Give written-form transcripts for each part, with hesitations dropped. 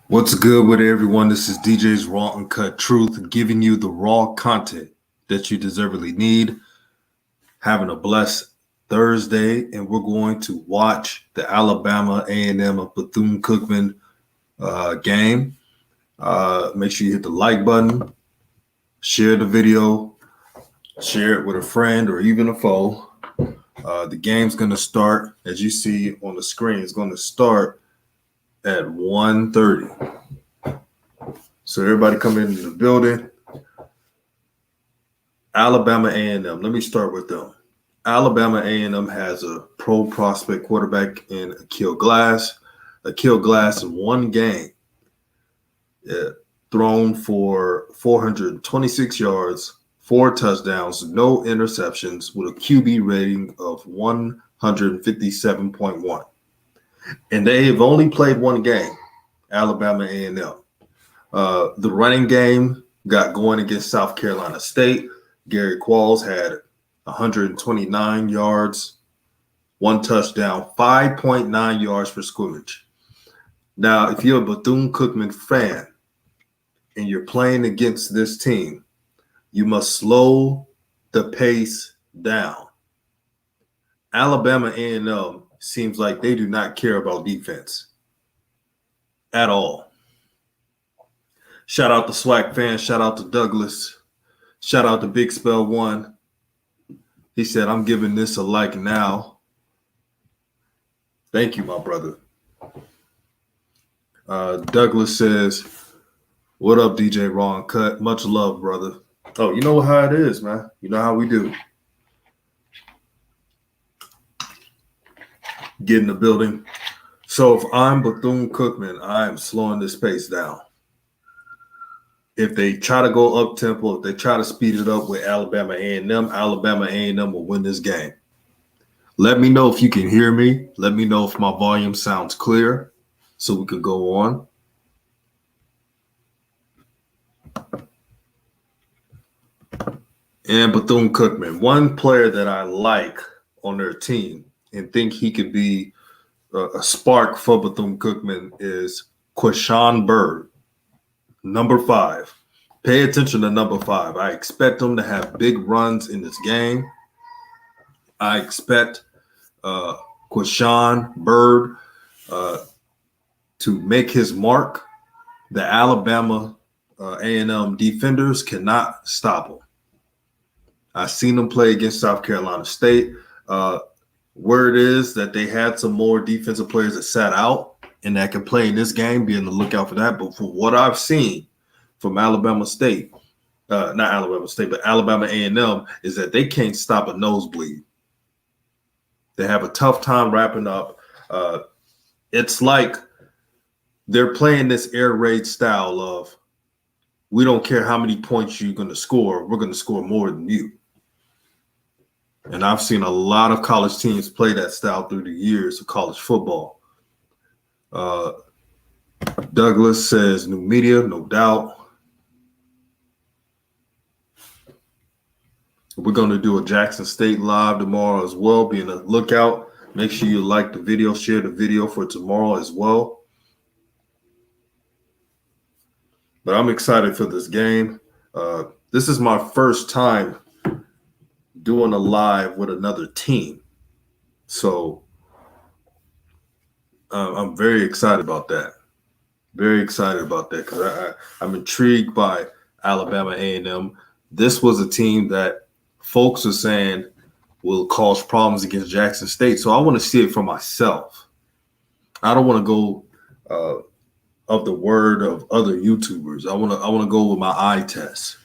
What's good with everyone? This is DJ's Raw Uncut Truth, giving you the raw content that you deservedly need. Having a blessed Thursday, and we're going to watch the Alabama A&M of Bethune Cookman game. Make sure you hit the like button, share the video, share it with a friend or even a foe. The game's going to start, as you see on the screen, it's going to start at 1:30. So everybody come into the building. Alabama A&M. Let me start with them. Alabama A&M has a pro prospect quarterback in Akil Glass. Akil Glass in one game thrown for 426 yards, 4 touchdowns, no interceptions, with a QB rating of 157.1. And they have only played one game, Alabama A&M. The running game got going against South Carolina State. Gary Qualls had 129 yards, 1 touchdown, 5.9 yards per scrimmage. Now, if you're a Bethune-Cookman fan and you're playing against this team, you must slow the pace down. Alabama A&M seems like they do not care about defense at all. Shout out to SWAC fans. Shout out to Douglas. Shout out to Big Spell One. He said, I'm giving this a like now. Thank you, my brother. Douglas says, what up, DJ Raw Uncut? Much love, brother. Oh, you know how it is, man. You know how we do. Get in the building. So if I'm Bethune-Cookman, I am slowing this pace down. If they try to go up tempo, if they try to speed it up with Alabama A&M will win this game. Let me know if you can hear me. Let me know if my volume sounds clear so we can go on. And Bethune-Cookman, one player that I like on their team and think he could be a spark for Bethune-Cookman is Quashawn Bird, number 5. Pay attention to number 5. I expect him to have big runs in this game. I expect Quashawn Bird to make his mark. The Alabama A&M defenders cannot stop him. I've seen them play against South Carolina State. Word is that they had some more defensive players that sat out and that can play in this game. Be on the lookout for that. But for what I've seen from Alabama State, not Alabama State, but Alabama A&M, is that they can't stop a nosebleed. They have a tough time wrapping up. It's like they're playing this air raid style of, we don't care how many points you're going to score. We're going to score more than you. And I've seen a lot of college teams play that style through the years of college football. Douglas says new media, no doubt. We're going to do a Jackson State live tomorrow as well. Be on the lookout. Make sure you like the video, share the video for tomorrow as well. But I'm excited for this game. This is my first time doing a live with another team. So I'm very excited about that. Very excited about that because I'm intrigued by Alabama A&M. This was a team that folks are saying will cause problems against Jackson State. So I want to see it for myself. I don't want to go of the word of other YouTubers. I want to go with my eye test.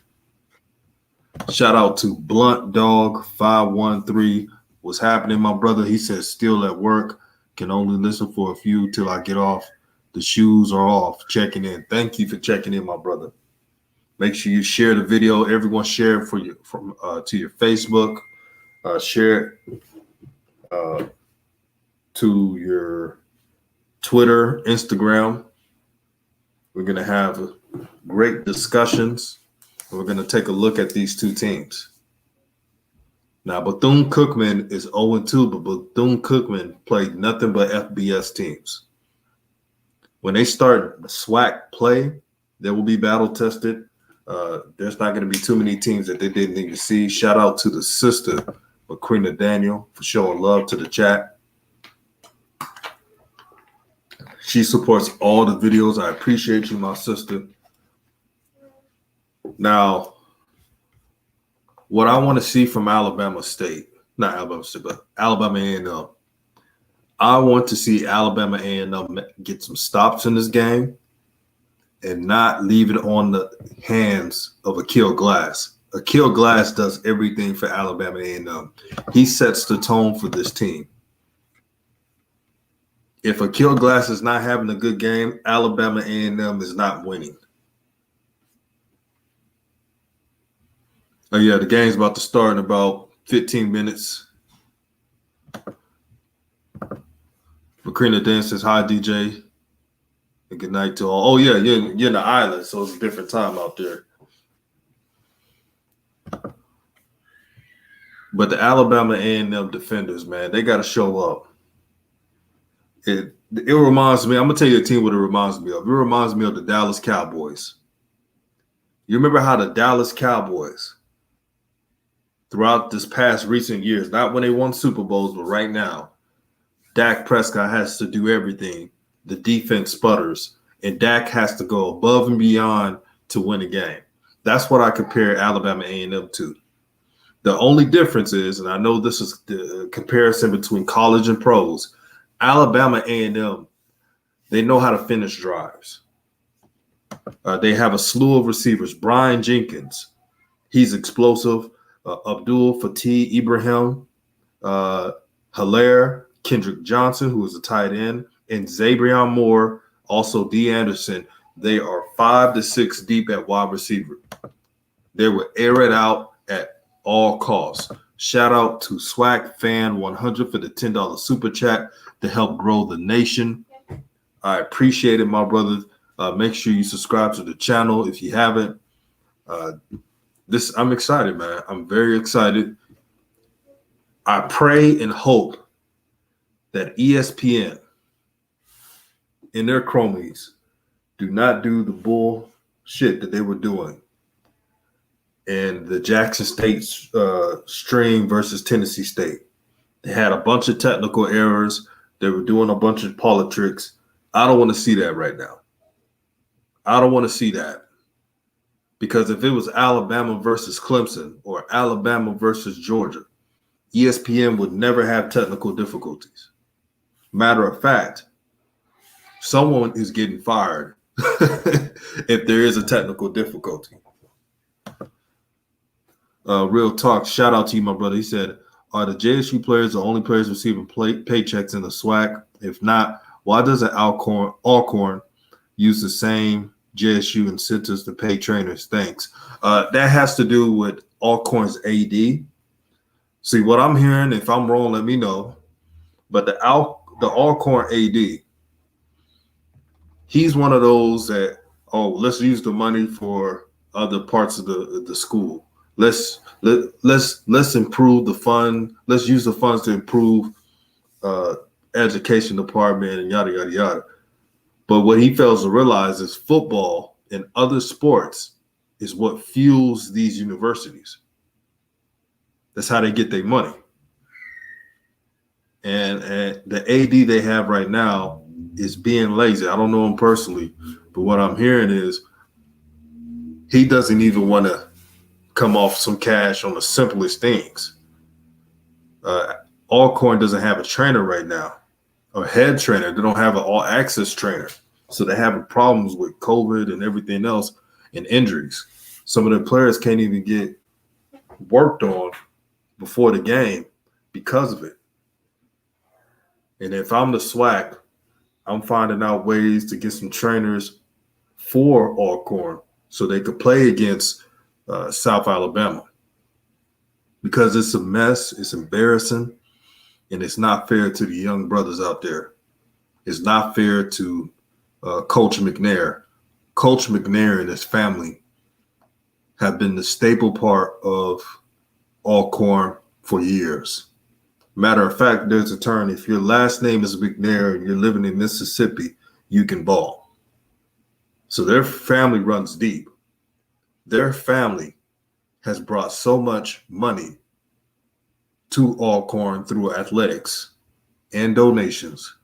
Shout out to Blunt Dog 513. What's happening, my brother? He says still at work. Can only listen for a few till I get off. The shoes are off. Checking in. Thank you for checking in, my brother. Make sure you share the video. Everyone share it to your Facebook. Share it to your Twitter, Instagram. We're going to have great discussions. We're going to take a look at these two teams. Now, Bethune Cookman is 0-2, but Bethune Cookman played nothing but FBS teams. When they start SWAC play, they will be battle tested. There's not going to be too many teams that they didn't even see. Shout out to the sister, Macrina Daniel, for showing love to the chat. She supports all the videos. I appreciate you, my sister. Now, what I want to see from Alabama State, not Alabama State, but Alabama A&M, I want to see Alabama A&M get some stops in this game and not leave it on the hands of Akil Glass. Akil Glass does everything for Alabama A&M. He sets the tone for this team. If Akil Glass is not having a good game, Alabama A&M is not winning. Oh, yeah, the game's about to start in about 15 minutes. Macrina Dan says, hi, DJ. And good night to all. Oh, yeah, you're in the island, so it's a different time out there. But the Alabama A&M defenders, man, they got to show up. It reminds me, I'm going to tell you a team what it reminds me of. It reminds me of the Dallas Cowboys. You remember how the Dallas Cowboys, throughout this past recent years, not when they won Super Bowls, but right now, Dak Prescott has to do everything. The defense sputters, and Dak has to go above and beyond to win a game. That's what I compare Alabama A&M to. The only difference is, and I know this is the comparison between college and pros, Alabama A&M, they know how to finish drives. They have a slew of receivers. Brian Jenkins, he's explosive. Abdul Fatih Ibrahim, Hilaire, Kendrick Johnson, who is a tight end, and Zabrion Moore, also D. Anderson. They are 5 to 6 deep at wide receiver. They will air it out at all costs. Shout out to SWAC Fan 100 for the $10 super chat to help grow the nation. I appreciate it, my brothers. Make sure you subscribe to the channel if you haven't. I'm excited, man. I'm very excited. I pray and hope that ESPN and their chromies do not do the bullshit that they were doing in the Jackson State stream versus Tennessee State. They had a bunch of technical errors. They were doing a bunch of politics. I don't want to see that right now. I don't want to see that. Because if it was Alabama versus Clemson or Alabama versus Georgia, ESPN would never have technical difficulties. Matter of fact, someone is getting fired if there is a technical difficulty. Real talk. Shout out to you, my brother. He said, are the JSU players the only players receiving paychecks in the SWAC? If not, why doesn't Alcorn use the same JSU incentives to pay trainers? Thanks. That has to do with Alcorn's AD. See, what I'm hearing, if I'm wrong, let me know. But the Alcorn AD, he's one of those that, let's use the money for other parts of the school. Let's improve the fund. Let's use the funds to improve education department and yada yada yada. But what he fails to realize is football and other sports is what fuels these universities. That's how they get their money. And the AD they have right now is being lazy. I don't know him personally, but what I'm hearing is he doesn't even want to come off some cash on the simplest things. Alcorn doesn't have a trainer right now, a head trainer. They don't have an all-access trainer. So they're having problems with COVID and everything else and injuries. Some of the players can't even get worked on before the game because of it. And if I'm the SWAC, I'm finding out ways to get some trainers for Alcorn so they could play against South Alabama, because it's a mess, it's embarrassing, and it's not fair to the young brothers out there. It's not fair to Coach McNair. Coach McNair and his family have been the staple part of Alcorn for years. Matter of fact, there's a term: if your last name is McNair and you're living in Mississippi, you can ball. So their family runs deep. Their family has brought so much money to Alcorn through athletics and donations.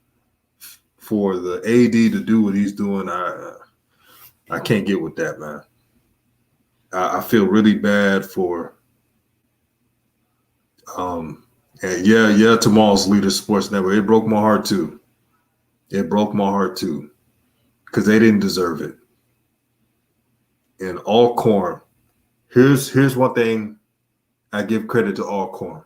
For the AD to do what he's doing, I can't get with that, man. I feel really bad for and tomorrow's Leader Sports Network. It broke my heart too. Because they didn't deserve it. And Alcorn, here's one thing I give credit to Alcorn.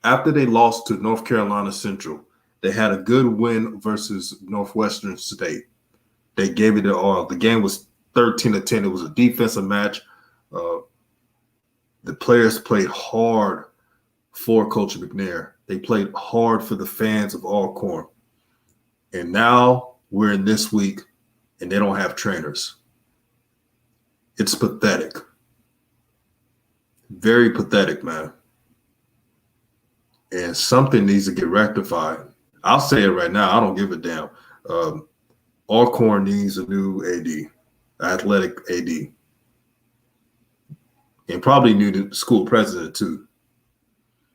After they lost to North Carolina Central, they had a good win versus Northwestern State. They gave it their all. The game was 13-10. It was a defensive match. The players played hard for Coach McNair. They played hard for the fans of Alcorn. And now we're in this week, and they don't have trainers. It's pathetic. Very pathetic, man. And something needs to get rectified. I'll say it right now. I don't give a damn. Alcorn needs a new AD, athletic AD. And probably new school president too.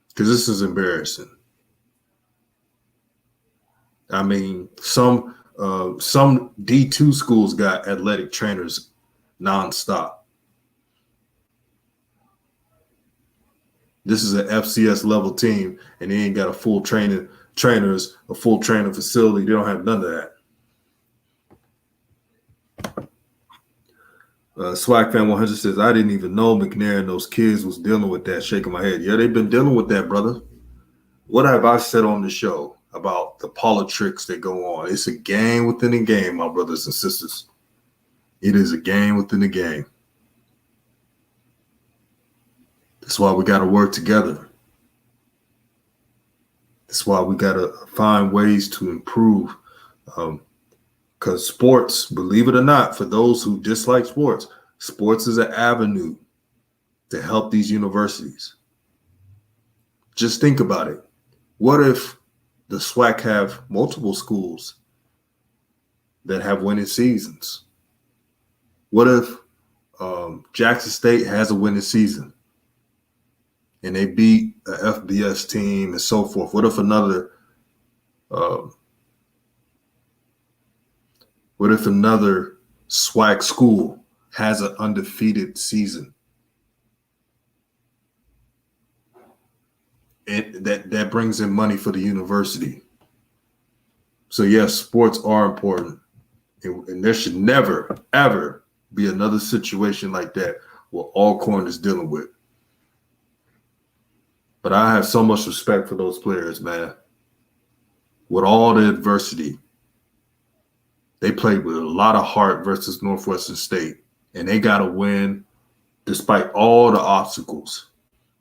Because this is embarrassing. I mean, some D2 schools got athletic trainers nonstop. This is an FCS level team, and they ain't got a full training facility. They don't have none of that. SWAC fan 100 says, I didn't even know McNair and those kids was dealing with that. Shaking my head. Yeah, they've been dealing with that, brother. What have I said on the show about the politics that go on? It's a game within a game, my brothers and sisters. It is a game within a game. That's why we got to work together. That's why we got to find ways to improve. Because sports, believe it or not, for those who dislike sports, sports is an avenue to help these universities. Just think about it. What if the SWAC have multiple schools that have winning seasons? What if Jackson State has a winning season and they beat a FBS team and so forth? What if another SWAC school has an undefeated season? And that brings in money for the university. So yes, sports are important. And there should never, ever be another situation like that what Alcorn is dealing with. But I have so much respect for those players, man. With all the adversity, they played with a lot of heart versus Northwestern State, and they got to win despite all the obstacles.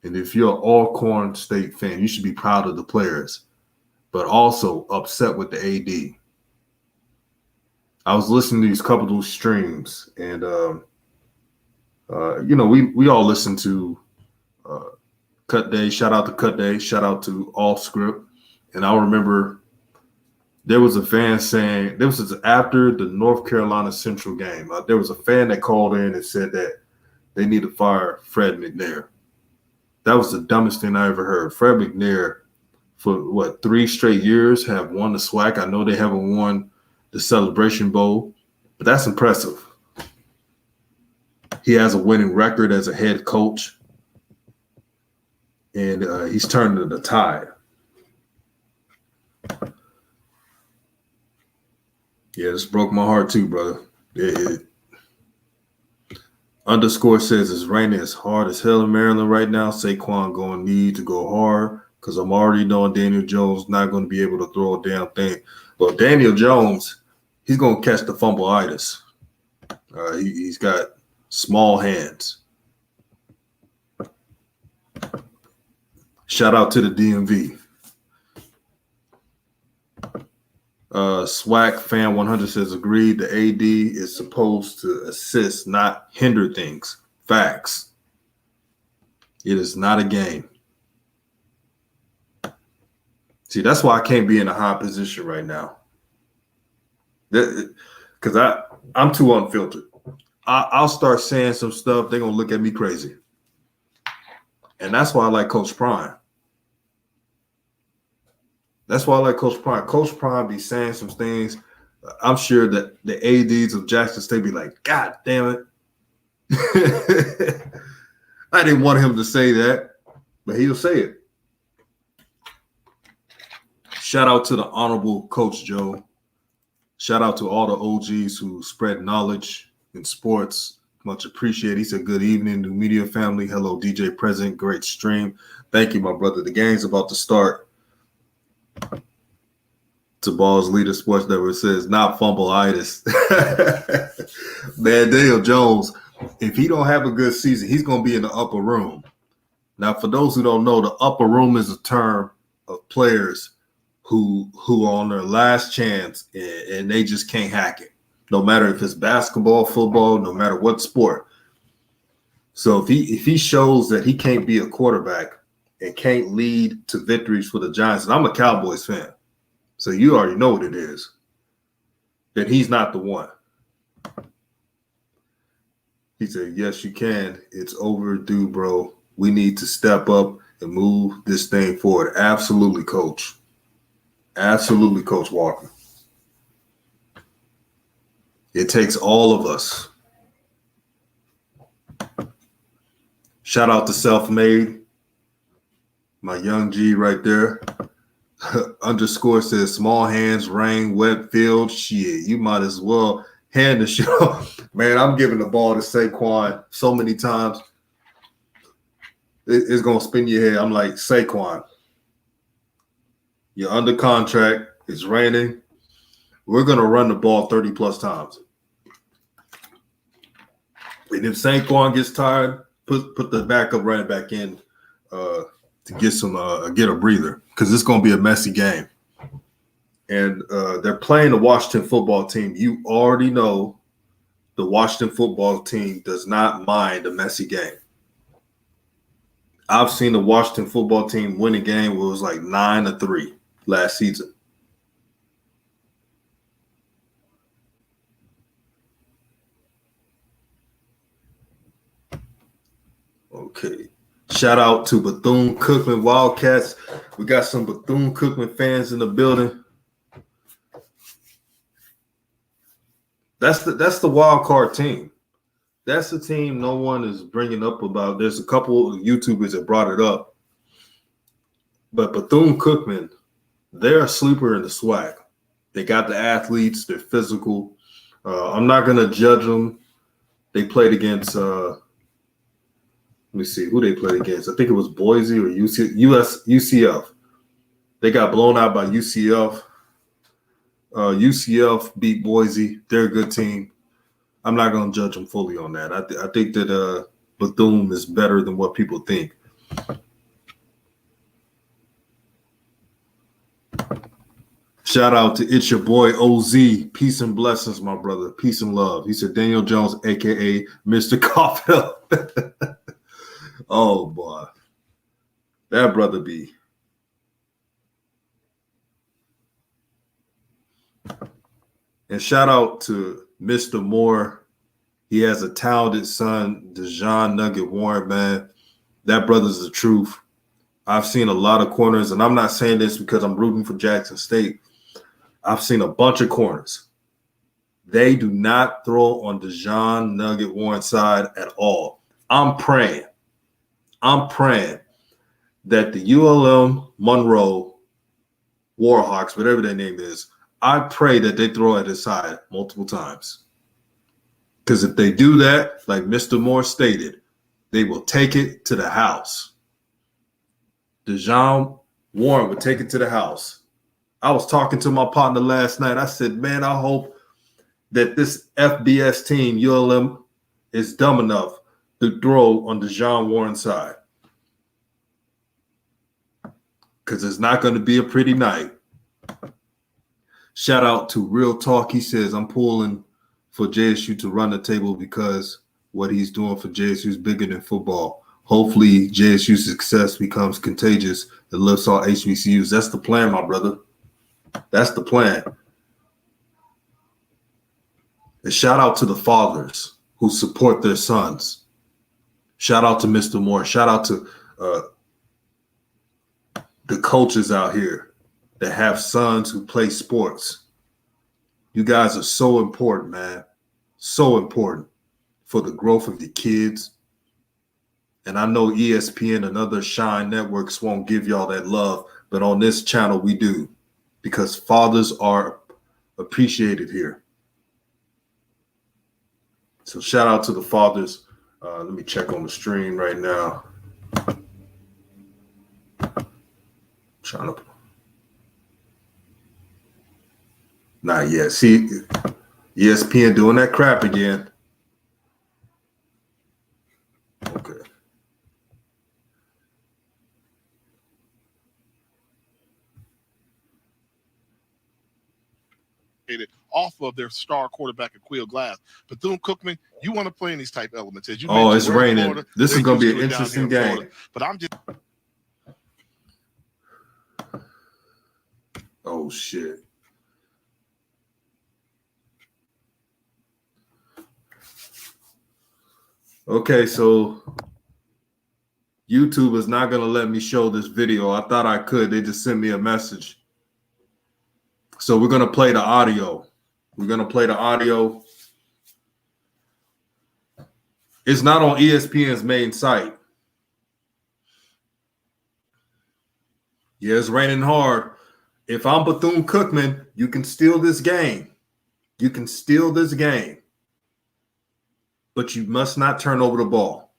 And if you're an Alcorn State fan, you should be proud of the players, but also upset with the AD. I was listening to these couple of those streams, and we all listen to Cut Day. Shout out to Cut Day. Shout out to All Script. And I remember there was a fan saying, this was after the North Carolina Central game. There was a fan that called in and said that they need to fire Fred McNair. That was the dumbest thing I ever heard. Fred McNair, for 3 straight years, have won the SWAC. I know they haven't won the Celebration Bowl, but that's impressive. He has a winning record as a head coach, and he's turning the tide. Yeah, this broke my heart too, brother. Underscore says it's raining as hard as hell in Maryland right now. Saquon going to need to go hard because I'm already knowing Daniel Jones not going to be able to throw a damn thing. But Daniel Jones, he's going to catch the fumbleitis. He's got small hands. Shout out to the DMV. SWAC fan 100 says agreed. The AD is supposed to assist, not hinder things. Facts. It is not a game. See, that's why I can't be in a high position right now. Because I'm too unfiltered. I'll start saying some stuff. They're going to look at me crazy. And that's why I like Coach Prime. That's why I like Coach Prime. Coach Prime be saying some things. I'm sure that the ADs of Jackson State be like, God damn it. I didn't want him to say that, but he'll say it. Shout out to the Honorable Coach Joe. Shout out to all the OGs who spread knowledge in sports. Much appreciated. He said, good evening, New Media family. Hello, DJ President. Great stream. Thank you, my brother. The game's about to start. To Ball's Leader Sports Network says, not fumbleitis. Man, Daniel Jones, if he don't have a good season, he's going to be in the upper room. Now, for those who don't know, the upper room is a term of players who are on their last chance and they just can't hack it, no matter if it's basketball, football, no matter what sport. So if he shows that he can't be a quarterback and can't lead to victories for the Giants, and I'm a Cowboys fan, so you already know what it is, then he's not the one. He said, yes, you can. It's overdue, bro. We need to step up and move this thing forward. Absolutely, Coach. Absolutely, Coach Walker. It takes all of us. Shout out to Self-Made. My young G right there. Underscore says, small hands, rain, wet field. Shit, you might as well hand the show. Man, I'm giving the ball to Saquon so many times. It's going to spin your head. I'm like, Saquon, you're under contract. It's raining. We're going to run the ball 30-plus times. And if Saquon gets tired, put the backup running back in to get a breather, because it's going to be a messy game. And they're playing the Washington football team. You already know the Washington football team does not mind a messy game. I've seen the Washington football team win a game where it was like 9-3 last season. Okay. Shout out to Bethune Cookman Wildcats. We got some Bethune Cookman fans in the building. That's the wild card team. That's the team no one is bringing up about. There's a couple of YouTubers that brought it up. But Bethune Cookman, they're a sleeper in the SWAC. They got the athletes. They're physical. I'm not going to judge them. They played against let me see who they played against. I think it was Boise or UCF. They got blown out by UCF. UCF beat Boise. They're a good team. I'm not going to judge them fully on that. I think that Bethune is better than what people think. Shout out to It's Your Boy OZ. Peace and blessings, my brother. Peace and love. He said Daniel Jones, a.k.a. Mr. Caulfield. Oh, boy. That brother be. And shout out to Mr. Moore. He has a talented son, Dejon Nugget Warren, man. That brother's the truth. I've seen a lot of corners, and I'm not saying this because I'm rooting for Jackson State. I've seen a bunch of corners. They do not throw on Dejon Nugget Warren's side at all. I'm praying that the ULM Monroe Warhawks, whatever their name is, I pray that they throw at his side multiple times. Because if they do that, like Mr. Moore stated, they will take it to the house. Dejon Warren would take it to the house. I was talking to my partner last night. I said, man, I hope that this FBS team, ULM, is dumb enough to throw on Dejon Warren's side. Because it's not going to be a pretty night. Shout out to Real Talk. He says, I'm pulling for JSU to run the table because what he's doing for JSU is bigger than football. Hopefully, JSU's success becomes contagious and lifts all HBCUs. That's the plan, my brother. That's the plan. And shout out to the fathers who support their sons. Shout out to Mr. Moore. Shout out to the coaches out here that have sons who play sports. You guys are so important, man. So important for the growth of your kids. And I know ESPN and other Shine networks won't give y'all that love, but on this channel we do, because fathers are appreciated here. So shout out to the fathers. Let me check on the stream right now. Trying to. Not yet. See, ESPN doing that crap again. Okay. Off of their star quarterback, Aqeel Glass. Bethune Cookman, you want to play in these type elements. As you mentioned, it's raining. Florida, this is going to be an interesting game. Florida, but I'm just. Oh, shit. Okay, so YouTube is not going to let me show this video. I thought I could. They just sent me a message. So we're going to play the audio. We're going to play the audio. It's not on ESPN's main site. Yeah, it's raining hard. If I'm Bethune Cookman, you can steal this game. You can steal this game. But you must not turn over the ball.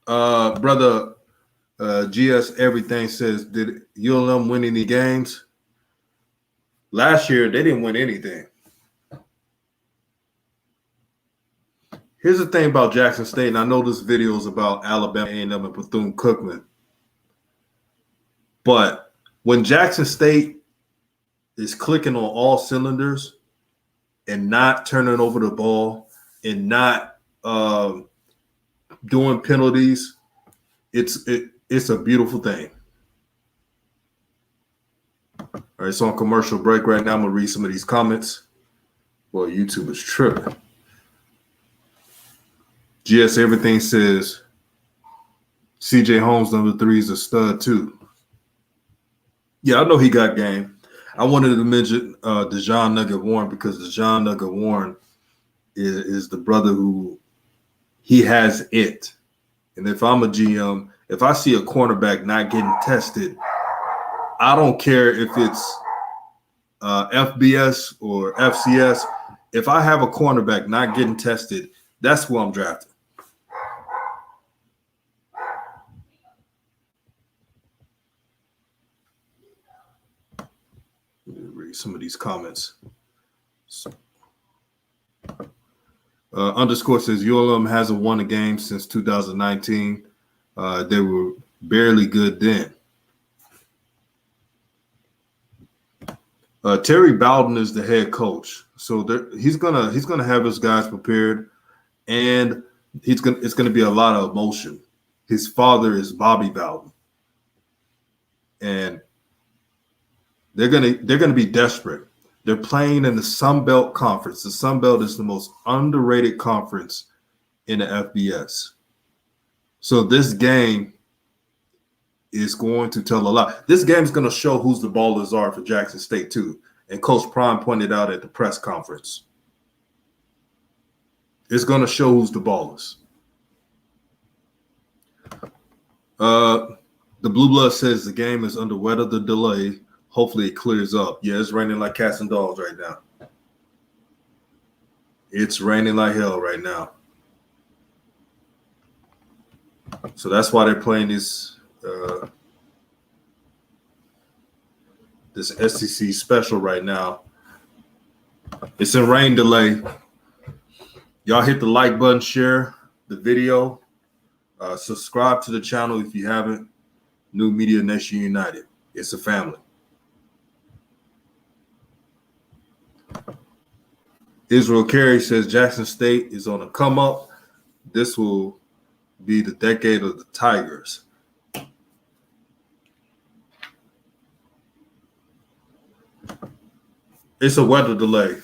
Brother GS Everything says, did ULM win any games? Last year, they didn't win anything. Here's the thing about Jackson State, and I know this video is about Alabama A&M and Bethune Cookman. But when Jackson State is clicking on all cylinders and not turning over the ball and not doing penalties, it's a beautiful thing. All right, so on commercial break right now, I'm going to read some of these comments. Well, YouTube is tripping. GS Everything says, CJ Holmes, number 3, is a stud too. Yeah, I know he got game. I wanted to mention Dejon Nugget Warren because Dejon Nugget Warren is the brother who he has it. And if I'm a GM, if I see a cornerback not getting tested, I don't care if it's FBS or FCS. If I have a cornerback not getting tested, that's who I'm drafting. Let me read some of these comments. Underscore says ULM hasn't won a game since 2019. They were barely good then. Terry Bowden is the head coach, so he's gonna have his guys prepared, and it's gonna be a lot of emotion. His father is Bobby Bowden, and they're gonna be desperate. They're playing in the Sun Belt Conference. The Sun Belt is the most underrated conference in the FBS. So this game is going to tell a lot. This game is going to show who's the ballers are for Jackson State too. And Coach Prime pointed out at the press conference. It's going to show who's the ballers. The Blue Blood says the game is under weather delay. Hopefully it clears up. Yeah, it's raining like cats and dogs right now. It's raining like hell right now. So that's why they're playing this SEC special right now. It's in rain delay. Y'all hit the like button, share the video. Subscribe to the channel if you haven't. New Media Nation United. It's a family. Israel Carey says Jackson State is on a come up. This will be the decade of the Tigers. It's a weather delay.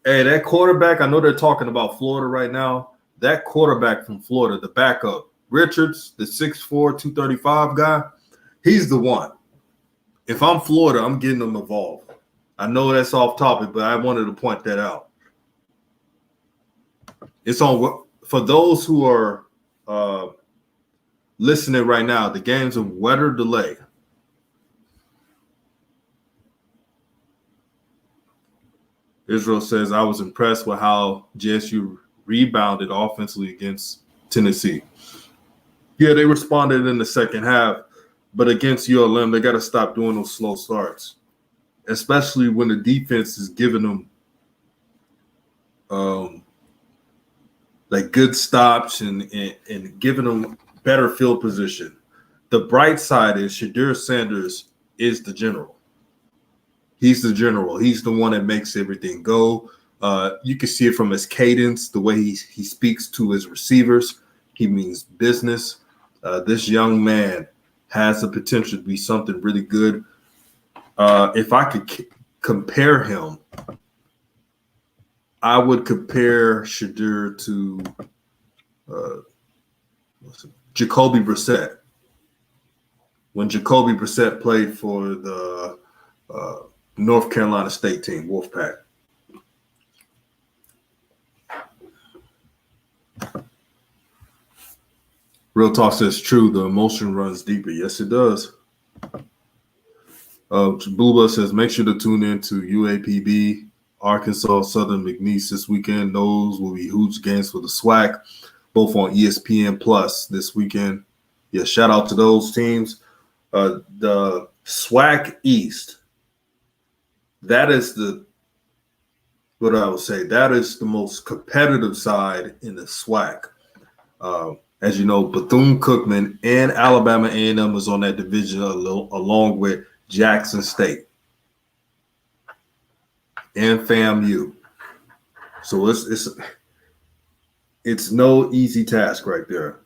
Hey, that quarterback, I know they're talking about Florida right now. That quarterback from Florida, the backup, Richards, the 6'4", 235 guy, he's the one. If I'm Florida, I'm getting them involved. I know that's off topic, but I wanted to point that out. It's on for those who are listening right now. The game's a weather delay. Israel says, I was impressed with how JSU rebounded offensively against Tennessee. Yeah, they responded in the second half, but against ULM, they got to stop doing those slow starts, especially when the defense is giving them like good stops and giving them better field position. The bright side is Shadir Sanders is the general. He's the general. He's the one that makes everything go. You can see it from his cadence, the way he speaks to his receivers. He means business. This young man has the potential to be something really good. If I could compare him, I would compare Shadir to Jacoby Brissett. When Jacoby Brissett played for the North Carolina State team, Wolfpack. Real Talk says true. The emotion runs deeper. Yes, it does. Bluebell says make sure to tune in to UAPB, Arkansas, Southern McNeese this weekend. Those will be huge games for the SWAC, both on ESPN Plus this weekend. Yeah, shout out to those teams. The SWAC East. That is what I would say. That is the most competitive side in the SWAC. As you know, Bethune Cookman and Alabama A&M is on that division along with Jackson State and FAMU. So it's no easy task right there.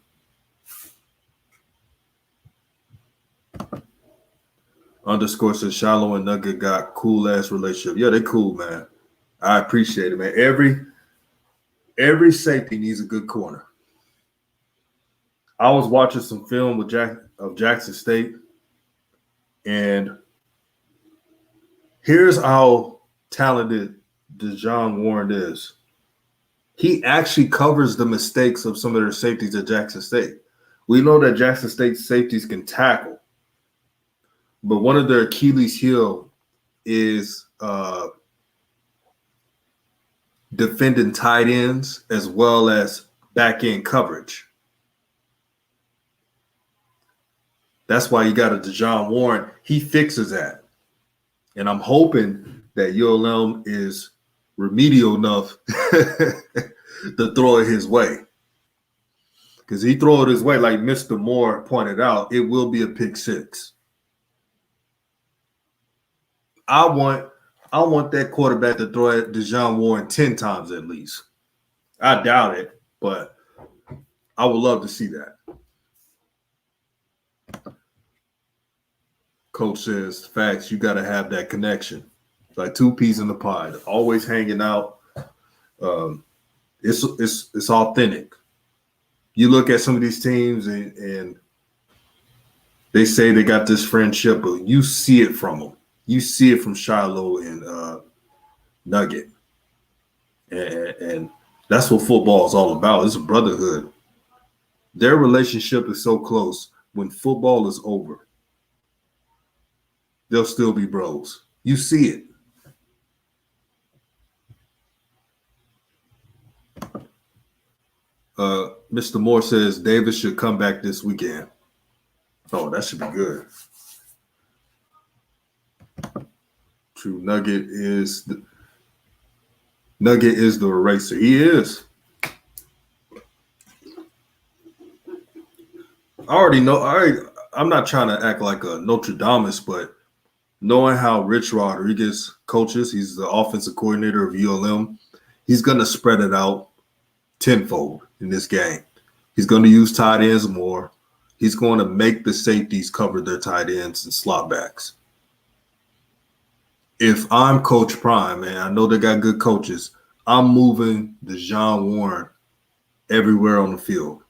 Underscore says Shiloh and Nugget got cool ass relationship. Yeah, they cool, man. I appreciate it, man. Every safety needs a good corner. I was watching some film with Jackson State, and here's how talented DeJohn Warren is. He actually covers the mistakes of some of their safeties at Jackson State. We know that Jackson State safeties can tackle, but one of their Achilles heel is defending tight ends as well as back end coverage. That's why you got a DeJohn Warren. He fixes that. And I'm hoping that ULM is remedial enough to throw it his way. Because he throw it his way, like Mr. Moore pointed out, it will be a pick six. I want that quarterback to throw at DeJohn Warren 10 times at least. I doubt it, but I would love to see that. Coach says, facts, you got to have that connection. It's like two peas in the pod, always hanging out. It's authentic. You look at some of these teams and they say they got this friendship, but you see it from them. You see it from Shiloh and Nugget. And that's what football is all about. It's a brotherhood. Their relationship is so close. When football is over, they'll still be bros. You see it. Mr. Moore says Davis should come back this weekend. Oh, that should be good. True. Nugget is the eraser. He is. I already know. I'm not trying to act like a Notre Dameist, but knowing how Rich Rodriguez coaches, he's the offensive coordinator of ULM. He's going to spread it out tenfold in this game. He's going to use tight ends more. He's going to make the safeties cover their tight ends and slot backs. If I'm Coach Prime, man, I know they got good coaches, I'm moving Dejon Warren everywhere on the field.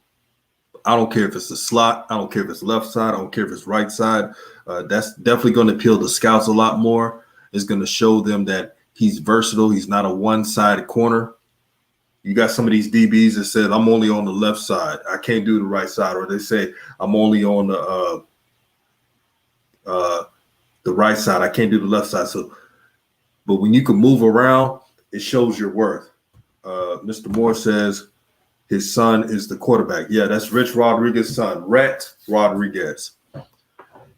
I don't care if it's the slot. I don't care if it's left side. I don't care if it's right side. That's definitely going to appeal to scouts a lot more. It's going to show them that he's versatile. He's not a one-sided corner. You got some of these DBs that said, I'm only on the left side. I can't do the right side. Or they say, I'm only on the right side. I can't do the left side. So, but when you can move around, it shows your worth. Mr. Moore says his son is the quarterback. Yeah, that's Rich Rodriguez's son, Rhett Rodriguez.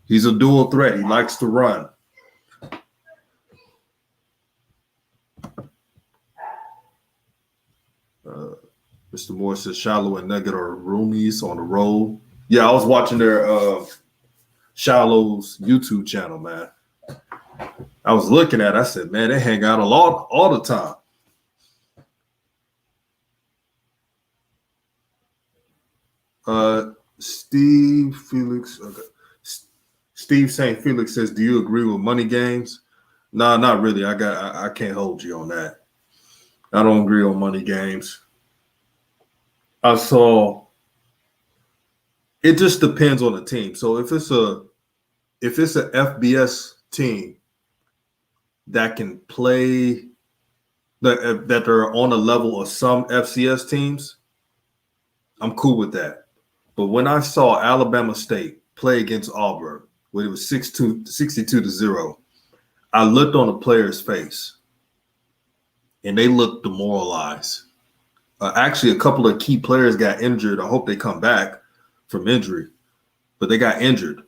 He's a dual threat. He likes to run. Mr. Moore says Shiloh and Nugget are roomies on the road. Yeah, I was watching their Shiloh's YouTube channel, man. I was looking at it. I said, man, they hang out a lot all the time. Steve Felix. Okay. Steve St. Felix says, do you agree with money games? No, not really. I can't hold you on that. I don't agree on money games. I saw it just depends on the team. So if it's a FBS team that can play that they're on a level of some FCS teams, I'm cool with that. But when I saw Alabama State play against Auburn, when it was 62-0, I looked on the player's face and they looked demoralized. Actually, a couple of key players got injured. I hope they come back from injury, but they got injured.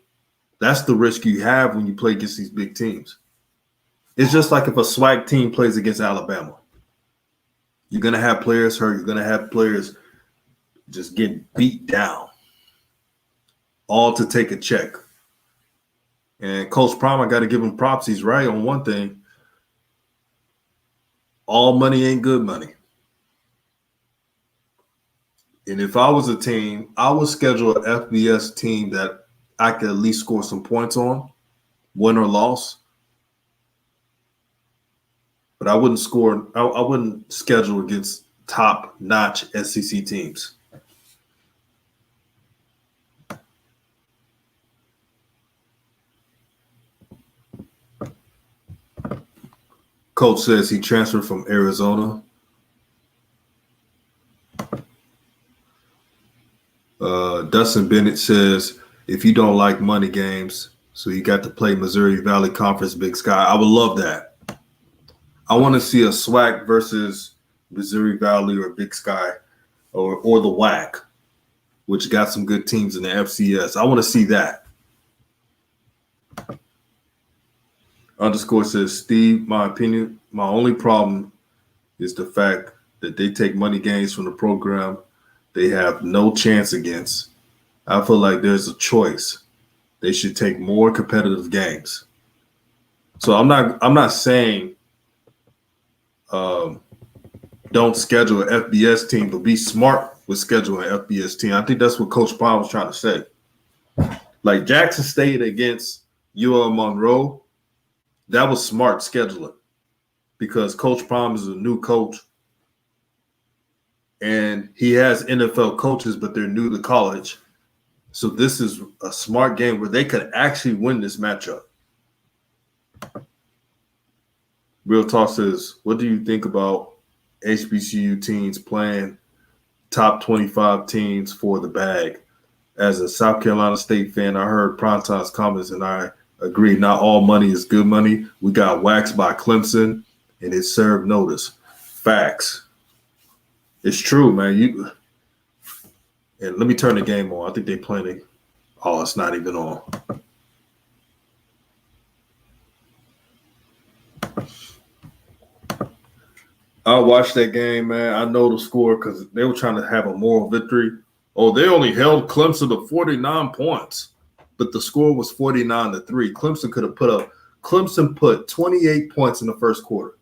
That's the risk you have when you play against these big teams. It's just like if a SWAC team plays against Alabama. You're going to have players hurt. You're going to have players just get beat down, all to take a check. And Coach Prime, I got to give him props. He's right on one thing. All money ain't good money. And if I was a team, I would schedule an FBS team that I could at least score some points on, win or loss. But I wouldn't schedule against top-notch SEC teams. Coach says he transferred from Arizona. Dustin Bennett says, if you don't like money games, so you got to play Missouri Valley Conference Big Sky. I would love that. I want to see a SWAC versus Missouri Valley or Big Sky or the WAC, which got some good teams in the FCS. I want to see that. Underscore says, Steve, my opinion, my only problem is the fact that they take money games from the program they have no chance against. I feel like there's a choice. They should take more competitive games. So I'm not saying don't schedule an FBS team, but be smart with scheduling an FBS team. I think that's what Coach Prime was trying to say. Like Jackson State against UL Monroe, that was smart scheduling because Coach Prime is a new coach and he has NFL coaches, but they're new to college. So this is a smart game where they could actually win this matchup. Real Talk says, what do you think about HBCU teams playing top 25 teams for the bag? As a South Carolina State fan, I heard Prontine's comments and I agree. Not all money is good money. We got waxed by Clemson and it served notice. Facts. It's true, man. And let me turn the game on. I think they playing. Oh, it's not even on. I watched that game, man. I know the score because they were trying to have a moral victory. Oh, they only held Clemson to 49 points, but the score was 49-3. Clemson put 28 points in the first quarter.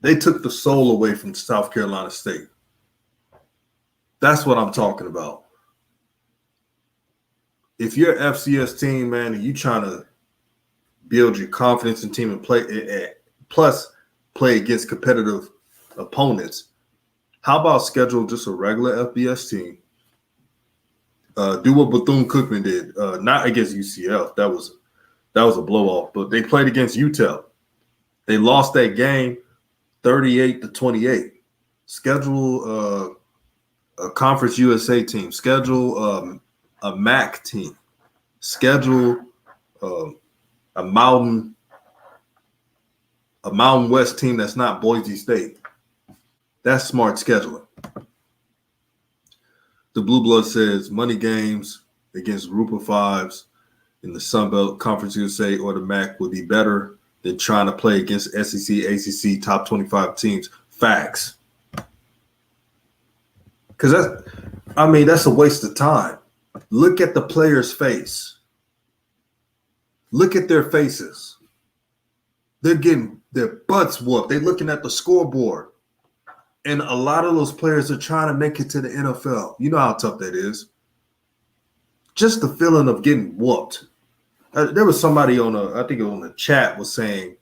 They took the soul away from South Carolina State. That's what I'm talking about. If you're an FCS team, man, and you're trying to build your confidence in team and plus play against competitive opponents, how about schedule just a regular FBS team? Do what Bethune Cookman did, not against UCF. That was a blow-off, but they played against UTEP. They lost that game 38-28. Schedule a Conference USA team. Schedule a MAC team. Schedule a Mountain West team that's not Boise State. That's smart scheduling. The Blue Blood says money games against Group of Fives in the Sun Belt Conference USA or the MAC would be better than trying to play against SEC, ACC, top 25 teams. Facts. Because that's a waste of time. Look at the player's face. Look at their faces. They're getting their butts whooped. They're looking at the scoreboard. And a lot of those players are trying to make it to the NFL. You know how tough that is. Just the feeling of getting whooped. There was somebody on the chat was saying,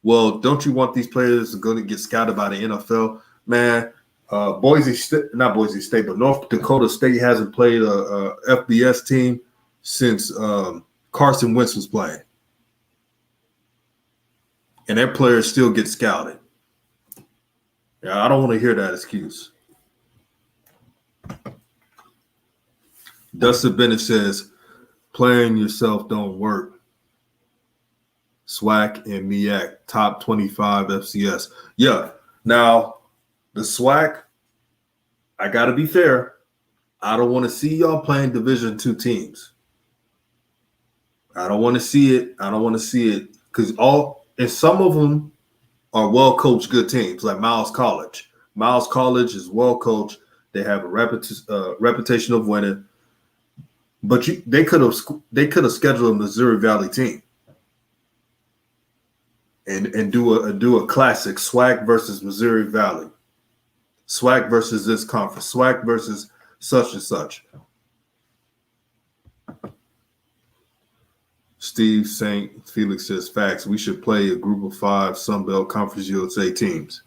well, don't you want these players to go to get scouted by the NFL? Man, not Boise State, but North Dakota State hasn't played a FBS team since Carson Wentz was playing. And their players still get scouted. Yeah, I don't want to hear that excuse. Dustin Bennett says, playing yourself don't work. SWAC and MEAC, top 25 FCS. Yeah, now the SWAC, I got to be fair. I don't want to see y'all playing Division II teams. I don't want to see it. Because and some of them are well-coached good teams, like Miles College. Miles College is well-coached. They have a reputation of winning. But they could have scheduled a Missouri Valley team and do a classic SWAC versus Missouri Valley, SWAC versus this conference, SWAC versus such and such. Steve St. Felix says, facts. We should play a group of 5 Sun Belt Conference USA teams.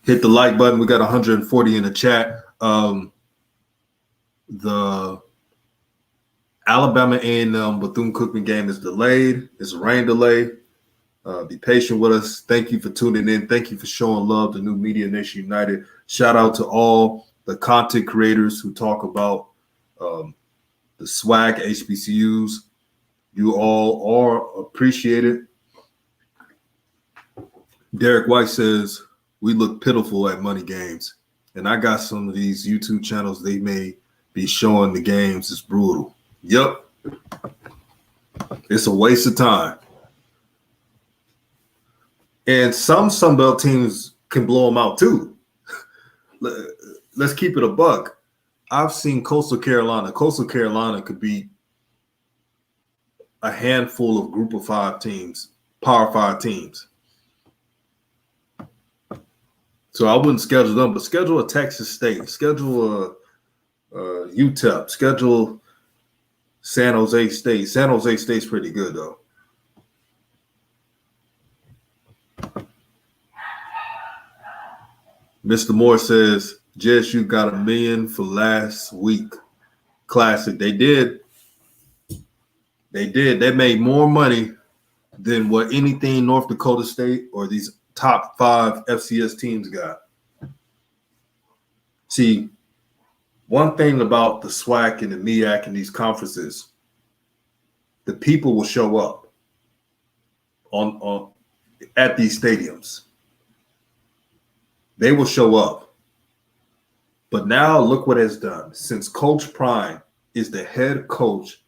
Hit the like button. We got 140 in the chat. The Alabama A&M Bethune-Cookman game is delayed. It's a rain delay. Be patient with us. Thank you for tuning in. Thank you for showing love to New Media Nation United. Shout out to all the content creators who talk about the SWAC, HBCUs. You all are appreciated. Derek White says, we look pitiful at money games. And I got some of these YouTube channels, they may be showing the games. It's brutal. Yep. It's a waste of time. And some Sunbelt teams can blow them out too. Let's keep it a buck. I've seen Coastal Carolina. Coastal Carolina could beat a handful of group of 5 teams, Power 5 teams. So I wouldn't schedule them, but schedule a Texas State, schedule a UTEP, schedule San Jose State. San Jose State's pretty good, though. Mr. Moore says, JSU got $1 million for last week. Classic. They did. They made more money than what anything North Dakota State or these top 5 FCS teams got. See, one thing about the SWAC and the MEAC and these conferences, the people will show up. at these stadiums. They will show up. But now look what it's done. Since Coach Prime is the head coach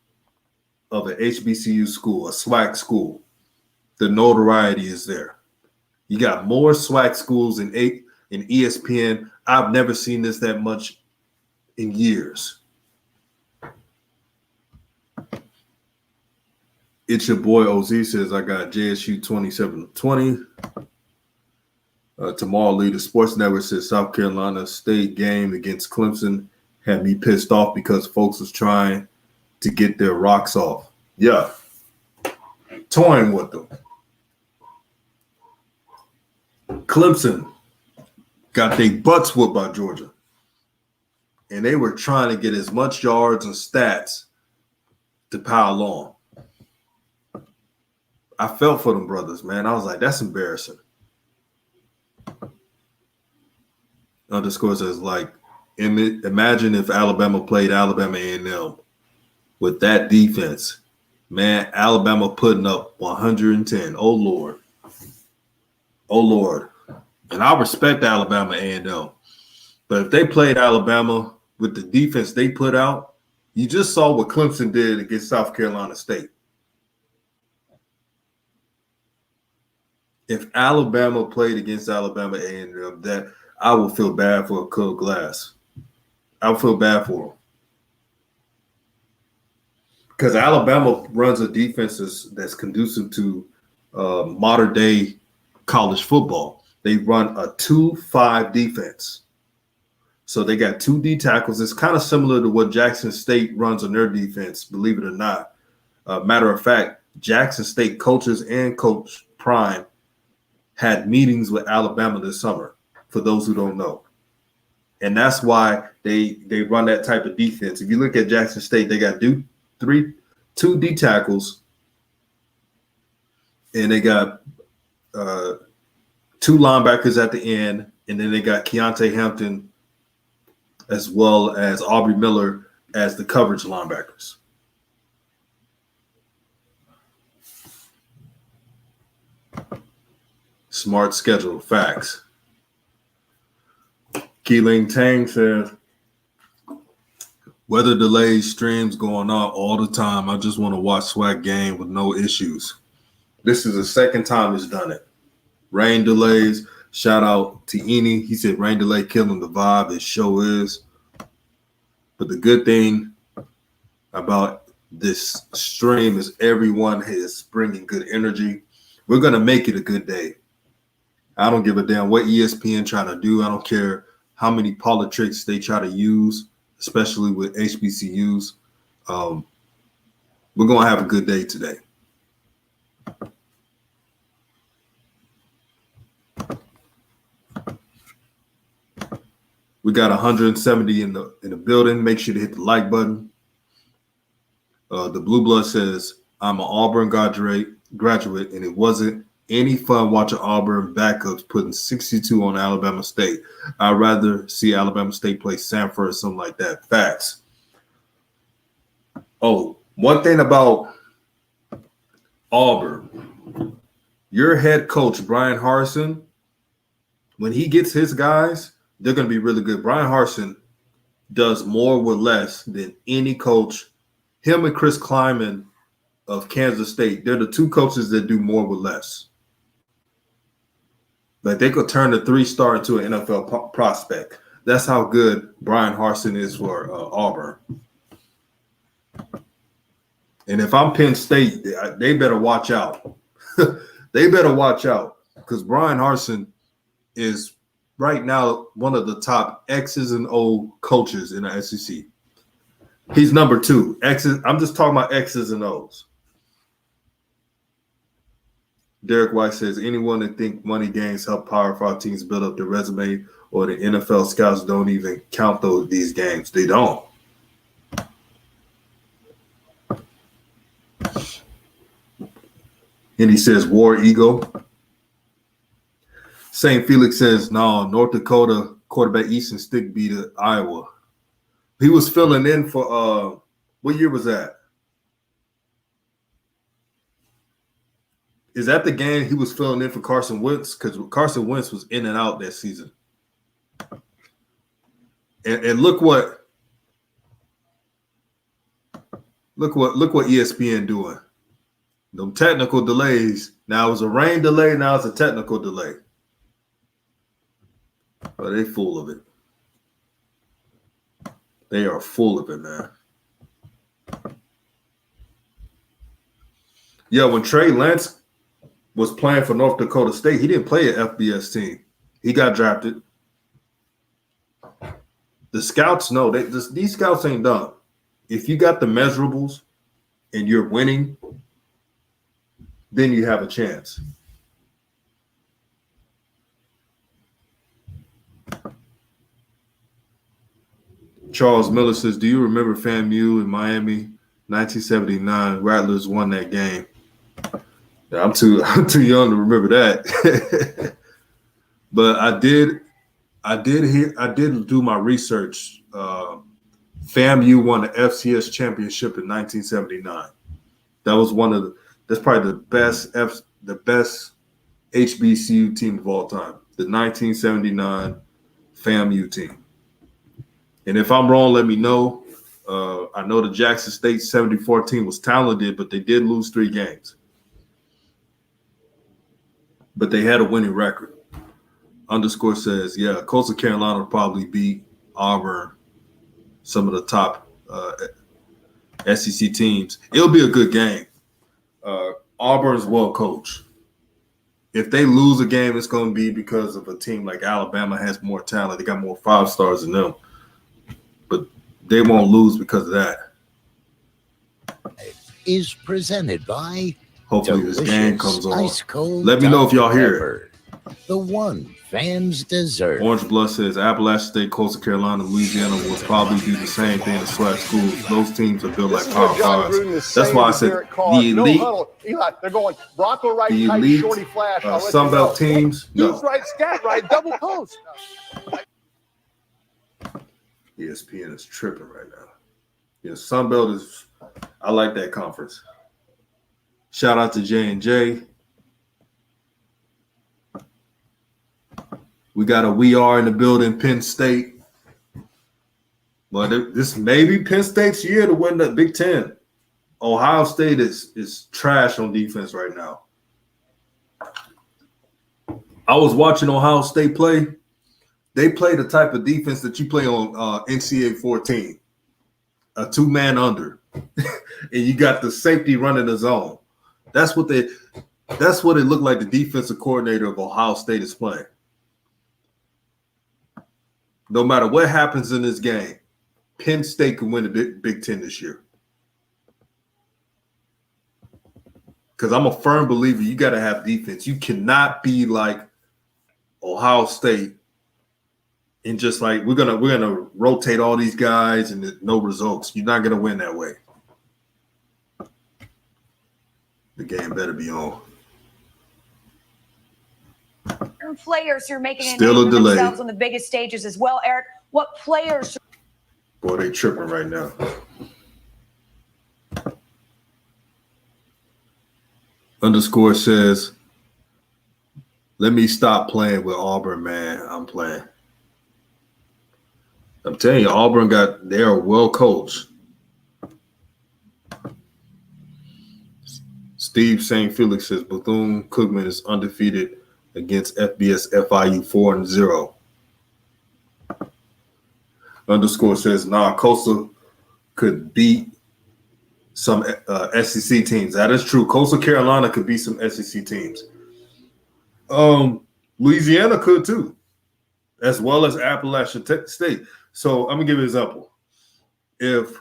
of an HBCU school, a SWAC school, the notoriety is there. You got more SWAC schools in ESPN. I've never seen this that much in years. It's your boy OZ says I got JSU 27-20. Tomorrow Leader Sports Network says South Carolina State game against Clemson had me pissed off because folks was trying to get their rocks off. Yeah. Toying with them. Clemson got their butts whooped by Georgia. And they were trying to get as much yards and stats to pile on. I felt for them brothers, man. I was like, that's embarrassing. Underscore says, like, imagine if Alabama played Alabama A&M with that defense. Man, Alabama putting up 110. Oh, Lord. Oh, Lord. And I respect Alabama A&M. But if they played Alabama with the defense they put out, you just saw what Clemson did against South Carolina State. If Alabama played against Alabama A&M, that I will feel bad for Coach Glass. I would feel bad for him. Because Alabama runs a defense that's conducive to modern-day college football. They run a 2-5 defense. So they got 2 D tackles. It's kind of similar to what Jackson State runs on their defense, believe it or not. Matter of fact, Jackson State coaches and Coach Prime had meetings with Alabama this summer, for those who don't know. And that's why they run that type of defense. If you look at Jackson State, they got 2 D tackles, and they got 2 linebackers at the end, and then they got Keontae Hampton as well as Aubrey Miller as the coverage linebackers. Smart schedule, facts. Keeling Tang says, weather delays, streams going on all the time. I just want to watch SWAC game with no issues. This is the second time it's done it. Rain delays. Shout out to Eni. He said rain delay killing the vibe. It sure is. But the good thing about this stream is everyone is bringing good energy. We're going to make it a good day. I don't give a damn what ESPN trying to do. I don't care how many politics they try to use, especially with HBCUs. We're going to have a good day today. We got 170 in the building. Make sure to hit the like button. The Blue Blood says, I'm an Auburn graduate, and it wasn't any fun watching Auburn backups putting 62 on Alabama State. I'd rather see Alabama State play Sanford or something like that. Facts. Oh, one thing about Auburn, your head coach, Brian Harsin, when he gets his guys, they're going to be really good. Brian Harsin does more with less than any coach. Him and Chris Kleiman of Kansas State, they're the 2 coaches that do more with less. Like they could turn a 3-star into an NFL prospect. That's how good Brian Harsin is for Auburn. And if I'm Penn State, they better watch out. They better watch out because Brian Harsin is right now one of the top X's and O coaches in the SEC. He's number 2. X's. I'm just talking about X's and O's. Derek White says, anyone that think money games help Power 5 teams build up their resume or the NFL scouts don't even count these games. They don't. And he says, War Eagle. St. Felix says, no, North Dakota quarterback Easton Stick beat Iowa. He was filling in for, what year was that? Is that the game he was filling in for Carson Wentz? Because Carson Wentz was in and out that season. And look what ESPN doing. Them technical delays. Now it was a rain delay. Now it's a technical delay. But they full of it. They are full of it, man. Yeah, when Trey Lance was playing for North Dakota State, he didn't play an FBS team. He got drafted. The scouts know these scouts ain't dumb. If you got the measurables and you're winning, then you have a chance. Charles Miller says, do you remember FAMU in Miami, 1979? Rattlers won that game. Yeah, I'm too young to remember that. But I did do my research. FAMU won the FCS championship in 1979. That was that's probably the best HBCU team of all time. The 1979 FAMU team. And if I'm wrong, let me know. I know the Jackson State 74 team was talented, but they did lose 3 games. But they had a winning record. Underscore says, yeah, Coastal Carolina will probably beat Auburn, some of the top SEC teams. It'll be a good game. Auburn's well coached. If they lose a game, it's going to be because of a team like Alabama has more talent. They got more 5-stars than them. But they won't lose because of that. Is presented by hopefully this game comes on. Ice cold. Let me know if y'all hear it. The one fans deserve. Orange Blood says Appalachian State, Coastal Carolina, Louisiana will probably do the same thing as SWAC schools. Those teams are built like Power Fives. That's why I said the elite. No, Eli, they're going Bronco right, the tight, elite shorty flash. Sunbelt teams. No. Use right, scat right, double post. ESPN is tripping right now. Yeah, Sunbelt is. I like that conference. Shout out to J&J. We got a We Are in the building, Penn State. But this may be Penn State's year to win the Big Ten. Ohio State is trash on defense right now. I was watching Ohio State play. They play the type of defense that you play on NCAA 14. A 2-man under. And you got the safety running the zone. That's what it looked like the defensive coordinator of Ohio State is playing. No matter what happens in this game, Penn State can win the Big Ten this year. Because I'm a firm believer you got to have defense. You cannot be like Ohio State and just like we're gonna rotate all these guys and no results. You're not gonna win that way. The game better be on. Players who are making Still a delay. Themselves on the biggest stages as well, Eric. What players? Boy, they tripping right now. Underscore says, let me stop playing with Auburn, man. I'm playing. I'm telling you, Auburn they are well coached. Steve St. Felix says Bethune Cookman is undefeated against FBS FIU 4-0. Underscore says, Coastal could beat some SEC teams. That is true. Coastal Carolina could beat some SEC teams. Louisiana could too, as well as Appalachian State. So I'm going to give you an example. If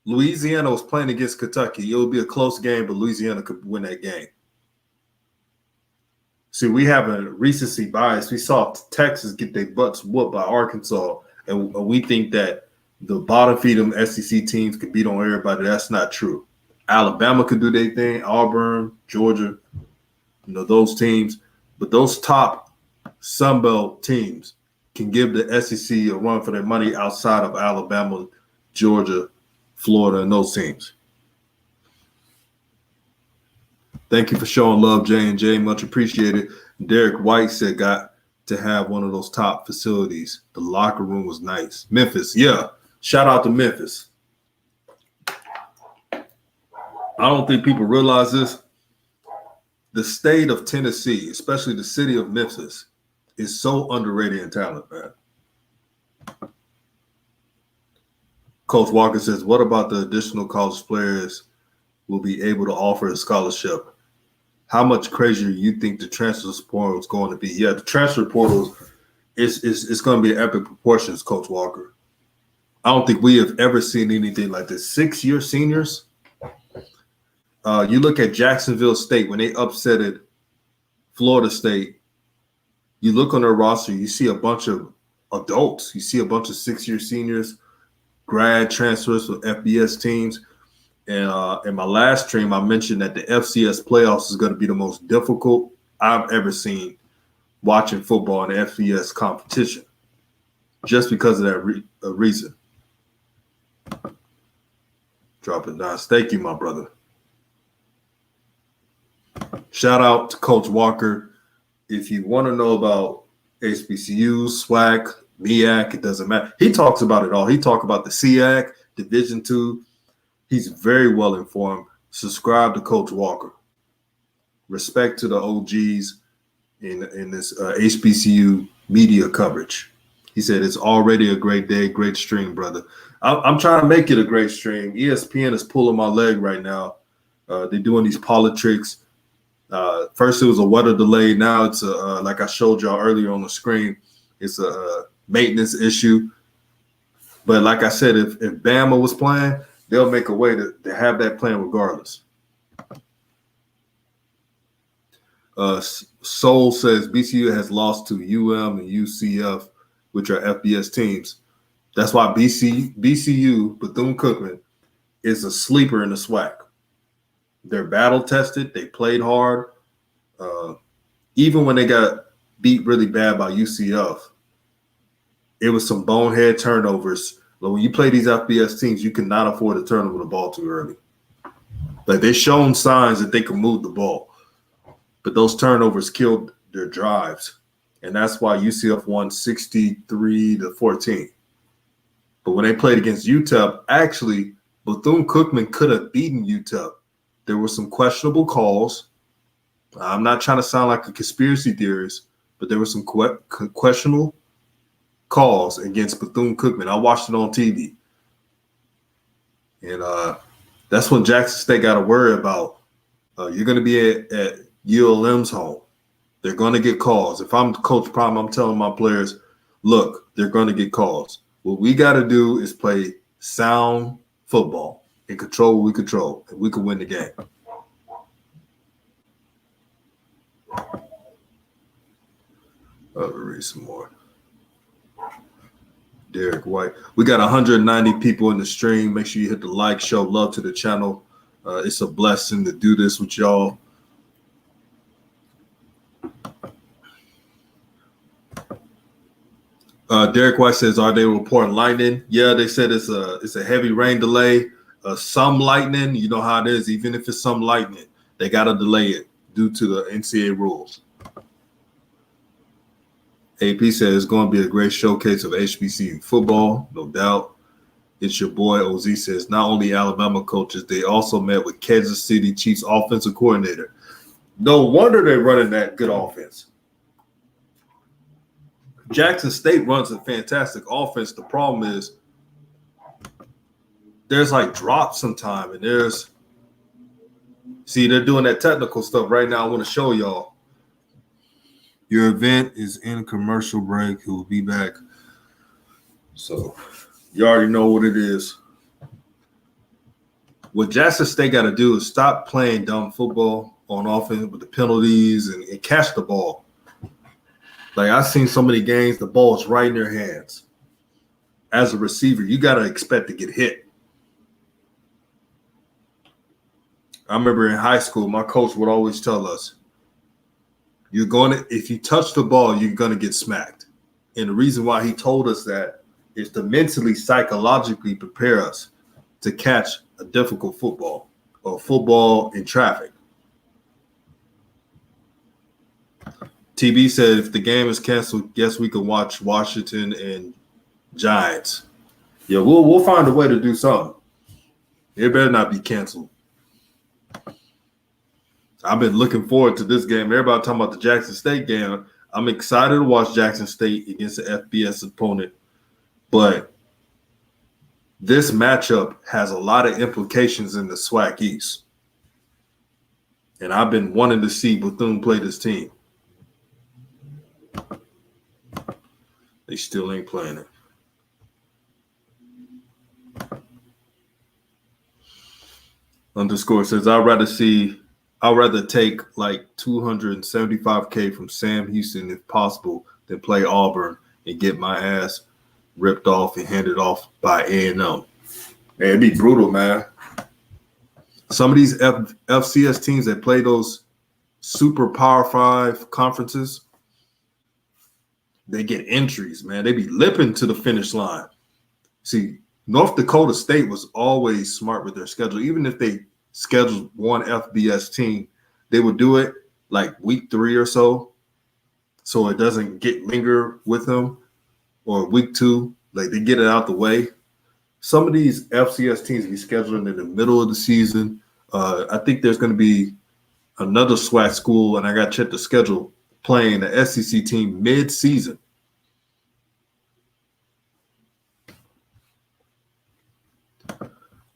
Louisiana was playing against Kentucky, it would be a close game, but Louisiana could win that game. See, we have a recency bias. We saw Texas get their butts whooped by Arkansas, and we think that the bottom feed them SEC teams could beat on everybody. That's not true. Alabama could do their thing, Auburn, Georgia, those teams. But those top Sunbelt teams can give the SEC a run for their money outside of Alabama, Georgia, Florida, and those teams. Thank you for showing love, J&J. Much appreciated. Derek White said got to have one of those top facilities. The locker room was nice. Memphis, yeah. Shout out to Memphis. I don't think people realize this. The state of Tennessee, especially the city of Memphis, is so underrated in talent, man. Coach Walker says, what about the additional college players will be able to offer a scholarship? How much crazier you think the transfer portal is going to be? Yeah, the transfer portal is going to be epic proportions, Coach Walker. I don't think we have ever seen anything like this. 6-year seniors. You look at Jacksonville State when they upsetted Florida State. You look on their roster, you see a bunch of adults. You see a bunch of 6-year seniors, grad transfers with FBS teams. And in my last stream, I mentioned that the FCS playoffs is going to be the most difficult I've ever seen watching football in the FCS competition, just because of that reason. Dropping down. Thank you, my brother. Shout out to Coach Walker. If you want to know about HBCU, SWAC, MEAC, it doesn't matter. He talks about it all. He talks about the SEAC, Division II. He's very well informed. Subscribe to Coach Walker. Respect to the OGs in this HBCU media coverage. He said it's already a great day, great stream, brother. I'm trying to make it a great stream. ESPN is pulling my leg right now. They're doing these politics. First it was a weather delay. Now it's like I showed y'all earlier on the screen. It's a maintenance issue. But like I said, if Bama was playing, they'll make a way to have that plan regardless. Soul says BCU has lost to UM and UCF, which are FBS teams. That's why BCU, Bethune Cookman, is a sleeper in the SWAC. They're battle tested. They played hard. Even when they got beat really bad by UCF, it was some bonehead turnovers. But when you play these FBS teams, you cannot afford to turn over the ball too early. Like, they've shown signs that they can move the ball, but those turnovers killed their drives, and that's why UCF won 63-14. But when they played against UTEP, actually, Bethune-Cookman could have beaten UTEP. There were some questionable calls. I'm not trying to sound like a conspiracy theorist, but there were some questionable calls against Bethune-Cookman. I watched it on TV. And that's when Jackson State got to worry about. You're going to be at ULM's home. They're going to get calls. If I'm Coach Prime, I'm telling my players, look, they're going to get calls. What we got to do is play sound football and control what we control, and we can win the game. I'll read some more. Derek White. We got 190 people in the stream. Make sure you hit the like, show love to the channel. It's a blessing to do this with y'all. Derek White says, are they reporting lightning? Yeah, they said it's a heavy rain delay. Some lightning, you know how it is. Even if it's some lightning, they got to delay it due to the NCAA rules. AP says it's going to be a great showcase of HBCU football, no doubt. It's your boy OZ says not only Alabama coaches, they also met with Kansas City Chiefs offensive coordinator. No wonder they're running that good offense. Jackson State runs a fantastic offense. The problem is there's like drops sometime, and they're doing that technical stuff right now. I want to show y'all. Your event is in commercial break. It will be back. So you already know what it is. What Jackson State got to do is stop playing dumb football on offense with the penalties and catch the ball. Like, I've seen so many games, the ball is right in their hands. As a receiver, you got to expect to get hit. I remember in high school, my coach would always tell us, if you touch the ball, you're going to get smacked. And the reason why he told us that is to mentally, psychologically prepare us to catch a difficult football or football in traffic. TB said if the game is canceled, guess we could watch Washington and Giants. Yeah, we'll find a way to do something. It better not be canceled. I've been looking forward to this game. Everybody talking about the Jackson State game. I'm excited to watch Jackson State against the FBS opponent, but this matchup has a lot of implications in the SWAC East. And I've been wanting to see Bethune play this team. They still ain't playing it. Underscore says, I'd rather take like $275K from Sam Houston if possible than play Auburn and get my ass ripped off and handed off by A&M. Man, it'd be brutal, man. Some of these FCS teams that play those super Power 5 conferences, they get injuries, man. They be limping to the finish line. See, North Dakota State was always smart with their schedule. Even if they scheduled one FBS team, they would do it like week 3 or so it doesn't linger with them, or week 2, like they get it out the way. Some of these FCS teams be scheduling in the middle of the season. I think there's going to be another SWAC school, and I got to check the schedule, playing the SEC team mid-season.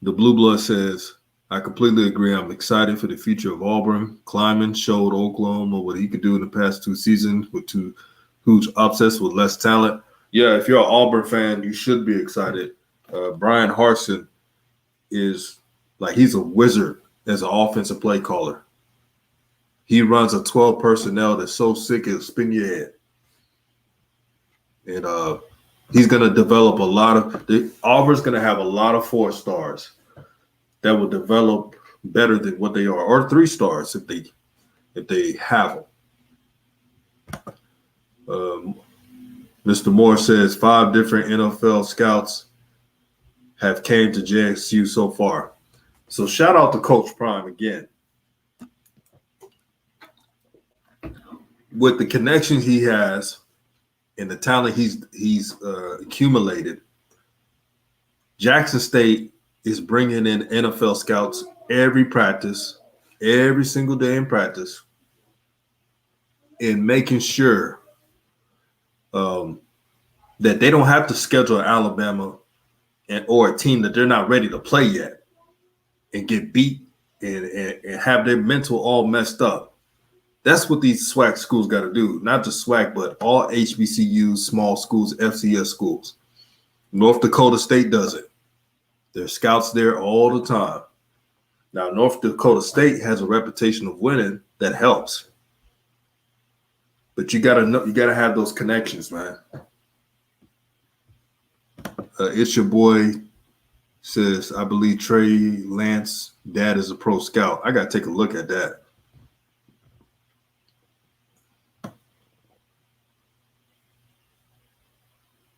The Blue Blood says, I completely agree. I'm excited for the future of Auburn. Kleiman showed Oklahoma what he could do in the past 2 seasons with 2 huge upsets with less talent. Yeah, if you're an Auburn fan, you should be excited. Brian Harsin is like, he's a wizard as an offensive play caller. He runs a 12 personnel that's so sick it'll spin your head. And he's going to develop Auburn's going to have a lot of 4 stars that will develop better than what they are, or 3 stars if they have them. Mr. Moore says 5 different NFL scouts have came to JXU so far. So shout out to Coach Prime again. With the connections he has and the talent he's accumulated, Jackson State is bringing in NFL scouts every single day in practice, and making sure that they don't have to schedule Alabama or a team that they're not ready to play yet and get beat and have their mental all messed up. That's what these SWAC schools got to do. Not just SWAC, but all HBCUs, small schools, FCS schools. North Dakota State does it. There's scouts there all the time. Now, North Dakota State has a reputation of winning that helps. But you gotta have those connections, man. It's your boy says, I believe Trey Lance dad is a pro scout. I gotta take a look at that.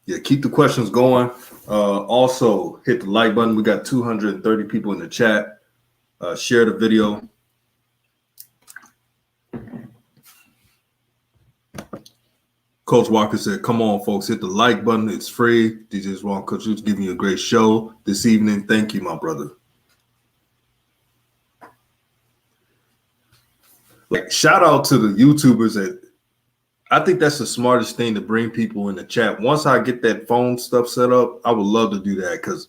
Yeah, keep the questions going. Also, hit the like button. We got 230 people in the chat. Share the video. Coach Walker said, come on, folks, hit the like button. It's free. DJ's Wrong Coach Luke's giving you a great show this evening. Thank you, my brother. Like, shout out to the YouTubers that I think that's the smartest thing, to bring people in the chat. Once I get that phone stuff set up, I would love to do that, because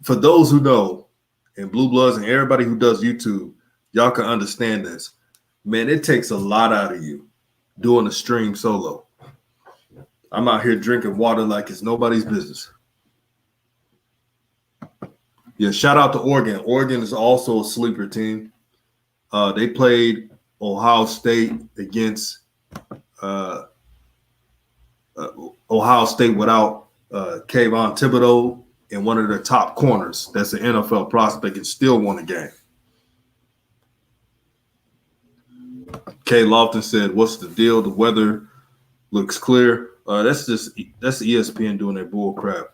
for those who know, and Blue Bloods and everybody who does YouTube, y'all can understand this. Man, it takes a lot out of you doing a stream solo. I'm out here drinking water like it's nobody's business. Yeah, shout out to Oregon. Oregon is also a sleeper team. They played Ohio State against Ohio State without Kayvon Thibodeau and one of their top corners. That's an NFL prospect, and still won the game. Kay Lofton said, what's the deal? The weather looks clear. That's ESPN doing their bull crap.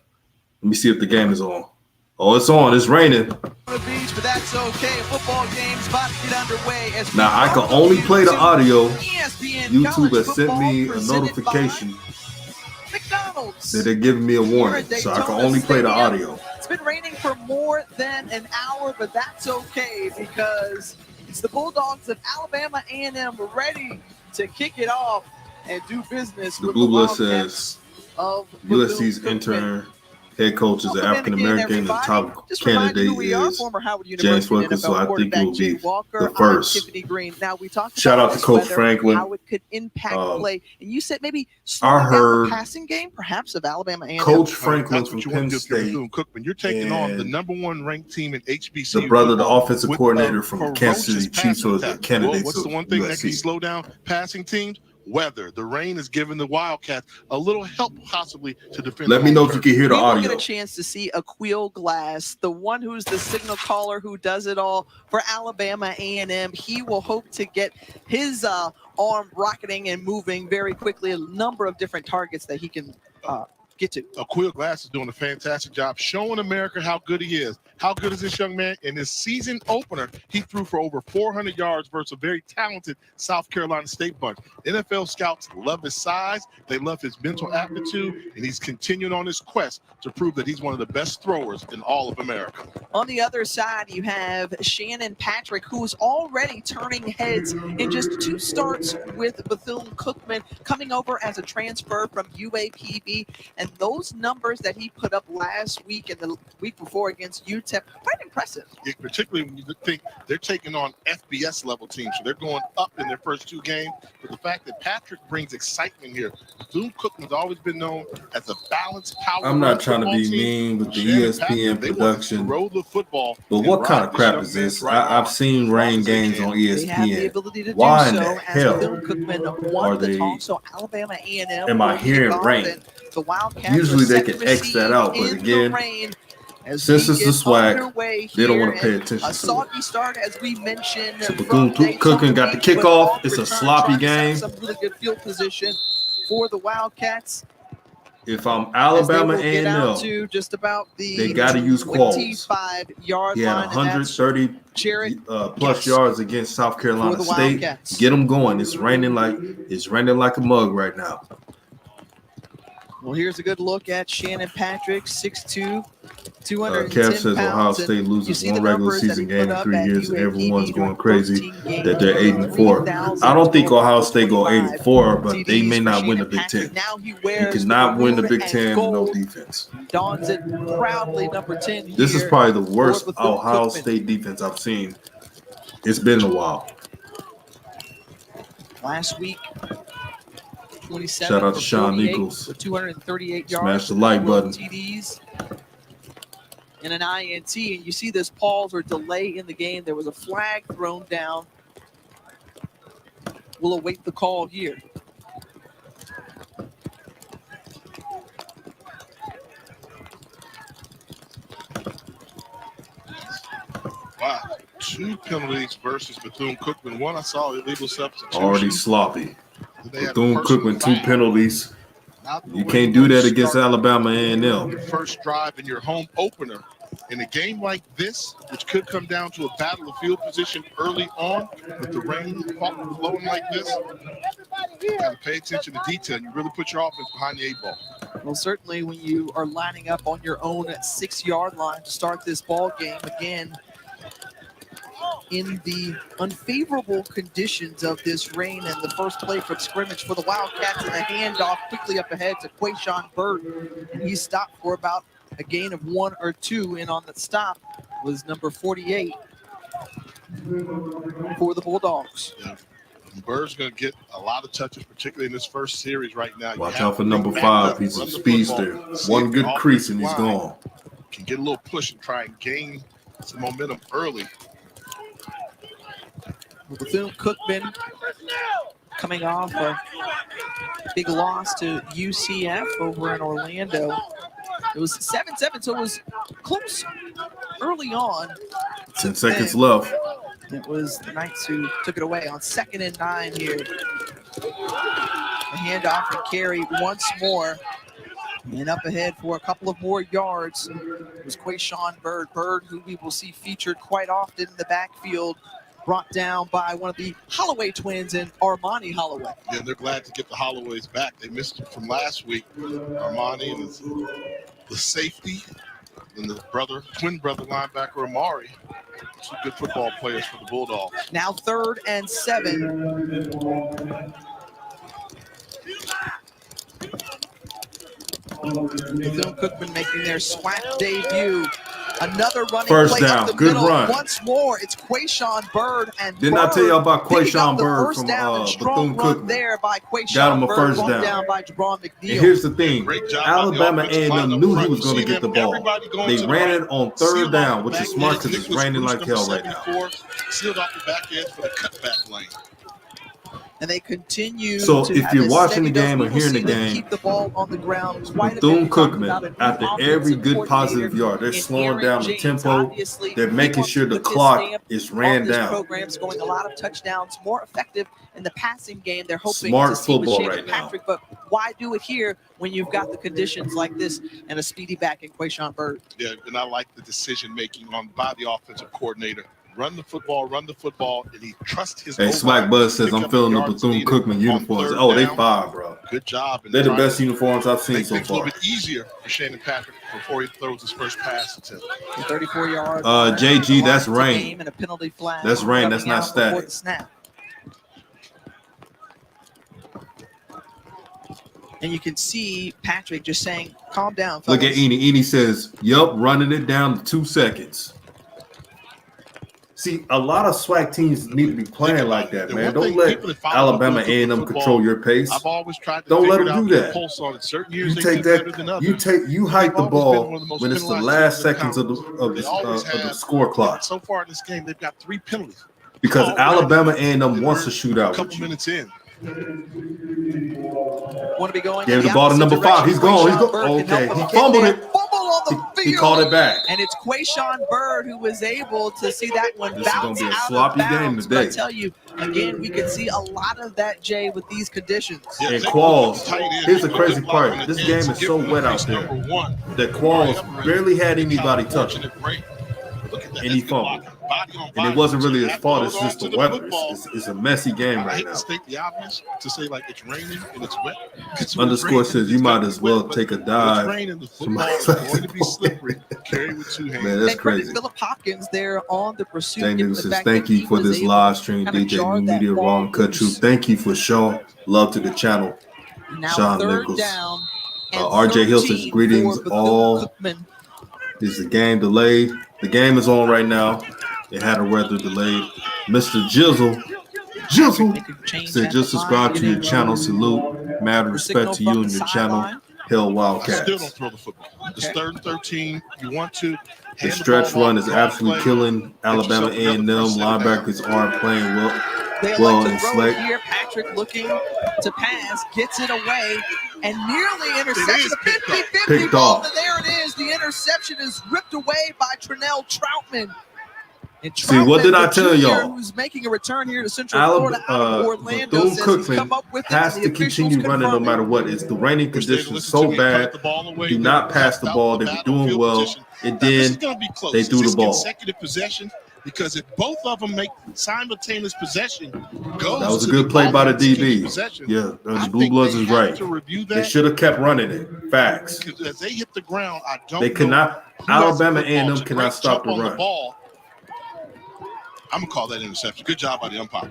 Let me see if the game is on. Oh, it's on. It's raining. The beach, but that's okay. Football game's about to get underway. As we Now I can welcome only you play the to audio. ESPN YouTube College has sent me a Football notification presented by McDonald's. that they're giving me a warning, so I can only play the audio. It's been raining for more than an hour, but that's okay because it's the Bulldogs of Alabama A&M ready to kick it off and do business The with Blue the Blood Wildcats says of USC's Bethune Cookman. intern head coach is an Welcome in African again, American, and everybody. top Just remind you candidate who we are. is Former Howard James University Wilkins, so NFL I think quarterback will Jay be Walker. the first. I'm Tiffany Green. Now we talked Shout about out to this Coach weather, Franklin. how it could impact play, and you said maybe I slowing down heard the passing game, perhaps of Alabama A&M. Coach Franklin That's from what you Penn want to do if you're State, Bethune-Cookman. You're taking on the and #1 ranked team in HBCU. the brother, the football offensive with coordinator a from Kansas City ferocious Chiefs, passing or the attack. Well, candidates what's the of one thing that can USC. slow down passing teams? Weather. The rain is giving the Wildcats a little help possibly to defend. Let the me home know if you turf. can hear the We will audio. get a chance to see Aquil Glass, the one who's the signal caller who does it all for Alabama A&M. He will hope to get his arm rocketing and moving very quickly. A number of different targets that he can get to. Aquil Glass is doing a fantastic job showing America how good he is. How good is this young man? In his season opener, he threw for over 400 yards versus a very talented South Carolina State bunch. NFL scouts love his size. They love his mental aptitude, and he's continuing on his quest to prove that he's one of the best throwers in all of America. On the other side, you have Shannon Patrick, who is already turning heads in just 2 starts with Bethune-Cookman, coming over as a transfer from UAPB. And those numbers that he put up last week and the week before against UTEP, quite impressive. Particularly when you think they're taking on FBS level teams. So they're going up in their first 2 games. But the fact that Patrick brings excitement here. Bethune-Cookman's always been known as a balanced power. I'm not trying to football be team. mean with the Shannon ESPN Patrick, they want to production, throw the football but and what ride kind of this crap young is man's this? right I've arm seen as long rain as they games can. on They have the ESPN. ability to Why do in so the as hell Bethune-Cookman won are the they- toss. So Alabama A&M am I will kick hearing off, rain? and the Wildcats Usually are they set can to X that receive out, but in again, the rain as since we it's the get SWAC, underway they don't here, want to pay and attention a to it. soggy start, as we mentioned. So from Bethune Daytona Cookman got the Beach, but kickoff. on It's a return, sloppy trying to set game. Some really good field position for the Wildcats. If I'm As they Alabama will get out A&M, to just about the they got to use Qualls. 25-yard He had line, and that's 130 Jared plus Yes. yards against South for Carolina the State. Wildcats. Get them going. It's raining like a mug right now. Well, here's a good look at Shannon Patrick, 6'2", Kev 210 says Ohio pounds. State You loses see one the regular numbers that season he game put in up 3 at years, and everyone's UAPB going during crazy 13 games, that they're 8-4. I don't think Ohio State go 8-4, but they may not win the Big Ten. Now he You wears cannot win the maroon Big Ten and with no gold, defense. dons it proudly, number 10 here. This is probably the worst for Bethune Ohio Cookman. State defense I've seen. It's been a while. Last week, 27 Shout out to for Sean 48 Nichols. with 238 yards. Smash the like button. TDs and an INT, and you see this pause or delay in the game. There was a flag thrown down. We'll await the call here. Wow. 2 penalties versus Bethune-Cookman. One I saw illegal substitution. Already sloppy. They had a Bethune personal Cookman, 2 foul. penalties. Not the You way can't you do that wanna against start Alabama A&M. your first drive in your home opener. In a game like this, which could come down to a battle of field position early on, with the rain flowing like this, you got to pay attention to detail. You really put your offense behind the 8 ball. Well, certainly when you are lining up on your own 6-yard line to start this ball game, again, in the unfavorable conditions of this rain, and the first play from scrimmage for the Wildcats, and the handoff quickly up ahead to Quayshawn Burt, and he stopped for about a gain of 1 or 2, and on the stop was number 48 for the Bulldogs. Yeah. Bird's going to get a lot of touches, particularly in this first series right now. Watch out for number 5. He's a speedster. One good crease and he's gone. Can get a little push and try and gain some momentum early. Bethune-Cookman coming off a big loss to UCF over in Orlando. It was 7-7, so it was close early on. 10 seconds left. It was the Knights who took it away on 2nd and 9 here. A handoff and carry once more. And up ahead for a couple of more yards was Quayshawn Bird. Bird, who we will see featured quite often in the backfield, brought down by one of the Holloway twins and Armani Holloway. Yeah, they're glad to get the Holloways back. They missed them from last week. Armani and the safety and the twin brother linebacker Amari. Two good football players for the Bulldogs. Now 3rd and 7. Bethune Cookman making their SWAC debut. Another running First play down. up the Good middle. run. Once more, it's Quayshawn Bird. And Didn't I tell you about Quayshawn Bird from Bethune Bethune-Cookman? There by Quayshawn Got him a Bird, first brought down. by Jabron McNeil. And here's the thing. Great job Alabama by the offensive line A&M up knew he front. was going to See get the them, ball. everybody going They to the ran right. it on Sealed 3rd down, off which the is back smart edge. because it's Nicholas raining like Bruce, hell number right now. 74, sealed off the back edge for the cutback lane. And they continue. So to if have you're this watching the steady dose. game or We will hearing see the them game, keep the ball on the ground quite a bit. Bethune We talked about Cookman, a new after every offensive good positive coordinator yard, they're in slowing Aaron down the James. tempo. Obviously, They're he making wants sure to the put his clock stamp is on ran this down. program, scoring a lot of touchdowns, more effective in the passing game. They're hoping Smart to see with football Shane right now. Patrick, but why do it here when you've got the conditions like this and a speedy back in Quayshawn Bird? Yeah, and I like the decision making by the offensive coordinator. Run the football, and he trusts his Hey, O-line Smack Buzz to says, pick I'm up feeling the yards Bethune needed Cookman on uniforms. 3rd Oh, they down. fire, bro. Good job. in They're the trying best to uniforms I've seen make so things a little far. bit easier for Shannon Patrick before he throws his first pass attempt. 34-yard JG, that's rain. game and a penalty flag. That's rain. coming That's not out before static. the snap. And you can see Patrick just saying, calm down, fellas. Look at Eni. Eni says, yup, running it down to 2 seconds. See, a lot of SWAC teams need to be playing like that, The man. one Don't thing let people that follow Alabama Bethune A&M football, control your pace. I've always tried to Don't let figure them out do their that. pulse on it. Certain years You they take do better that. than others. You hike the They've always been ball one of the most when it's the penalized last teams in seconds of They always the have. score clock. And so far in this game, they've got 3 penalties. Because Already. Alabama A&M And wants we're to shoot out A with couple you. minutes in. Want to be going Gave in the ball to opposite number 5. direction. He's gone. He's Quayshawn gone. Bird can Okay, help he him get fumbled there. it. Fumble on the field. He called it back. And it's Quayshawn Bird who was able to see that one This is bounce gonna be a out sloppy of game bounds. today. But I tell you, again, we can see a lot of that, Jay, with these conditions. Yeah, And take a Qualls, look at the tight end. here's the Good crazy block on part. the This edge. game is Give so him wet out face there number 1. that Qualls barely had anybody touching. Look at that. And he That's good fumbled. blocking. Body on And body. it wasn't So really you his have to fault. hold It's on just to the weather. football. It's a messy game I right hate now. to state the obvious to say like it's raining and it's wet. It's Underscore raining, says you it's might gonna as be wet, well but take a when dive. It's raining. The football Somebody is likes going to to be play. slippery. Carry with 2 hands. Man, that's And credit crazy. Philip Hopkins there on the pursuit. Dang, given it the says fact thank that he you for was this able live to stream, kinda DJ jar New that Media ball Wrong Cut loose. Truth. Thank you for showing love to the channel. Now Sean 3rd Nichols. down. And RJ Hill says 13 greetings for Bethune all. Cookman. Is the game delayed? The game is on right now. It had a weather delayed. Mr. Jizzle Making change said at just the subscribe line, to your getting channel. Salute. Mad the respect signal to you from and the your channel. sideline. Hell I still don't Wildcats. throw the football. It's Okay. 3rd and 13. You want to The hand stretch ball run off, is draw a absolutely play, killing get Alabama yourself another A&M. first set of downs. Linebackers aren't playing well. They Well, elect and to throw Slate. it here. Patrick looking to pass, gets it away, and nearly intercepts the picked 50-50 Picked ball. off. And there it is. The interception is ripped away by Trinell Troutman. And See, what Troutman, did I the tell junior y'all? Who's making a return here to Central Florida out of Orlando, Bethune says he's Cookman come up with it, has and to the officials continue running no confirm it. matter what. It's the raining Wish they'd conditions listened so to me and bad. cut the ball away. Do They not pass helped the out ball. the They were battle doing field well. position. And Now, this is then going to be close. they threw Is the ball. this consecutive possession? Because if both of them make simultaneous possession, goes That was a to good play by the offense to keep DBs. possession, Yeah, I the Blue think Bloods they is have right. to review They that. should have kept running it. Facts. Because as they hit the ground, I don't They know cannot. who has Alabama the football. A&M It's a cannot great stop jump the on run. ball. I'm going to call that interception. Good job by the umpire.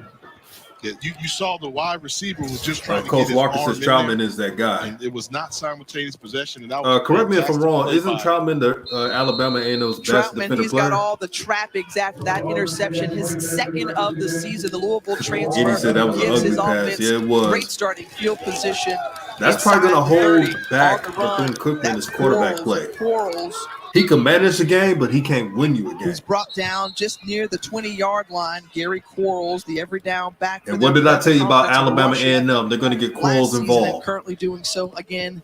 Yeah, you saw the wide receiver was just trying to Coach get his Walker arm says in there, Troutman is that guy. and it was not simultaneous possession. And that was a Correct me if I'm fantastic wrong. play Isn't by- Troutman the Alabama A&M's best Troutman, defensive he's player? got all the trappings after that interception, his 2nd of the season. The Louisville transfer Eddie said that was an gives ugly his pass. offense Yeah, it was. great starting field position. That's probably going to Inside hold 30 back on the run. Bethune Cookman That's his quarterback play. Quarles, He can manage the game, but he can't win you a game. who's brought down just near the 20-yard line. Gary Quarles, the every down back. And what did I tell you about Alabama A&M? They're going to get Quarles involved. Currently doing so again.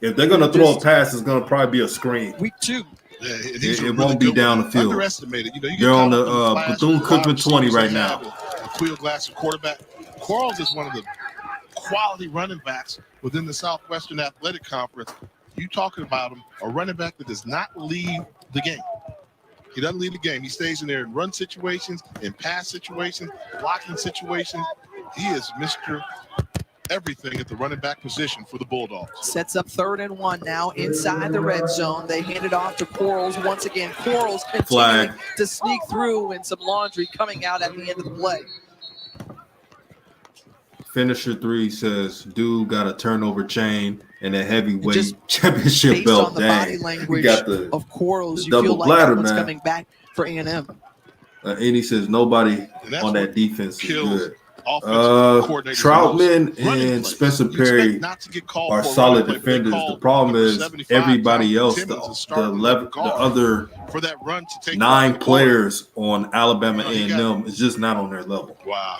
If they're going to throw a pass, it's going to probably be a screen. Week 2. Yeah, It won't be down the field. Underestimated. You know, you They're on the flash Bethune wide Cookman 20 receivers right they now. have. Quill Glass, quarterback. Quarles is one of the quality running backs within the Southwestern Athletic Conference. You talking about him, a running back that does not leave the game. He doesn't leave the game. He stays in there in run situations, in pass situations, blocking situations. He is Mr. Everything at the running back position for the Bulldogs. Sets up 3rd and 1 now inside the red zone. They hand it off to Quarles once again. Quarles continuing to sneak through, and some laundry coming out at the end of the play. Finisher 3 says, dude got a turnover chain and a heavyweight Just championship Based belt. on the Dang. body language We got the of Quarles, you double feel like bladder, that one's man. coming back for A&M. And he says nobody And that's on what that defense is kills good. offensive coordinators Troutman most. Running and plays. Spencer You expect Perry not to get called are for a solid running play, but they defenders. call The problem number is 75, everybody Jonathan else, Timmons, is the starting left guard other for that run to take 9 off the players on Alabama Well, he A&M is just not on their level. ball. Wow.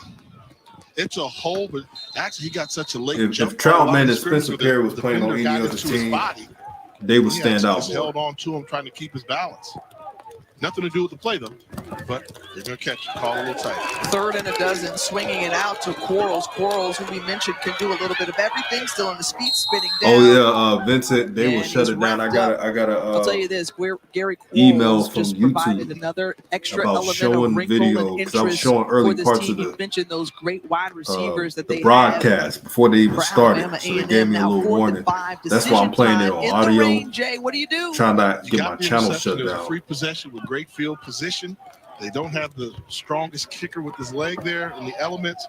It's a hole, but actually he got such a late If jump. Troutman and Spencer Spencer Perry was playing on any other team, they would He stand actually out just more. held on to him, trying to keep his balance. Nothing to do with the play, though. But they're going to catch it. Call a little tight. 3rd and a dozen, swinging it out to Quarles. Quarles, who we mentioned, can do a little bit of everything. Still in the speed, spinning down. Oh yeah, Vincent, they will And shut he's it down. I wrapped gotta. I'll tell you this: where Gary email Quarles from just provided YouTube another extra about element showing of wrinkle video, and 'cause I was interest showing early for this parts team. of You mentioned those great wide receivers that the they broadcast before they even for started. Alabama So they A&M. gave me a Now little 4th warning. and 5, That's why I'm decision playing it time on in audio. the rain, Jay, what do you do? Trying to You get got my the channel interception. shut There's a down. free possession with great field position. They don't have the strongest kicker with his leg there and the elements.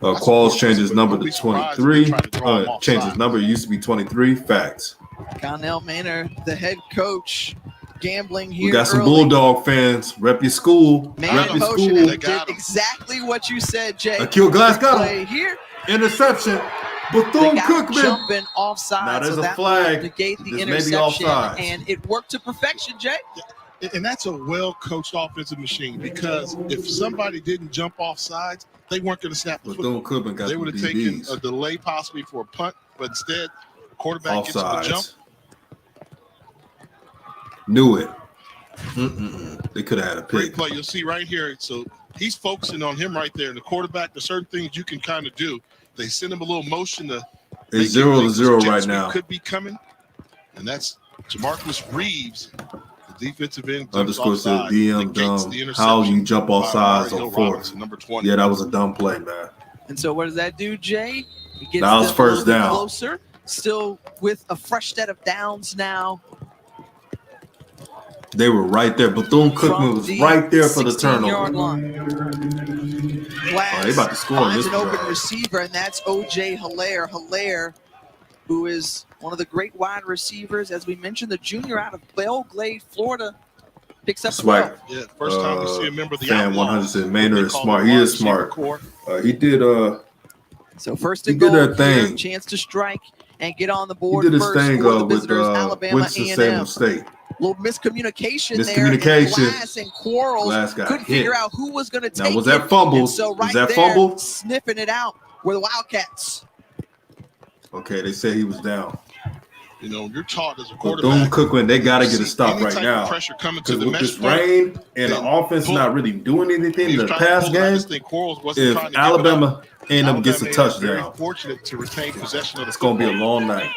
Qualls changes number to Don't be surprised if 23. they try to draw him off Changes sides. number. It used to be 23. Facts. Connell Manor, the head coach, gambling here We got some early. Bulldog fans. Rep your school. Man Rep in your motion, school. and They did got him. exactly what you said, Jay. Akil Glass got Play him. here. Interception. They Bethune got Cookman. jumping offside, Now there's so a that flag. will negate the This may be interception, offsides. and it worked to perfection, Jay. And that's a well-coached offensive machine, because if somebody didn't jump off sides, they weren't going to snap the Bethune football. Cookman got They the would have taken DBs. a delay possibly for a punt, but instead, quarterback gets the jump. Offsides. Knew it. They could have had a Great pick. play. You'll see right here. So he's focusing on him right there. And the quarterback, there's certain things you can kind of do. They send him a little motion to make It's him 0-0 think some jet right sweep now. could be coming. And that's Jamarcus Reeves, the defensive end. Underscore said DM dumb. How you jump off sides on fourth. Number 20. Yeah, that was a dumb play, man. And so what does that do, Jay? He gets That was them first a little bit down. closer, still with a fresh set of downs now. They were right there. Bethune Cookman From was the right there for the 16-yard turnover. line. Glass they about to score finds this an open drive. receiver, and that's O.J. Hilaire. Hilaire, who is one of the great wide receivers, as we mentioned, the junior out of Belglade, Florida, picks up SWAC. Yeah, first time we see a member of the Fan Outlaws. 100 said Maynard They is call smart. them He wide is receiver smart. core. He did So first He and did goal that here, thing. chance to strike and get on the he board did his first thing for the with visitors, Alabama Winston-Salem A&M. State. Little miscommunication there. Miscommunication. And Glass and Quarles Glass got couldn't hit. figure out who was going to take Now, was it. that fumble? And so right Was that there, fumble? sniffing it out were the Wildcats. Okay, they said he was down. You know, you're taught as a Bethune quarterback. Cookman, they got to you get a see stop any right type now. of pressure coming to Because the with this mesh point, rain and the then offense pull- not really doing anything he in was the trying to past pull it. I game, just think Quarles wasn't if trying to give it up. Alabama A&M gets a Very touchdown, fortunate to retain possession of the it's going to be a football. long night.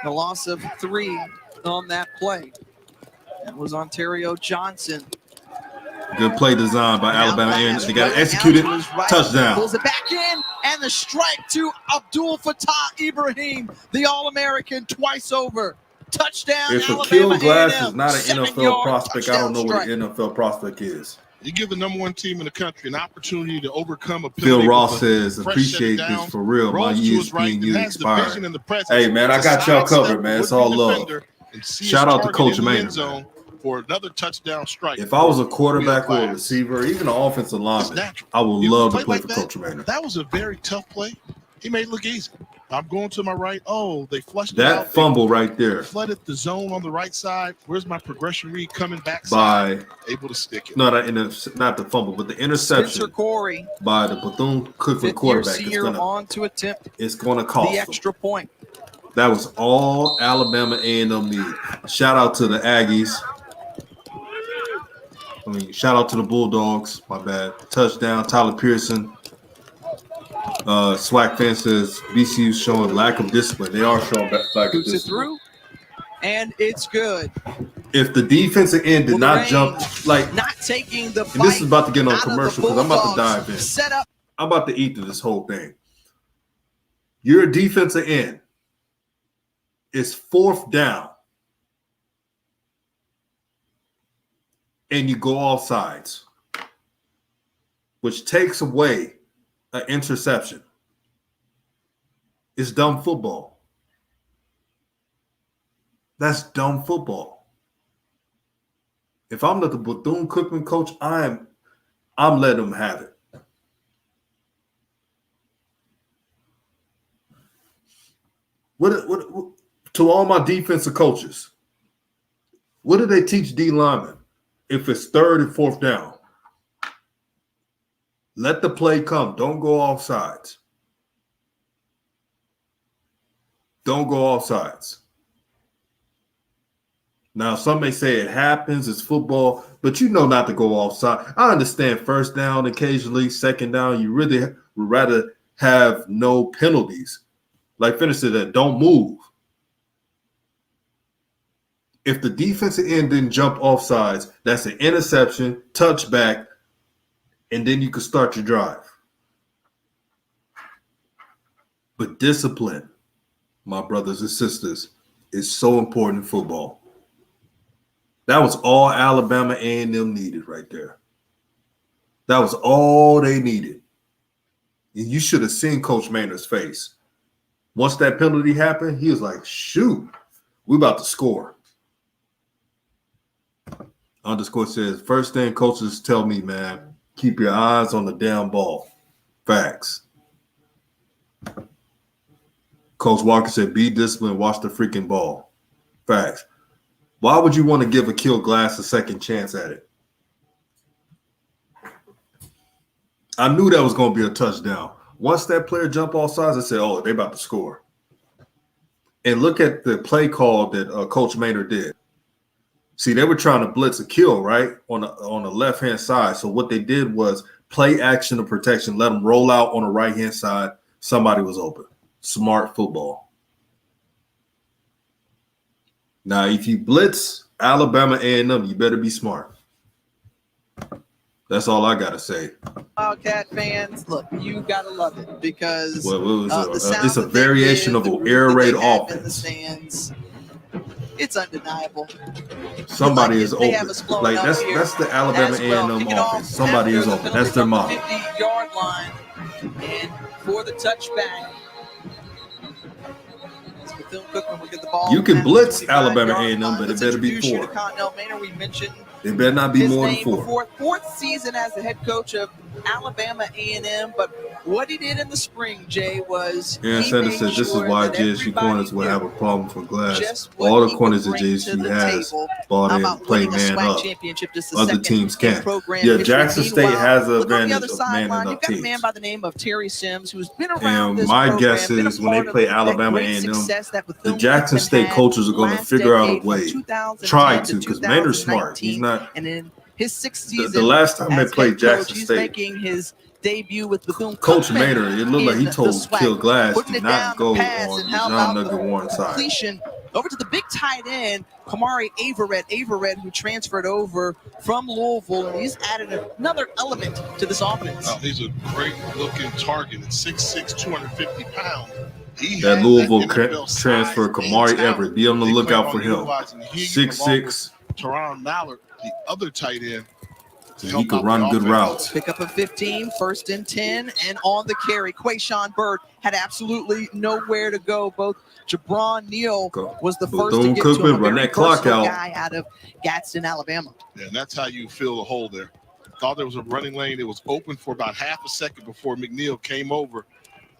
The loss of 3 on that play. That was Ontario Johnson. Good play design by Now Alabama Glass A&M. They got to running execute out it. to his right, Touchdown. Pulls it back in, and the strike to Abdul Fattah Ibrahim, the All-American twice over. Touchdown, If Alabama Akil Glass A&M. is not an 7-yard NFL prospect, I don't know what touchdown an NFL prospect is. You give the number one team in the country an opportunity to overcome a Phil penalty Ross with a says, fresh appreciate set it down, this for real. My rolls to his right, and ESPN has the vision expired. and the presence Hey, man, I to got y'all sidestep covered, man. the It's all would-be love. defender and see Shout his out to target Coach in the end Maynard, zone for another touchdown strike. If I was a quarterback or a Glass. receiver, even an offensive lineman, natural. I would You love to play play like for that? Coach Maynard. That was a very tough play. He made it look easy. I'm going to my right. Oh, they flushed it out. That fumble right there They flooded the zone on the right side. Where's my progression read coming backside? by Able to stick it. not the fumble, but the Spencer interception Corey, by the Bethune Cookman fifth-year quarterback. senior, on to attempt It's gonna cost the them. extra point. That was all Alabama A&M need. Shout out to the Aggies. Shout out to the Bulldogs. My bad. Touchdown, Tyler Pearson. SWAC fan says BCU showing lack of discipline. They are showing lack of Boots it discipline. through. And it's good. If the defensive end did Well, not Rain jump, like, not taking the and this is about to get on out of the commercial because I'm about to Bulldogs. dive in. Set up. I'm about to eat through this whole thing. Your defensive end is 4th down, and you go off sides, which takes away an interception. It's dumb football. That's dumb football. If I'm the Bethune Cookman coach, I'm letting them have it. What to all my defensive coaches, what do they teach D linemen if it's 3rd and 4th down? Let the play come. Don't go off sides. Don't go off sides. Now, some may say it happens, it's football, but you know not to go offside. I understand 1st down occasionally, 2nd down. You really would rather have no penalties. Like finish that, don't move. If the defensive end didn't jump off sides, that's an interception, touchback, and then you can start your drive. But discipline, my brothers and sisters, is so important in football. That was all Alabama A&M needed right there. That was all they needed. And you should have seen Coach Maynard's face. Once that penalty happened, he was like, shoot, we about to score. Underscore says, first thing coaches tell me, man, keep your eyes on the damn ball. Facts. Coach Walker said, be disciplined, watch the freaking ball. Facts. Why would you want to give Akil Glass a second chance at it? I knew that was going to be a touchdown. Once that player jumped off sides, I said, oh, they about to score. And look at the play call that Coach Maynard did. See, they were trying to blitz Akil, right, on the left-hand side. So what they did was play action of protection, let them roll out on the right-hand side. Somebody was open. Smart football. Now, if you blitz Alabama A&M, you better be smart. That's all I got to say. Wildcat fans, look, you got to love it because it's a variation of an air raid offense. In the stands, it's undeniable. Somebody is open. Like that's the Alabama A&M offense. Somebody is open. That's their model. 50-yard line, and for the touchback, Bethune Cookman will get the ball. You can blitz Alabama A&M, but it better be 4. We mentioned it better not be more than 4. 4th season as the head coach of Alabama A&M, but what he did in the spring, Jay, was Aaron Sanders says this is why JSU corners would have a problem for Glass. All the corners that JSU has bought in, play man up. Other teams can't. Yeah, Jackson State has an advantage of manning up teams. You've got a man by the name of Terry Sims, who's been around and my guess is when they play Alabama A&M, the Jackson State coaches are going to figure out a way, try to, because Maynard's smart. He's not. And in his 6th season, the last time they played Jackson State, State, making his debut with Bethune Coach Cookman Maynard, it looked like he told Kill Glass to not go on John Nugget Warren side. Completion over to the big tight end, Kamari Averett, who transferred over from Louisville, and he's added another element to this offense. Oh, he's a great-looking target at 6'6", 250 pounds. That Louisville transfer, Kamari Everett, be on the lookout for him. 6'6". Teron Mallard, the other tight end. He could run good routes. Pick up a 15, 1st and 10, and on the carry, Quayshawn Bird had absolutely nowhere to go. Both Jabron Neal was the first to get to him. Run that clock out. Guy out of Gadsden, Alabama. Yeah, and that's how you fill the hole there. Thought there was a running lane. It was open for about half a second before McNeil came over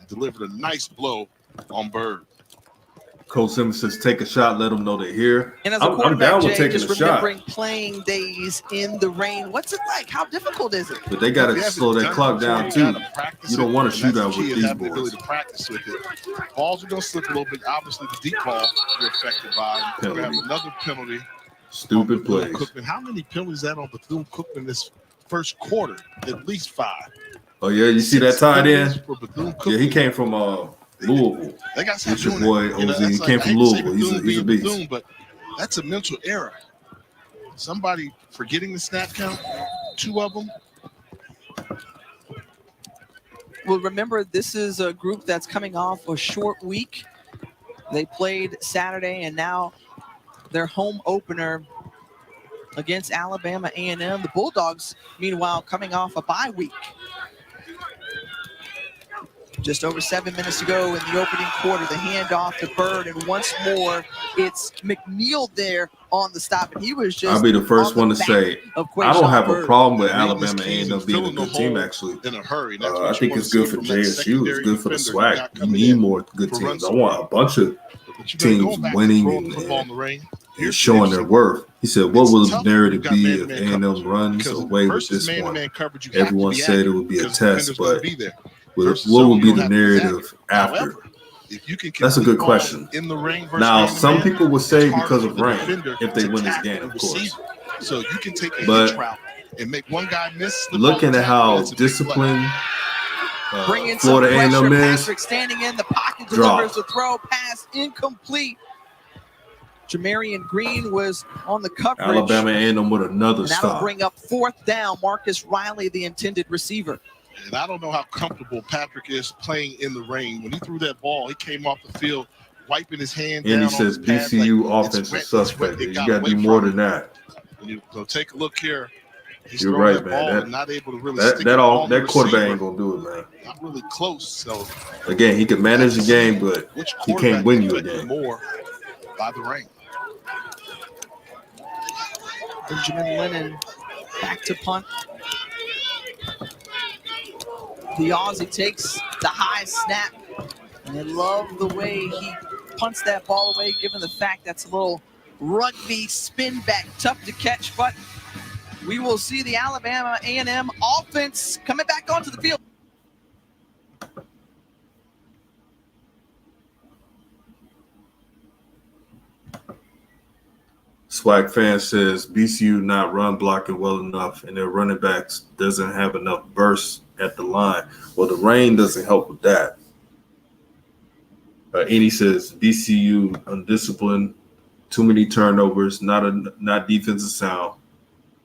and delivered a nice blow on Bird. Coach Simmons says, take a shot, let them know they're here. And as a I'm down with taking just a shot. remembering playing days in the rain. What's it like? How difficult is it? But they got to slow that clock down, too. You don't want to shoot out with these boys. The ability to practice with it. Balls are going to slip a little bit. Obviously, the deep ball you're affected by. We have another penalty. Stupid plays. How many penalties that on Bethune Cookman this first quarter? At least 5. Oh, yeah, you see that tight end? Yeah, he came from Louisville. They got it's your boy, OZ. He came from Louisville. He's a beast. But That's a mental error. Somebody forgetting the snap count, 2 of them. Well, remember, this is a group that's coming off a short week. They played Saturday, and now their home opener against Alabama A&M. The Bulldogs, meanwhile, coming off a bye week. Just over 7 minutes to go in the opening quarter. The handoff to Bird, and once more, it's McNeil there on the stop, and he was just. I'll be the first one to say I don't have a problem with Alabama A&M being a good team. Actually, in a hurry. I think it's good for JSU. It's good for the SWAC. You need more good teams. I want a bunch of teams winning and showing their worth. He said, "What will the narrative be if A&M runs away with this one?" Everyone said it would be a test, but what will be the narrative after? That's a good question. Now, some people would say because of rain, if they win this game, of course. So you can take a but route and make one guy miss. Looking at how disciplined Florida A&M is, Patrick standing in the pocket, delivers the throw, pass incomplete. Jamarian Green was on the coverage. Alabama A&M with another That'll stop. bring up 4th down. Marcus Riley, the intended receiver. And I don't know how comfortable Patrick is playing in the rain. When he threw that ball, he came off the field wiping his hand down. And he says BCU offense is suspect. You got to do more than that. When you go take a look here, he's You're right, man. Not able to really that quarterback ain't gonna do it, man. Not really close. So again, he can manage the game, but he can't win you a game. More by the rain. Benjamin Lennon back to punt. The Aussie takes the high snap, and I love the way he punts that ball away, given the fact that's a little rugby spin back, tough to catch, but we will see the Alabama A&M offense coming back onto the field. SWAC fan says BCU not run blocking well enough, and their running backs doesn't have enough burst at the line. Well, the rain doesn't help with that. Any says BCU undisciplined, too many turnovers, not defensive sound.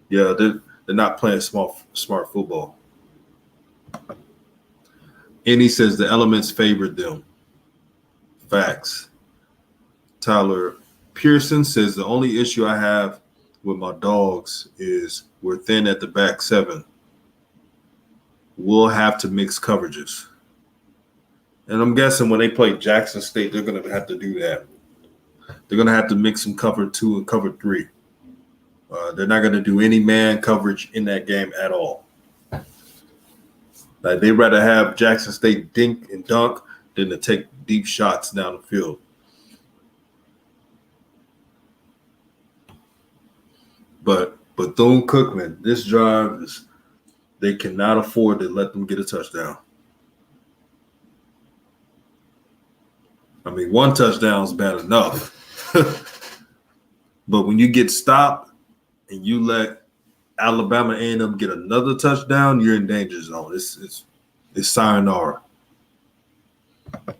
Yeah, they're not playing smart football. Any says the elements favored them. Facts. Tyler Pearson says the only issue I have with my dogs is we're thin at the back 7. We'll have to mix coverages. And I'm guessing when they play Jackson State, they're going to have to do that. They're going to have to mix some cover 2 and cover 3. They're not going to do any man coverage in that game at all. Like, they'd rather have Jackson State dink and dunk than to take deep shots down the field. But Bethune Cookman, this drive is they cannot afford to let them get a touchdown. I mean, 1 touchdown is bad enough. But when you get stopped and you let Alabama A&M get another touchdown, you're in danger zone. It's sayonara.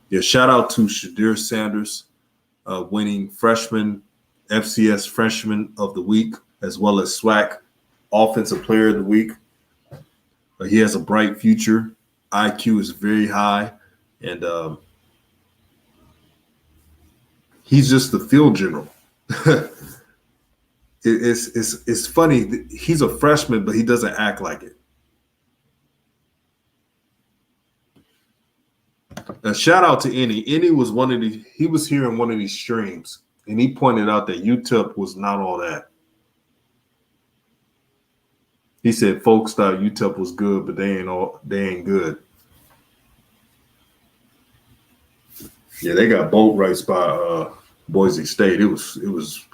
Yeah, shout out to Shadir Sanders, winning FCS Freshman of the Week, as well as SWAC Offensive Player of the Week. He has a bright future. IQ is very high, and he's just the field general. It's funny. He's a freshman, but he doesn't act like it. A shout out to Any. Any was he was here in one of these streams, and he pointed out that UTEP was not all that. He said folks thought UTEP was good, but they ain't good. Yeah, they got boat race by Boise State. It was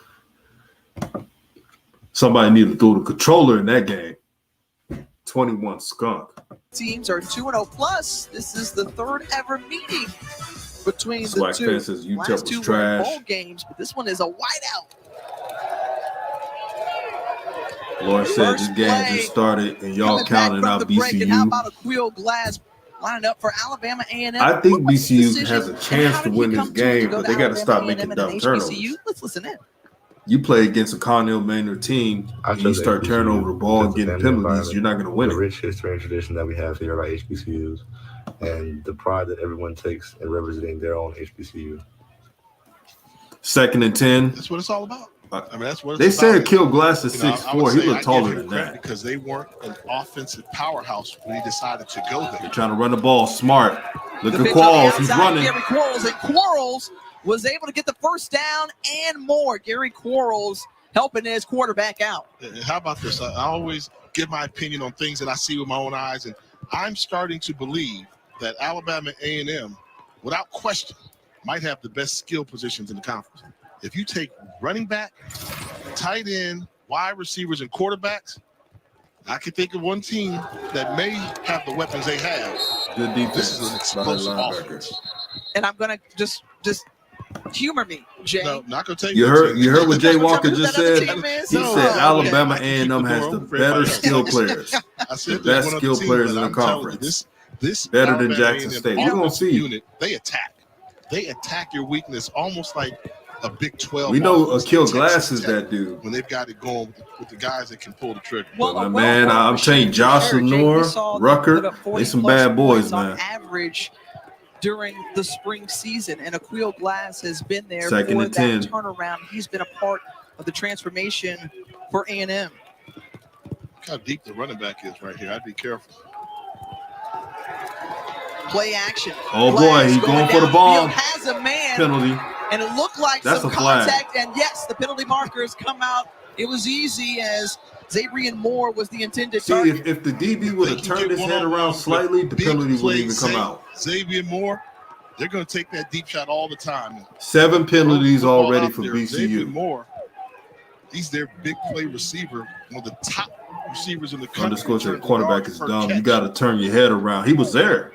somebody needed to throw the controller in that game. 21 skunk. Teams are 2-0 plus. This is the 3rd ever meeting between the SWAC two. fan says UTEP Last 2 was trash. bowl games, but this one is a whiteout. Lauren said this game just started and y'all counting out BCU. And how about a Quill Glass lining up for Alabama A&M? I think BCU has a chance to win this game, but they got to stop making dumb turnovers. Let's listen in. You play against a Connell Maynard team, and you start turning over the ball and getting penalties, you're not going to win the it. rich history and tradition that we have here at HBCUs, and the pride that everyone takes in representing their own HBCU. 2nd and 10. That's what it's all about. I mean, that's what They it's said about. Kill Glass is You know, 6'4". He looked taller than credit that. because they weren't an offensive powerhouse when he decided to go there. They're trying to run the ball smart. Look The at pitch on the Qualls. He's outside, running. Gary Quarles, and Quarles was able to get the first down and more. Gary Quarles helping his quarterback out. And how about this? I always give my opinion on things that I see with my own eyes, and I'm starting to believe that Alabama A&M, without question, might have the best skill positions in the conference. If you take running back, tight end, wide receivers, and quarterbacks, I can think of one team that may have the weapons they have. Good defense. This is an explosive offense. And I'm gonna just humor me, Jay. No, not gonna take You heard what Jay Walker just said? He No, said okay. Alabama I can keep A&M the has door the open for better everybody skill else. players. I said The there's best one other skill team, players but in the I'm telling you, conference. This Better than Alabama Jackson A&M State. We're gonna offensive see. unit, they attack. They attack your weakness almost like a Big 12. We know offense. Kill Texas Glass is Tech, that dude. when they've got it going with the guys that can pull the trigger. Well, But a my man, well-formed I'm telling you, machine Josh for sure, Jay. Lenore, We saw them Rucker, put up 40 they some plus bad boys, points on man. average during the spring season, and Aquil Glass has been there 2nd for and that 10. turnaround. He's been a part of the transformation for A&M. Look how deep the running back is right here. I'd be careful. Play action. Oh, boy, Glass he's going for the ball. downfield, has a man, Penalty. and it looked like That's some a flag. contact. And yes, the penalty markers come out. It was easy as Zabrian Moore was the intended See, target. if the DB would have turned his head around slightly, the penalty wouldn't even come out. Xavier Moore, they're going to take that deep shot all the time. 7 penalties Football already out for there. Xavier VCU. Moore, he's their big play receiver, one of the top receivers in the country. Underscore in said terms of quarterback yards is per dumb. You catch. got to turn your head around. He was there.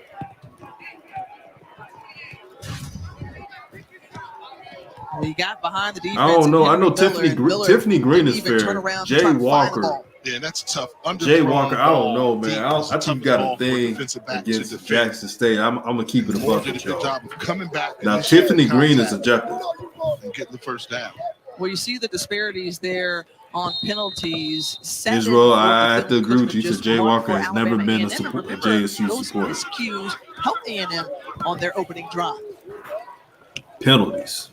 Well, he got behind the defense. I don't know. I know Tiffany Tiffany Green is fair. Jay Walker. Yeah, that's tough. Jay Walker, I don't know, man. I think you got a tough thing defensive back to against defend. Jackson State. I'm gonna keep it a Moore buck did a with good y'all. job of coming back. Now initiating Tiffany Green is contact objective. and getting the first down. Well, you see the disparities there on penalties. 7 Israel, for I have to Bethune agree with you. Cookman, Said just Jay 1 Walker for has never Alabama been a A&M. support, a Remember, JSU those supporter. miscues helped A&M on their opening drive. Penalties.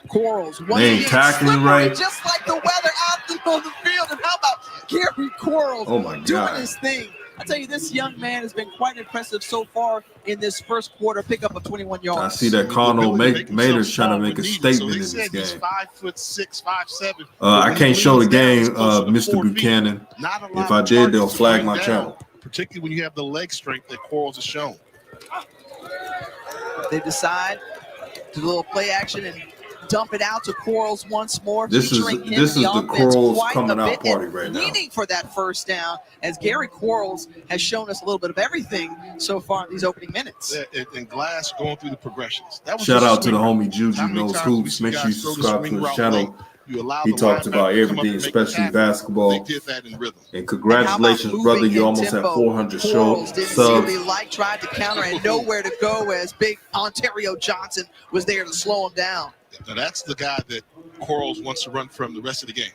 Quarles once They ain't again tackling slippery, right. just like the weather out in the middle of the field. And how about Gary Quarles Oh my doing God. his thing? I tell you, this young man has been quite impressive so far in this first quarter. Pick up of 21 yards. I see that Connell Maynard's trying to make a statement in this He's game. 5'6", 5'7". I can't show the game, Mr. Mr. Buchanan. If I did, they'll flag my channel. Particularly when you have the leg strength that Quarles has shown. They decide to do a little play action and dump it out to Quarles once more. This is featuring him the offense Quarles quite coming a out bit, party and right now. leaning for that first down, as Gary Quarles has shown us a little bit of everything so far in these opening minutes. And Glass going through the progressions. That was Shout just a out to the swing homie route. Juju How many Knows times we Hoops. see Make sure you guys throw the subscribe swing to his route channel. late? You allow He the talks linebacker about to come up everything, and make the especially tackle. basketball. They did that in rhythm. And congratulations, And brother. You moving almost in had tempo? 400 Quarles didn't see what subs. he liked, tried to counter, and nowhere to go as big Ontario Johnson was there to slow him down. Now that's the guy that Quarles wants to run from the rest of the game,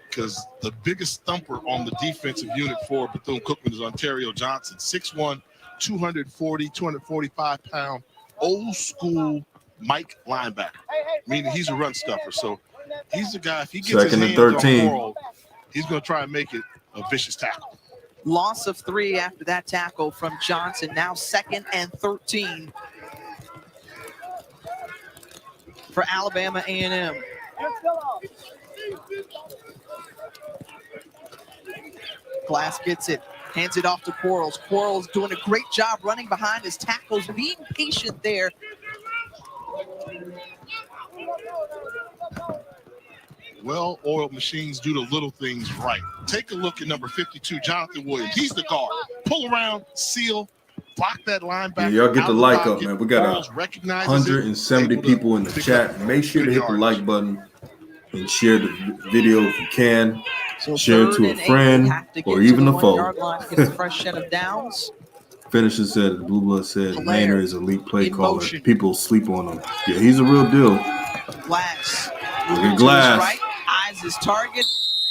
because the biggest thumper on the defensive unit for Bethune Cookman is Ontario Johnson, 6'1", 245-pound, old school Mike linebacker, meaning he's a run stuffer. So he's the guy, if he gets his 2nd and hands 13. on Quarles, he's going to try and make it a vicious tackle. Loss of 3 after that tackle from Johnson. Now 2nd and 13 for Alabama A&M. Glass gets it, hands it off to Quarles. Quarles doing a great job running behind his tackles, being patient there. Well-oiled machines do the little things right. Take a look at number 52, Jonathan Williams. He's the guard. Pull around, seal, block that linebacker. Yeah, y'all get out the of like up, pocket. man. We got Quarles recognizes it, 170 able to people in the pick chat. up Make sure to good hit the yardage. like button and share the video if you can. So Share it 3rd to a and 8, friend you have to get or to even the a foe. 1-yard line to get a fresh set of downs. Finisher said, Blue Blood said, Blair Maynard is elite play in caller. motion. People sleep on him. Yeah, he's a real deal. Glass moving at to his Glass. right, eyes his target,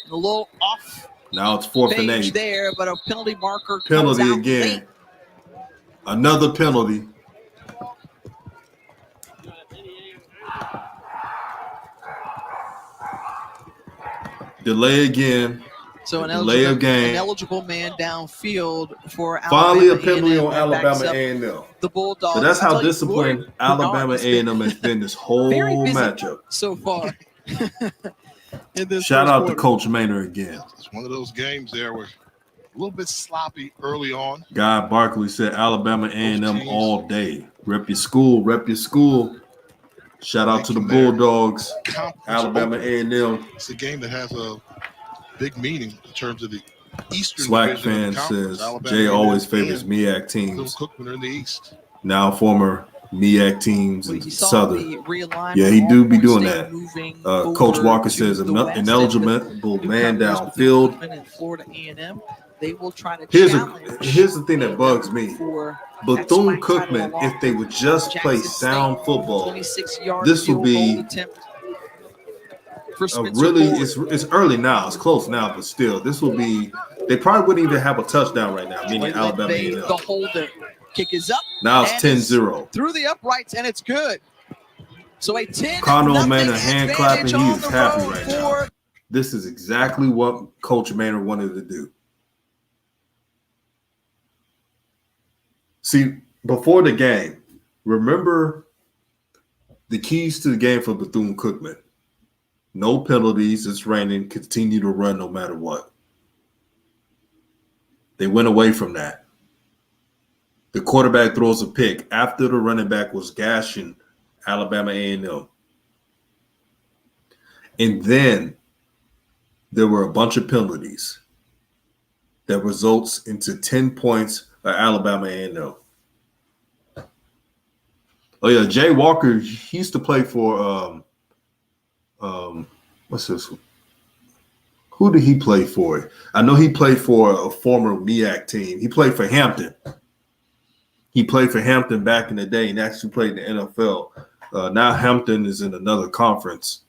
and a little off Now it's 4th and page 8. there, but a penalty marker comes Penalty out again. late. Another penalty. Delay again. So an Delay of game. eligible man downfield for Finally, a Alabama penalty A&M on that backs Alabama up A&M. the Bulldogs. So that's I'll how tell you, disciplined Roy Alabama Bernard has been A&M has been this whole very busy matchup. so far. In this Shout first out quarter. to Coach Maynard again. It's one of those games there where a little bit sloppy early on. Guy Barkley said Alabama A&M all day. Rep your school, rep your school. Shout out to the Bulldogs. Alabama A&M. It's a game that has a big meaning in terms of the Eastern SWAC Division of fan the conference. says Alabama Jay A&M always favors and MEAC Bethune teams. Cookman are in the East. Now former MEAC teams Well, and you saw Southern. the realignment. Yeah, he do be Alcorn doing State that. moving Coach over Walker to says the west, and ineligible the man newcomers, downfield. Bethune Cookman and Florida A&M, they will try to Here's challenge the thing that bugs me. for Bethune that SWAC title Cookman, along if they would just play Jackson sound State, football, 26-yard this would field be goal attempt for a Spencer really Ford. it's early now, it's close now, but still, this will be. They probably wouldn't even have a touchdown right now, meaning Alabama A&M. The holder kick is up. Now it's and 10-0. Through the uprights, and it's good. So a 10 Connell Maynard hand clapping. He is happy road right now. for This is exactly what Coach Maynard wanted to do. See, before the game, remember the keys to the game for Bethune Cookman. No penalties. It's raining. Continue to run no matter what. They went away from that. The quarterback throws a pick after the running back was gashing Alabama A&M. And then there were a bunch of penalties that results into 10 points for Alabama A&M. Oh yeah, Jay Walker, he used to play for what's this? Who did he play for? I know he played for a former MEAC team. He played for Hampton. He played for Hampton back in the day and actually played in the NFL. Now Hampton is in another conference.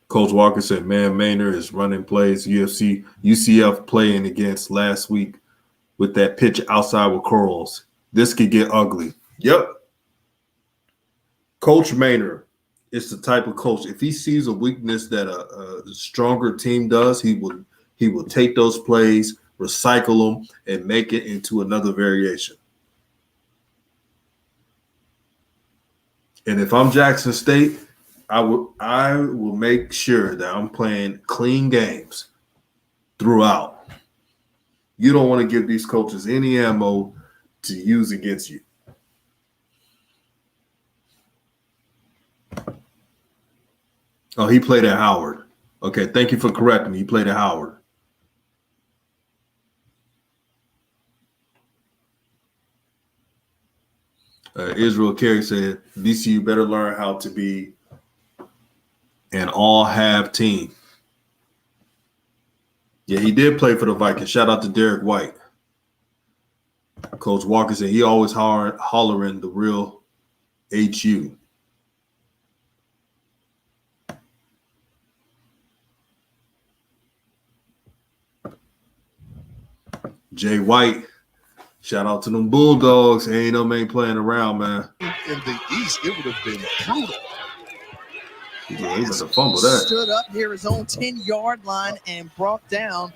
Coach Walker said, man, Maynard is running plays. UCF playing against last week with that pitch outside with curls. This could get ugly. Yep. Coach Maynard is the type of coach. If he sees a weakness that a stronger team does, he will take those plays, recycle them, and make it into another variation. And if I'm Jackson State, I will make sure that I'm playing clean games throughout. You don't want to give these coaches any ammo to use against you. Oh, he played at Howard. Okay, thank you for correcting me. He played at Howard. Israel Carey said, VCU better learn how to be an all-have team. Yeah, he did play for the Vikings. Shout out to Derek White. Coach Walker said he always hollering the real HU. Jay White, shout out to them Bulldogs. Ain't playing around, man. In the East, it would have been brutal. Yeah, he must have fumbled that. Stood up near his own 10-yard line and brought down.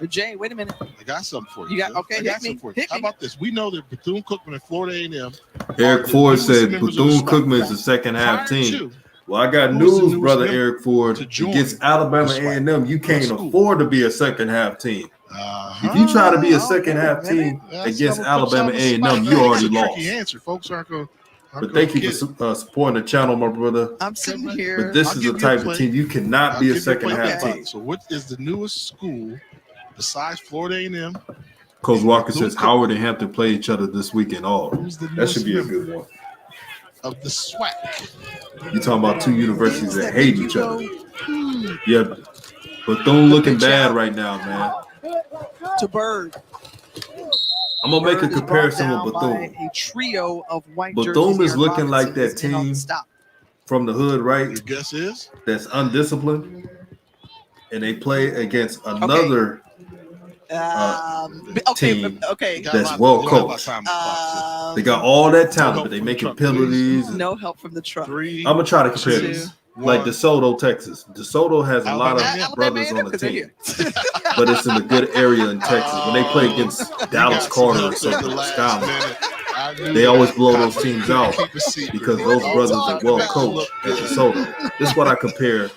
Jay, wait a minute. I got something for You you. got okay. I got Hit me. something for you. Hit How me. about this? We know that Bethune Cookman and Florida A&M. Eric Ford said Bethune Cookman is the second half team. Well, I got news, brother Eric Ford. Against Alabama A&M, you can't afford to be a second half team. If you try to be a second half team against Alabama A&M, you already lost. Answer. Folks aren't going. But thank you for supporting the channel, my brother. I'm sitting here. But this is the type of team you cannot be a second half team. So, what is the newest school besides Florida A&M? Coach Walker says Howard and Hampton play each other this weekend. Oh, that should be a good one. Of the SWAC. You're talking about two universities that hate each other. Yeah, Bethune looking bad right now, man. To Bird. I'm gonna make a Bird is brought comparison down with by Bethune. a trio of white Bethune jerseys. is Aaron looking like Robinson that is in on the team stop. from the hood, right? Your guess is? That's undisciplined, and they play against another team Okay. You got a that's lot- well you don't have a lot of coached. time on the clock, They got all that No talent, help but they from the making truck, please. penalties. No help from the so. truck. 3, I'm gonna try to compare two, this. 1. Like DeSoto, Texas. DeSoto has a lot of Alabama brothers A&M, on the 'cause they're team, here. but it's in a good area in Texas. When they play against You Dallas got some Carter or help at the something, last Scotland, minute. I knew they always that. blow I those couldn't teams out keep a secret. because They those always brothers try are to well make you coached look at good. DeSoto. This is what I compare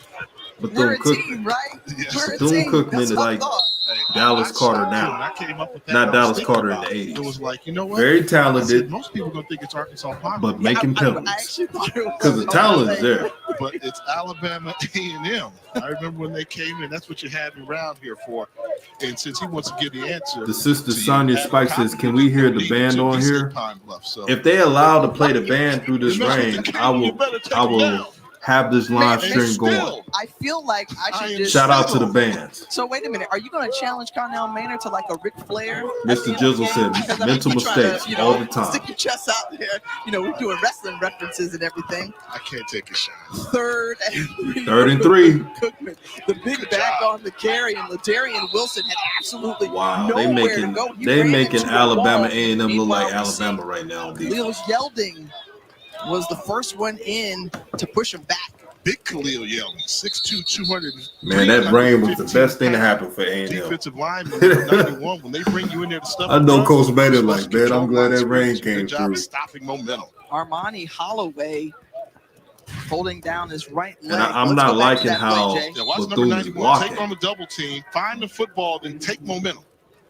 We're Bethune a Cookman. team, right? Yes. We're a Bethune team. Cookman That's is what I like thought. Hey, Dallas I Carter saw it, now. and I came up with that, Not and I was Dallas thinking Carter in about the it. 80s. It was like, you know what? Very I said, talented, most people gonna think it's Arkansas Pine, but making I penalties. actually thought it was Because the talent is there. but it's Alabama A&M. I remember when they came in. That's what you had me around here for. And since he wants to give the answer, The sister to you, Sonia Adam Spike says, Cochran, "Can we hear the lead band to on East here? Pine Bluff. So If they allow to play the band through this you mess with rain, the king, I you better take I him will down. have this live Man, stream And going. still, I feel like I I should am just Shout out to the bands." So wait a minute. Are you going to challenge Connell Maynard to like a Ric Flair? at Mr. the end of Jizzle the game? said, Because, mental you're trying mistakes all the time. Stick your chest out there. We're doing wrestling references and everything. I can't take a shot. Third and 3. Third and 3. Cookman, the big Good back job. on the carry, and Ladarian Wilson had absolutely Wow, nowhere they making to go. He they ran making into a Alabama wall. A&M look Meanwhile, like we Alabama see right now. on Khalil defense. Yelding was the first one in to push him back. Big Khalil Yeldon, 6'2", 200. Man, that rain was the best thing to happen for A&M. Defensive lineman, number 91. When they bring you in there to stuff, I know the Coach run, Maynard you're like, supposed to man, control I'm glad line that rain scrimmage. came Good job through. of stopping momentum. Armani Holloway holding down his right leg. And I'm Let's not go back to liking that how play, Jay. Yeah, watch number Bethune is 91. blocking. Take on the double team, find the football, then take momentum.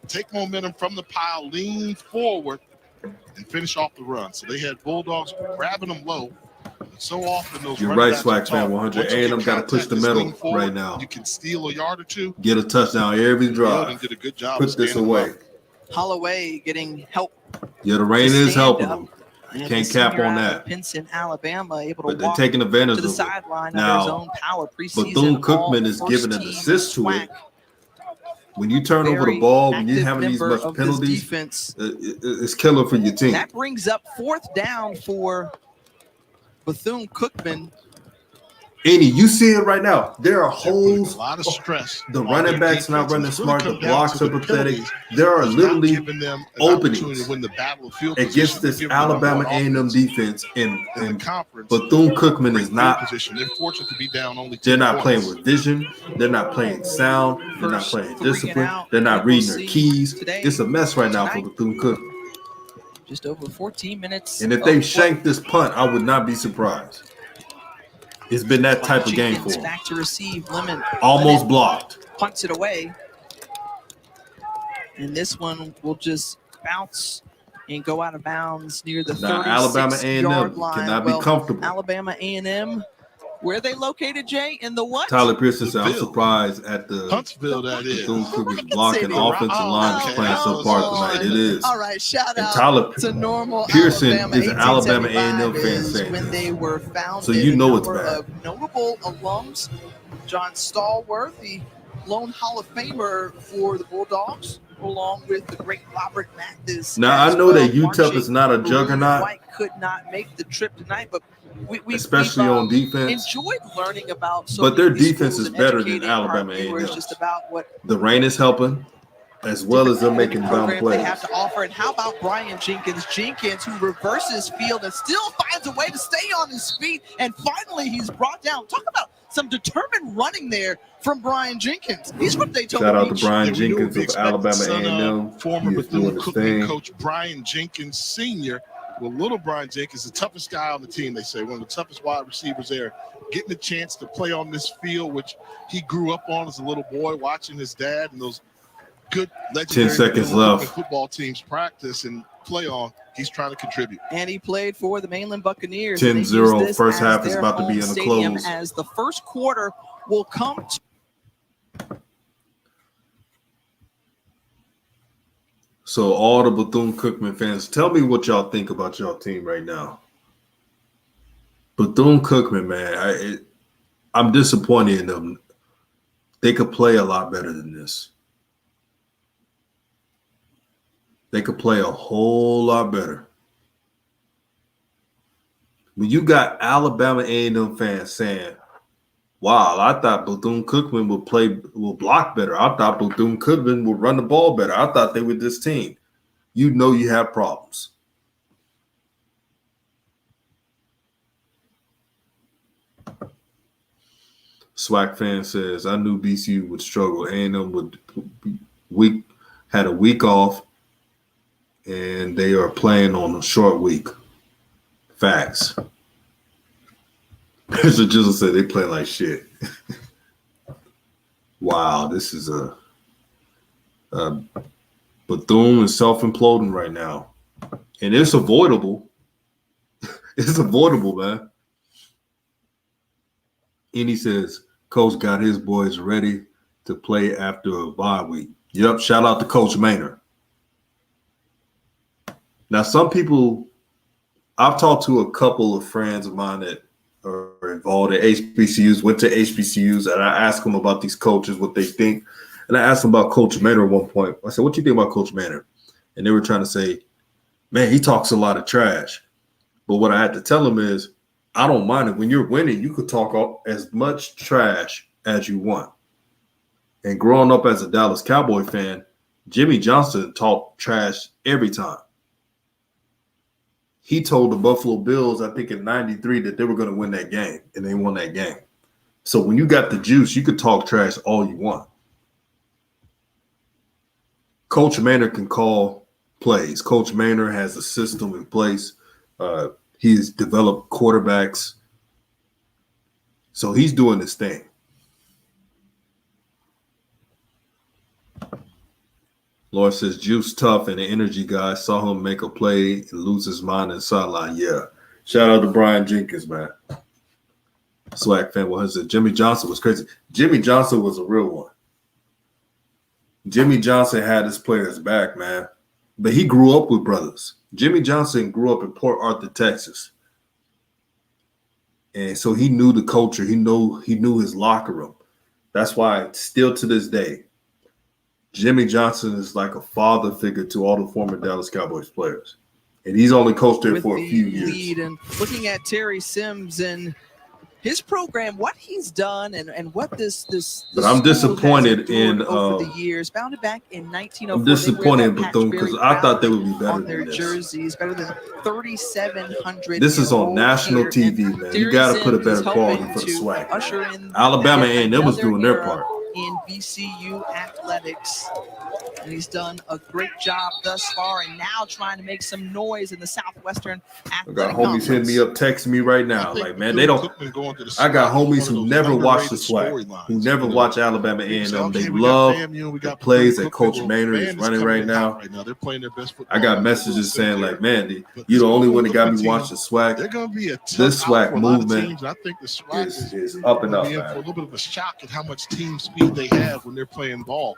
Take momentum from the pile, lean forward, and finish off the run. So they had Bulldogs grabbing them low. So often those You're running right, backs are SWAC fan taught, 100. once you A&M get got to push contact, the just lean metal forward, right now. You can steal a yard or two. Get a touchdown every Yeldon drive. did a good job. Put of this standing away. up. Holloway getting help. Yeah, the rain to is stand helping up. them, And Can't the cap senior on out that. of Pinson, Alabama, able to but they're walk taking advantage to the of it. sideline Now, of his own power preseason. Bethune Cookman is all giving an first-team assist to it. SWAC. When you turn over the Very ball, when you're active having these member much of this penalties, defense. it's killer for your team. That brings up 4th down for Bethune Cookman. Andy, you see it right now. There are They're putting holes. a lot of stress. The on running their backs not defense, and running it's really smart. The come down blocks to are the pathetic. penalties. There are It's not literally giving them an openings opportunity to win the battle of field against position. this Giving them Alabama on A&M offense defense, and in the conference. Bethune Cookman Great is field not. position. They're fortunate to be down only 10 They're not playing points. with vision. They're not playing sound. They're not First playing 3 and discipline. out. They're not We will reading their see keys. today, It's a mess right now for tonight. Bethune Cookman. Just over 14 minutes. And if they of shank this punt, I would not be surprised. It's been that type of game for Jenkins them. back to receive. Lemon Almost blocked. punts it away. And this one will just bounce and go out of bounds near the Now, Alabama 36-yard A&M line. cannot Well, be comfortable. Alabama A&M, where are they located, Jay? In the what? Tyler Pearson said, I'm Bill. surprised at the Huntsville, that is. Bethune Cookman's City. blocking offensive line is Okay. playing so far tonight. It is. All right, shout And out Tyler to normal Pearson Alabama. is an Alabama A&M 1875 fan is saying when this. they were founded. So you know a it's number bad. of notable alums. John Stallworth, the lone Hall of Famer for the Bulldogs, along with the great Robert Mathis. Now, I as know that well, UTEP is not a marching. Maroon and juggernaut, White could not make the trip tonight, but we especially on defense. enjoyed learning about so But their many of these defense schools is and better than educating our Alabama viewers A&M's. just about what The rain is helping, as well as them making dumb program plays. they have to offer. And how about Brian Jenkins? Jenkins, who reverses field and still finds a way to stay on his feet. And finally, he's brought down. Talk about some determined running there from Brian Jenkins. He's from Daytona Shout out Beach. to Brian Yeah, we knew Jenkins we of expected Alabama son of A&M. Former He is doing Bethune his Cookman thing. coach Brian Jenkins Sr. Well, little Brian Jenkins, the toughest guy on the team, they say, one of the toughest wide receivers there. Getting a chance to play on this field, which he grew up on as a little boy, watching his dad and those good legendary 10 seconds Bethune Cookman left. football teams practice and play on. He's trying to contribute. And he played for the Mainland Buccaneers. 10-0. And they use this First as half is their about to be home in the stadium close. As the first quarter will come to So all the Bethune Cookman fans, tell me what y'all think about y'all team right now. Bethune Cookman, man, I'm disappointed in them. They could play a lot better than this. They could play a whole lot better. When you got Alabama A&M fans saying, wow, I thought Bethune Cookman would block better. I thought Bethune Cookman would run the ball better. I thought they were this team. You know you have problems. SWAC fan says, I knew BCU would struggle. A&M had a week off, and they are playing on a short week. Facts. Mr. Jizzle said they play like shit. Wow, this is a Bethune is self-imploding right now. And it's avoidable. It's avoidable, man. And he says, Coach got his boys ready to play after a bye week. Yep, shout out to Coach Maynard. Now, some people, I've talked to a couple of friends of mine that are involved at HBCUs, went to HBCUs, and I asked them about these coaches, what they think. And I asked them about Coach Maynard at one point. I said, what do you think about Coach Maynard? And they were trying to say, man, he talks a lot of trash. But what I had to tell them is, I don't mind it. When you're winning, you could talk as much trash as you want. And growing up as a Dallas Cowboy fan, Jimmy Johnson talked trash every time. He told the Buffalo Bills, I think in '93, that they were going to win that game, and they won that game. So when you got the juice, you could talk trash all you want. Coach Maynard can call plays. Coach Maynard has a system in place. He's developed quarterbacks. So he's doing this thing. Laura says, Juice tough and an energy guy. Saw him make a play and lose his mind in the sideline. Yeah. Shout out to Brian Jenkins, man. SWAC fan 100. Jimmy Johnson was crazy. Jimmy Johnson was a real one. Jimmy Johnson had his players back, man. But he grew up with brothers. Jimmy Johnson grew up in Port Arthur, Texas. And so he knew the culture. He knew his locker room. That's why still to this day, Jimmy Johnson is like a father figure to all the former Dallas Cowboys players. And he's only coached there for a few years. And looking at Terry Sims and his program, what he's done and what this but I'm disappointed in over the years. Founded back in 1904. I'm disappointed in Bethune because I thought they would be better on their than this. jerseys, better than 3,700. This is on national TV, man. You got to put a better quality for the SWAC. Alabama A&M was doing their part in BCU athletics. And he's done a great job thus far and now trying to make some noise in the Southwestern Athletic I got homies hitting me up, texting me right now. Like, man, they don't. I got homies who never watch the SWAC, who never watch Alabama A&M. They love the plays that Coach Maynard is running right now. I got messages saying, like, man, you're the only one that got me watch the SWAC. This SWAC movement is up and up, man. A little bit of a shock at how much team speed they have when they're playing ball.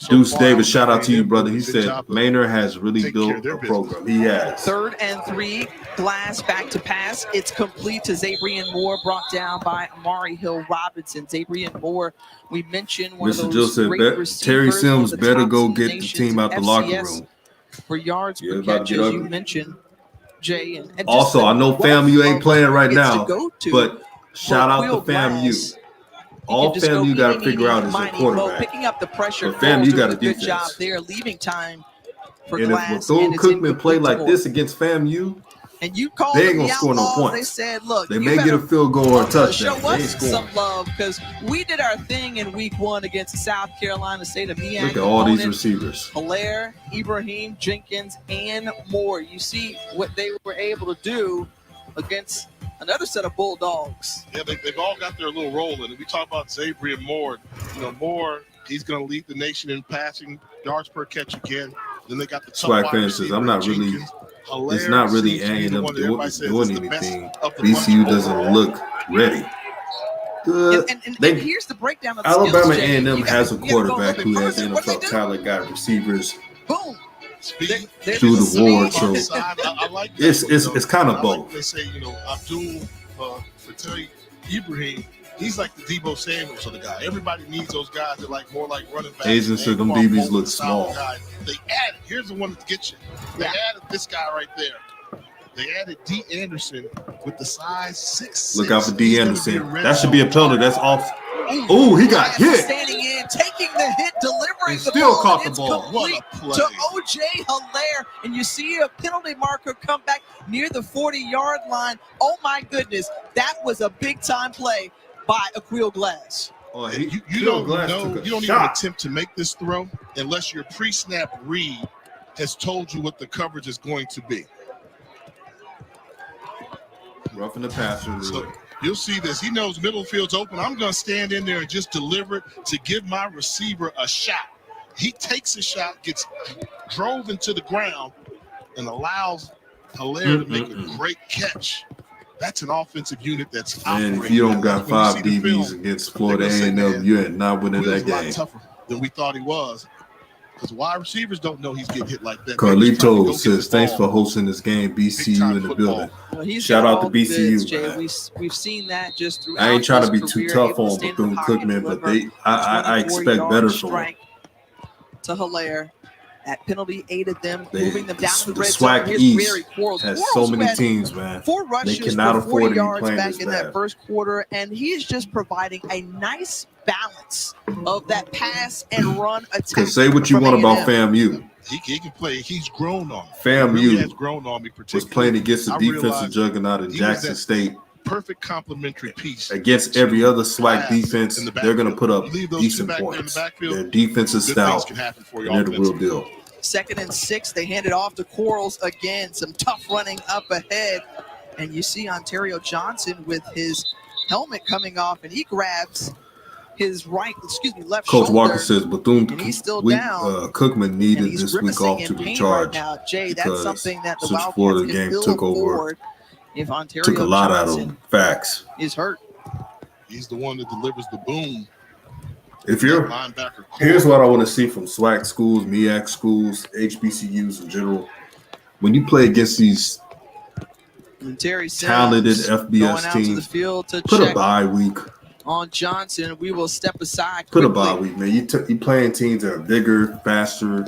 Deuce Davis, shout out to you, brother. He said Maynard has really built a program. He has. 3rd and 3, Glass back to pass. It's complete to Zabrian Moore, brought down by Amari Hill Robinson. Zabrian Moore, we mentioned one Mr. of those Jill great said, receivers. Terry Sims better go get the nation's team out the locker room. For yards per catch, as you mentioned, Jay. And also, I know FAMU ain't playing right now, but shout out to FAMU. All FAMU got to figure out is a quarterback. Picking up the pressure. But FAMU got a good defense. job there, leaving time for and Glass. if Bethune Cookman play like this against FAMU, and you call they ain't gonna score no points. They said, "Look, they may get a field goal or a touchdown. Show us some love because we did our thing in Week 1 against the South Carolina State of MEAC. Look at all these receivers: Hilaire, Ibrahim, Jenkins, and more. You see what they were able to do against another set of Bulldogs. Yeah, they've all got their little role in it. We talk about Xavier Moore. Moore, he's going to lead the nation in passing yards per catch again. Then they got the SWAC fans says, I'm not really. It's not really A&M doing anything. BCU doesn't look ready. Good. And here's the breakdown of the Alabama skills, A&M has a quarterback who has NFL talent, got receivers. Boom. Through the ward, so it's kind of both. They say, Abdul Fattah Ibrahim, He's like the Debo Samuels of the guy. Everybody needs those guys that like more like running backs. Asian said them DBs look small. Guy. They added. Here's the one to get you. They added this guy right there. They added D. Anderson with the size 6'6". Look out for D. Anderson. That should be a penalty. That's off. Oh, he got hit. Standing in, taking the hit, delivering He the still ball. caught the It's ball. complete What a play. to O.J. Hilaire, and you see a penalty marker come back near the 40-yard line. Oh my goodness, that was a big-time play by Aquil Glass. Oh, You don't know. You don't even attempt to make this throw unless your pre-snap read has told you what the coverage is going to be. Roughing the passer. So you'll see this. He knows middle field's open. I'm going to stand in there and just deliver it to give my receiver a shot. He takes a shot, gets drove into the ground, and allows Hilaire to make a great catch. That's an offensive unit that's operating. And if you don't got When you 5 see the DBs film, against Florida they're gonna say, A&M, man, you're not winning Will's that a lot game. tougher than we thought he was. Because wide receivers don't know he's getting hit like that. Carlito says, thanks for hosting this game. BCU in the building. Well, he's Shout got out all to the BCU, goods, Jay. man. We've seen that just throughout I ain't trying to be his too career, tough able to on stay in the Bethune pocket, Cookman, but deliver I expect 24-yard better from him. strike to Hilaire. That penalty aided them, moving them down to the The red zone. SWAC Here's East Barry Quarles. has Quarles so many had teams, man. 4 rushes cannot for afford 40 to be yards playing back this in bad. that first quarter, and he is just providing a nice balance of that pass and run attack. Because say what you from want about A&M. FAMU. He can play. He's grown on me. FAMU He really has grown on me, was particularly. playing against the I defensive realized juggernaut of he was Jackson that State. perfect complementary piece Against every other SWAC pass defense, in the they're going to backfield. put up You leave those decent two back there in the points. backfield, Their defense is good things stout, can happen for you and they're the real offensively. deal. 2nd and 6, they hand it off to Quarles again. Some tough running up ahead. And you see Ontario Johnson with his helmet coming off, and he grabs his left Coach shoulder. Walker says Bethune and he's still week, down. Cookman And needed he's this week grimacing off in to pain recharge. right now. Jay, that's because something that the since Wildcats Florida can game ill took over, afford if Ontario took a lot out of Johnson them. Facts. is hurt. He's the one that delivers the boom. If you're Linebacker core. Here's what I want to see from SWAC schools, MEAC schools, HBCUs in general. When you play against these And Terry Sims talented going FBS out to the teams, field to put a check bye week. on Johnson. We will step aside Put quickly. a bye week, man. You playing teams that are bigger, faster,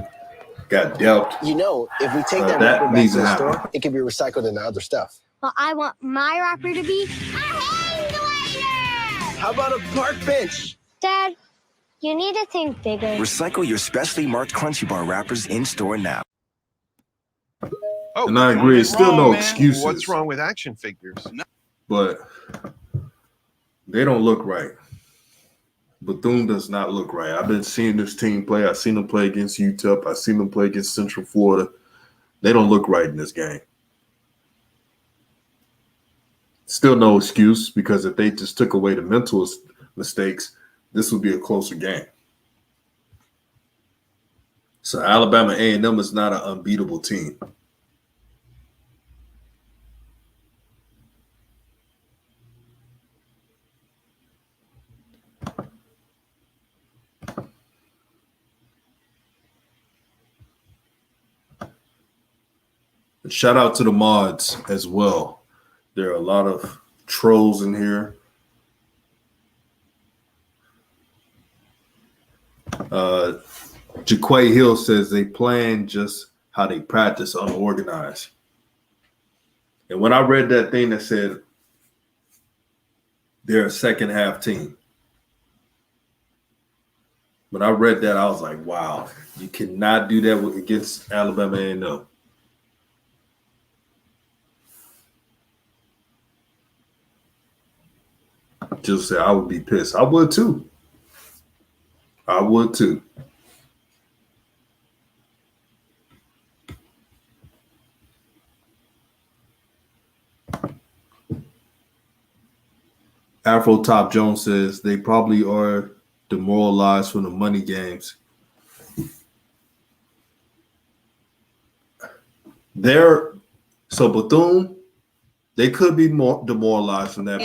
got depth. You know, if we take that that wrapper back needs to to the happen. store, it can be recycled into other stuff. Well, I want my wrapper to be a hang glider! How about a park bench? Dad, you need to think bigger. Recycle your specially marked Crunchy Bar wrappers in store now. Oh, And I agree, it's still no excuses. What's wrong with action figures? But they don't look right. Bethune does not look right. I've been seeing this team play. I've seen them play against UTEP. I've seen them play against Central Florida. They don't look right in this game. Still no excuse, because if they just took away the mental mistakes, this would be a closer game. So Alabama A&M is not an unbeatable team. And shout out to the mods as well. There are a lot of trolls in here. Jaquay Hill says they plan just how they practice, unorganized. And when I read that thing that said they're a second half team, when I read that, I was like, wow, you cannot do that against Alabama A&M. Just say I would be pissed. I would too. I would too. Afro Top Jones says they probably are demoralized from the money games. So Bethune, they could be more demoralized from that,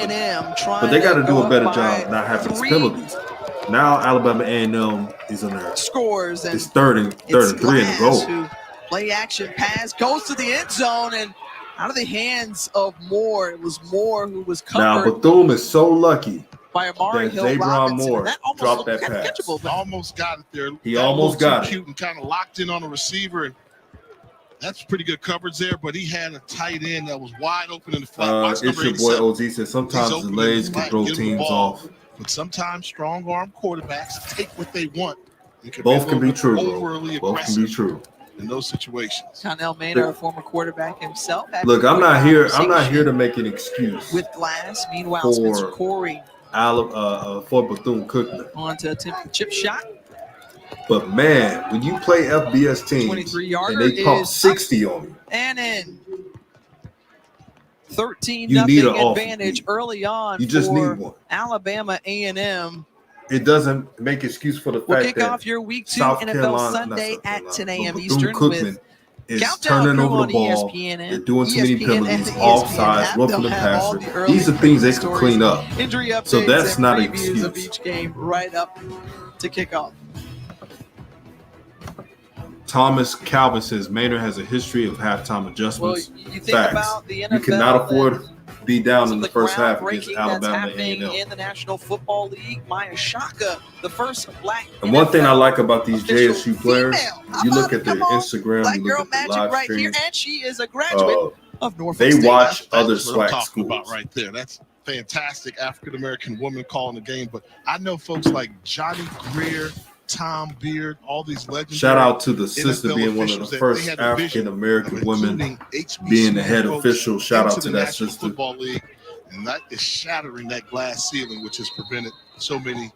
but they got to do a better job not having these penalties. Now Alabama A&M is on their scores, and it's third and 3 in the goal. Who play action pass goes to the end zone and out of the hands of Moore. It was Moore who was Now covered Bethune is so lucky by Amari that Hill Zabron Robinson. Moore That almost dropped looked that kind of pass. catchable, but Almost got it there. He Got a almost little got too it. cute and kind of locked in on the receiver. And that's pretty good coverage there, but he had a tight end that was wide open in the flat. Watch It's number your boy 87. OG said sometimes He's the open in the legs can flat, throw get him the teams ball. off. But sometimes strong arm quarterbacks take what they want. Both can be true, bro. Overly Both can aggressive be true. in those situations. Connell Maynard, a former quarterback himself. had Look, a I'm not great here. I'm not conversation here to make an excuse with Glass. Meanwhile, for Spencer Corey for Bethune-Cookman. on to attempt the chip shot. But man, when you play FBS teams 23-yarder and they pump is 60 on you, and in 13-0 You need an advantage early on. you just for need one. Alabama A&M. It doesn't make excuse for the We'll fact kick that off your Week 2 South NFL Carolina, Sunday not South at 10 a.m. but Eastern Bethune-Cookman with is Countdown turning Crew over on the ball. ESPN. They're doing too many ESPN penalties, and the offsides, ESPN roughing the app. They'll have all passer. the early These are things they news can stories, clean up. Injury updates So that's and not an previews of excuse. each game right up to kickoff. Thomas Calvin says Maynard has a history of halftime Well, adjustments. you think Facts. about the NFL. You cannot afford and to be down some in of the first half groundbreaking against that's Alabama happening A&M. in the National Football League. Maya Shaka, the first black And one thing I NFL like about these official JSU players, female. How you about look it? at their Come on. Instagram, Black you Girl look at their Magic live right here, streams. and she is a graduate of Norfolk They State. watch other That's what I'm SWAC talking schools. about right there. That's fantastic African-American woman calling the game. But I know folks like Johnny Greer, Tom Beard, all these legendary. Shout out to the sister NFL being one of officials the that first they had a vision African-American of women including HBCU being the head folks official. Shout into out to the that National sister. Football League, and that is shattering that glass ceiling, which has prevented so many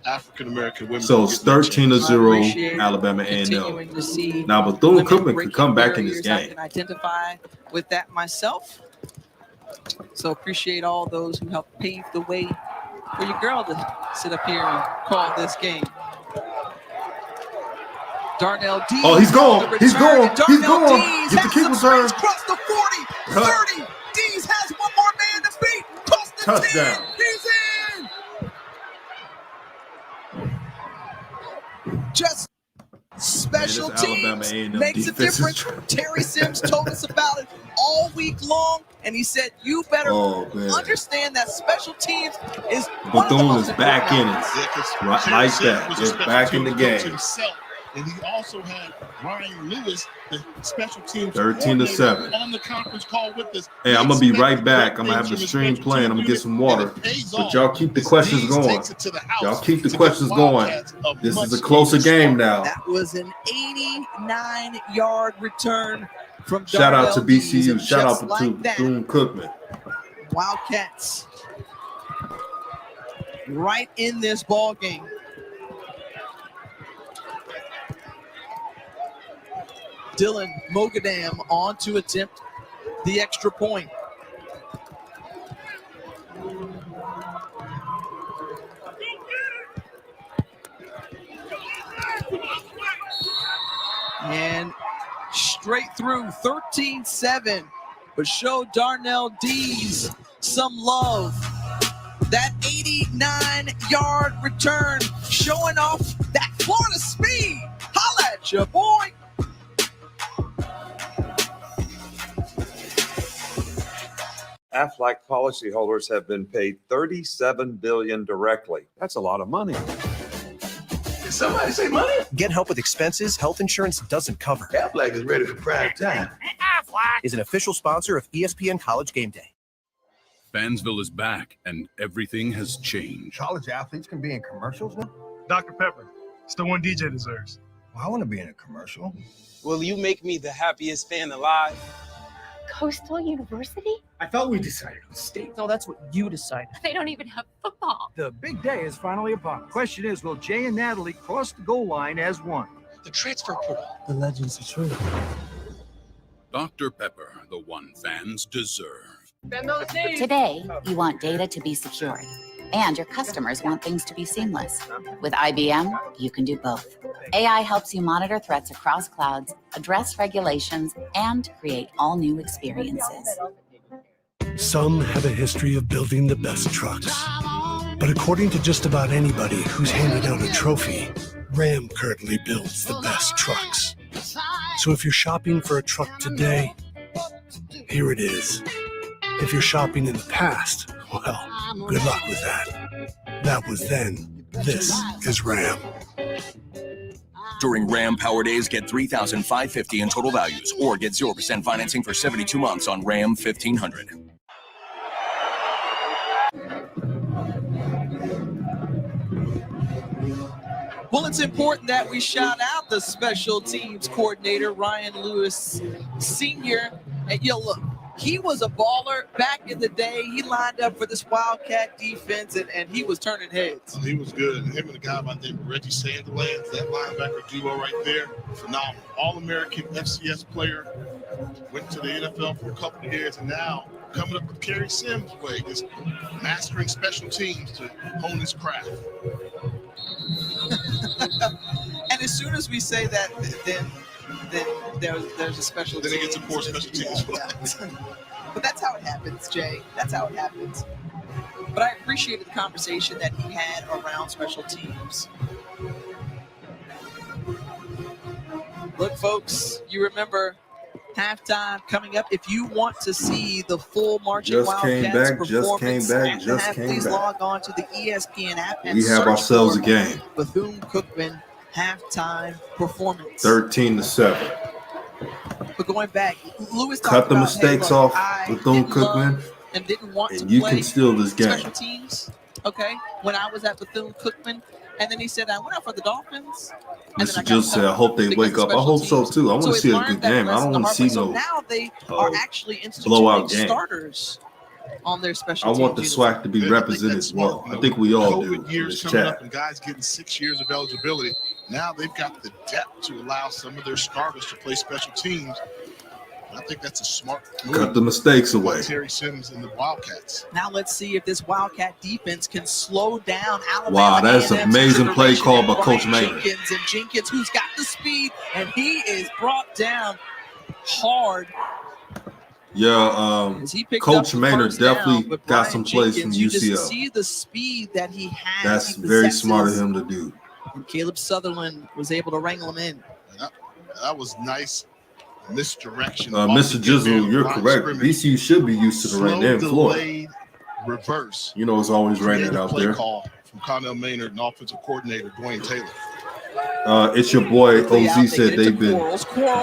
African-American women. So from it's getting a chance. 13-0 Alabama A&M. Continuing to see Now women Bethune-Cookman breaking could come back in this barriers. I game. can identify with that myself. So appreciate all those who helped pave the way for your girl to sit up here and call this game. Darnell Dees. Oh, he's going. on the He's return, going. and He's Darnell going. Dees Get the has kick some return. space. Cross the 40, Cut. 30. Dees has one more man to beat. Cross the Touchdown. 10. He's in. Just special Man, this Alabama teams A&M makes a defense is difference. trash. Terry Sims told us about it all week long, and he said, you better Oh, man. understand that special teams is one of the Bethune most is back in important it. Yeah, 'cause Right, Terry like Sims that. was a It's special back in the teams coach game. himself, and he also had Ryan Lewis, the special teams 13-7. coordinator, on the conference call with us. Hey, I'm gonna be right back. I'm gonna have the stream playing. I'm gonna get some water. But y'all keep the questions going. Y'all keep the questions going. This is a closer game now. That was an 89-yard return from Shout out to Darnell Dees, BCU. and Shout just out to like that, Bethune-Cookman. Wildcats right in this ball game. Dylan Mogadam on to attempt the extra point. And straight through 13-7, but show Darnell Dees some love. That 89-yard return showing off that Florida speed. Holla at ya, boy. Aflac policyholders have been paid $37 billion directly. That's a lot of money. Did somebody say money? Get help with expenses health insurance doesn't cover. Aflac is ready for prime time. Aflac is an official sponsor of ESPN College Game Day. Fansville is back, and everything has changed. College athletes can be in commercials now? Dr. Pepper. It's the one DJ deserves. Well, I want to be in a commercial. Will you make me the happiest fan alive? Coastal University? I thought we decided on state. No, that's what you decided. They don't even have football. The big day is finally upon us. Question is, will Jay and Natalie cross the goal line as one? The transfer portal. The legends are true. Dr. Pepper, the one fans deserve. Today, you want data to be secure, and your customers want things to be seamless. With IBM, you can do both. AI helps you monitor threats across clouds, address regulations, and create all new experiences. Some have a history of building the best trucks. But according to just about anybody who's handed out a trophy, Ram currently builds the best trucks. So if you're shopping for a truck today, here it is. If you're shopping in the past, well, Good luck with that. That was then. This is Ram. During Ram Power Days, get $3,550 in total values or get 0% financing for 72 months on Ram 1500. Well, it's important that we shout out the special teams coordinator, Ryan Lewis Sr. And look, he was a baller back in the day. He lined up for this Wildcat defense, and he was turning heads. He was good. And him and a guy by the name of Reggie Sanderlands, that linebacker duo right there, phenomenal. All-American FCS player, went to the NFL for a couple of years, and now coming up with Kerry Sims' way, just mastering special teams to hone his craft. And as soon as we say that, then there's a special team. Then it gets a poor special team as well. But that's how it happens, Jay. That's how it happens. But I appreciated the conversation that he had around special teams. Look, folks, you remember halftime coming up. If you want to see the full Marching Wildcats performance, please log on to the ESPN app and we have ourselves a game. Bethune Cookman halftime performance. 13-7. But going back, Lewis cut the mistakes off Bethune Cookman, and didn't want to you play can steal this game. Special teams, okay? When I was at Bethune Cookman, and then he said I went out for the Dolphins. Mr. Jill said, "I hope they wake up." I hope so too. I want to see a good game. I don't want to see no now they are actually blowout instituting game. Starters on their special I teams. want the SWAC to be represented as well. I think we all do. COVID years coming up and guys getting 6 years of eligibility. Now they've got the depth to allow some of their starters to play special teams. And I think that's a smart move. Cut the mistakes away. Terry Sims and the Wildcats. Now let's see if this Wildcat defense can slow down Alabama. Wow, that's an amazing play call by Coach Maynard. Jenkins, who's got the speed, and he is brought down hard. Yeah, Coach Maynard definitely got some plays from You UCL. just see the speed that he has. That's he very possesses, smart of him to do. And Caleb Sutherland was able to wrangle him in. That was nice misdirection. Mr. Jizzle, you're correct. VCU should be used to the rain there in Florida. Reverse. You know it's always raining out play there. Call from Connell Maynard and offensive coordinator Dwayne Taylor. It's your boy OZ said they've been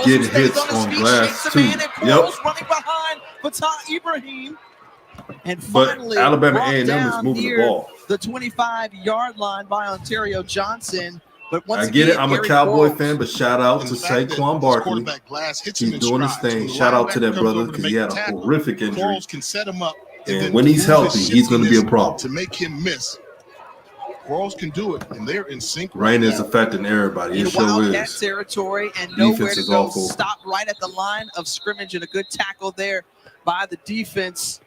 getting hits on glass too. Yep. Running behind Fatah Ibrahim. And But finally Alabama brought A&M is down moving the near ball. the 25-yard line by Ontario Johnson. But once I get again, it. I'm a Gary Cowboy Quarles, fan, but shout out to Saquon Barkley. He's doing his thing. Shout out to that brother because he had a horrific injury. Quarles can set him up. And when he's healthy, he's going to be a problem. To make him miss. Quarles can do it, and they're in sync. Rain is affecting everybody. It in sure Wildcat is. territory and nowhere Defense to is go. awful. Stop right at the line of scrimmage and a good tackle there by the defense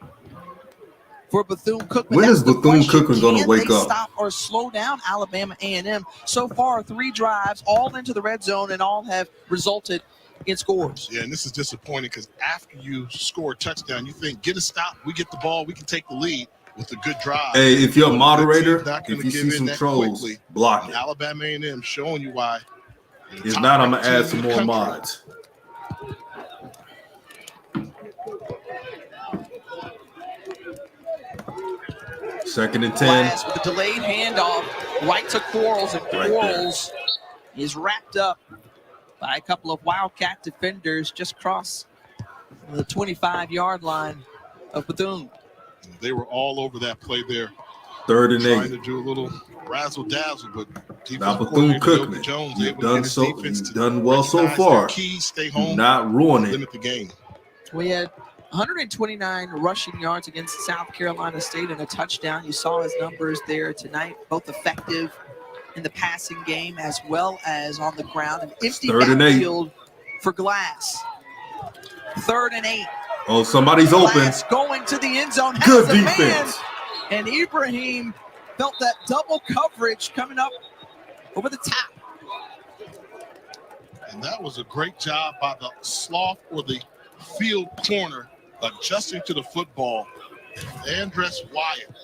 for Bethune-Cookman. When is Bethune-Cookman going to wake up? Stop or slow down Alabama A&M. So far, 3 drives, all into the red zone, and all have resulted in scores. Yeah, and this is disappointing because after you score a touchdown, you think, get a stop, we get the ball, we can take the lead with a good drive. Hey, if you're a But the moderator, team's not if gonna you give see in some that trolls, quickly. block it. Alabama A&M showing you why. If not, I'm going to add some more mods. Second and 10. Glass with a delayed handoff right to Quarles, and Quarles is wrapped up by a couple of Wildcat defenders just across the 25-yard line of Bethune. They were all over that play there. 3rd and 8. Trying to do a little razzle dazzle, but Now Bethune-Cookman, you've done well so far. Do not ruin it. Limit the game. We had 129 rushing yards against South Carolina State and a touchdown. You saw his numbers there tonight, both effective in the passing game as well as on the ground. An empty 3rd and 8 backfield for Glass. 3rd and 8. Oh, somebody's open. Glass going to the end zone. Good has a defense. Man, and Ibrahim felt that double coverage coming up over the top. And that was a great job by the sloth or the field corner adjusting to the football. Andres Wyatt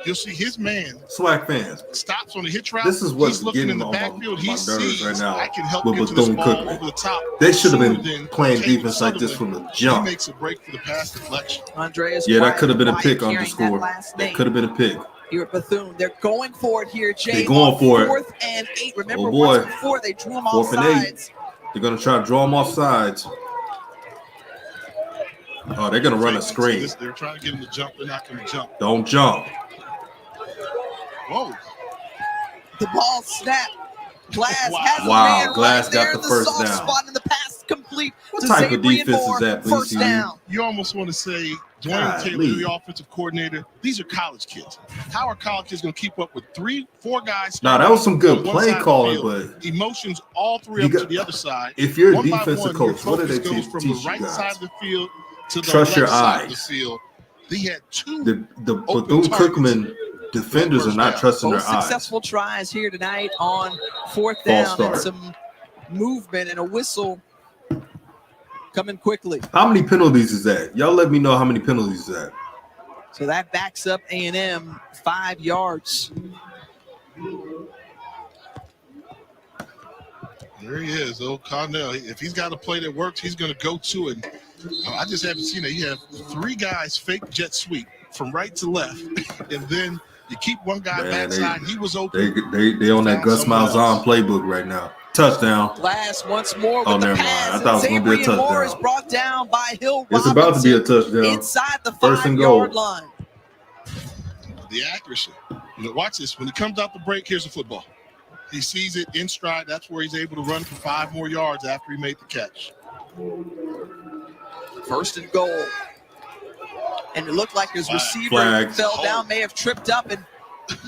You'll see his man SWAC fans. stops on the hitch route. This is what's He's looking getting in the on backfield. my He nerves sees right now I can help with get to this Bethune ball Cookman. over the top. They should have sooner been than playing Taylor defense like this from Sutherland. the jump. He makes a break for the pass deflection. Andreas, Yeah, that could have been a quiet pick carrying underscore. last That name could have been a pick. here at Bethune. They're going for it here, Jay. They're going on for it. 4th and 8. Remember, Oh, boy. once before they drew them off 4th and 8. sides. They're going to try to draw them off sides. Oh, they're going to run a screen. They're trying to get him to jump. They're not going to jump. Don't jump. Whoa. The ball snapped. Glass has Wow, a man Glass right got there the in the first soft down. spot, and the pass complete What to type of Xavier defense is Moore. that, First BCU? down. You almost want to say, Dwayne Golly. Taylor, the offensive coordinator, these are college kids. How are college kids going to keep up with 3-4 guys? Nah, that was some good on one play side of the calling, field, but emotions all three you up to got- the other side. if you're a One by defensive one, coach, your what do they focus goes teach from you the right guys? side of the field to the Trust your left side of the eyes. field. He had two The open Bethune targets. Cookman defenders are not trusting Both their eyes. successful tries here tonight on 4th False down, start. and some movement and a whistle coming quickly. How many penalties is that? Y'all let me know how many penalties is that. So that backs up A&M 5 yards. There he is, old Connell. If he's got a play that works, he's going to go to it. I just haven't seen it. You have 3 guys fake jet sweep from right to left, and then you keep one guy Man, backside. He was open. They on that Found Gus someone Malzahn else. playbook right now. Touchdown. Glass once more with Oh, the never mind. pass. I thought it was and gonna be a Xavier Moore is touchdown. brought down by Hill It's about to be a Robinson touchdown. inside the First and goal. 5-yard line. The accuracy. You know, watch this. When he comes out the break, here's the football. He sees it in stride. That's where he's able to run for 5 more yards after he made the catch. First and goal. And it looked like his receiver Flag. fell down, may have tripped up, and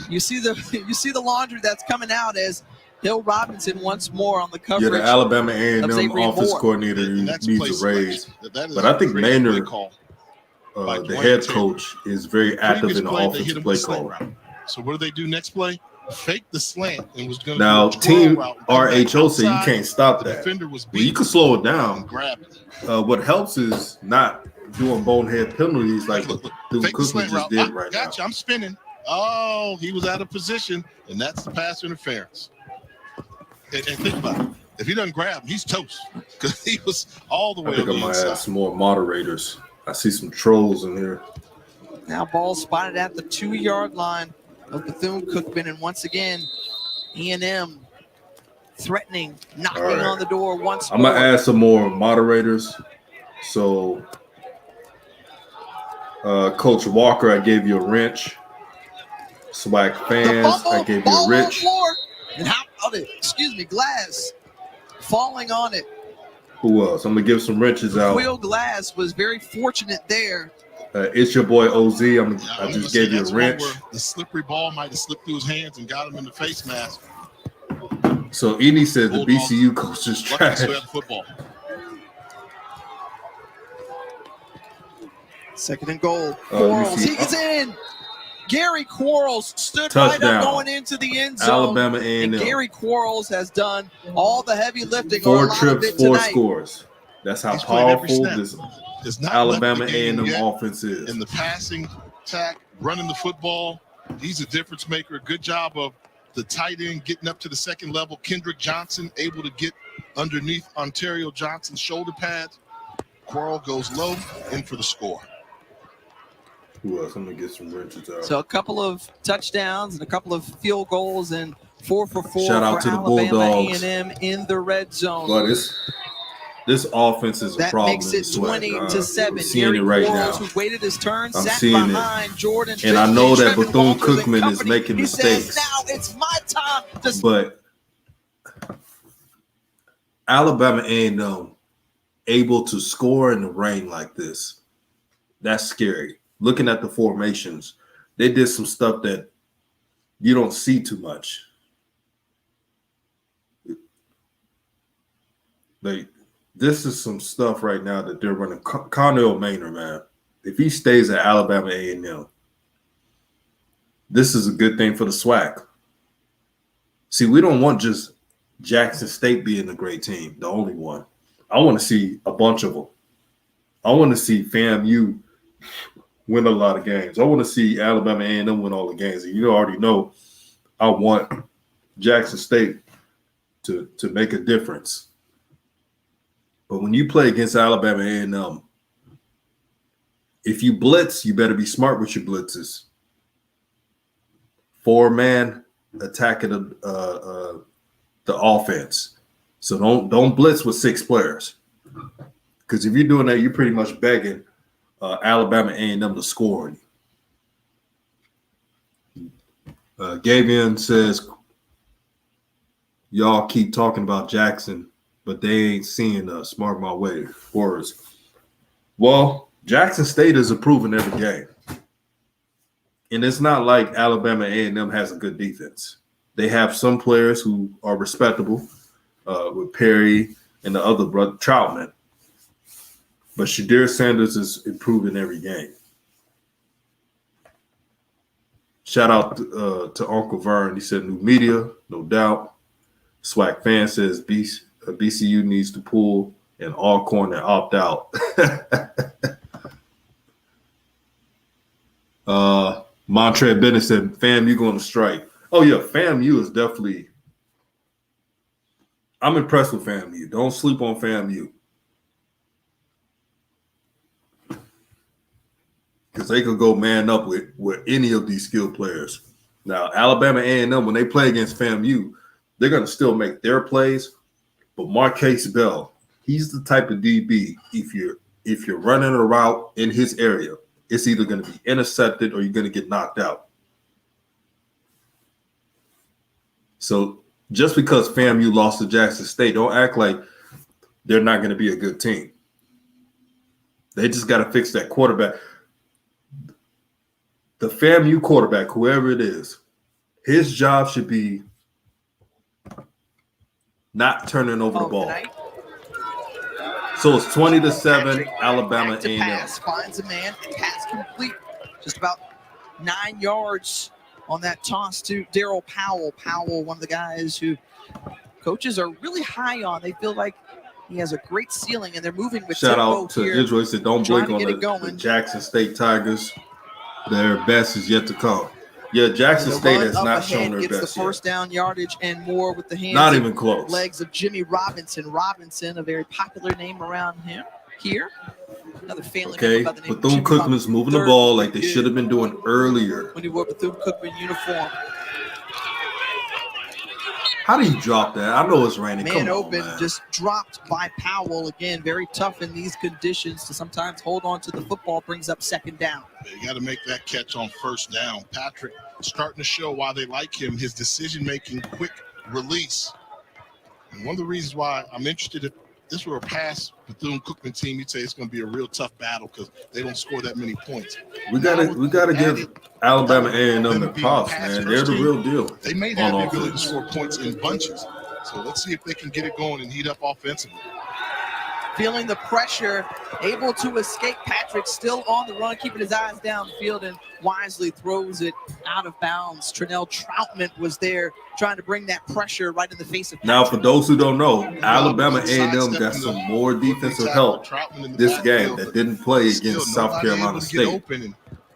you see the laundry that's coming out as Hill Robinson once more on the Yeah, coverage. the Alabama A&M of Xavier offense Moore. coordinator That's play needs a raise. selection. That is But I think a great play Maynard, call. the Dwayne head Taylor. coach, is very active Previous in the play, they hit offensive him play with a slant call. route. So what do they do next play? Fake the slant and was going to Now, do a twirl Team route. Come back RHO said you outside. can't stop The that. defender was Well, you beat can slow it and down. grabbed it. What helps is not doing bonehead penalties like Look, Bethune fake the Cookman slant just route. did right now. Gotcha. I'm spinning. Oh, he was out of position, and that's the pass interference. And think about it. If he doesn't grab him, he's toast because he was all the I way think on I the might add inside. some more moderators. I see some trolls in here. Now ball spotted at the 2-yard line of Bethune Cookman, and once again, E&M threatening, knocking All right. on the door once I'm more. gonna add some more moderators. So, Coach Walker, I gave you a wrench. SWAC fans, I gave you a Ball on the wrench. floor. And how about it? Excuse me, Glass falling on it. Who else? I'm gonna give some wrenches out. Will Glass was very fortunate there. It's your boy OZ. I I'm just gonna gave say you a that's one wrench. where the slippery ball might have slipped through his hands and got him in the face mask. So Edie said the Bulldogs. BCU coach is Lucky trash. still had the football. Second and goal. You Quarles, see- he's in. Gary Quarles stood Touchdown. right up going into the end zone. Alabama and A&M. Gary Quarles has done all the heavy lifting. or a 4 lot of trips, it 4 tonight. scores. That's how He's played every powerful snap. this Has not Alabama left the game A&M yet. offense is. In the passing attack, running the football, he's a difference maker. Good job of the tight end getting up to the second level. Kendrick Johnson able to get underneath Ontario Johnson's shoulder pads. Quarrel goes low, in for the score. Who else? I'm gonna get some wrenches out. So a couple of touchdowns and a couple of field goals and 4 for 4 Shout out for to the Alabama Bulldogs. A&M in the red zone. But this offense is a That problem. makes in it the SWAC. 20-7. I'm seeing Gary it right Quarles, now. who waited his turn, I'm sat seeing it. behind Jordan. And I know that Trevin Bethune Walters and Cookman is company. making He mistakes. says, now it's my time to But Alabama A&M able to score in the rain like this, that's scary. Looking at the formations, they did some stuff that you don't see too much. Like, this is some stuff right now that they're running. Connell Maynard, man, if he stays at Alabama A&M, this is a good thing for the SWAC. See, we don't want just Jackson State being a great team, the only one. I want to see a bunch of them. I want to see FAMU win a lot of games. I want to see Alabama A&M win all the games. And you already know I want Jackson State to make a difference. But when you play against Alabama A&M, if you blitz, you better be smart with your blitzes. 4-man attacking the offense. So don't blitz with 6 players. Because if you're doing that, you're pretty much begging Alabama A&M to score on you. Gavian says, y'all keep talking about Jackson, but they ain't seeing us. Mark my way. Words. Well, Jackson State is improving every game. And it's not like Alabama A&M has a good defense. They have some players who are respectable, with Perry and the other brother, Troutman. But Shadir Sanders is improving every game. Shout out to Uncle Vern. He said new media, no doubt. SWAC fan says BCU needs to pull an Alcorn and opt out. Montre Bennett said, FAMU going to strike. Oh, yeah, FAMU is definitely – I'm impressed with FAMU. Don't sleep on FAMU. Because they could go man up with any of these skilled players. Now, Alabama A&M, when they play against FAMU, they're going to still make their plays. But Marquise Bell, he's the type of DB, if you're running a route in his area, it's either going to be intercepted or you're going to get knocked out. So just because FAMU lost to Jackson State, don't act like they're not going to be a good team. They just got to fix that quarterback. The FAMU quarterback, whoever it is, his job should be not turning over the ball. Tonight. So it's 20-7, Alabama A&M. Pass, finds a man, pass complete. Just about 9 yards on that toss to Daryl Powell. Powell, one of the guys who coaches are really high on. They feel like he has a great ceiling, and they're moving with Shout tempo out to here. Israel. He said, don't blink on the the Jackson State Tigers. Their best is yet to come. Yeah, Jackson State has not shown their gets best the first down yardage and more with the hands. Not even close. Legs of Jimmy Robinson. Robinson, a very popular name around here. Another failing. Okay, Bethune Cookman's moving the ball like they should have been doing earlier. When he wore Bethune Cookman uniform. How do you drop that? I know it's raining. Man open, just dropped by Powell. Again, very tough in these conditions to sometimes hold on to the football, brings up second down. You got to make that catch on first down. Patrick starting to show why they like him, his decision-making, quick release. And one of the reasons why I'm interested, if this were a pass Bethune Cookman team, you'd say it's going to be a real tough battle because they don't score that many points. We gotta give Alabama A&M the props, man. They're the real deal. They may have the ability to score points in bunches. So let's see if they can get it going and heat up offensively. Feeling the pressure, able to escape. Patrick still on the run, keeping his eyes downfield, and wisely throws it out of bounds. Trinell Troutman was there trying to bring that pressure right in the face of Patrick. Now, for those who don't know, Alabama A&M got some more defensive help this game that didn't play against South Carolina State.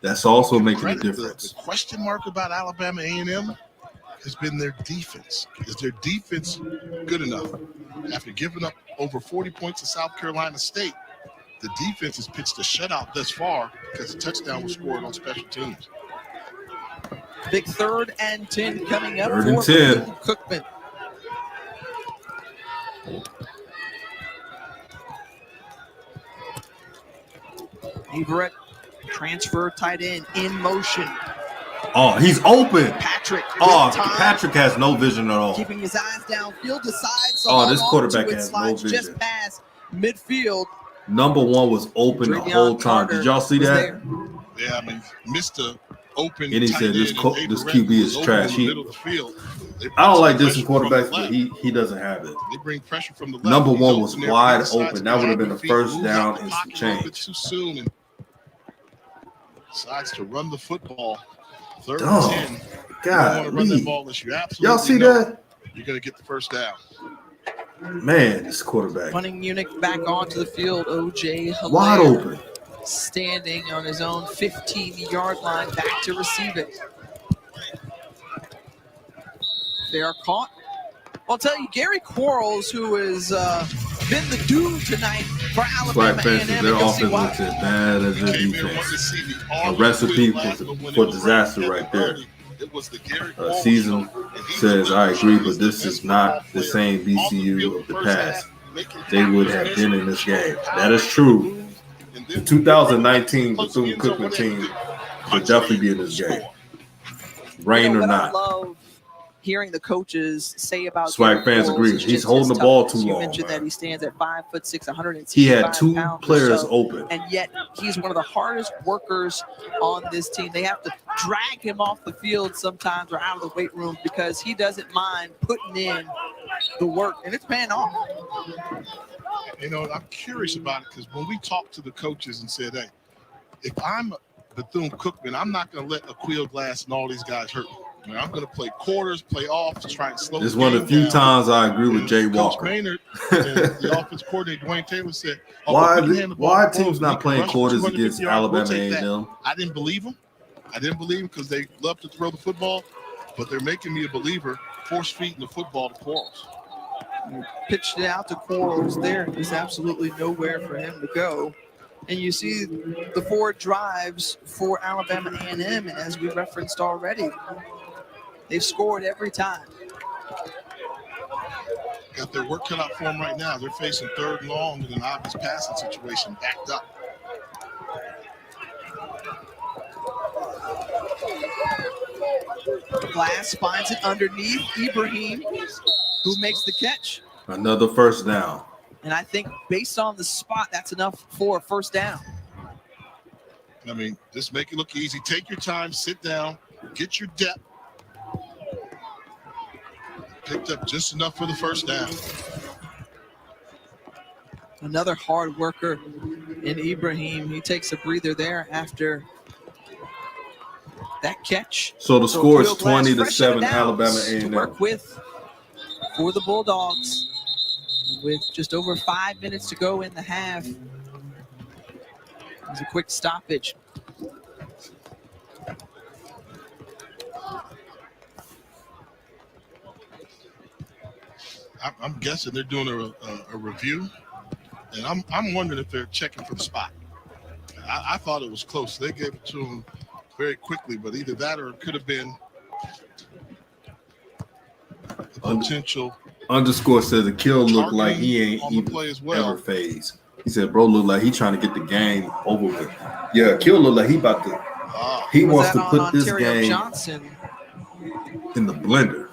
That's also making a difference. The question mark about Alabama A&M has been their defense. Is their defense good enough? After giving up over 40 points to South Carolina State, the defense has pitched a shutout thus far because the touchdown was scored on special teams. Big 3rd and 10 coming up. 3rd and 10. Cookman. Everett, transfer tight end in motion. Oh, he's open. Patrick. Patrick has no vision at all. Keeping his eyes downfield, decides. This quarterback has no vision. Just past midfield. Number 1 was open the whole time. Did y'all see that? Yeah, I mean, Mr. Open. And he said this QB is trash. I don't like this in quarterbacks, but he doesn't have it. They bring pressure from the left. Number 1 was wide open. That would have been the first down and some change. Too soon and decides to run the football. 3rd and 10. God, you run that ball unless you absolutely y'all see that? You're going to get the first down. Man, this quarterback. Punting unit back onto the field. OJ Hilaire. Wide open. standing on his own 15-yard line, back to receive it. They are caught. I'll tell you, Gary Quarles, who has been the dude tonight for Alabama A&M. Their offense looks as bad as their defense. A recipe for disaster right there. Season says, I agree, but this is not the same BCU of the past. They would have been in this game. That is true. The 2019 Bethune Cookman team would definitely be in this game. Rain or not. I love hearing the coaches say about SWAC fans agree. He's holding the ball too long. You mentioned that he stands at 5'6", 165 He had 2 players so, open, and yet he's one of the hardest workers on this team. They have to drag him off the field sometimes or out of the weight room because he doesn't mind putting in the work, and it's paying off. You know, I'm curious about it because when we talked to the coaches and said, hey, if I'm Bethune Cookman, I'm not going to let Aquil Glass and all these guys hurt me. I'm going to play quarters, play off, to try and slow. It's one of the few times I agree with Jay Walker. Coach Maynard and the offense coordinator Dwayne Taylor said, "Why are teams not playing quarters against Alabama A&M?" I didn't believe them. I didn't believe them because they love to throw the football, but they're making me a believer. Force feeding the football to Quarles. Pitched it out to Quarles. There is absolutely nowhere for him to go. And you see the 4 drives for Alabama A&M, and as we referenced already, they've scored every time. Got their work cut out for them right now. They're facing 3rd and long in an obvious passing situation, backed up. Glass finds it underneath Ibrahim, who makes the catch. Another first down. And I think based on the spot, that's enough for a first down. I mean, just make it look easy. Take your time, sit down, get your depth. Picked up just enough for the first down. Another hard worker in Ibrahim. He takes a breather there after that catch. So the score is 20-7, Alabama A&M. To work with for the Bulldogs with just over 5 minutes to go in the half. It's a quick stoppage. I'm guessing they're doing a review, and I'm wondering if they're checking for the spot. I thought it was close. They gave it to him very quickly, but either that or it could have been a potential. Underscore says the kill looked like he ain't even ever phased. He said, bro, look like he trying to get the game over with. Yeah, kill look like he about to. He wants to put this game in the blender.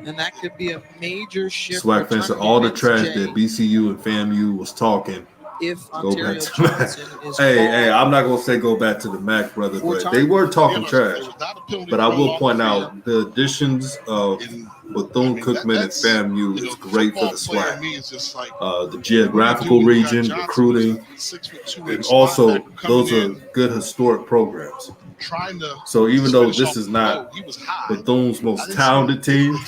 And that could be a major shift. SWAC fans, all the trash that BCU and FAMU was talking. If go back to MAC. Hey, I'm not gonna say go back to the MAC, brother, but they were talking trash. But I will point out the additions of Bethune Cookman and FAMU is great for the SWAC. The geographical region, recruiting, and also those are good historic programs. So even though this is not Bethune's most talented team,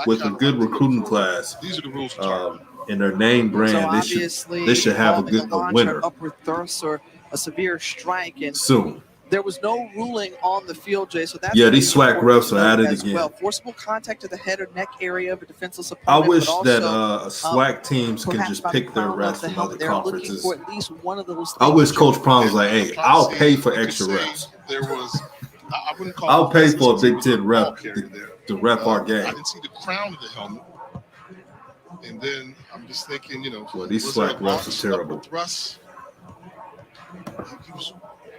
with a good recruiting class, in their name brand, so they should have a winner. Upward thrust or a severe strike, and soon. There was no ruling on the field, Jay. So that's these SWAC refs are at it again. Well, forcible contact to the head or neck area of a defenseless opponent. I wish that SWAC teams can just pick their refs from other conferences. For at least one of those. I wish Coach Prom was like, "Hey, I'll pay for extra reps. I'll pay for a Big Ten rep to rep our game." I didn't see the crown of the helmet. And then I'm just thinking, well, these SWAC refs are terrible.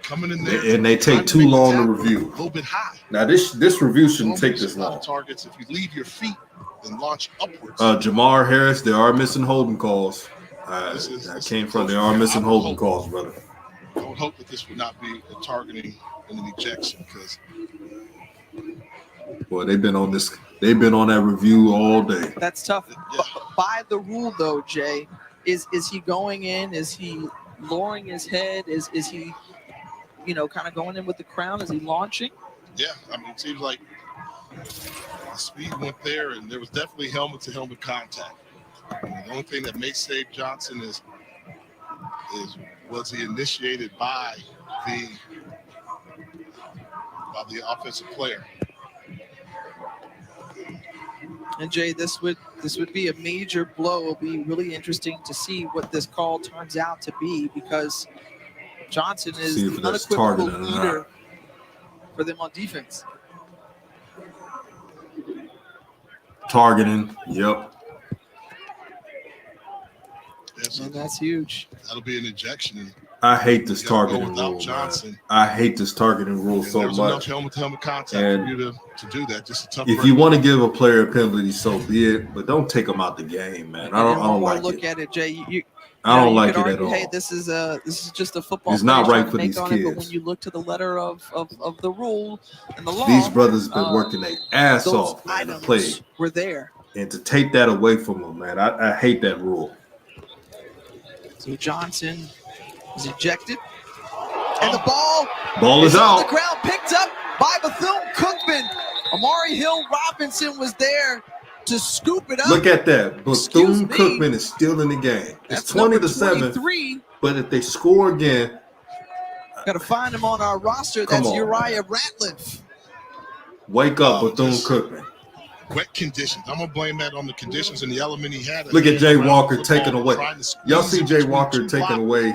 Coming in there, and they take too long to review. A little bit high. Now this review shouldn't take this long. Targets, if you leave your feet and launch upwards. Jamar Harris, they are missing holding calls. They are missing holding calls, brother. I would hope that this would not be a targeting and an ejection because. Boy, they've been on that review all day. That's tough. Yeah. By the rule, though, Jay, is he going in? Is he lowering his head? Is he, kind of going in with the crown? Is he launching? Yeah, I mean, it seems like the speed went there, and there was definitely helmet-to-helmet contact. The only thing that may save Johnson is was he initiated by the offensive player? And Jay, this would be a major blow. It'll be really interesting to see what this call turns out to be, because Johnson is the unequivocal leader for them on defense. Targeting, yep. And that's huge. That'll be an ejection. I hate this targeting rule, Johnson. I hate this targeting rule so much. Enough helmet-to-helmet contact for you to do that. Just a tough. If you want to give a player a penalty, so be it, but don't take him out the game, man. I don't like look at it, Jay. I don't like it argue, at all. Hey, this is just a football. It's not right for these kids. But when you look to the letter of the rule and the law, these brothers have been working their ass off, man, to play. We're there. And to take that away from them, man, I hate that rule. So Johnson is ejected. And the ball is out. On the ground, picked up by Bethune Cookman. Amari Hill Robinson was there to scoop it up. Look at that. Bethune Cookman is still in the game. It's 20-7. But if they score again, got to find him on our roster. That's Uriah Ratliff. Wake up, Bethune Cookman. Wet conditions. I'm gonna blame that on the conditions and the element he had. Look at Jay Walker taking away. Y'all see Jay Walker taking away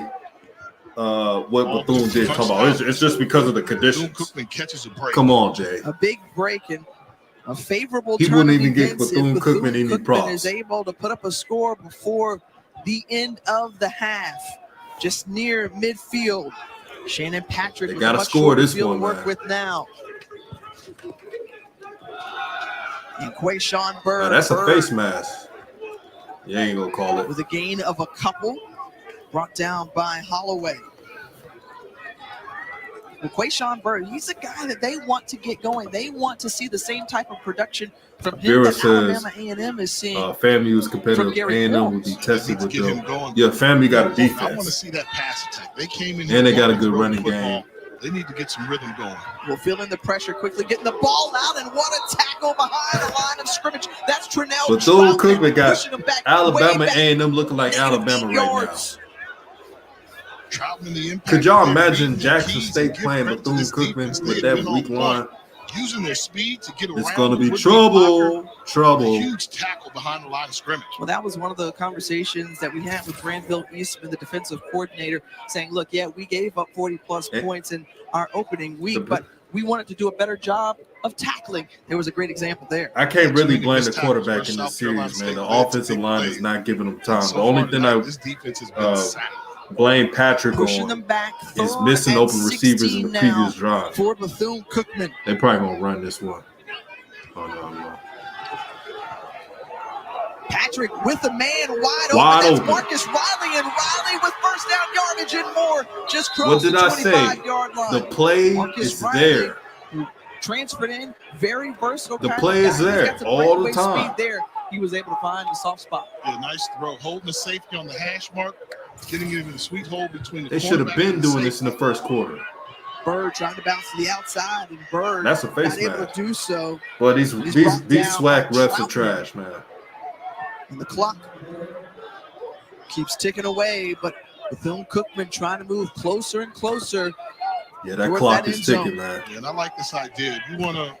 what Bethune did. Come on, it's just because of the conditions. Cookman catches a break. Come on, Jay. A big break and a favorable. He wouldn't even get Bethune Cookman any props. Is able to put up a score before the end of the half, just near midfield. Shannon Patrick. They got to score this one. Work with now. And Quayshawn Bird. That's a face mask. You ain't gonna call it. With a gain of a couple, brought down by Holloway. Well, Quayshawn Bird, he's a guy that they want to get going. They want to see the same type of production from him that Alabama A&M is seeing. FAMU's competitive. A&M will be tested with them. Yeah, FAMU got a defense. I want to see that pass attack. They came in and they got a good running game. They need to get some rhythm going. We're feeling the pressure quickly, getting the ball out, and what a tackle behind the line of scrimmage. That's Trinell. Bethune Cookman got Alabama A&M looking like Alabama right now. Could y'all imagine Jackson State playing Bethune Cookman with that weak line? Using their speed to get around. It's going to be trouble. A huge tackle behind the line of scrimmage. Well, that was one of the conversations that we had with Granville Eastman, the defensive coordinator, saying, look, yeah, we gave up 40-plus points in our opening week, but we wanted to do a better job of tackling. There was a great example there. I can't really blame the quarterback in this series, man. The offensive line is not giving them time. The only thing blame Patrick pushing them back is missing open receivers in the previous drive. For Bethune Cookman. They probably gonna run this one. Oh no. Patrick with a man wide open. That's Marcus Riley, and Riley with first down yardage and more. Just crossed the 25-yard line. The play is there. Transferred in, very versatile. The play is there all the time. Speed there. He was able to find the soft spot. Yeah, nice throw, holding the safety on the hash mark, getting it in the sweet hole between the. They should have been doing this in the first quarter. Bird trying to bounce to the outside, and Bird that's a face not able to do so. But these SWAC refs are trash, man. And the clock keeps ticking away, but Bethune Cookman trying to move closer and closer. Yeah, that clock is ticking, man. Yeah, and I like this idea. You want to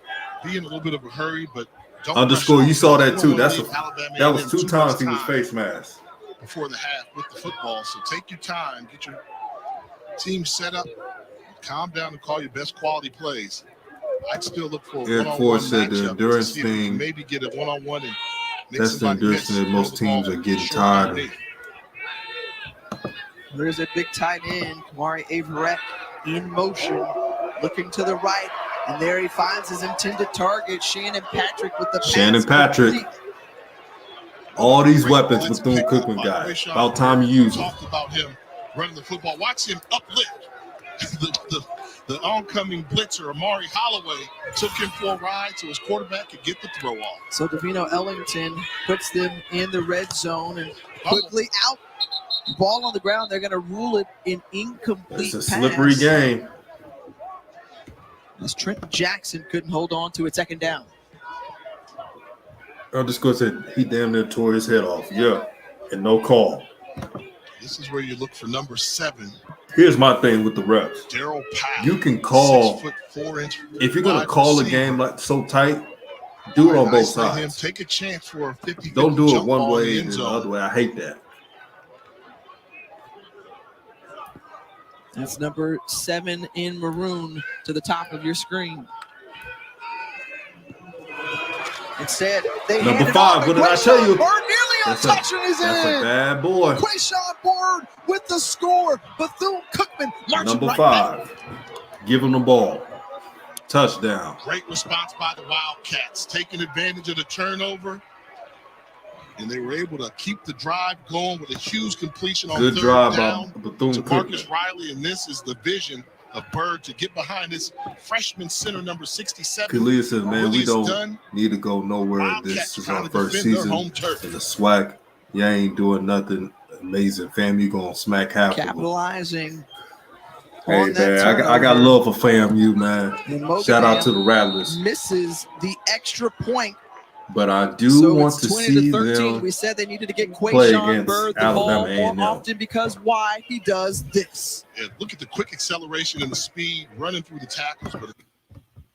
be in a little bit of a hurry, but don't. Underscore, you saw that too. That was 2 times he was face mask before the half with the football. So take your time, get your team set up, calm down, and call your best quality plays. I'd still look for a one-on-one said the endurance thing. Maybe get a one-on-one and that's the endurance that most teams are getting tired of. There's a big tight end, Kamari Averett, in motion, looking to the right, and there he finds his intended target, Shannon Patrick with the pass. Shannon Patrick. All these weapons Bethune Cookman got. About time you use them. Talked about him running the football. Watch him uplift. The oncoming blitzer, Amari Holloway, took him for a ride so his quarterback could get the throw off. So Davino Ellington puts them in the red zone and quickly out. Ball on the ground. They're going to rule it an incomplete pass. It's a slippery game. As Trent Jackson couldn't hold on to it, second down. I'll just go say he damn near tore his head off. Yeah, and no call. This is where you look for number 7. Here's my thing with the refs. Daryl Powell. You can call 6'4" if you're gonna wide call a receiver. game like so tight. Do it on both sides. Him take a chance for a 50. Don't do it jump one ball in way the and end the zone. other way. I hate that. That's number 7 in maroon to the top of your screen. Instead, they Number handed 5. off, What and did I tell you? Quayshawn Bird nearly a touch and is That's in. a bad boy. Quayshawn Bird with the score. Bethune Cookman marching Number right 5. Give him the ball. Touchdown. Great response by the Wildcats, taking advantage of the turnover. And they were able to keep the drive going with a huge completion on Good third drive down by Bethune to Marcus Cookman. Riley. And this is the vision of Bird to get behind this freshman center, number 67. Kalia says, man, we Willie's don't done. need to go nowhere. Wildcats This is trying our to first defend their season home turf. in the SWAC. You ain't doing nothing amazing, fam. You gonna smack half of them. Capitalizing Hey, on that man, I got turnover. love for FAMU, man. And Mogan Shout out to the Rattlers. misses the extra point. But I do So want it's to 20 see to 13. them We said they needed to get play Quayshawn against Bird the Alabama ball A&M. more often because why? He does this. Yeah, look at the quick acceleration and the speed running through the tackles.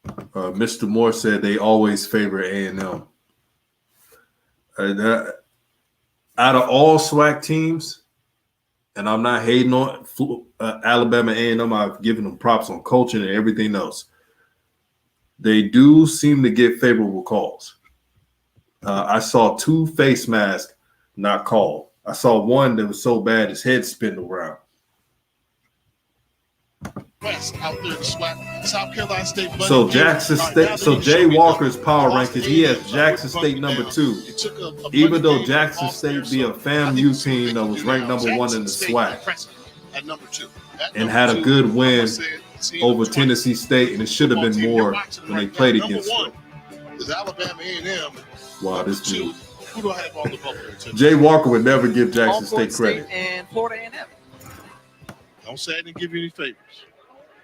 But Mr. Moore said they always favor A&M. Out of all SWAC teams, and I'm not hating on Alabama A&M, I've given them props on coaching and everything else. They do seem to get favorable calls. I saw 2 face masks not called. I saw one that was so bad his head spinned around. West out there in the SWAC, South Carolina State. So Jackson State. So Jay Walker's power rankings. He has Jackson State number 2. Even though Jackson State be a FAMU team that was ranked number 1 in the SWAC At number 2. and had a good win over Tennessee State, and it should have been more when they played against them. Is Alabama A&M. Wow, this dude. Who do I have on the bubble? Jay Walker would never give Jackson Alcorn State credit. and Florida A&M. Don't say I didn't give you any favors.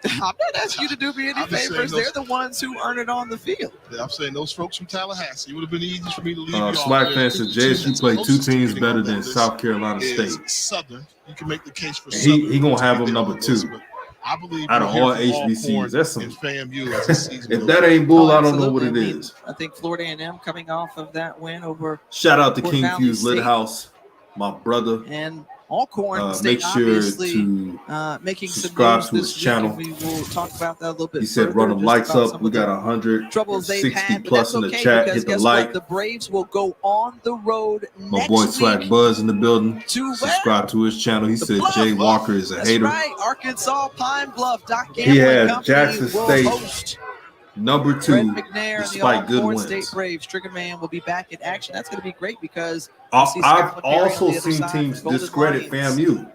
I'm not asking you to do me any I'm just favors. saying They're the ones who earn it on the field. Yeah, I'm saying those folks from Tallahassee. It would have been easy for me to leave you off SWAC there. fans said JSU played 2 teams better than South Carolina Is State. Southern. You can make the case for And Southern. he gonna have him number 2 I believe out of we're all here for HBCUs. Alcorn That's some. and FAMU as the season If goes that on. ain't bull, I don't know Absolutely. what it I mean, is. I think Florida A&M coming off of that win over Shout out to Fort King Valley Fuse Lit State. House, my brother. And Alcorn State Make sure obviously to making some subscribe moves to his this week, channel. and we will talk about that a little bit. He said, further, run them just likes about up. some We of the got troubles they've 160 had, but plus that's in the okay chat. because Hit the guess like. what? The Braves will go on the road My next boy week. Swag Buzz in the building. To Subscribe to his channel. He said Bluff. Jay Walker is a That's hater. right, Arkansas Pine Bluff. Doc He Gambling has Company Jackson will State host number Brett 2 McNair and the despite good Alcorn wins. State Braves. Trigger Man will be back in action. That's going to be great because I've Scott McNair also on the other seen side teams for Golden discredit Lions. FAMU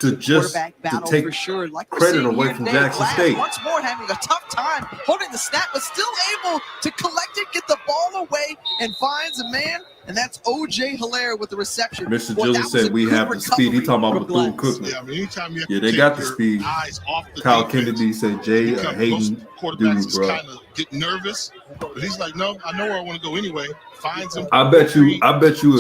to just Quarterback to battle take for sure. Like we're credit seeing away here from today, Jackson Glass State. once more having a tough time holding the snap, but still able to collect it, get the ball away, and finds a man. And that's OJ Hilaire with the reception. Mr. Boy, Joseph that was said a we good have the speed. He talking about recovery Bethune from Cookman. Yeah, I mean, anytime you have Yeah, to they take got the your speed. eyes off the Kyle defense, Kennedy said Jay a because hating most quarterbacks dude, just bro. kind of get nervous, but he's like, no, I know where I want to go anyway. Finds him. I bet you if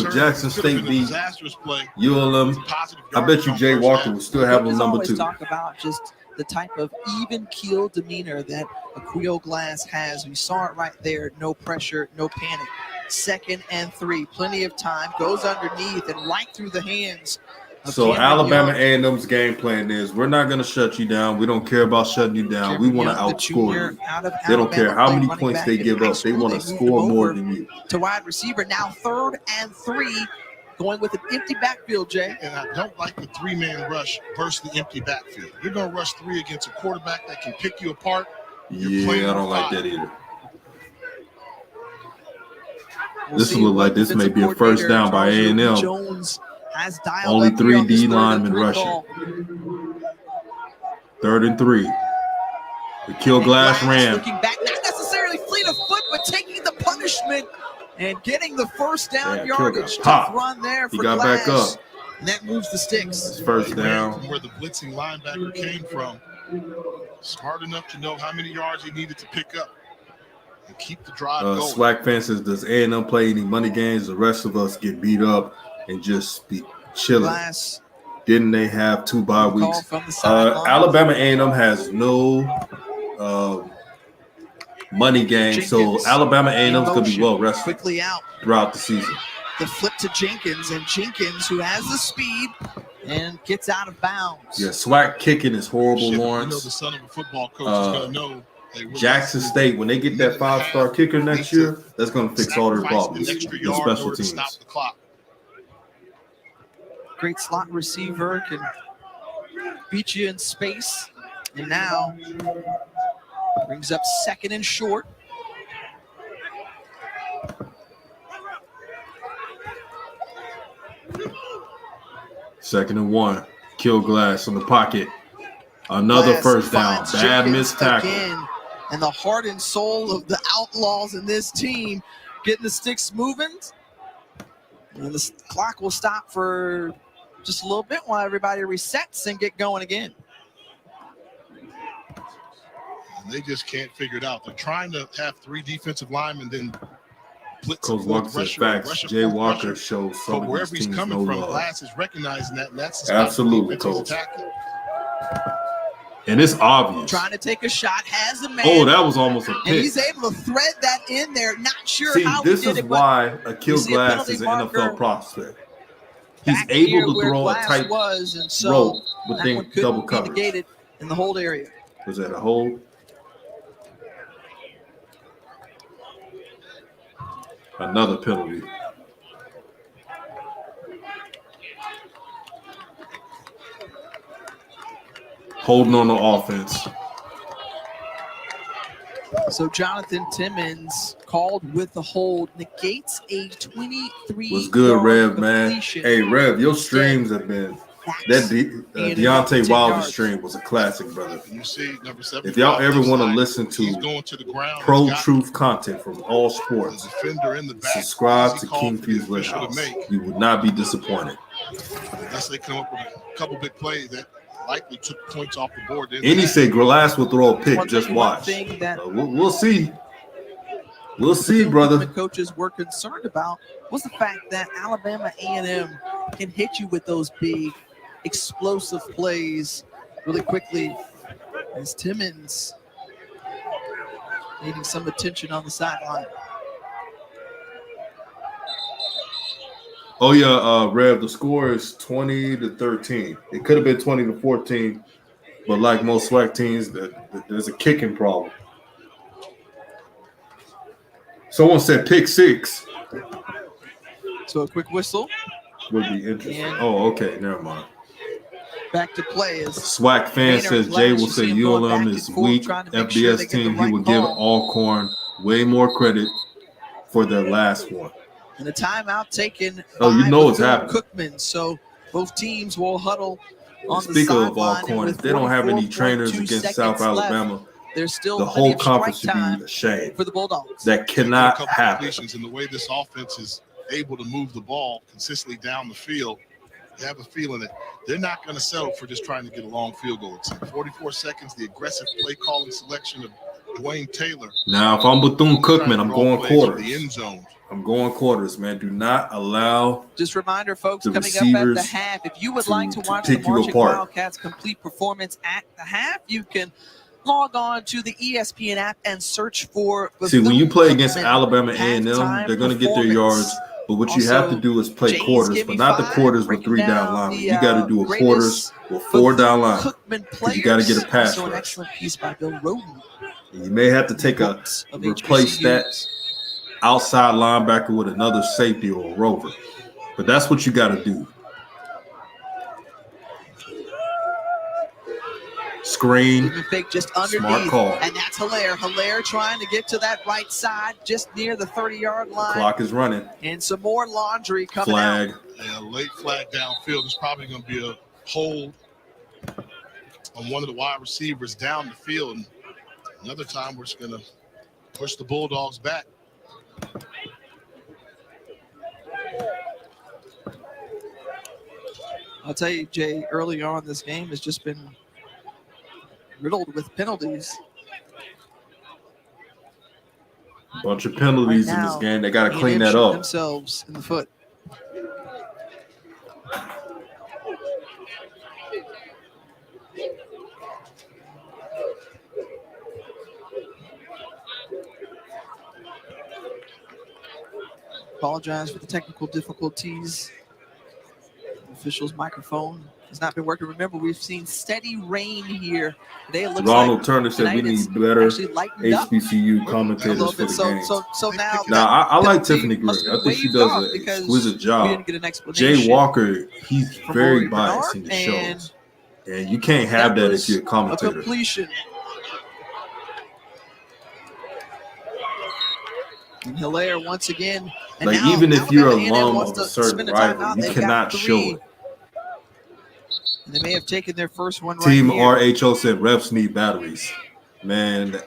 Turns. Jackson Could have State been a beat disastrous play. ULM, Positive I bet yardage you on Jay first Walker down. will still have him Coaches number always 2. talk about just the type of even keel demeanor that Aquio Glass has. We saw it right there. No pressure, no panic. 2nd and 3, plenty of time. Goes underneath and right through the hands of So Cameron Alabama Young. A&M's game plan is we're not going to shut you down. We don't care about shutting you down. We Cameron want to Young, the outscore junior you. out of They don't care Alabama, how many played points running they back give in high up. They school. want to They moved score him more over than you. to wide receiver. Now 3rd and 3, going with an empty backfield, Jay. And I don't like the 3-man rush versus the empty backfield. You're going to rush 3 against a quarterback that can pick you apart. Yeah, I don't like that either. We'll This see will look what like this may be a defensive first down by coordinator A&M. Jones has dialed Only up 3 here on this D 3rd and linemen 3 rushing. call. 3rd and 3. The kill Glass ran. Looking back, not necessarily fleet of foot, but taking the punishment and getting the first down Yeah, yardage. Kill Tough got run there He for got Glass. back up. And that moves the sticks. It's first He ran down. from where the blitzing linebacker came from. Smart enough to know how many yards he needed to pick up and keep the drive going. SWAC fan says, does A&M play any money games? The rest of us get beat up and just be chilling. Glass Didn't they have 2 bye Call weeks? from the sideline. Alabama A&M has no money game, so Jenkins Alabama A&M is going to be motion, well rested quickly out. throughout the season. The flip to Jenkins, and Jenkins, who has the speed, and gets out of bounds. Yeah, SWAC kicking is horrible, You know, Lawrence. the son of a football coach is going to know. Jackson State, when they get that 5-star kicker next year, that's going to fix all their problems in special teams. Stop the clock. Great slot receiver, can beat you in space, and now brings up 2nd and short. Second and 1. Kill Glass on the pocket. Another Glass first down. finds Bad Jenkins missed tackle. again. And the heart and soul of the Outlaws in this team, getting the sticks moving. And the clock will stop for just a little bit while everybody resets and get going again. And they just can't figure it out. They're trying to have 3 defensive linemen, then blitz. Coach Walker said facts. Jay Walker shows some But of wherever these he's teams coming no from, love. Glass is recognizing that, and that's the spot Absolutely, the defense is Coach. attacking. And it's obvious. Trying to take a shot, has a man. Oh, that was almost a And pick. he's able to thread that in there. Not sure See, how this he did is it, but why Akil see a Glass penalty is an marker NFL prospect. He's back here able to where throw a Glass tight was, and so rope that within one couldn't double be coverage. negated in the hold area. Was that a hold? Another penalty. Holding on the offense. So Jonathan Timmons called with the hold, negates a 23. Was good, Rev, man. Hey, Rev, your streams have been that Deontay Wilder stream was a classic, brother. You see, number 7. If y'all ever want to listen he's to going to the ground. pro He's got truth content from all sports, the defender in the back. subscribe Easy to call King for the Fuse official to House. make. You would not be disappointed. Unless they come up with a couple big plays that likely took points off the board. And he said Glass will throw a pick. One Just thing watch. that We'll see. We'll see, the brother. coaches were concerned about was the fact that Alabama A&M can hit you with those big, explosive plays really quickly. As Timmons needing some attention on the sideline. Oh yeah, Rev. The score is 20-13. It could have been 20-14, but like most SWAC teams, there's a kicking problem. Someone said pick 6 So a quick whistle. would be interesting. And Oh, okay, never mind. back to play as SWAC fan says Jay will say ULM is weak. FBS team, he would give Alcorn way more credit for their last one. and a timeout taken Oh, you by know it's Bethune happening. Cookman. So both teams will huddle on the Speaking of sideline. Alcorn, and if with they don't have any 44.2 trainers against South seconds left, Alabama, there's still the plenty whole of conference strike should time be ashamed. for the Bulldogs. That cannot a couple happen. completions, and the way this offense is able to move the ball consistently down the field, you have a feeling that they're not going to settle for just trying to get a long field goal. It's 44 seconds, the aggressive play calling selection of Dwayne Taylor. Now, if I'm Bethune Cookman, I'm going quarters. The end zone. I'm going quarters, man. Do not allow Just reminder, folks, the coming up at the receivers half, if you would like to watch the pick you Marching apart. Wildcats complete performance at the half, you can log on to the ESPN app and search for See, when you play against Cookman Alabama A&M, halftime they're going to get their performance. yards. But what you have to do is play Jay's quarters, Give but Me not the Five, quarters with breaking 3 down down linemen. the, You got to do a quarters greatest with 4 down Bethune linemen. Cookman 'Cause you got to get a players. pass Also an rush. excellent piece by Bill Roden. You may have to take a of replace HBCUs. that outside linebacker with another safety or a rover. But that's what you got to do. Screen. Even fake just underneath. Smart call. And that's Hilaire. Hilaire trying to get to that right side just near the 30-yard line. Clock is running. And some more laundry coming Flag. out. Yeah, late flag downfield. There's probably going to be a hold on one of the wide receivers down the field. And another time we're just going to push the Bulldogs back. I'll tell you, Jay, early on this game has just been riddled with penalties. Bunch of penalties Right in this now, game. They got to A&M clean that shooting up. themselves in the foot. Apologize for the technical difficulties. The official's microphone has not been working. Remember, we've seen steady rain here. Today it looks Ronald like Turner said we need better HBCU commentators for the game. So now I like Tiffany Gray. I think she does an exquisite job. Jay Walker, he's very biased in the shows. And you can't have that if you're a commentator. Completion. And Hilaire once again. And like even if you're a alum of a certain rival, you cannot show it. And they may have taken their first one Team right here. RHO said refs need batteries. Man,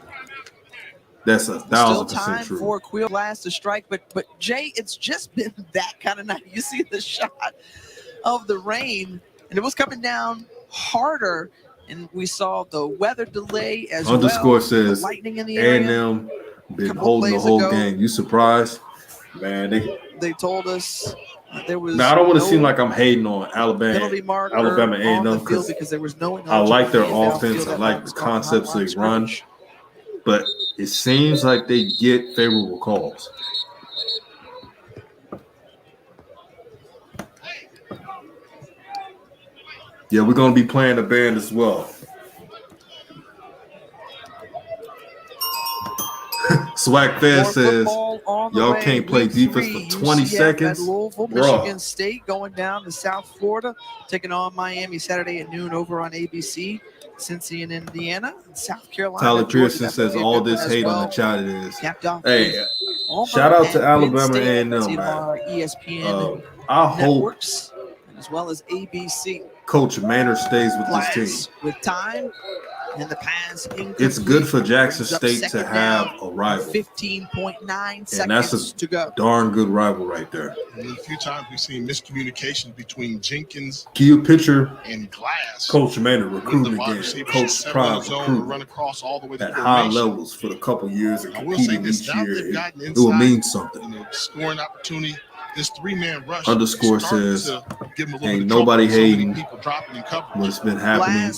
that's 1,000% true. For Quill Blast to strike, but Jay, it's just been that kind of night. You see the shot of the rain, and it was coming down harder, and we saw the weather delay as Underscore well. says Lightning in the area. A&M been holding the whole game. You surprised? Man, they told us there was. Now I don't want to seem like I'm hating on Alabama A&M because there was no. I like their offense. I like the concepts they run, but it seems like they get favorable calls. Yeah, we're going to be playing the band as well. SWAC fan says, y'all can't play defense for 20 seconds. Louisville, Michigan State going down to South Florida, taking on Miami Saturday at noon over on ABC. Cincy and Indiana, South Carolina. Tyler Pearson says all this hate on the chat is. Hey, shout out to Alabama A&M, man. ESPN I hope as well as ABC. Coach Manor stays with this team. With time and the pass incomplete. It's good for Jackson State to have a rival. 15.9 seconds and that's to go. Darn good rival right there. And a few times we've seen miscommunication between Jenkins and Glass. Coach Manor recruiting again. Coach Prime recruiting at high levels for a couple years and competing each year. It will mean something. Scoring opportunity. This three-man rush Underscore says, ain't nobody hating what's been happening.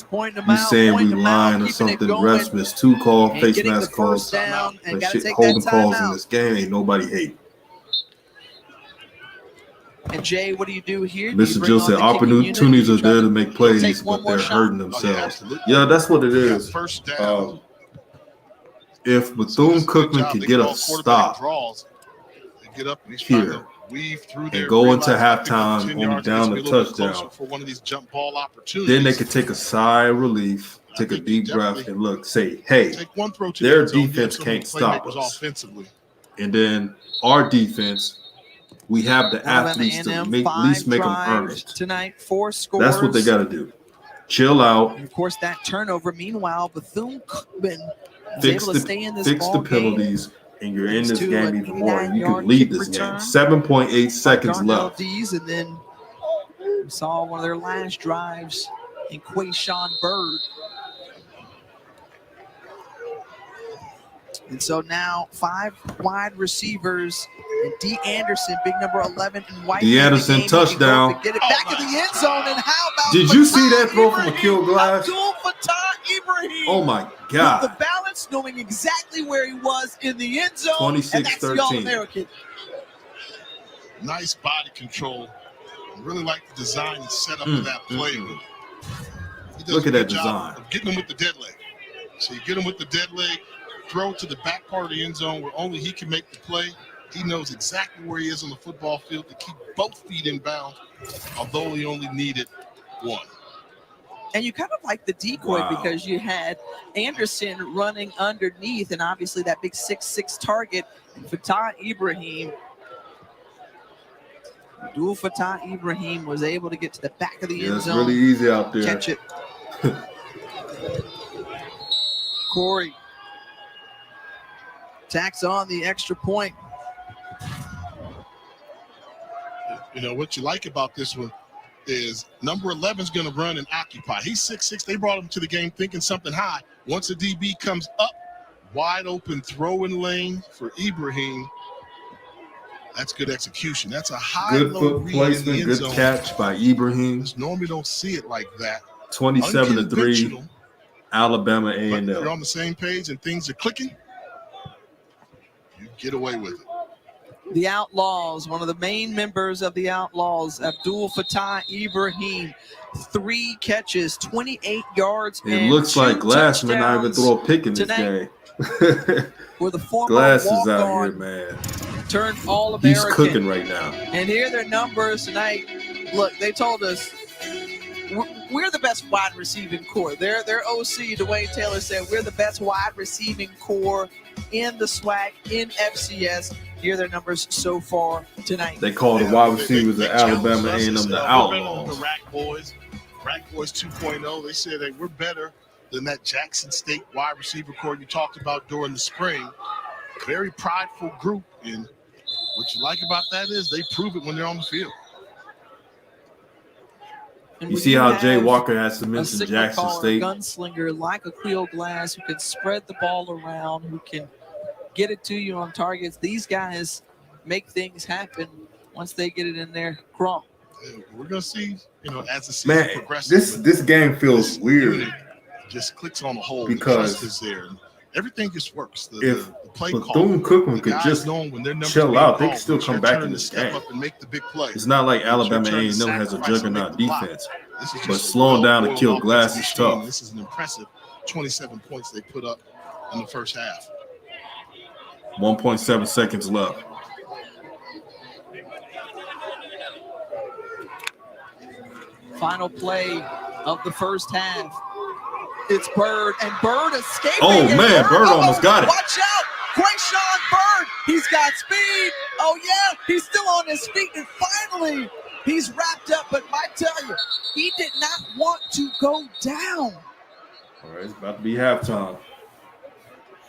You saying we lying or something. Refs missed 2 calls, face mask calls, and shit, holding calls in this game. Ain't nobody hating. And Jay, what do you do here? Mr. Jill said, opportunities are there to make plays, but they're hurting themselves. Yeah, that's what it is. If Bethune Cookman can get a stop here, and go into halftime only down a touchdown, then they could take a sigh of relief, take a deep breath, and look, say, hey, their defense can't stop us. And then our defense, we have the athletes to at least make them earn it. Tonight, 4 scores. That's what they got to do. Chill out. And of course, that turnover. Meanwhile, Bethune Cookman is able to stay in this fix the penalties. And you're in this game even more, and you can lead this game. 7.8 seconds left. And then we saw one of their last drives in Quayshawn Bird. And so now 5 wide receivers. And D. Anderson, big number 11, and White. D. Anderson touchdown. Get it back in the end zone. And how about Did you see that throw from Akil Glass? Ibrahim. Oh my God. With the balance, knowing exactly where he was in the end zone. 26-13. Nice body control. I really like the design and setup of that play. Look at that design. Getting him with the dead leg. So you get him with the dead leg, throw to the back part of the end zone where only he can make the play. He knows exactly where he is on the football field to keep both feet in bounds, although he only needed 1. And you kind of like the decoy because you had Anderson running underneath, and obviously that big 6'6" target, Fatah Ibrahim. Abdul Fatah Ibrahim was able to get to the back of the end zone. It's really easy out there. Catch it. Corey tacks on the extra point. You know, what you like about this one is number 11 is going to run and occupy. He's 6'6". They brought him to the game thinking something high. Once the DB comes up, wide open throwing lane for Ibrahim. That's good execution. That's a high good foot placement, good zone. Catch by Ibrahim. Normally don't see it like that. 27-3, Alabama A&M. If you're on the same page and things are clicking, you get away with it. The Outlaws, one of the main members of the Outlaws, Abdul Fattah Ibrahim, 3 catches, 28 yards, It and looks 2 like Glass may not even touchdowns throw a pick in this tonight game. for the former Glass is out here, walk-on man. turned All-American. He's cooking right now. And here are their numbers tonight. Look, they told us we're the best wide receiving core. Their OC, Dwayne Taylor, said we're the best wide receiving core in the SWAC, in FCS. Here are their numbers so far tonight. They call the wide receivers at Alabama A&M the Outlaws. The Rack Boys 2.0. They said that we're better than that Jackson State wide receiver core you talked about during the spring. Very prideful group, and what you like about that is they prove it when they're on the field. And You when see how Jay have Walker has to a mention signal Jackson caller, State? gunslinger like a Cleo Glass who can spread the ball around, who can get it to you on targets. These guys make things happen once they get it in their crawl. We're gonna see, as the season progresses. This game feels weird just clicks on the whole because the trust is there. Everything just works. if The play Bethune call, Cookman could guys just knowing when their numbers chill being out, they can called, still it's your come back turn in to this step game. up and make the big play. It's not like It's your Alabama turn to A&M has a sacrifice and make juggernaut the block. defense, This is but just a slowing down to well-oiled kill offensive Glass is machine. tough. This is an impressive 27 points they put up in the first half. 1.7 seconds left. Final play of the first half. It's Bird, and Bird escaping. Oh, and man, Bird almost got it. Watch out, Quayshawn Bird. He's got speed. Oh, yeah, he's still on his feet, and finally he's wrapped up. But I tell you, he did not want to go down. All right, it's about to be halftime.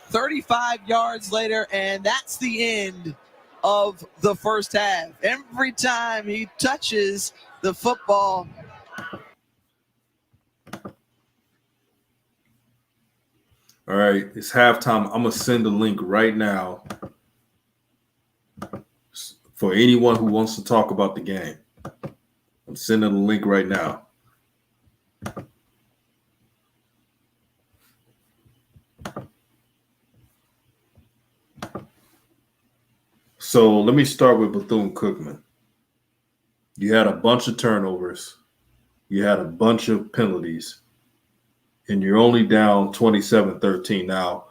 35 yards later, and that's the end of the first half. Every time he touches the football, All right, it's halftime. I'm going to send a link right now for anyone who wants to talk about the game. I'm sending a link right now. So let me start with Bethune Cookman. You had a bunch of turnovers. You had a bunch of penalties. And you're only down 27-13. Now,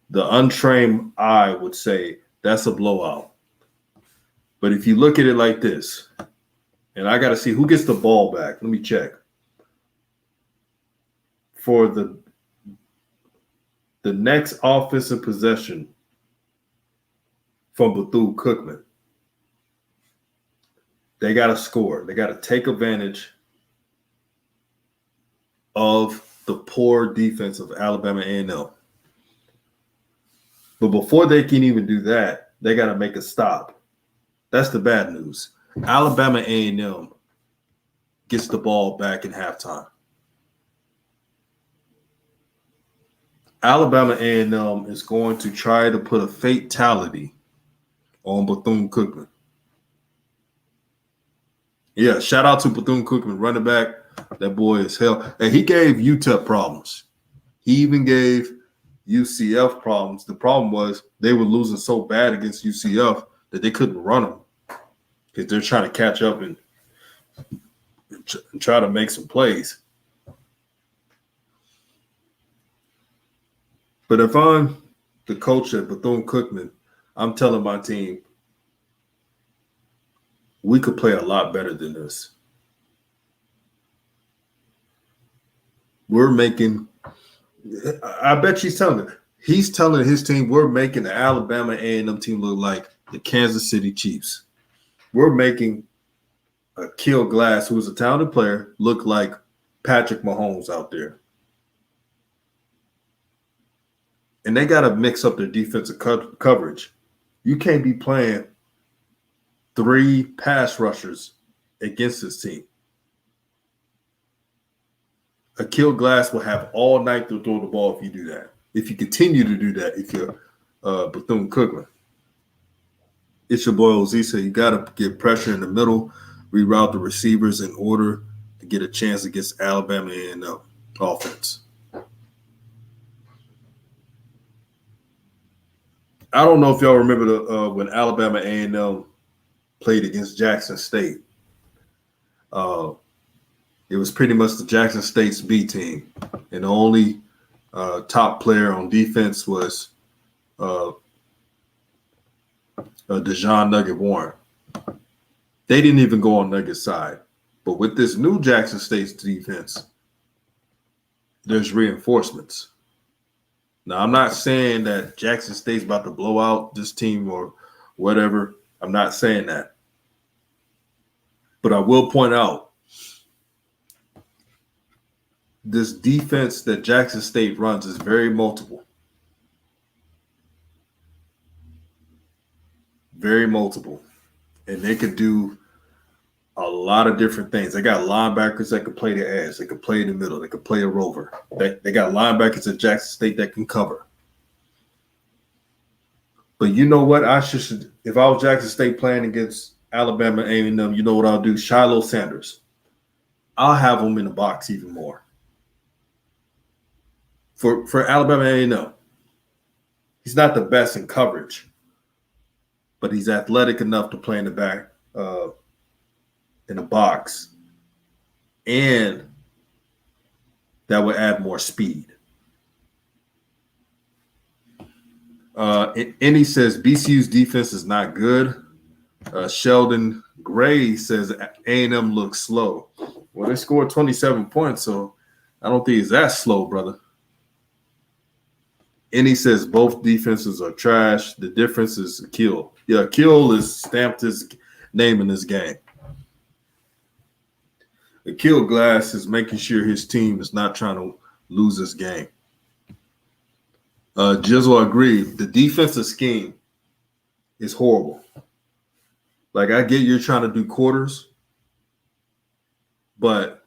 the untrained eye would say that's a blowout. But if you look at it like this, and I got to see who gets the ball back. Let me check. For the next offensive possession from Bethune Cookman, they got to score. They got to take advantage of the poor defense of Alabama A&M. But before they can even do that, they got to make a stop. That's the bad news. Alabama A&M gets the ball back in halftime. Alabama A&M is going to try to put a fatality on Bethune Cookman. Yeah, shout out to Bethune Cookman, running back. That boy is hell. And he gave UTEP problems. He even gave UCF problems. The problem was they were losing so bad against UCF that they couldn't run them because they're trying to catch up and try to make some plays. But if I'm the coach at Bethune Cookman, I'm telling my team, we could play a lot better than this. We're making – I bet he's telling his team we're making the Alabama A&M team look like the Kansas City Chiefs. We're making a Kill Glass, who's a talented player, look like Patrick Mahomes out there. And they got to mix up their defensive coverage. You can't be playing 3 pass rushers against this team. Akil Glass will have all night to throw the ball if you do that. If you continue to do that, if you're Bethune Cookman. It's your boy Ozisa. You got to get pressure in the middle, reroute the receivers in order to get a chance against Alabama and offense. I don't know if y'all remember when Alabama A&M played against Jackson State. It was pretty much the Jackson State's B team, and the only top player on defense was Dejon Nugget Warren. They didn't even go on Nugget's side. But with this new Jackson State's defense, there's reinforcements. Now, I'm not saying that Jackson State's about to blow out this team or whatever. I'm not saying that. But I will point out this defense that Jackson State runs is very multiple. Very multiple. And they could do a lot of different things. They got linebackers that could play the edge. They could play in the middle. They could play a rover. They got linebackers at Jackson State that can cover. But you know what? If I was Jackson State playing against Alabama A&M, you know what I'll do? Shiloh Sanders. I'll have him in the box even more. For Alabama A&M, he's not the best in coverage, but he's athletic enough to play in the back, in the box, and that would add more speed. And he says BCU's defense is not good. Sheldon Gray says A&M looks slow. Well, they scored 27 points, so I don't think it's that slow, brother. And he says both defenses are trash. The difference is Akil. Yeah, Akil has stamped his name in this game. Akil Glass is making sure his team is not trying to lose this game. Jizzle agreed. The defensive scheme is horrible. Like, I get you're trying to do quarters, but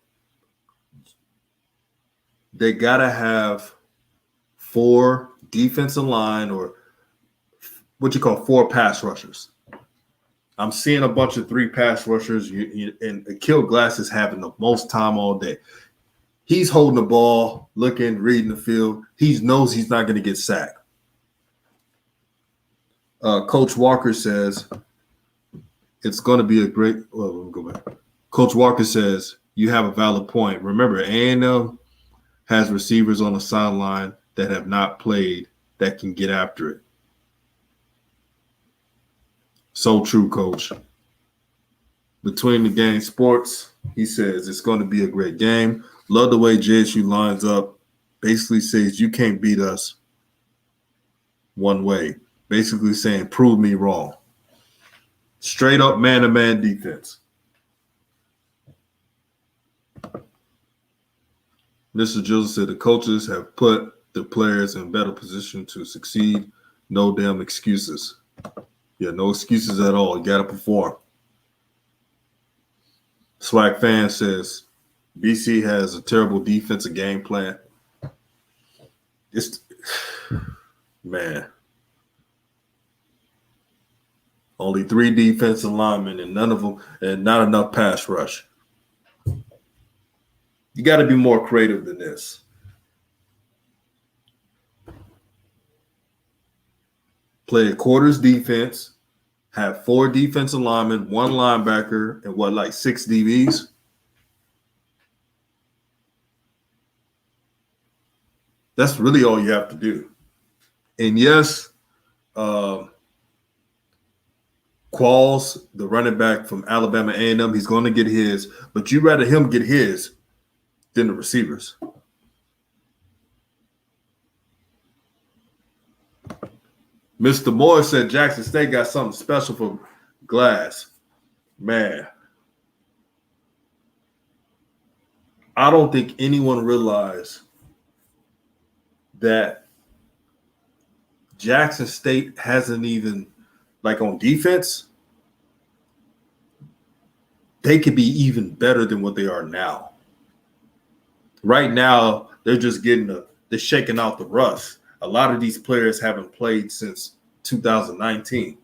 they got to have 4 defensive line, or what you call 4 pass rushers. I'm seeing a bunch of 3 pass rushers, and Akil Glass is having the most time all day. He's holding the ball, looking, reading the field. He knows he's not going to get sacked. Coach Walker says it's going to be a great – well, let me go back. Coach Walker says you have a valid point. Remember, A&M has receivers on the sideline that have not played that can get after it. So true, Coach. Between the game sports, he says it's going to be a great game. Love the way JSU lines up. Basically says you can't beat us one way. Basically saying prove me wrong. Straight up man-to-man defense. Mr. Joseph said the coaches have put the players in better position to succeed. No damn excuses. Yeah, no excuses at all. You got to perform. SWAC fan says BC has a terrible defensive game plan. Man. Only 3 defensive linemen and none of them, and not enough pass rush. You got to be more creative than this. Play a quarters defense, have 4 defensive linemen, 1 linebacker, and like 6 DBs? That's really all you have to do. And yes, Qualls, the running back from Alabama A&M, he's going to get his, but you'd rather him get his than the receivers. Mr. Moore said Jackson State got something special for Glass. Man, I don't think anyone realized that Jackson State hasn't even, like on defense, they could be even better than what they are now. Right now, they're just they're shaking out the rust. A lot of these players haven't played since 2019.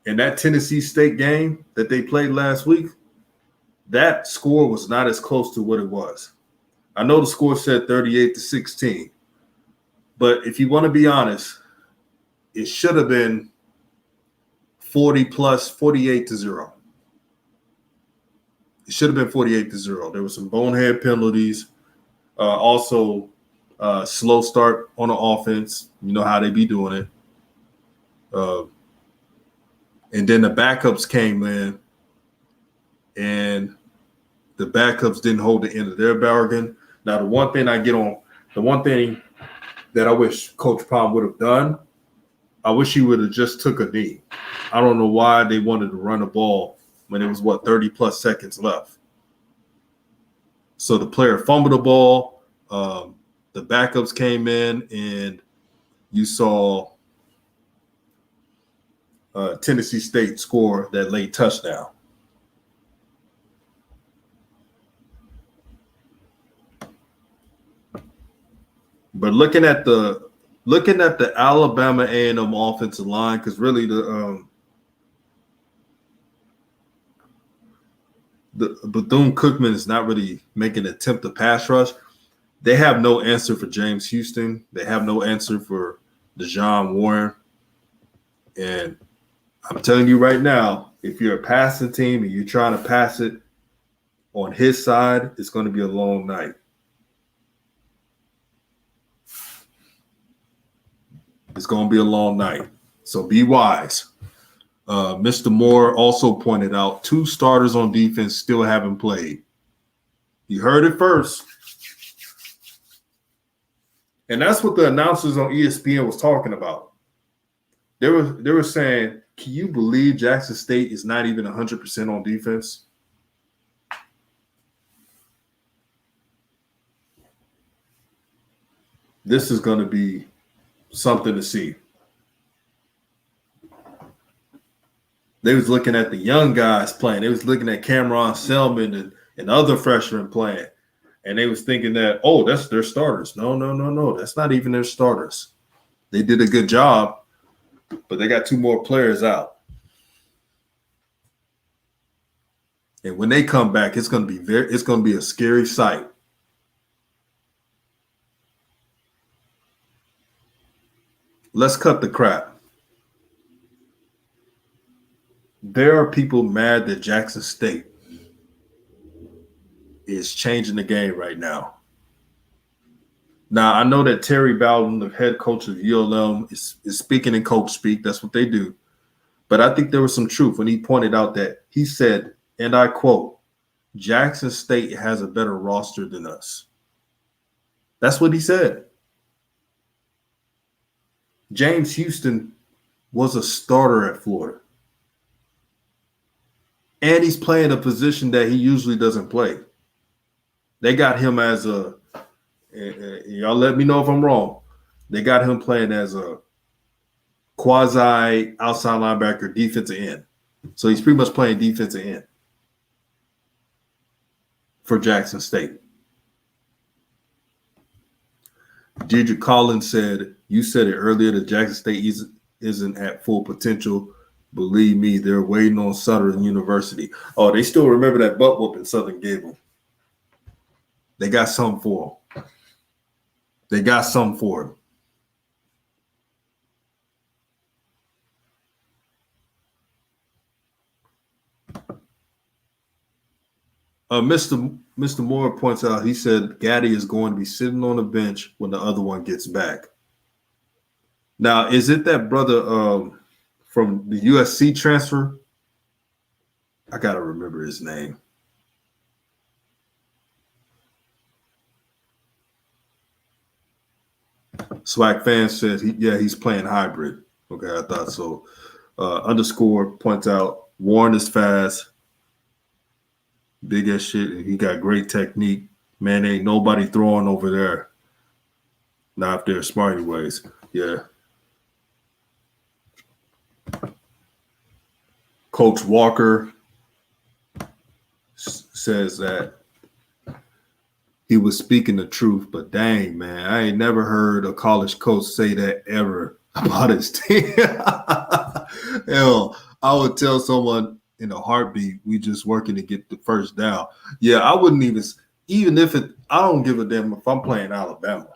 And that Tennessee State game that they played last week, that score was not as close to what it was. I know the score said 38-16. But if you want to be honest, it should have been 48-0. It should have been 48-0. There were some bonehead penalties. Also, slow start on the offense. You know how they be doing it. And then the backups came in, and the backups didn't hold the end of their bargain. Now, the one thing that I wish Coach Palm would have done, I wish he would have just took a knee. I don't know why they wanted to run the ball when it was, 30-plus seconds left. So the player fumbled the ball. The backups came in, and you saw Tennessee State score that late touchdown. But looking at the Alabama A&M offensive line, because really the Bethune Cookman is not really making an attempt to pass rush. They have no answer for James Houston. They have no answer for Dejon Warren. And I'm telling you right now, if you're a passing team and you're trying to pass it on his side, it's going to be a long night. It's going to be a long night. So be wise. Mr. Moore also pointed out 2 starters on defense still haven't played. You heard it first. And that's what the announcers on ESPN was talking about. They were saying, can you believe Jackson State is not even 100% on defense? This is going to be something to see. They was looking at the young guys playing. They was looking at Cameron Selman and other freshmen playing. And they was thinking that, oh, that's their starters. No. That's not even their starters. They did a good job, but they got 2 more players out. And when they come back, it's going to be a scary sight. Let's cut the crap. There are people mad that Jackson State is changing the game right now. Now, I know that Terry Bowden, the head coach of ULM, is speaking in coach speak. That's what they do. But I think there was some truth when he pointed out that he said, and I quote, Jackson State has a better roster than us. That's what he said. James Houston was a starter at Florida. And he's playing a position that he usually doesn't play. They got him as a, y'all let me know if I'm wrong. They got him playing as a quasi outside linebacker, defensive end. So he's pretty much playing defensive end for Jackson State. Deirdre Collins said, you said it earlier that Jackson State isn't at full potential. Believe me, they're waiting on Southern University. Oh, they still remember that butt whooping Southern gave them. They got something for them. They got something for him. Mr. Moore points out, he said Gaddy is going to be sitting on the bench when the other one gets back. Now, is it that brother from the USC transfer? I got to remember his name. SWAC fan says, he's playing hybrid. Okay, I thought so. Underscore points out, Warren is fast. Big as shit, and he got great technique. Man, ain't nobody throwing over there. Not if they're smart ways. Yeah. Coach Walker says that he was speaking the truth, but dang, man, I ain't never heard a college coach say that ever about his team. Hell, I would tell someone in a heartbeat, we just working to get the first down. Yeah, I wouldn't even if I don't give a damn if I'm playing Alabama.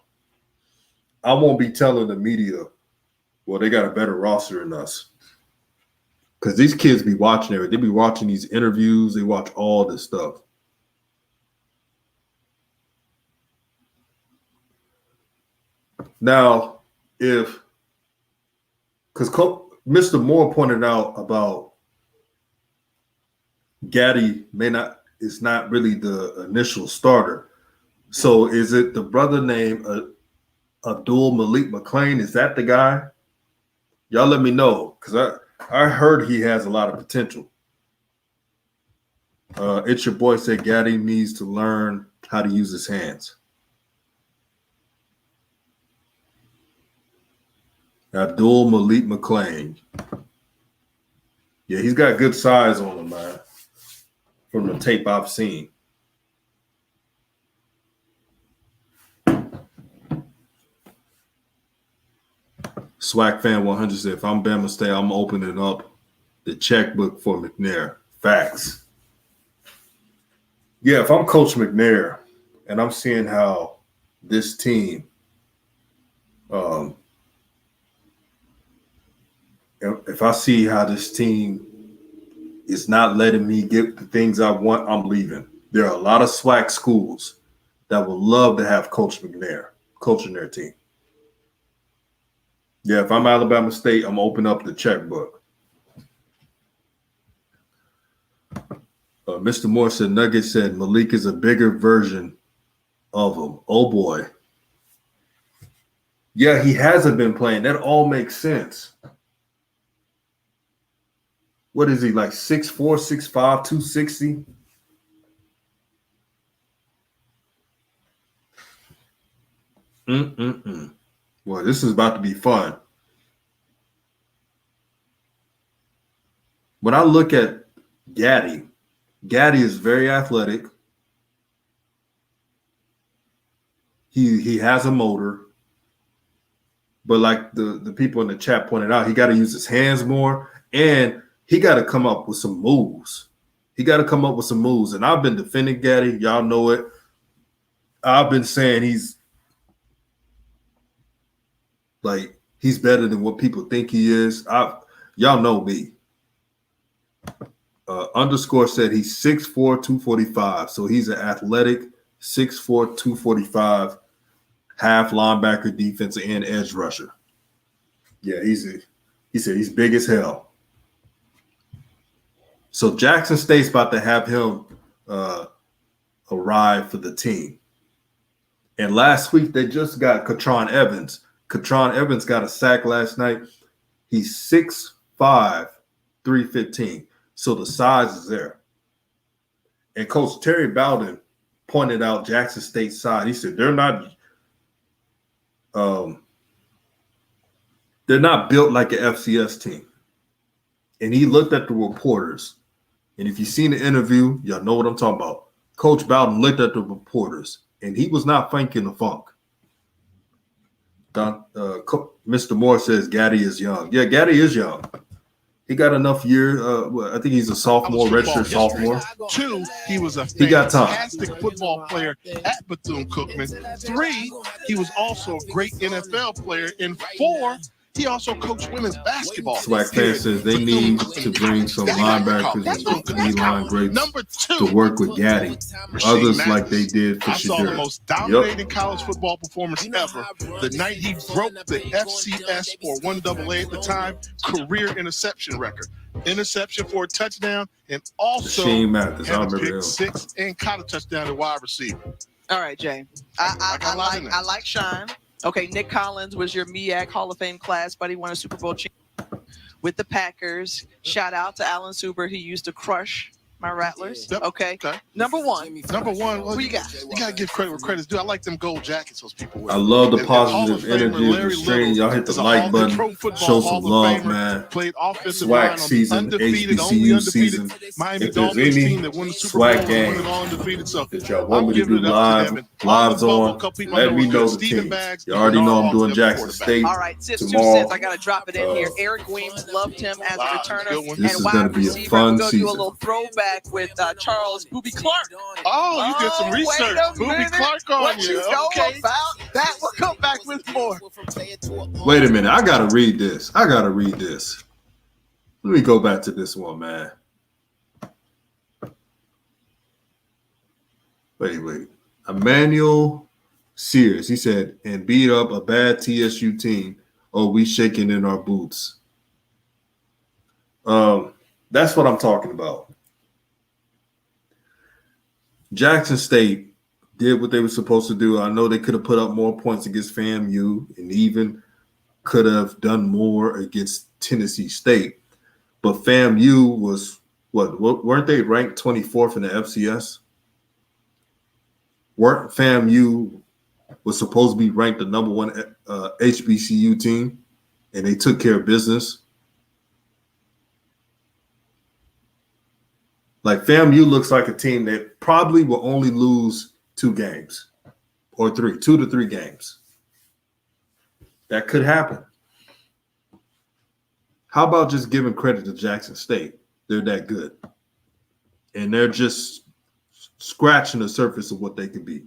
I won't be telling the media Well, they got a better roster than us. Because these kids be watching everything. They be watching these interviews. They watch all this stuff. Now, because Mr. Moore pointed out about Gaddy is not really the initial starter. So is it the brother named Abdul Malik McClain? Is that the guy? Y'all let me know, because I heard he has a lot of potential. It's your boy said Gaddy needs to learn how to use his hands. Abdul Malik McClain. Yeah, he's got good size on him, man, from the tape I've seen. SWAC fan 100 said, if I'm Bama State, I'm opening up the checkbook for McNair. Facts. Yeah, if I'm Coach McNair and I'm seeing how this team if I see how this team is not letting me get the things I want, I'm leaving. There are a lot of SWAC schools that would love to have Coach McNair coaching their team. Yeah, if I'm Alabama State, I'm opening up the checkbook. Mr. Moore said, Nugget said Malik is a bigger version of him. Oh, boy. Yeah, he hasn't been playing. That all makes sense. What is he, like 6'4", 6'5", 260? Boy, this is about to be fun. When I look at Gaddy is very athletic. He has a motor. But like the people in the chat pointed out, he got to use his hands more, and he got to come up with some moves. And I've been defending Gaddy. Y'all know it. I've been saying he's better than what people think he is. Y'all know me. Underscore said he's 6'4", 245. So he's an athletic 6'4", 245, half linebacker, defensive end, edge rusher. Yeah, he said he's big as hell. So Jackson State's about to have him arrive for the team. And last week they just got Katron Evans. Katron Evans got a sack last night. He's 6'5", 315. So the size is there. And Coach Terry Bowden pointed out Jackson State's side. He said they're not built like an FCS team. And he looked at the reporters. And if you've seen the interview, y'all know what I'm talking about. Coach Bowden looked at the reporters, and he was not thinking the funk. Mr. Moore says Gaddy is young. Yeah, Gaddy is young. He got enough year. I think he's a sophomore, redshirt sophomore. 2, he was a got time. fantastic football player at Bethune Cookman. 3, he was also a great NFL player. And 4, he also coached women's basketball. SWAC fan says they need to bring some linebackers and D-line greats to work with Gaddy. Others like they did for I saw the most dominating college football performance ever the night he broke the FCS or 1AA at the time career interception record. Interception for a touchdown, and also Mathis, had a pick 6 and caught a touchdown at wide receiver. All right, Jay. I like Sean. Okay, Nick Collins was your MEAC Hall of Fame class, but he won a Super Bowl championship with the Packers. Shout out to Alan Suber. He used to crush my Rattlers. Yep. Okay. Number one. Well, Who you got? You got to give credit where credit's due. I like them gold jackets those people wear. I love the positive energy of the stream. Y'all hit the like button. Show some love, man. Played offensive line SWAC on season, undefeated, HBCU season. Miami If there's Dolphins any team that won the Super Bowl SWAC game undefeated. So that y'all want me to do giving it up to live, them. And Lives on. Let me know the Stephen teams. Bags, You already know I'm Bernard doing Hall's Jackson quarterback. State All right, since 2 tomorrow. cents, I got to drop it in here. Eric Weems loved him as a returner This is and gonna wide be a receiver. fun We're going to do a season. little throwback with Charles Booby Clark. Oh, you did some wait research. a Booby minute. Clark on What you. you know Okay. about that? We'll come back with more. Wait a minute. I gotta read this. Let me go back to this one, man. Wait. Emmanuel Sears. He said, and beat up a bad TSU team. Oh, we shaking in our boots. That's what I'm talking about. Jackson State did what they were supposed to do. I know they could have put up more points against FAMU and even could have done more against Tennessee State. But FAMU was, weren't they ranked 24th in the FCS? Weren't FAMU was supposed to be ranked the number one HBCU team, and they took care of business? Like, FAMU looks like a team that probably will only lose 2 games or 2 to 3 games. That could happen. How about just giving credit to Jackson State? They're that good. And they're just scratching the surface of what they could be.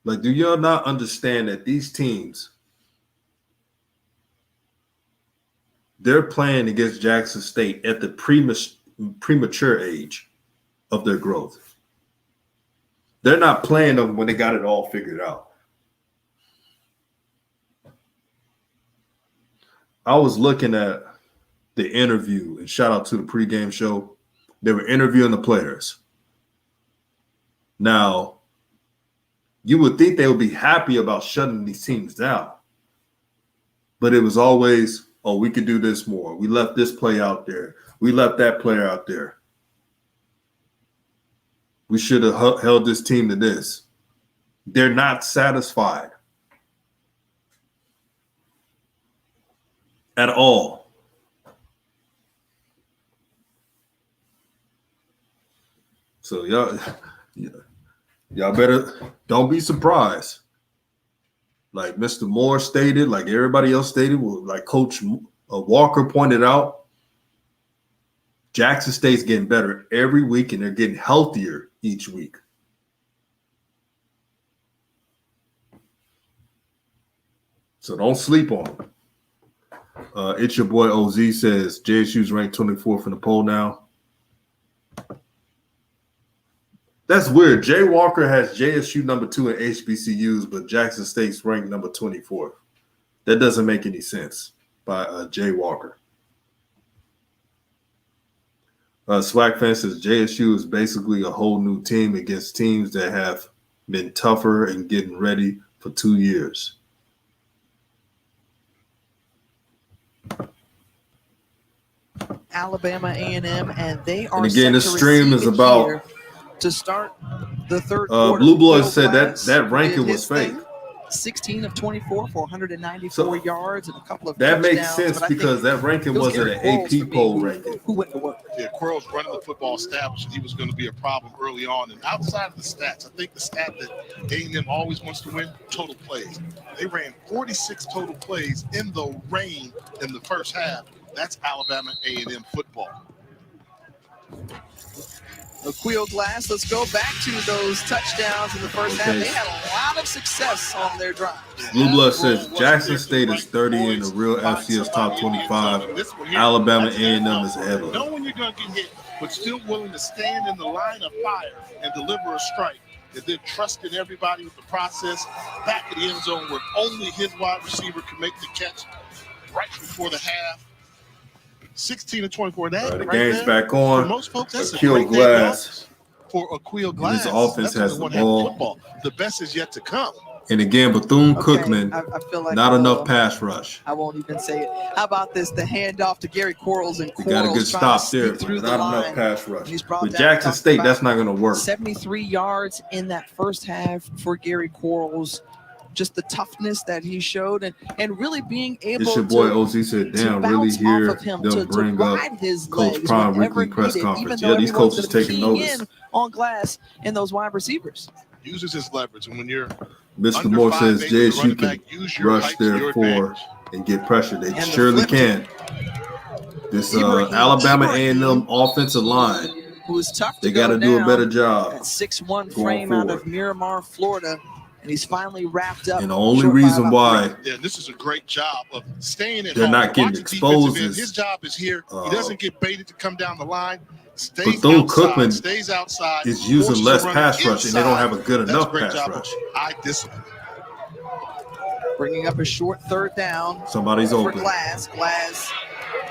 Like, do y'all not understand that these teams, they're playing against Jackson State at the premature age of their growth? They're not playing them when they got it all figured out. I was looking at the interview, and shout out to the pregame show. They were interviewing the players. Now, you would think they would be happy about shutting these teams down. But it was always, oh, we could do this more. We left this play out there. We left that player out there. We should have held this team to this. They're not satisfied at all. So y'all better don't be surprised. Like Mr. Moore stated, like everybody else stated, like Coach Walker pointed out, Jackson State's getting better every week, and they're getting healthier each week. So don't sleep on them. It's your boy OZ says JSU's ranked 24th in the poll now. That's weird. Jay Walker has JSU number 2 in HBCUs, but Jackson State's ranked number 24th. That doesn't make any sense by Jay Walker. SWAC fan says JSU is basically a whole new team against teams that have been tougher and getting ready for 2 years. Alabama A&M, and they are. And again, this stream is about about to start the third quarter. Blue Blood said that ranking was fake. 16 of 24 for 194 yards and a couple of That touchdowns. makes sense because that ranking wasn't an AP poll ranking. Who went to work? Yeah, Quirrell's running the football established that he was going to be a problem early on. And outside of the stats, I think the stat that A&M always wants to win, total plays. They ran 46 total plays in the rain in the first half. That's Alabama A&M football. Aquil Glass, let's go back to those touchdowns in the first half. They had a lot of success on their drive. Blue Blood says Jackson State is 30 in the real FCS top 25. Alabama A&M is ahead of them. Knowing you're going to get hit, but still willing to stand in the line of fire and deliver a strike. And then trusting everybody with the process back in the end zone where only his wide receiver can make the catch right before the half. 16 to 24. That the right game's there, back on. For most folks, that's Aquil a great Glass. For Aquil Glass, His offense has the ball. The best is yet to come. And again, Bethune Cookman, I feel like not enough pass rush. I won't even say it. How about this? The handoff to Gary Quarles, and We got a good stop there, but not enough pass rush. With Jackson State, that's not going to work. 73 yards in that first half for Gary Quarles. just the toughness that he showed and really being able It's your boy to, OZ said, damn, really bounce hear off of him, them to bring up ride his Coach legs Prime whenever weekly press needed, conference. even Yeah, though these everyone's coaches gonna be taking keying notice. in on Glass and those wide receivers. Uses his leverage, and when you're Mr. under Moore 5'8" says, with a Jay, you running can back, use your rush height to there your for advantage. and get pressure. They And the surely flip to can. This Ibrahim Alabama A&M offensive line, who is tough to they got to do a better job. That 6'1" going frame out of forward. Miramar, Florida, and he's finally wrapped up. And the only short by reason about why Yeah, this is a great job of staying at they're home. not getting Watching exposed defensive end. is, His job is here. He doesn't get baited to come down the line. Stays Bethune outside. Cookman Stays outside. is using forces less a runner pass rush, and they don't have a good That's enough great pass job rush. of eye discipline. bringing up a short third down. Somebody's for open. Glass. Glass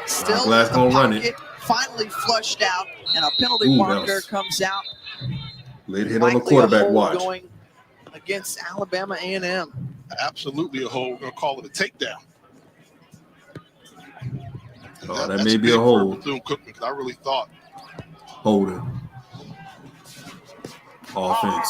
still Glass in the gonna run pocket, finally flushed out, and a penalty Ooh, that marker was- comes out. Late hit on the Likely a quarterback hold watch. going against Alabama A&M. Absolutely a hold. We're going to call it a takedown. Oh, that That's may be big a for hold. Bethune Cookman, because I really thought Holding. Offense.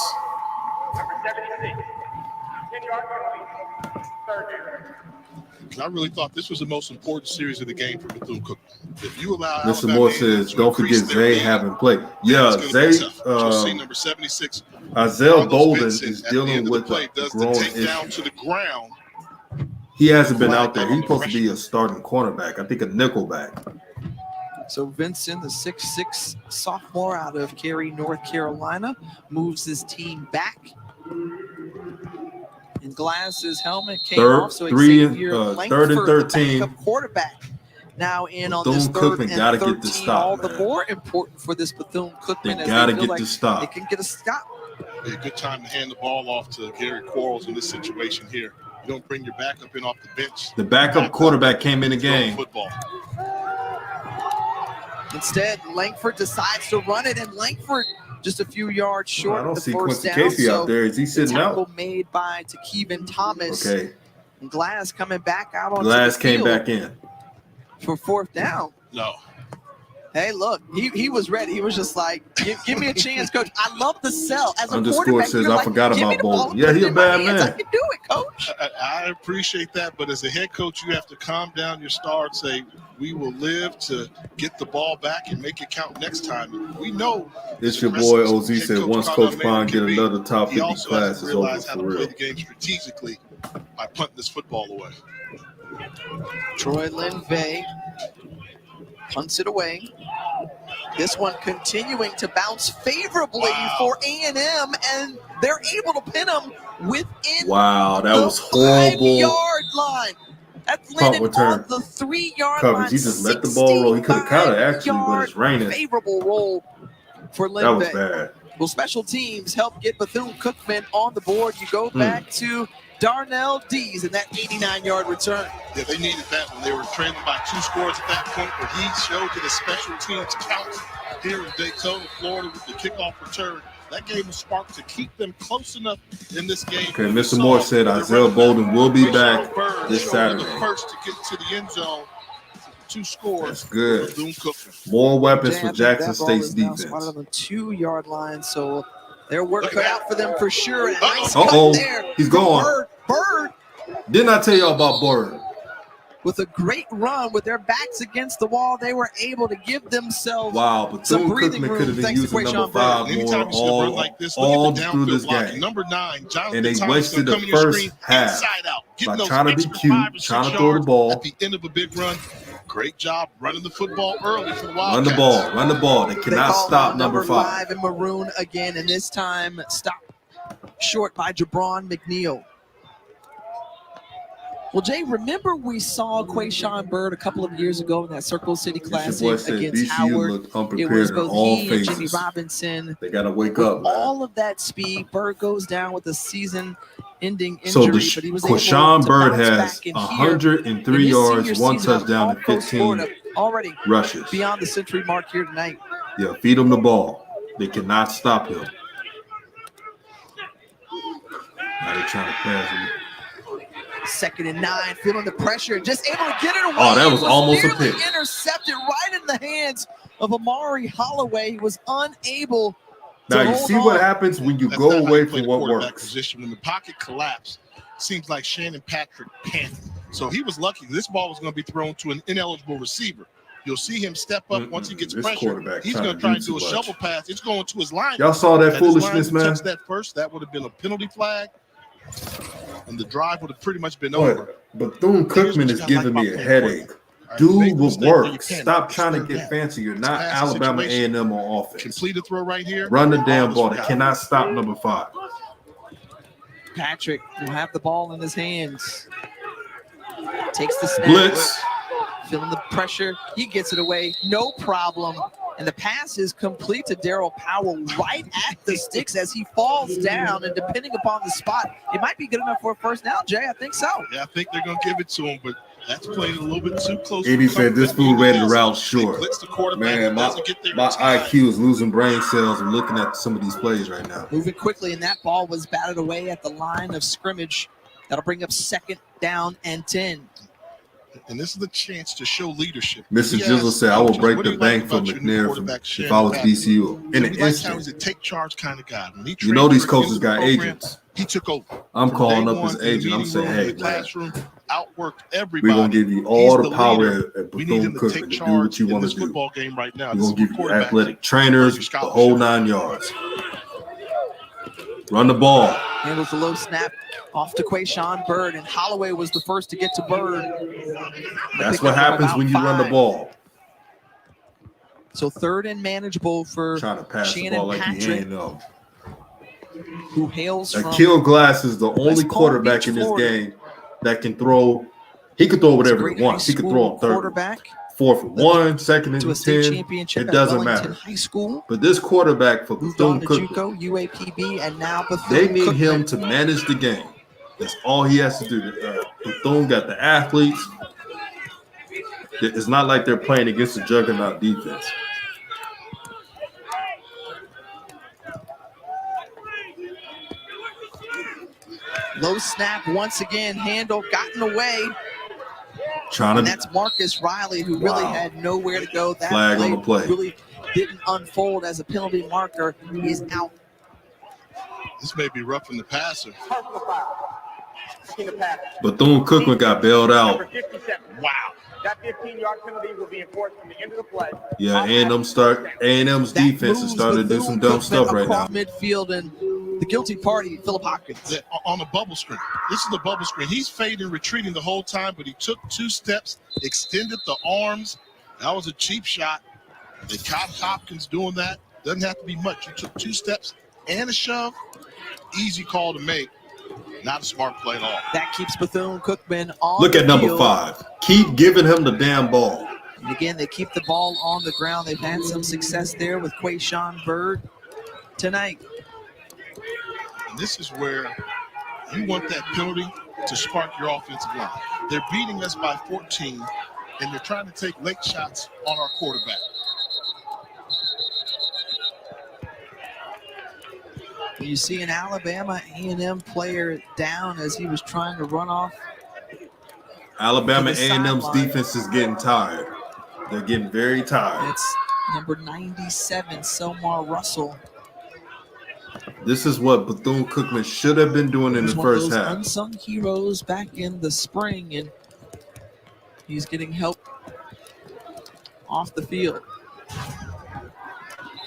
this was the most important series of the game for Bethune Cookman. If you allow Mr. Alabama Moore A&M says, to don't forget increase their Zay lead, haven't played. then Yeah, it's gonna be Zay, tough. But you'll see number 76. Isaiah Carlos Bolden Vincent, is at the end dealing of the with play, a does the growing takedown issue. to the ground. He hasn't been Flag out there. on He's the supposed to be a starting cornerback. I think a nickelback. So Vincent, the 6'6" sophomore out of Cary, North Carolina, moves his team back. And Glass's helmet came off, so Xavier third and Langford, 13. the backup quarterback, now in on this Bethune third Cookman gotta and get the 13. stop, All the man. more important for this Bethune-Cookman They as gotta they feel get like the stop. they can get a stop. Be a good time to hand the ball off to Gary Quarles in this situation here. You don't bring your backup in off the bench. The backup quarterback came in the game. Football. Instead, Langford decides to run it, and Langford just a few yards short I don't of the see first Quincy down. Casey So out there. Is he sitting the tackle out? made by Takevin Thomas. Okay. And Glass coming back out on Glass the came field back in. for fourth down. No. Hey, look, he was ready. He was just like, give me a chance, coach. I love the sell. As a Underscore quarterback, says, you're I like, forgot give me about the ball, Bolden. put Yeah, it he a in my bad hands. I man. can do it, coach. I appreciate that, but as a head coach, you have to calm down your star and say, we will live to get the ball back and make it count next time. We know. It's your boy aggressive OZ head said coach once Conrad Coach Maynard Pine can get be, another top he 50 also class, has it's to over realize how for to play real. the game strategically by punting this football away. Troy Linvey punts it away. This one continuing to bounce favorably for A&M, and they're able to pin them within Wow, that the was horrible 5-yard line. That's landed return on the 3-yard coverage. line. He just let the ball roll. He could have caught it actually, but it's 65-yard raining. Favorable roll for Linvey. That was bad. Well, special teams help get Bethune-Cookman on the board. You go back to Darnell Dees and that 89-yard return. Yeah, they needed that when they were trailing by 2 scores at that point, where he showed that the special teams count here in Daytona, Florida, with the kickoff return. That gave them a spark to keep them close enough in this game. Okay, Mr. Moore said Isaiah Bolden will be back this Saturday. The first to get to the end zone. 2 scores. That's good. For Bethune-Cookman. More weapons Jay, I for think Jackson that ball State's is now defense. spotted on the 2-yard line, so their work cut out for them for sure. And a nice Uh-oh, cut there. he's gone. Bird Didn't I tell y'all about Bird? with a great run with their backs against the wall, they were able to give themselves Wow, some Bethune breathing Cookman room. could have been Thanks to using Quayshawn number Bird. 5 more Anytime you see a run like this, look all at the through downfield this blocking. game. Number 9, Jonathan And they Thomas wasted gonna the come in your first screen half inside out, by getting those trying to be extra cute, 5 or 6 trying to throw the yards ball. at the end of a big run. Great job running the football early for the Run Wildcats. the ball, run the ball. They They cannot call stop on number 5. in maroon again, and this time stopped short by Jabron McNeil. Well, Jay, remember we saw Quayshawn Bird a couple of years ago in that Circle City Classic Your boy said against BCU Howard. looked It unprepared was in both all he and Jimmy phases. Robinson. They got to wake With up, man. all of that speed, Bird goes down with a season-ending So injury, but he was able Quayshawn to Bird bounce has back in 103 his yards, senior 1 season touchdown, on and Coast 15 Florida, already rushes. beyond the century mark here tonight. Yeah, feed him the ball. They cannot stop him. Now they're trying to pass him. 2nd and 9, feeling the pressure, just able to get it away. Oh, that was It almost a nearly pick. intercepted right in the hands of Amari Holloway. He was unable Now you see what happens when you go away from what works. Position. When the pocket collapsed, seems like Shannon Patrick panicked. So he was lucky. This ball was going to be thrown to an ineligible receiver. You'll see him step up once he gets pressure. He's going to try and do a shovel pass. It's going to his line. Y'all saw that foolishness, man? Touched that first. That would have been a penalty flag, and the drive would have pretty much been over. Bethune Cookman is giving me a headache. Do what works. Stop trying to get fancy. You're not Alabama A&M on offense. Complete a throw right here. Run the damn ball. They cannot stop number 5. Patrick will have the ball in his hands. Takes the snap. Blitz. Feeling the pressure. He gets it away. No problem. And the pass is complete to Daryl Powell right at the sticks as he falls down. And depending upon the spot, it might be good enough for a first down, Jay. I think so. Yeah, I think they're going to give it to him, but that's playing a little bit too close. Eddie said this fool ready to route short. Man, my IQ is losing brain cells and looking at some of these plays right now. Moving quickly, and that ball was batted away at the line of scrimmage. That'll bring up 2nd down and 10. And this is the chance to show leadership. Mr. Jizzle said, I will break the bank for McNair if I was BCU. In an instant. He's a take charge kind of guy. You know these coaches got agents. He took over. I'm calling up his agent. I'm saying, hey, man, outworked everybody. we're going to give you all the power at Bethune Cookman to do what you want to do. Right now. We're going to give you athletic trainers, the whole 9 yards. Run the ball. Handles the low snap off to Quayshawn Bird, and Holloway was the first to get to Bird. That's what happens when you run the ball. So 3rd and manageable for Trying to pass Shannon the ball like Patrick, you ain't know. who hails from Akil Glass is the only West Palm quarterback Beach, in this Florida. game that can throw. He could throw whatever he wants. He could throw on 3rd, quarterback 4th and 1, 2nd and to a state 10. championship It at doesn't Wellington matter. High School. But this quarterback for Moved on Bethune to Cookman, JUCO, UAPB, and now Bethune they need Cookman. him to manage the game. That's all he has to do. Bethune got the athletes. It's not like they're playing against a juggernaut defense. Low snap once again, handle gotten away. Trying And to that's Marcus Riley, who really had nowhere to go. That Flag on the play. really didn't unfold as a penalty marker. He is out. This may be roughing the passer. Bethune Cookman got bailed out. Wow. That 15-yard penalty will be enforced from the end of the play. Yeah, A&M's defense is starting to do some dumb stuff right now. Midfield, and the guilty party, Philip Hopkins. On a bubble screen. This is the bubble screen. He's fading, retreating the whole time, but he took 2 steps, extended the arms. That was a cheap shot. They caught Hopkins doing that. Doesn't have to be much. You took 2 steps and a shove. Easy call to make. Not a smart play at all. That keeps Bethune Cookman on Look the at number field. 5. Keep giving him the damn ball. And again, they keep the ball on the ground. They've had some success there with Quayshawn Bird tonight. And this is where you want that penalty to spark your offensive line. They're beating us by 14, and they're trying to take late shots on our quarterback. You see an Alabama A&M player down as he was trying to run off. Alabama To the A&M's sideline. defense is getting tired. They're getting very tired. It's number 97, Selmar Russell. This is what Bethune Cookman should have been doing in He's the one of first those half. unsung heroes back in the spring, and he's getting help off the field.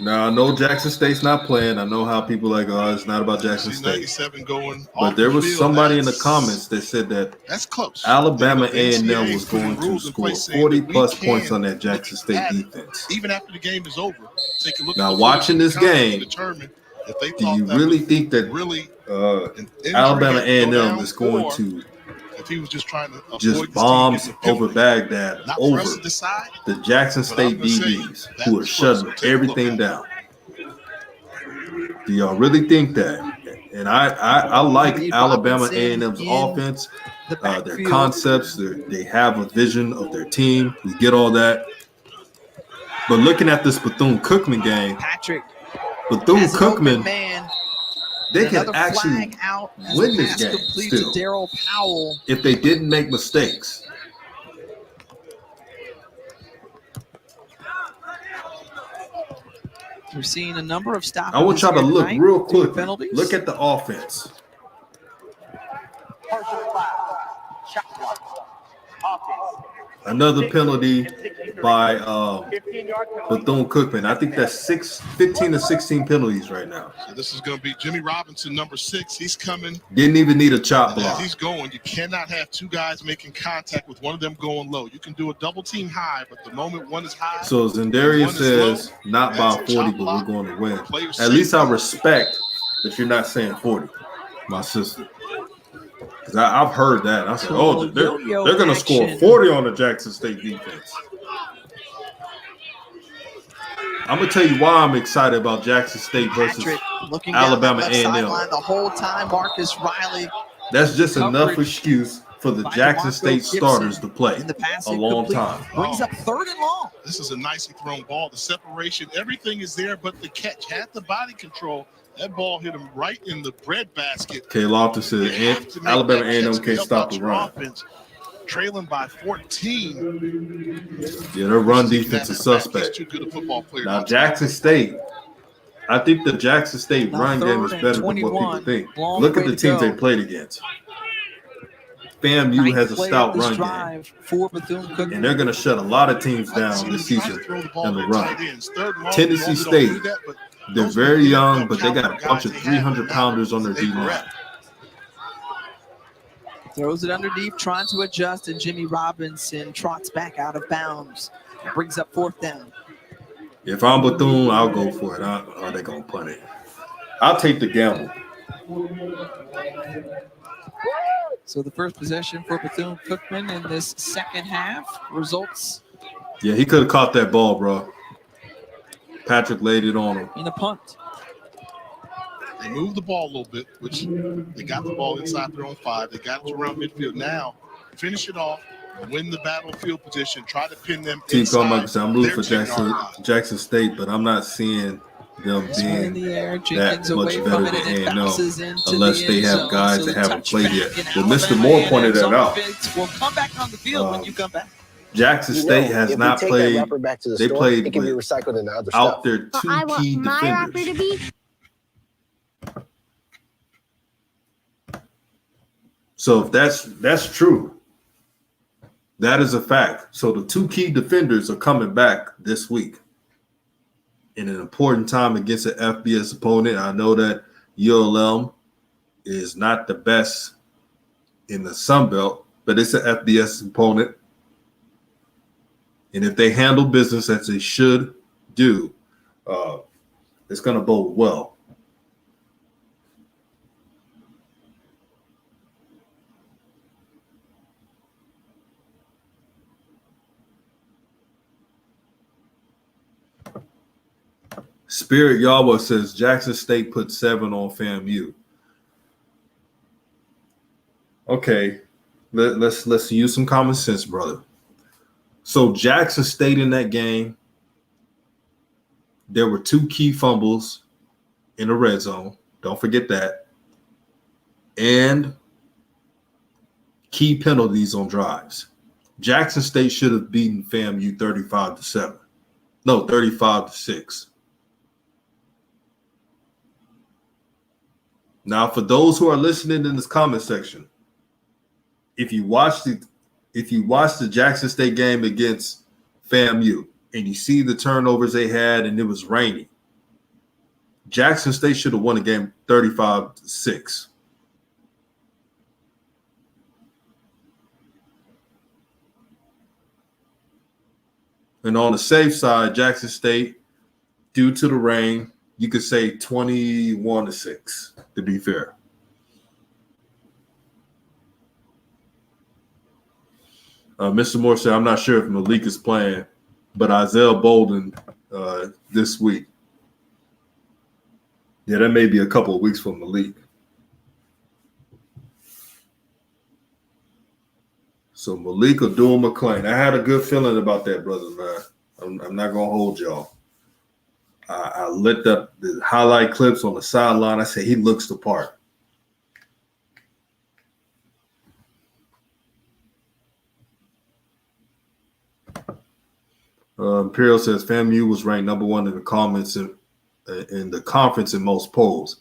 Now, I know Jackson State's not playing. I know how people are like, oh, it's not about Jackson State. 97 going But there was somebody in the comments that said that that's close. Alabama The NCAA A&M was going to rules in score place saying 40 that we plus can points on that Jackson State add it. defense. Even after the game is over, take a look Now, at watching this game, determine if they do thought you that really was think that really Alabama injury had to go A&M down, is going or to if he was just trying to avoid just this team bombs getting a penalty? over Baghdad, Not for over us to decide, the Jackson but I'm State gonna say DBs that who are was close. shutting Take a look everything at it. down? Do y'all really think that? And I like Alabama A&M's offense, their concepts. They have a vision of their team. We get all that. But looking at this Bethune Cookman game, Patrick, Bethune as an open Cookman, man, they can another actually flag out as win the this pass game complete still to Daryl Powell. if they didn't make mistakes. We're seeing a number of stoppages. I want y'all to here look tonight real due to quick. penalties. Look at the offense. Personal foul. Shot clock. Offense. Another penalty by 15-yard penalty. Bethune Cookman. I think that's 15 to 16 penalties right now. So this is going to be Jimmy Robinson, number 6. He's coming. Didn't even need a chop As block. he's going, you cannot have two guys making contact with one of them going low. You can do a double team high, but the moment one is high. So Zendarius says not by 40, but we're going to win. At least I respect that you're not saying 40, my sister. Because I've heard that. I said, oh, they're going to score 40 on the Jackson State defense. I'm going to tell you why I'm excited about Jackson State versus looking Alabama down that left A&M. sideline the whole time. Marcus Riley. That's just enough Coverage excuse for the by Jackson DeMarco State Gibson starters to play in the pass a long incomplete. time. Brings up 3rd and long. This is a nicely thrown ball. The separation, everything is there, but the catch had the body control. That ball hit him right in the breadbasket. K. Lofton said Alabama A&M can't stop the run. Offense, trailing by 14. Yeah, their run defense is suspect. Too good a football player. Now, Jackson State, I think the Jackson State run game is better than what people think. Look at the teams they played against. FAMU has a stout run game. For Bethune Cookman. And they're going to shut a lot of teams down this season in the run. Tennessee State, they're very young, but they got a bunch of 300-pounders on their D-line. Throws it underneath, trying to adjust, and Jimmy Robinson trots back out of bounds. Brings up 4th down. If I'm Bethune, I'll go for it. Are they going to punt it? I'll take the gamble. So the first possession for Bethune Cookman in this second half results. Yeah, he could have caught that ball, bro. Patrick laid it on him. In a punt. They moved the ball a little bit, which they got the ball inside their own 5. They got it to around midfield. Now, finish it off, win the battlefield position, try to pin them inside. I'm rooting for Jackson State, but I'm not seeing them being that much better than A&M unless they have guys that haven't played yet. But Mr. Moore pointed that out. We'll come back on the field when you come back. Jackson State has not played. They played it can be recycled into other out stuff. their 2 key defenders. So if that's true, that is a fact. So the 2 key defenders are coming back this week in an important time against an FBS opponent. I know that ULM is not the best in the Sun Belt, but it's an FBS opponent. And if they handle business as they should do, it's going to bode well. Spirit Yahweh says Jackson State put 7 on FAMU. Okay, let's use some common sense, brother. So Jackson State in that game, there were 2 key fumbles in the red zone. Don't forget that. And key penalties on drives. Jackson State should have beaten FAMU 35-7. No, 35-6. Now, for those who are listening in this comment section, if you watch the Jackson State game against FAMU and you see the turnovers they had and it was rainy, Jackson State should have won the game 35-6. And on the safe side, Jackson State, due to the rain, you could say 21-6, to be fair. Mr. Moore said, I'm not sure if Malik is playing, but Isaiah Bolden this week. Yeah, that may be a couple of weeks for Malik. So Malik or Dool McClain. I had a good feeling about that, brother, man. I'm not going to hold y'all. I lit up the highlight clips on the sideline. I said, he looks the part. Imperial says FAMU was ranked number 1 in the comments in the conference in most polls.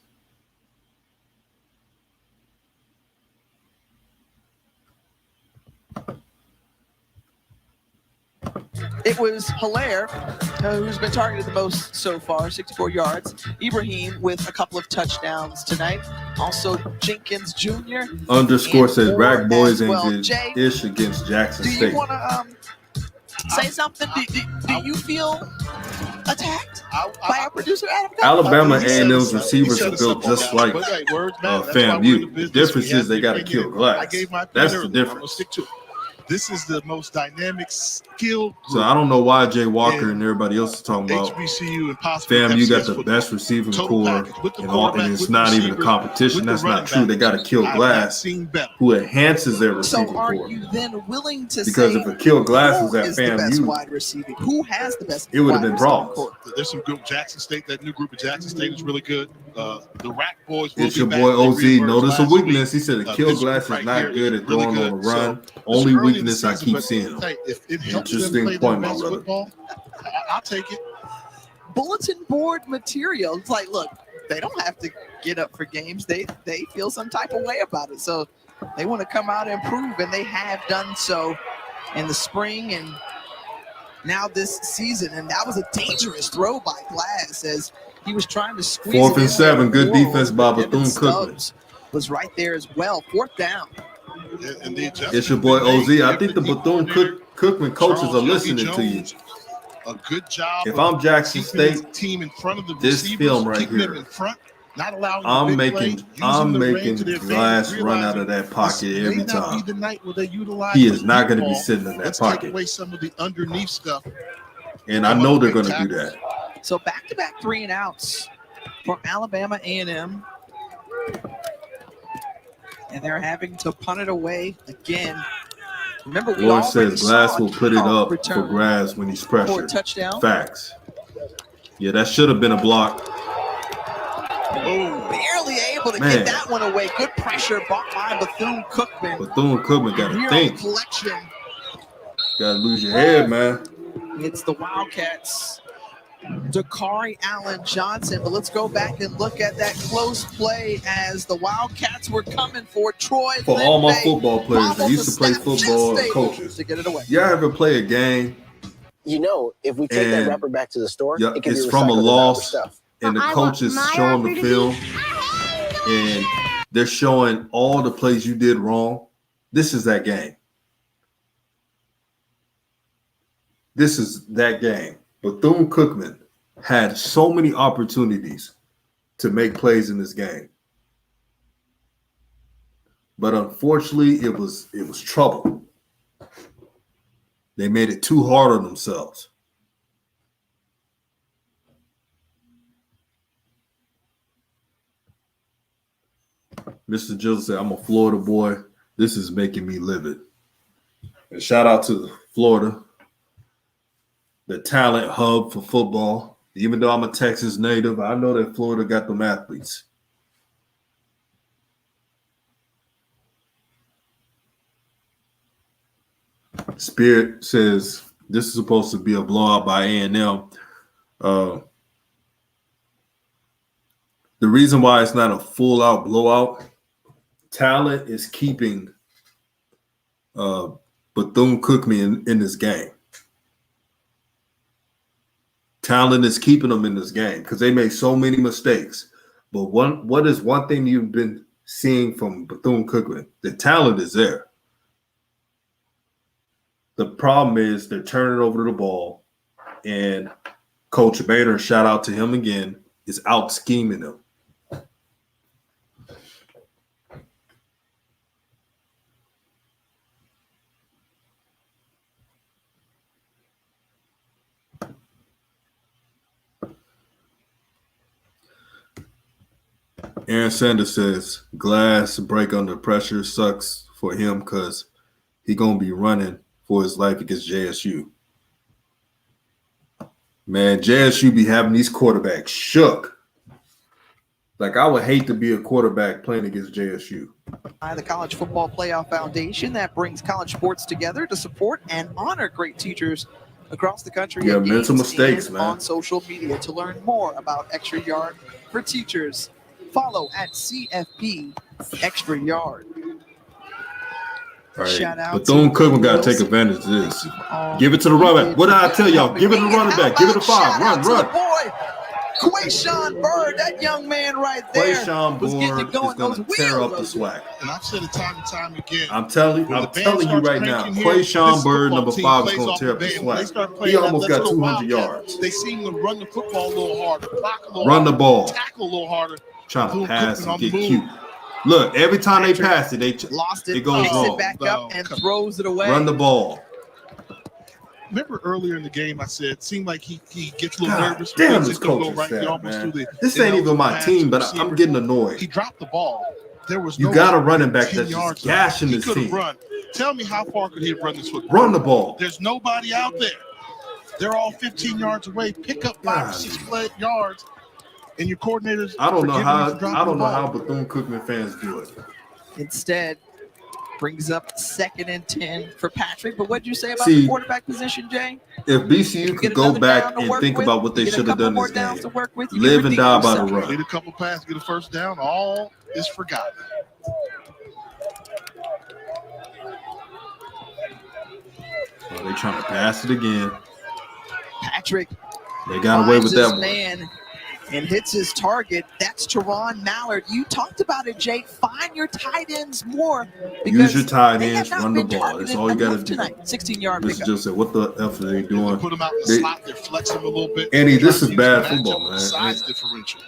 It was Hilaire who's been targeted the most so far, 64 yards. Ibrahim with a couple of touchdowns tonight. Also Jenkins Jr. Underscore says Moore Rack Boys as ain't well. good Jay, ish against Jackson do State. you want to say something? Do you feel attacked by our producer Adam? Alabama He set A&M's us up. receivers He are set us built up on just that. like But, hey, words matter. That's why we're in FAMU. the The business. difference We have is they to got to bring kill it in. glass. I gave my That's opinion the earlier. I'm gonna difference. stick to it. This is the most dynamic, skilled group. So I don't know why Jay Walker and everybody else is talking about HBCU and possibly FAMU got FCS the football. best receiving Total core package with the and all, and quarterback, it's with the not even a receivers, competition. with the That's not running true. They got to backs. kill I have not glass, seen better. who enhances their receiving So are core. you then willing to Because say if a kill glass was who at is the best FAMU, wide receiving? Who has the best? it would have wide been receiving problems. core? There's some good Jackson State. That new group of Jackson State is really good. The Rack Boys will It's be your back. boy They OZ. reemerged Notice a last weakness. week. He said a kill This glass group is right not here good is at really throwing on good. the run. So, Only it's early in the weakness I season, keep but, seeing. hey, if it helps them Interesting play point, their my best brother. football, I'll take it. Bulletin board material. It's like, look, they don't have to get up for games. They feel some type of way about it. So they want to come out and prove, and they have done so in the spring and now this season. And that was a dangerous throw by Glass as he was trying to squeeze 4th it in and 7. there. Good Moreover, defense by Devin Bethune Stubbs Cookman. was right there as well. 4th down. And the It's your boy OZ. I think the Bethune Cookman coaches are listening to you. A good job. If I'm Jackson keeping his State, team in front of the this receivers, film right keeping them here, in front, not allowing I'm the big making play, using the range to their Glass advantage, run out of that pocket this every may not time. be the night where they utilize He the is not deep going to be ball. sitting in that Let's take pocket. away some of the underneath stuff. And I know they're going to do that. So back-to-back 3 and outs for Alabama A&M. And they're having to punt it away again. Remember, we Lord already says Glass saw a will put it kickoff up for return grabs when he's for a pressured. touchdown. Facts. Yeah, that should have been a block. Barely able to get that one away. Good pressure by Bethune Cookman. Bethune Cookman got to Real think. collection. Got to lose your head, man. It's the Wildcats. Dakari Allen Johnson. But let's go back and look at that close play as the Wildcats were coming for Troy. For all my Lindbay football players that used to play just football and able coaches, to get it away. y'all ever play a game? You know, if we take that wrapper back to the store, Yeah, it can it's be from a recycled into other loss, stuff. and the I coach want is my showing the wrapper to film, be- and they're showing all the plays you did wrong. This is that game. This is that game. Bethune Cookman had so many opportunities to make plays in this game, but unfortunately, it was trouble. They made it too hard on themselves. Mr. Jill said, I'm a Florida boy. This is making me livid. And shout out to Florida, the talent hub for football. Even though I'm a Texas native, I know that Florida got them athletes. Spirit says this is supposed to be a blowout by A&M. The reason why it's not a full-out blowout, talent is keeping Bethune-Cookman in this game. Talent is keeping them in this game because they made so many mistakes. But what is one thing you've been seeing from Bethune-Cookman? The talent is there. The problem is they're turning over the ball, and Coach Bader, shout out to him again, is out scheming them. Aaron Sanders says Glass break under pressure sucks for him because he gonna be running for his life against JSU. Man, JSU be having these quarterbacks shook. Like, I would hate to be a quarterback playing against JSU. The College Football Playoff Foundation that brings college sports together to support and honor great teachers across the country. Yeah, at mental games mistakes, and man. on social media. To learn more about Extra Yard for Teachers, follow at CFP Extra Yard. All right. Shout out Bethune to Cookman got to take Wilson. advantage of this. Give it to the running back. What did I tell y'all? Give it to the running back. Give it a 5. Run. Boy, Quayshawn Bird, that young man right there. Quayshawn was getting Bird it going. is going to tear up the SWAC. And I've said it time and time again. I'm telling you right now, Quayshawn Bird, number 5, is going to tear up the SWAC. He almost got 200 yards. They seem to run the football a little harder, block a little Run the ball. tackle a little harder. Trying to pass and get cute. Look, every time they pass it, they lost it. It goes Picks wrong. it back up and throws it away. Run the ball. Remember earlier in the game, I said it seemed like he gets a little God nervous. damn, Things this just don't go coaching right. He staff, almost man. threw the This ain't even my pass team, to but receiver. I'm getting annoyed. He dropped the ball. There was You no got a running back 10 that's just yards gashing he this could have team. run. Tell me how far could he have run this football? Run the ball. There's nobody out there. They're all 15 yards away. Pick up 5 or 6 yards, and your coordinators. I don't know how the Bethune Cookman fans do it. Instead, brings up 2nd and 10 for Patrick. But what did you say about See, the quarterback position, Jay? If BCU could go back and think about what they should have done this game, live and die by the run. Need a couple passes, get a first down. All is forgotten. Oh, they trying to pass it again. Patrick They got away with that one. man and hits his target. That's Teron Mallard. You talked about it, Jake. Find your tight ends more. Use your tight ends, run the ball. That's all you got to do. Tonight. 16-yard Mr. pickup. Joe said, what the F are they doing? Put them out in the slot. They're flexing a little bit. Andy, this is Use bad the football, matchup, man. Size differential.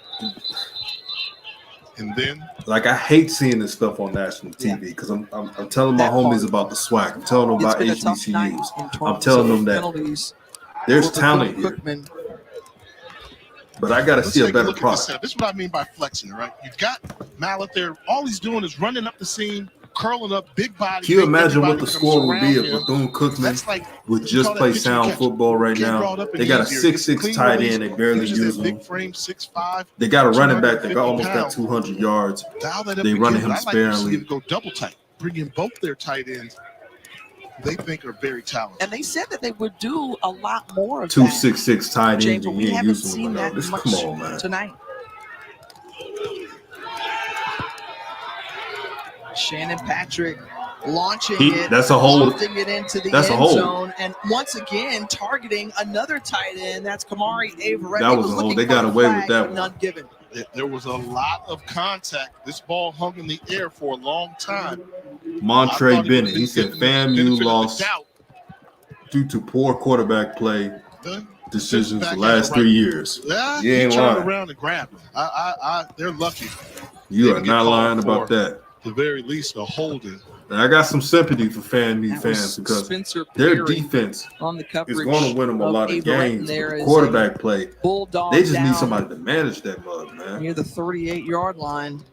And then, like, I hate seeing this stuff on national TV because I'm telling my homies about the SWAC. I'm telling them about HBCUs. I'm telling them that there's talent here. But I got to see a better product. This is what I mean by flexing, right? You've got Mallet there. All he's doing is running up the seam, curling up, big body. Can you imagine what the score would be if Bethune Cookman would just play sound football right now? They got a 6'6" tight end. They barely use him. Big frame, 6'5". They got a running back that almost got 200 yards. They running him sparingly. Go double tight, bring in both their tight ends. They think are very talented. And they said that they would do a lot more of 2'6" tight Jay, ends. but You we ain't haven't using seen them. that much Come on, man. tonight. Shannon Patrick launching it. That's a hold. Lofting it into the That's a end hold. zone. And once again, targeting another tight end. That's Kamari Avery. That was a hold. They got away with that one. None given. There was a lot of contact. This ball hung in the air for a long time. Montre Bennett. He said FAMU lost due to poor quarterback play decisions the last 3 years. Yeah, You he ain't turned lying. around and grabbed him. They're lucky. You are not lying about that. The very least, a holding. And I got some sympathy for FAMU That fans was because Spencer their Perry defense on the coverage is going to win them a lot of Avery games. there But the as quarterback play, Bulldog they just need down somebody to manage that mug, man. near the 38-yard line.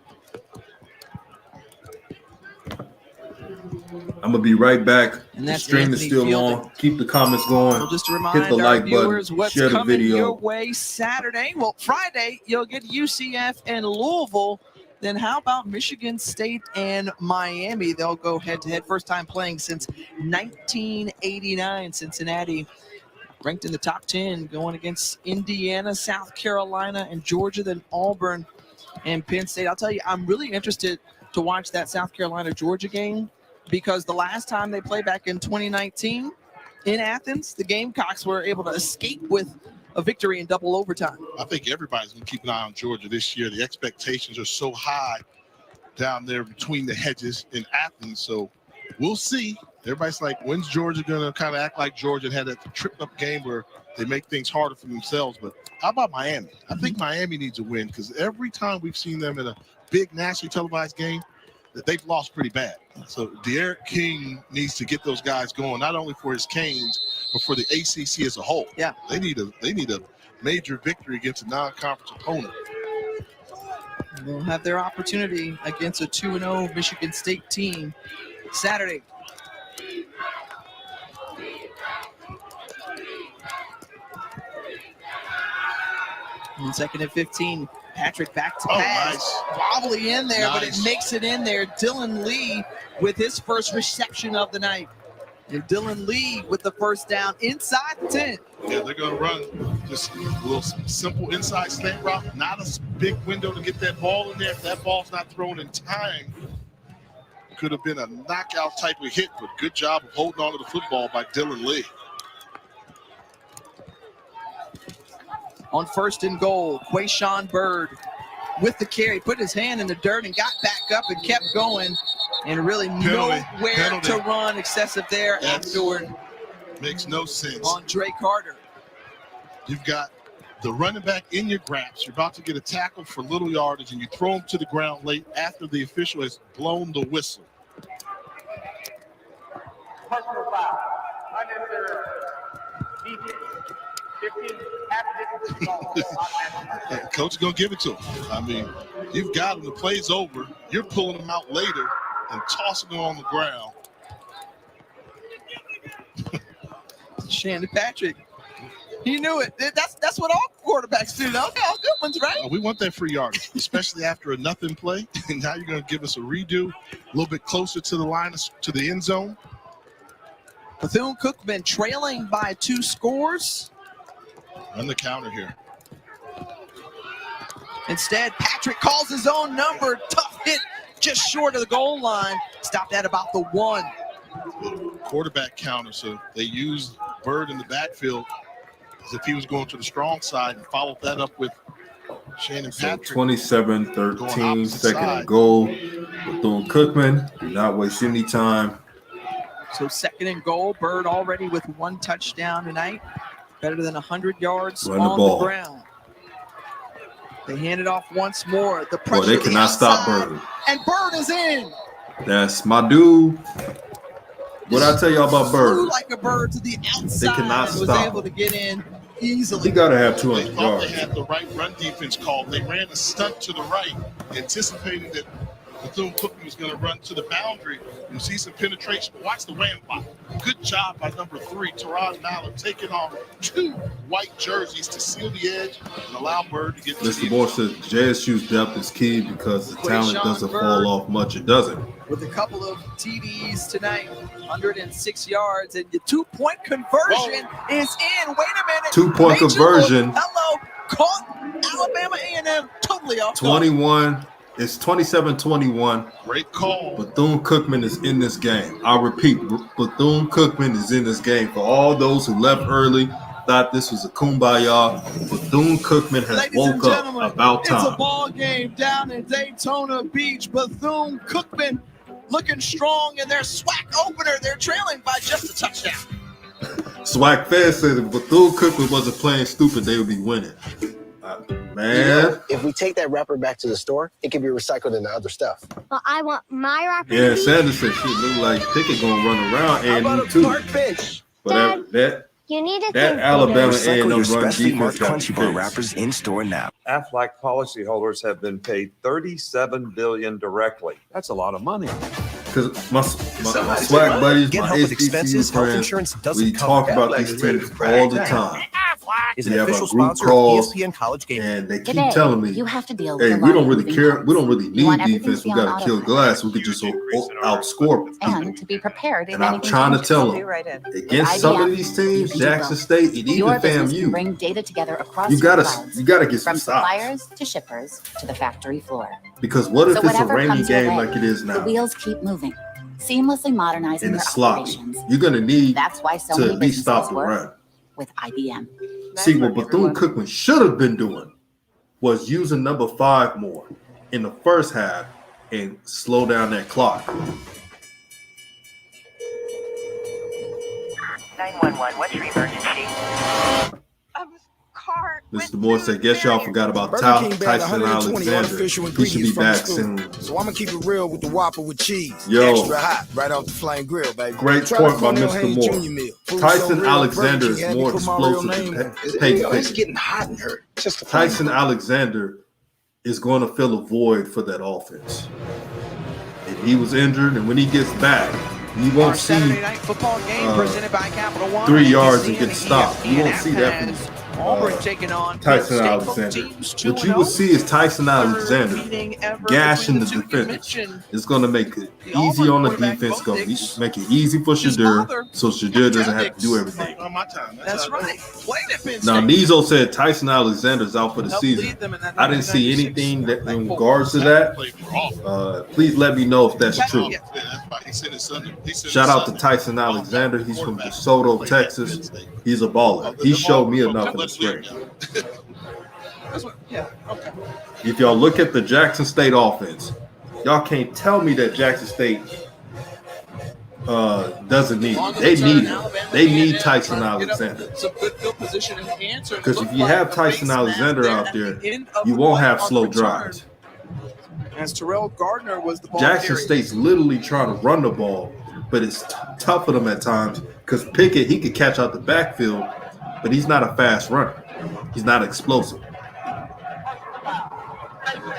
I'm gonna be right back. And The that's stream is Anthony still Fielding. on. Keep the comments going. Well, just to remind Hit the our like viewers button. what's Share the coming your video. way Saturday. Well, Friday, you'll get UCF and Louisville. Then how about Michigan State and Miami? They'll go head-to-head. First time playing since 1989. Cincinnati ranked in the top 10, going against Indiana, South Carolina, and Georgia, then Auburn and Penn State. I'll tell you, I'm really interested to watch that South Carolina-Georgia game because the last time they played back in 2019 in Athens, the Gamecocks were able to escape with a victory in double overtime. I think everybody's going to keep an eye on Georgia this year. The expectations are so high down there between the hedges in Athens. So we'll see. Everybody's like, when's Georgia going to kind of act like Georgia and had that trip-up game where they make things harder for themselves? But how about Miami? I think Miami needs a win because every time we've seen them in a big nationally televised game, that they've lost pretty bad. So De'Aaron King needs to get those guys going, not only for his Canes, but for the ACC as a whole. Yeah, they need a major victory against a non-conference opponent. They'll have their opportunity against a 2-0 Michigan State team Saturday. And 2nd and 15. Patrick back to pass. Nice. Wobbly in there, but it Nice. makes it in there. Dylan Lee with his first reception of the night. And Dylan Lee with the first down inside the 10. Yeah, they're going to run just a little simple inside slant route. Not a big window to get that ball in there. If that ball's not thrown in time, could have been a knockout type of hit, but good job of holding on to the football by Dylan Lee. On 1st and goal, Quayshawn Bird with the carry, put his hand in the dirt and got back up and kept going. And really nowhere to run excessive there afterward. Makes no sense. On Dre Carter. You've got the running back in your grasp. You're about to get a tackle for little yardage, and you throw him to the ground late after the official has blown the whistle. Personal foul. Unnecessary defense. 15, half a distance. Coach is going to give it to him. I mean, you've got him. The play's over. You're pulling him out later and tossing him on the ground. Shannon Patrick. He knew it. That's what all quarterbacks do. Those are all good ones, right? We want that free yardage, especially after a nothing play. And now you're going to give us a redo, a little bit closer to the line, to the end zone. Bethune Cookman trailing by 2 scores. Run the counter here. Instead, Patrick calls his own number. Tough hit just short of the goal line. Stopped at about the 1. Quarterback counter, so they used Bird in the backfield as if he was going to the strong side and followed that up with Shannon Patrick. 27-13, second and goal. Bethune Cookman, do not waste any time. So 2nd and goal. Bird already with 1 touchdown tonight. Better than 100 yards Run on the ball. ground. They hand it off once more. The pressure. Well, they cannot stop Bird. And Bird is in. That's my dude. What I tell y'all about Bird? Flew like a bird to the outside. They cannot and was stop able to get in easily. He got to have 200 They thought yards. they had the right run defense called. They ran a stunt to the right, anticipating that Bethune Cookman was going to run to the boundary. You see some penetration, but watch the ram block. Good job by number 3, Terod Mallard, taking off 2 white jerseys to seal the edge and allow Bird to get to Mr. the Moore says JSU's depth is key because the talent doesn't fall off much. It doesn't. With a couple of TDs tonight, 106 yards, and the 2-point conversion is in. Wait a minute. 2-point Major conversion. Look, hello, caught Alabama A&M totally off guard. 21. It's 27-21. Great call. Bethune Cookman is in this game. I repeat, Bethune Cookman is in this game. For all those who left early, thought this was a kumbaya, Bethune Cookman has Ladies and woke gentlemen, up about it's a time. ball game down in Daytona Beach. Bethune Cookman looking strong in their SWAC opener. They're trailing by just a touchdown. SWAC fans said if Bethune Cookman wasn't playing stupid, they would be winning. Man. You know, if we take that wrapper back to the store, it can be recycled into other stuff. Well, I want my wrapper. Yeah, Sanders said shit look like Pickett gonna run around and too. But You need to that think Alabama bigger. A&M run specially defense marked got Crunchy Bar fixed. wrappers in store now. Aflac policyholders have been paid $37 billion directly. That's a lot of money. Because my SWAC buddies, Get my help with HBCU expenses health friends, insurance doesn't we cover. talk about Aflac these is ready teams for prime all the time. time. Is We an have our official group sponsor of calls, ESPN College Game. and they keep Today, telling me, you have to deal with hey, a we lot don't of really moving care. parts. We don't really You need want everything defense. to We be on got to kill autopilot. glass. We could just outscore people. And to be prepared in And I'm anything trying to changes. tell them, against some of these teams, Jackson State, and Your even business can FAMU, bring data together across you your gotta clouds, get some from stops. suppliers to shippers to the factory floor. Because what if So it's a whatever rainy comes your game way, like it is The now, wheels keep moving, seamlessly modernizing and your it's sloppy? operations. You're gonna need That's why so many to at least businesses stop the work run. with IBM. See, what Bethune Cookman should have been doing was using number 5 more in the first half and slow down that clock. 911, what's your emergency? Mr. Moore said, guess y'all forgot about Burger King banned Tyson 120 Alexander. artificial He should be ingredients from the back school. soon. So I'm gonna keep it real with the Whopper with cheese. Yo. Extra hot, right off the flame grill, baby. Great Try point the by Cornell Mr. Hayes Moore. Jr. meal. Food Tyson so real, Alexander Burger is King had more me put my real explosive name than on it. Peyton It's Pickett. getting hot in here. Just Tyson Alexander is going to fill a void for that offense. And he was injured, and when he gets back, you Our won't see Saturday night football game presented by Capital One. 3 yards NBC and get the stopped. You won't ESPN see that app from has Auburn taking on Tyson Penn State. Alexander. Teams What you will see is Tyson Alexander gashing the defenders. It's going to make it easy on the defense, going to make it easy for Shadur, so Shadur doesn't have to do everything. On my time. That's right. Played at Penn State. Now, Nizo said Tyson Alexander's out for the season. I didn't see anything that in regards to that. Please let me know if that's true. Shout out to Tyson Alexander. He's from DeSoto, Texas. He's a baller. He showed me enough in the spring. If y'all look at the Jackson State offense, y'all can't tell me that Jackson State doesn't need him. They need him. They need Tyson Alexander. Because if you have Tyson Alexander out there, you won't have slow drives. As Terrell Gardner was the ball Jackson carrier. State's literally trying to run the ball, but it's tough for them at times because Pickett, he could catch out the backfield, but he's not a fast runner. He's not explosive.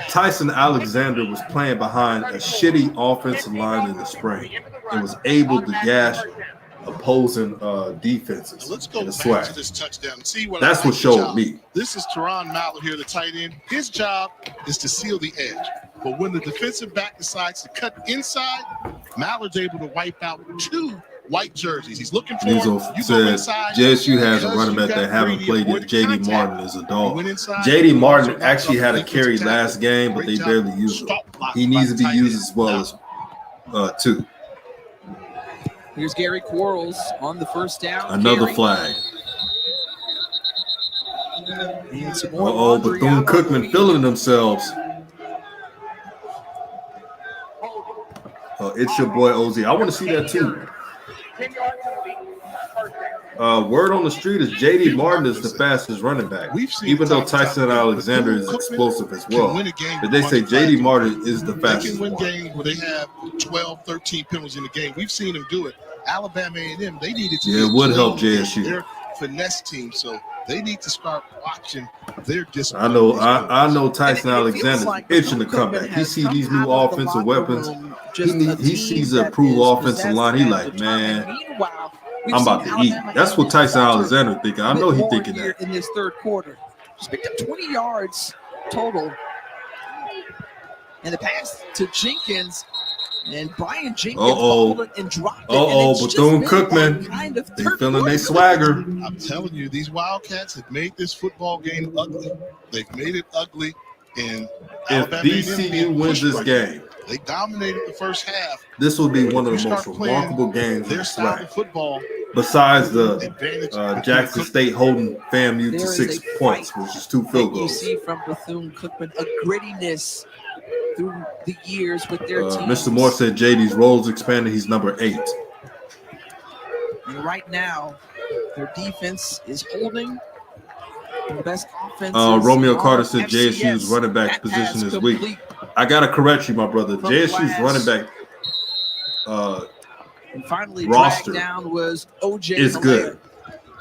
Tyson Alexander was playing behind a shitty offensive line in the spring and was able to gash opposing defenses. Let's go in the back SWAC. to this touchdown and see what That's I like what showed job. me. This is Teron Mallett here, the tight end. His job is to seal the edge. But when the defensive back decides to cut inside, Mallard's able to wipe out 2 white jerseys. He's looking for him. Nizo You go said inside. JSU has a because running you back got that haven't Brady played avoiding it. JD contact. Martin is a dog. You went inside. JD Martin Also actually knocked had a off the carry defensive last game, but Great they job. barely used him. Stop block He needs to be by the used tight as well as two. Here's Gary Quarles on the first down. Another carry. flag. And some more Uh-oh, laundry Bethune out. Cookman feeling themselves. It's your boy OZ. I want to see that too. Word on the street is JD Martin is the fastest running back, even though Tyson Alexander is explosive as well. But they say JD Martin is the They fastest can win one. games where they have 12, 13 penalties in the game. We've seen them do it. Alabama A&M, they needed to. Yeah, be it would a help clean game. JSU. They're a finesse team, so they need to start watching their I discipline. know, I know Tyson And it feels Alexander's like itching to Bethune come Cookman back. He has sees come these new out of the offensive locker weapons. room just a He team sees an that improved is offensive line. He possessed like, and determined. man, Meanwhile, we've I'm about seen to eat. Alabama That's what Tyson falter Alexander thinking. I a know bit he more thinking here that. in this third quarter. Just picked up 20 yards total. And the pass to Jenkins. And Brian Jenkins fumbled it and dropped it. And it's just Bethune been Cookman. that kind of They third feeling they quarter. swagger. I'm telling you, these Wildcats have made this football game ugly. They've made it ugly. And If Alabama A&M BCU being wins pushed this right game, now. They dominated the first half. this will be one of You the most start playing remarkable games in their the style of SWAC. football. Besides the Advantage Jackson State holding FAMU to There is 6 a points, fight which is 2 field that you goals. see from Bethune-Cookman, a grittiness through the years with their team. Mr. Moore said JD's roles expanded. He's number 8. And right now, their defense is holding the best offense. Romeo Carter said JSU's running back position is weak. I got to correct you, my brother. JSU's running back And finally, roster dragged down was OJ. is Hilaire. good.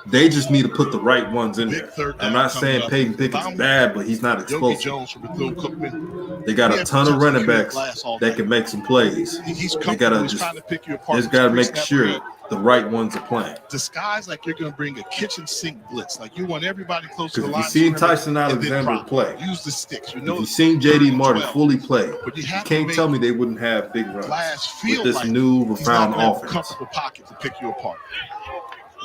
They just need to put the right ones in there. third I'm down not coming saying up. Peyton Pickett's bad, but he's not Yogi explosive. Jones from Bethune-Cookman. They got He a had ton of potential running to be a backs glass all that day. can make some plays. He's They comfortable. gotta He's just, trying to pick you apart. just got to with make snap sure rep. the right ones are playing. Disguise like you're going to bring a kitchen sink blitz. Like you want everybody close to Because the if line. you've seen of scrimmage Tyson and then Alexander drop. play, Use the sticks. You if know, you've seen JD Martin 12. fully play, But you you have to can't make tell me they wouldn't have big runs Glass with feel this like new he's refined not gonna have a offense. comfortable pocket to pick you apart.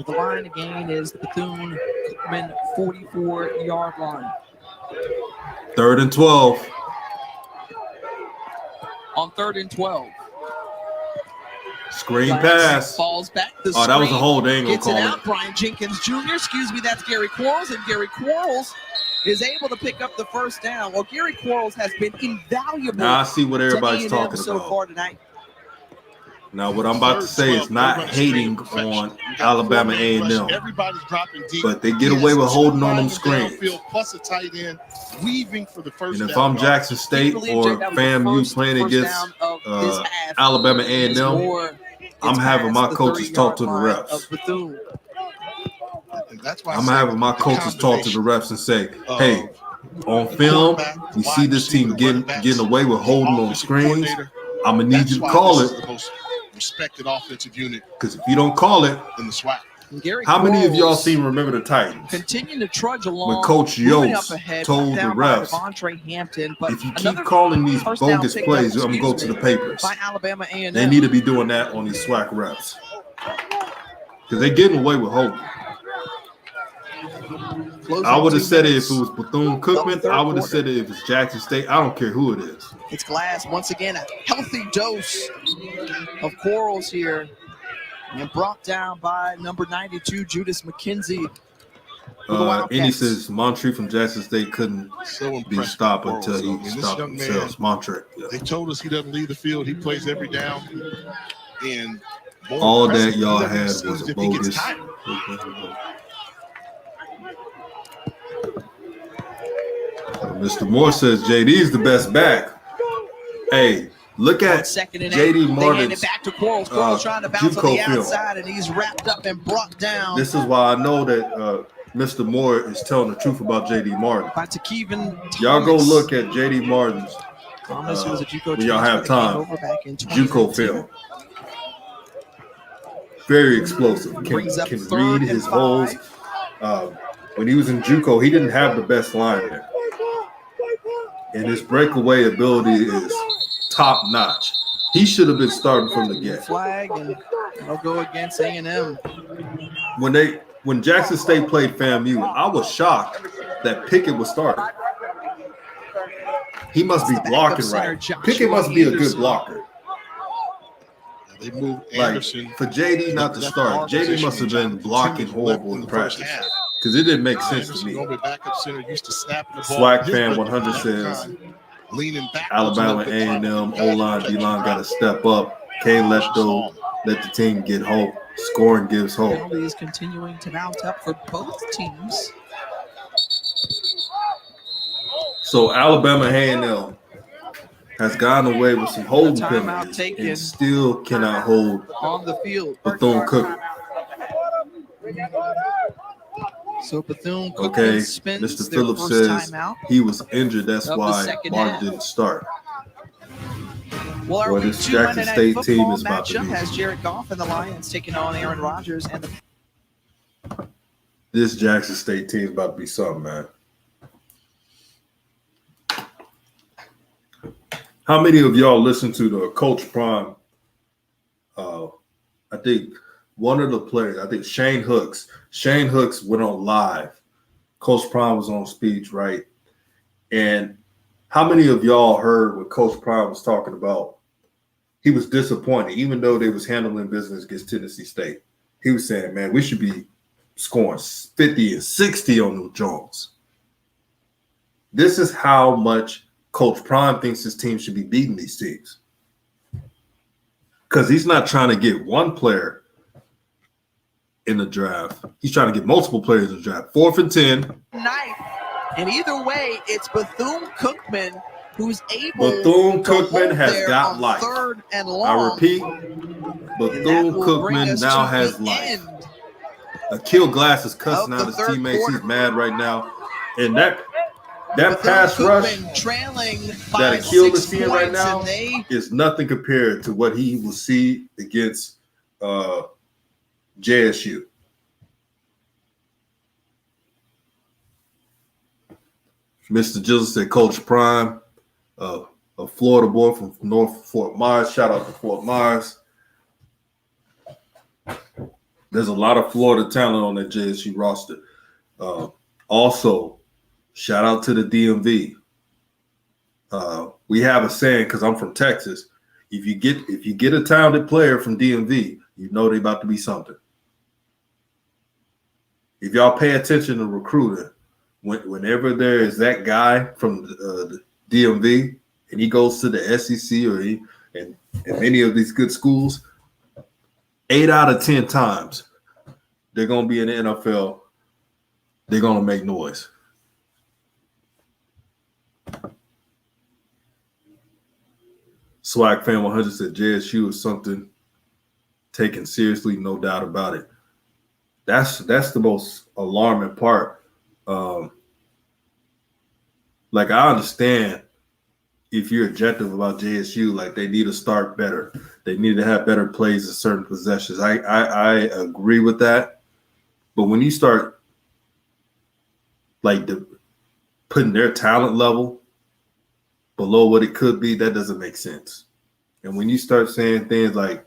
The line again is the Bethune-Cookman 44-yard line. 3rd and 12. On 3rd and 12. Screen Glass pass. falls back. The Oh, that was a screen hold. They ain't gonna gets it call out. it. Brian Jenkins Jr. Excuse me, that's Gary Quarles, and Gary Quarles is able to pick up the first down. Well, Gary Quarles has been invaluable. Now I see what everybody's to A&M talking so about. far tonight. Now, what I'm about to say is not hating on Alabama A&M, Everybody's dropping deep. but they get away with holding on them screens. Downfield plus a tight end, weaving for the first And if down. I'm Jackson State or FAMU playing against Alabama A&M, I'm having my coaches talk to the refs. And that's why I I'm say having my the coaches talk to the refs and say, hey, on film, we see this team getting away with holding on screens. I'm going to need you to call This it. is the most respected offensive unit Because if you don't call it, in the SWAC. How many of y'all seen Remember the Titans? Continuing to trudge along. When Coach moving Yost up ahead, told the down by refs, Devontae Hampton, but if you keep another calling these first down bogus picked plays, up, I'm going to go to the papers. by Alabama A&M. They need to be doing that on these SWAC refs because they're getting away with holding. I would have said it if it was Bethune Cookman. I would have said it if it's Jackson State. I don't care who it is. It's Glass once again, a healthy dose of quarrels here, and brought down by number 92, Judas McKenzie. And he says Montre from Jackson State couldn't be stopped until he stopped himself. Montre. Yeah. They told us he doesn't leave the field. He plays every down. And all that y'all had was a bogus. Mr. Moore says JD's the best back. Hey, look at JD Martin's back to Quarles. Quarles trying to bounce on the outside, and he's wrapped up and brought down. This is why I know that Mr. Moore is telling the truth about JD Martin. Y'all go look at JD Martin's when y'all have time. JUCO film. Very explosive. Can read his holes. When he was in JUCO, he didn't have the best line there. And his breakaway ability is top notch. He should have been starting from the get. Flag, and they'll go against A&M. When Jackson State played FAMU, I was shocked that Pickett was starting. He must be blocking right. Pickett must be a good blocker. They moved Anderson. For JD not to start, JD must have been blocking horrible in practice. Because it didn't make sense to me. SWAC fan 100 says Alabama A&M O-line D-line got to step up. Can't let the team get hope. Scoring gives hope. Penalties continuing to mount up for both teams. So Alabama A&M has gotten away with some holding penalties and still cannot hold on the field. Bethune-Cookman. So Bethune-Cookman okay, spins Mr. Phillips says he was injured. That's why Martin didn't start. Well, this Jackson State team is about to be. Has Jared Goff and the Lions taking on Aaron Rodgers and this Jackson State team is about to be something, man. How many of y'all listen to the Coach Prime? I think one of the players, I think Shane Hooks went on live. Coach Prime was on speech, right? And how many of y'all heard what Coach Prime was talking about? He was disappointed, even though they was handling business against Tennessee State. He was saying, man, we should be scoring 50 and 60 on the Jones. This is how much Coach Prime thinks his team should be beating these teams. Because he's not trying to get one player in the draft. He's trying to get multiple players in the draft. 4th and 10. And either way, it's Bethune-Cookman who's able Bethune-Cookman has got life. 3rd and long. I repeat, Bethune-Cookman now has life. Akil Glass is cussing out his teammates. He's mad right now. And that pass rush that Akil is seeing right now is nothing compared to what he will see against JSU. Mr. Jizzle said Coach Prime, a Florida boy from North Fort Myers. Shout out to Fort Myers. There's a lot of Florida talent on that JSU roster. Also, shout out to the DMV. We have a saying, because I'm from Texas, if you get a talented player from DMV, you know they're about to be something. If y'all pay attention to recruiting, whenever there is that guy from the DMV and he goes to the SEC and many of these good schools, 8 out of 10 times they're going to be in the NFL. They're going to make noise. SWAC fan 100 said JSU is something taken seriously, no doubt about it. That's the most alarming part. Like, I understand if you're objective about JSU, like they need to start better. They need to have better plays in certain possessions. I agree with that. But when you start putting their talent level below what it could be, that doesn't make sense. And when you start saying things like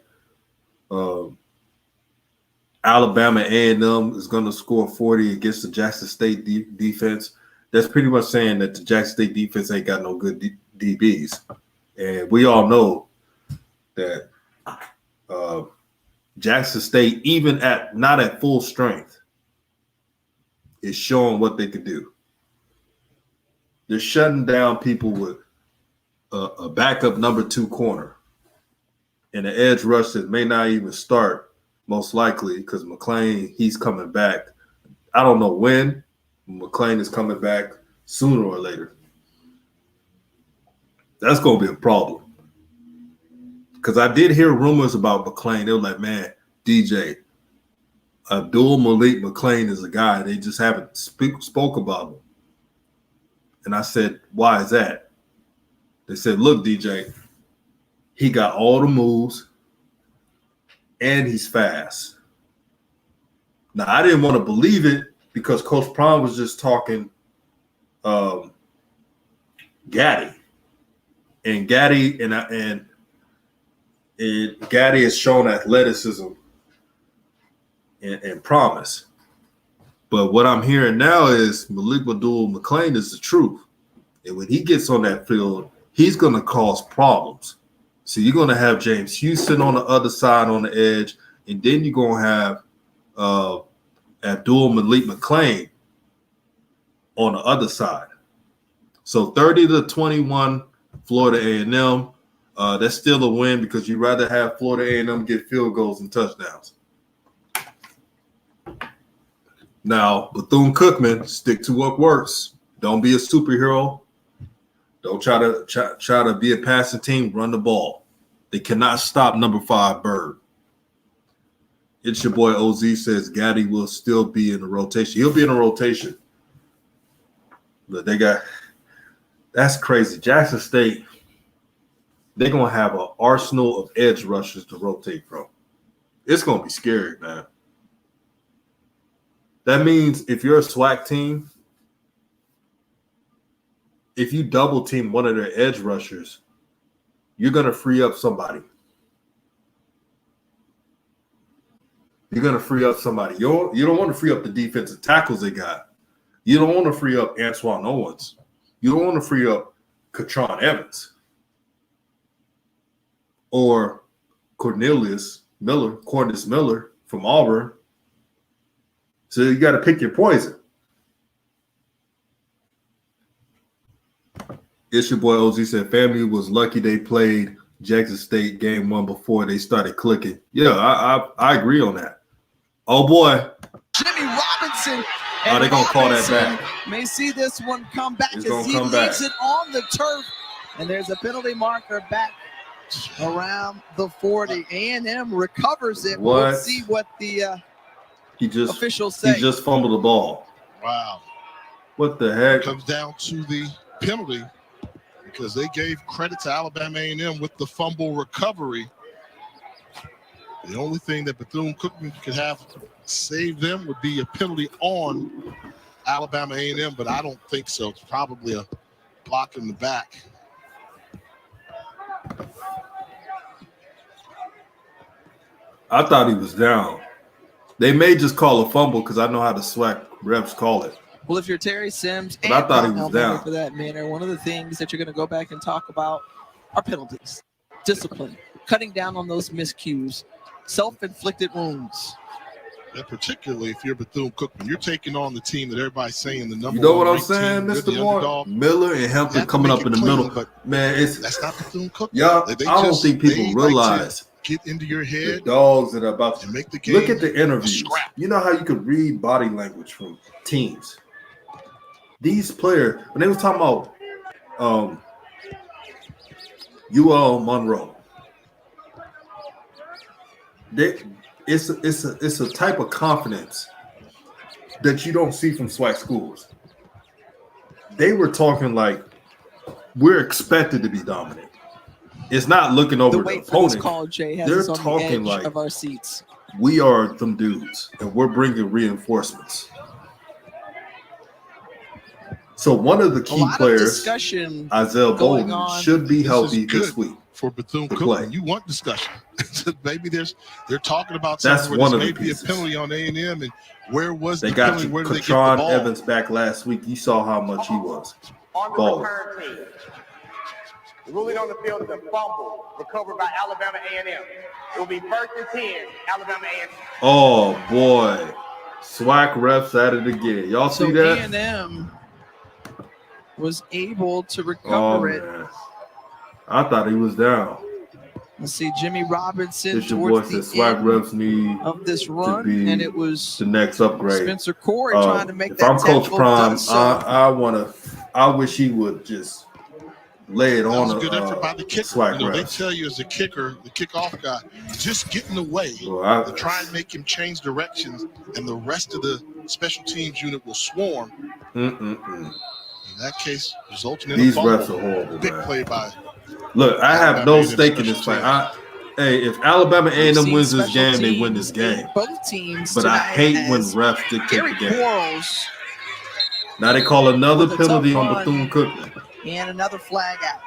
Alabama A&M is going to score 40 against the Jackson State defense, that's pretty much saying that the Jackson State defense ain't got no good DBs. And we all know that Jackson State, even not at full strength, is showing what they could do. They're shutting down people with a backup number 2 corner and an edge rush that may not even start, most likely, because McClain, he's coming back. I don't know when. McClain is coming back sooner or later. That's going to be a problem. Because I did hear rumors about McClain. They were like, man, DJ, Abdul Malik McClain is a guy. They just haven't spoke about him. And I said, why is that? They said, look, DJ, he got all the moves and he's fast. Now, I didn't want to believe it because Coach Prime was just talking Gaddy. And Gaddy Gaddy has shown athleticism and promise. But what I'm hearing now is Malik Abdul McClain is the truth. And when he gets on that field, he's going to cause problems. So you're going to have James Houston on the other side on the edge, and then you're going to have Abdul Malik McClain on the other side. So 30-21, Florida A&M. That's still a win because you'd rather have Florida A&M get field goals and touchdowns. Now, Bethune Cookman, stick to what works. Don't be a superhero. Don't try to be a passing team. Run the ball. They cannot stop number 5 Bird. It's your boy OZ says Gaddy will still be in the rotation. He'll be in a rotation. But that's crazy. Jackson State, they're going to have an arsenal of edge rushers to rotate from. It's going to be scary, man. That means if you're a SWAC team, if you double team one of their edge rushers, you're going to free up somebody. You're going to free up somebody. You don't want to free up the defensive tackles they got. You don't want to free up Antoine Owens. You don't want to free up Katron Evans or Cornelius Miller from Auburn. So you got to pick your poison. It's your boy OZ said family was lucky they played Jackson State game 1 before they started clicking. Yeah, I agree on that. Oh boy, Jimmy Robinson. Oh, they're gonna call that back. May see this one come back as he leaves it on the turf, and there's a penalty marker back around the 40. A&M recovers it. What? We'll see what the officials say. He just fumbled the ball. Wow. What the heck? It comes down to the penalty because they gave credit to Alabama A&M with the fumble recovery. The only thing that Bethune-Cookman could have saved them would be a penalty on Alabama A&M, but I don't think so. It's probably a block in the back. I thought he was down. They may just call a fumble because I know how the SWAC reps call it. Well, if you're Terry Sims But and I thought he Bob was Melvin, down. for that matter, one of the things that you're going to go back and talk about are penalties, discipline, cutting down on those miscues, self-inflicted wounds. Yeah, particularly if you're Bethune-Cookman, you're taking on the team that everybody's saying the number. You know what one I'm saying, ranked team, Mr. you're the Moore? underdog. Miller and Hampton coming up in the middle. But man, that's not Bethune-Cookman. Y'all, I don't think people realize get into your head. the dogs that are about to make the game. Look at the interviews. You know how you could read body language from teams. These players, when they was talking about UL Monroe, it's a type of confidence that you don't see from SWAC schools. They were talking like we're expected to be dominant. It's not looking over the wait for this opponent. call, Jay, has They're us on the talking edge like of our seats. we are them dudes, and we're bringing reinforcements. So one of the key players, Isaiah Bolden, should be healthy this week for Bethune to play. Cookman. You want discussion. Maybe they're talking about That's something where one there's of the maybe a pieces. penalty on A&M, and where was They the got penalty? you, Where did they get the Katron ball? Evans back last week. You saw how much he was. On the balling. return team. The ruling on the field is a fumble recovered by Alabama A&M. It will be 1st and 10, Alabama A&M. Oh boy, SWAC refs at it again. Y'all see that? A&M was able to recover it. Man. I thought he was down. Let's see, Jimmy Robinson It's your boy towards said the SWAC end refs need of this to run, be and it was the next upgrade. Spencer Corey trying to make if that I'm Coach tackle, Prime, does so. I wish he would just lay it That on was a a good effort by the kicker. SWAC You know, they refs. tell you as a kicker, the kickoff guy, just get in the way to try and make him change directions, and the rest of the special teams unit will swarm. In that case, resulting in These a fumble. refs are horrible, Big man. play by. Look, I have no Alabama stake in special this fight. teams. Hey, if Alabama We've A&M seen wins this special game, they win teams this game. in both teams But I tonight hate when as refs dictate Gary the game. Quarles Now they call another with a penalty tough on run. Bethune Cookman. and another flag out.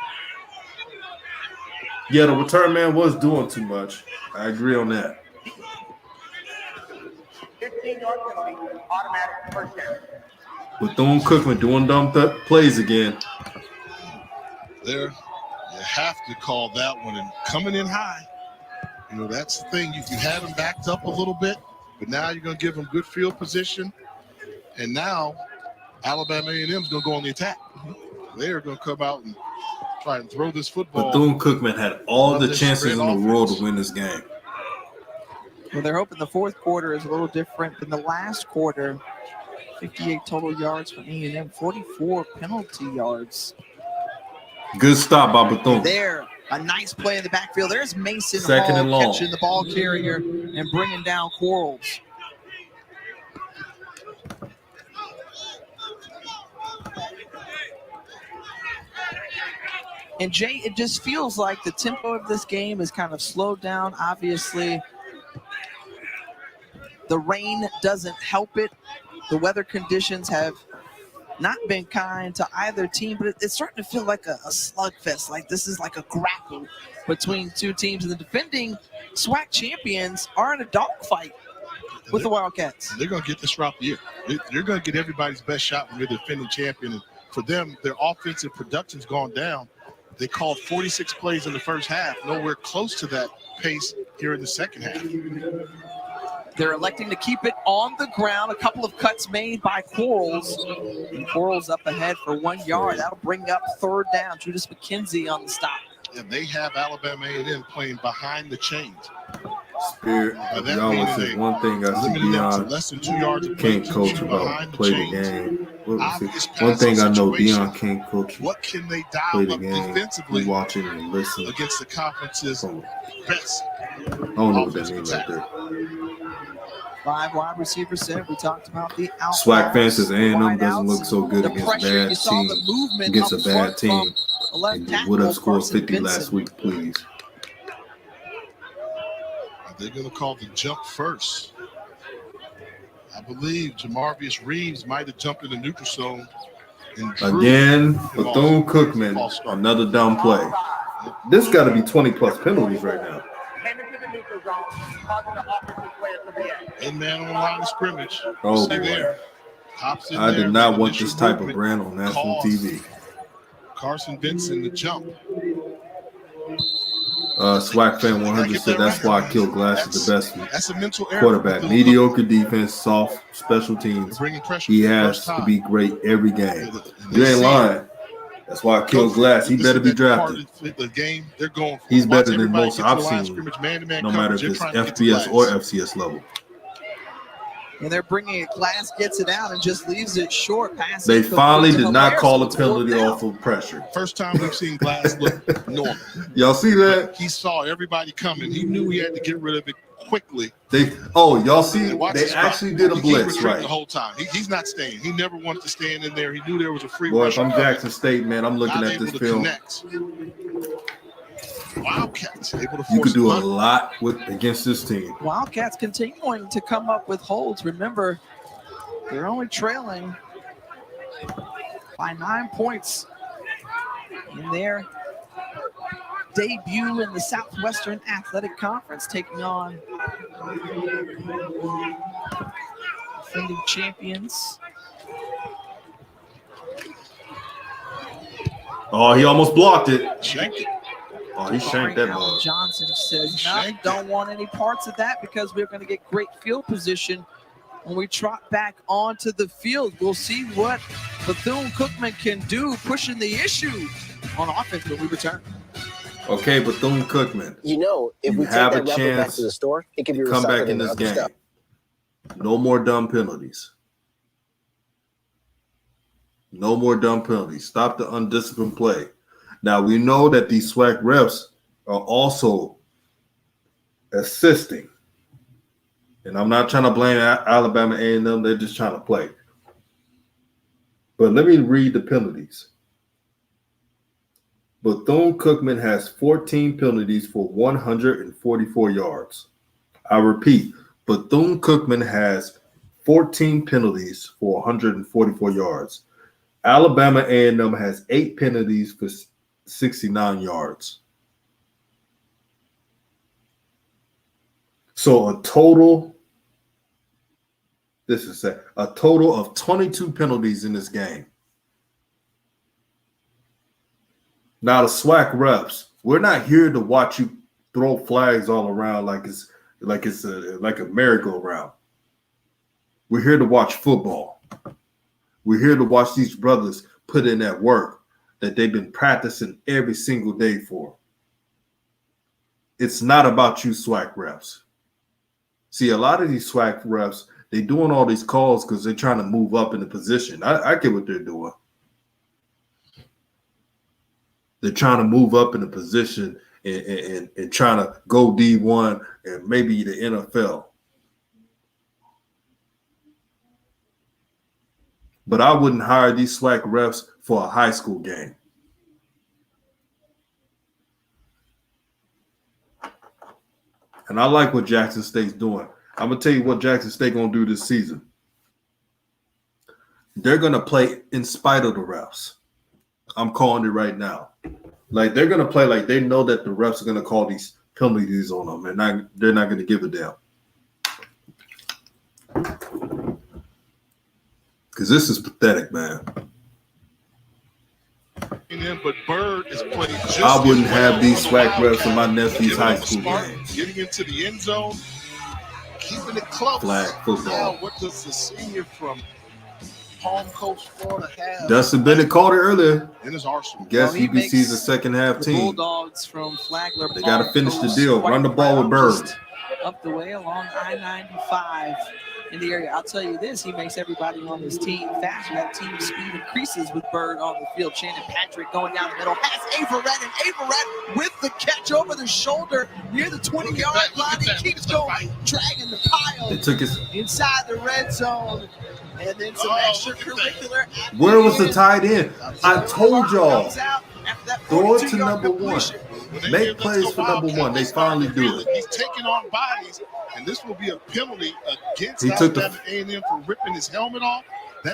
Yeah, the return man was doing too much. I agree on that. 15-yard penalty, automatic first down. Bethune Cookman doing dumb plays again. There, you have to call that one, and coming in high. You know, that's the thing. You had them backed up a little bit, but now you're going to give them good field position. And now Alabama A&M is going to go on the attack. They're going to come out and try and throw this football. Bethune Cookman had all the this chances in spread the world to win this game. Well, they're hoping the fourth quarter is a little different than the last quarter. 58 total yards for A&M, 44 penalty yards. Good stop by Bethune. There, a nice play in the backfield. There's Mason Second Hall and long. catching the ball carrier and bringing down Quarles. And Jay, it just feels like the tempo of this game is kind of slowed down. Obviously, the rain doesn't help it. The weather conditions have not been kind to either team, but it's starting to feel like a slugfest. Like this is like a grapple between two teams. And the defending SWAC champions are in a dogfight with the Wildcats. They're going to get this throughout the year. They're going to get everybody's best shot when they're the defending champion. And for them, their offensive production's gone down. They called 46 plays in the first half, nowhere close to that pace here in the second half. They're electing to keep it on the ground. A couple of cuts made by Quarles. And Quarles up ahead for 1 yard. That'll bring up third down. Judas McKenzie on the stop. And they have Alabama A&M playing behind the chains. Spirit, that y'all means said they one thing I see limited them to Dion less than 2 yards of play, can't coach keep you about behind the play the chains. game. What was Obvious it? One thing I pass-up know situation. Dion can't coach What can they play dial the up game. defensively We watching and listen. against the conference's best? I don't know what that means right there. 5 wide receiver set. We talked about the out. SWAC fans says A&M doesn't wideouts. look so good The against pressure, bad you saw team. the movement Against a up bad front team. from left And tackle would have scored Carson 50 last Benson. week, please. They're going to call the jump first. I believe Jamarvius Reeves might have jumped in the neutral zone. And Again, Bethune Cookman, another dumb play. This got to be 20-plus penalties right now. In man on the line of scrimmage. Oh, See boy. there. Hops in I there, did not made want initial this type of movement, brand on national caused TV. Carson Benson the jump. SWAC fan 100 said that's why Kill Glass is the best That's a mental error. quarterback. Mediocre defense, soft special teams. He has to be great every game. You ain't lying. That's why Kill Glass. He better be drafted. The game, they're going for He's it. better Watch than everybody most get to I've the line of seen, scrimmage, man-to-man no matter coverage. if They're it's trying to get to FBS or Glass. FCS level. And they're bringing it. Glass gets it out and just leaves it short. Pass. They finally did not call a penalty off of pressure. First time we've seen Glass look normal. Y'all see that? He saw everybody coming. He knew he had to get rid of it quickly. Y'all see? And watch They his actually spot. did a He blitz, retreated right? The whole time. He's not staying. He never wanted to stand in there. He knew there was a free Boy, rush. if I'm Jackson State, man, I'm looking Not at this able to film. connect. Wildcats able to force You could do a punt. lot against this team. Wildcats continuing to come up with holds. Remember, they're only trailing by 9 points in their debut in the Southwestern Athletic Conference, taking on defending champions. Oh, he almost blocked it. Shanked it. Oh, he shanked that Alan mug. Johnson says, no, don't want any parts of that because we're going to get great field position when we trot back onto the field. We'll see what Bethune Cookman can do, pushing the issue on offense when we return. Okay, Bethune Cookman. You know, if we take have that a wrapper back chance to the store, it can be come back recycled in this into game. other stuff. No more dumb penalties. No more dumb penalties. Stop the undisciplined play. Now, we know that these SWAC refs are also assisting. And I'm not trying to blame Alabama A&M. They're just trying to play. But let me read the penalties. Bethune Cookman has 14 penalties for 144 yards. I repeat, Bethune Cookman has 14 penalties for 144 yards. Alabama A&M has 8 penalties for 69 yards. So a total of 22 penalties in this game. Now the SWAC refs, we're not here to watch you throw flags all around like it's a merry-go-round. We're here to watch football. We're here to watch these brothers put in that work that they've been practicing every single day for. It's not about you SWAC refs. See, a lot of these SWAC refs, they're doing all these calls because they're trying to move up in the position. I get what they're doing. They're trying to move up in the position and trying to go D1 and maybe the NFL. But I wouldn't hire these SWAC refs for a high school game. And I like what Jackson State's doing. I'm going to tell you what Jackson State going to do this season. They're going to play in spite of the refs. I'm calling it right now. Like, they're going to play like they know that the refs are going to call these penalties on them, and they're not going to give a damn. Because this is pathetic, man. But Bird is playing just I wouldn't have these SWAC refs in my nephew's high school games. Getting into the end zone, keeping it close. Flag football. Now, what does the senior from Palm Coast, Florida have? Dustin Bennett called it earlier. In his arsenal. Guess UBC's the second half The team. Bulldogs from Flagler. They got to finish the deal. Run the ball with Bird. Up the way along I-95 in the area. I'll tell you this, he makes everybody on his team faster. That team speed increases with Bird on the field. Shannon Patrick going down the middle. Has Averett, and Averett with the catch over the shoulder near the 20-yard line. He keeps going, dragging the pile. They took his. Inside the red zone. And then some extracurricular. Where was the tight end? I told y'all. Throw it to number one. Make plays for number one. They finally do it. He's taking on bodies, and this will be a penalty against He took Alabama A&M for ripping his helmet off.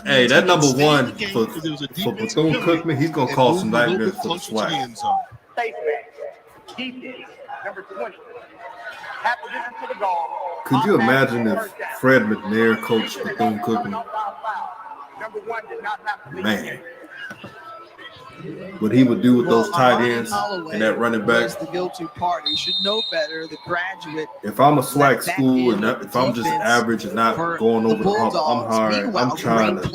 Hey, that number one for Bethune Cookman, he's going to cause some nightmares for the SWAC. Safe back. Defense, number 20. Half position to the goal. Could you imagine if Fred McNair coached Bethune Cookman? Number 1 did not have to Man. What he would do with those tight ends and that running back. The go-to party should know better. The graduate. If I'm a SWAC school and if I'm just average and not going over the hump, I'm hiring. I'm trying to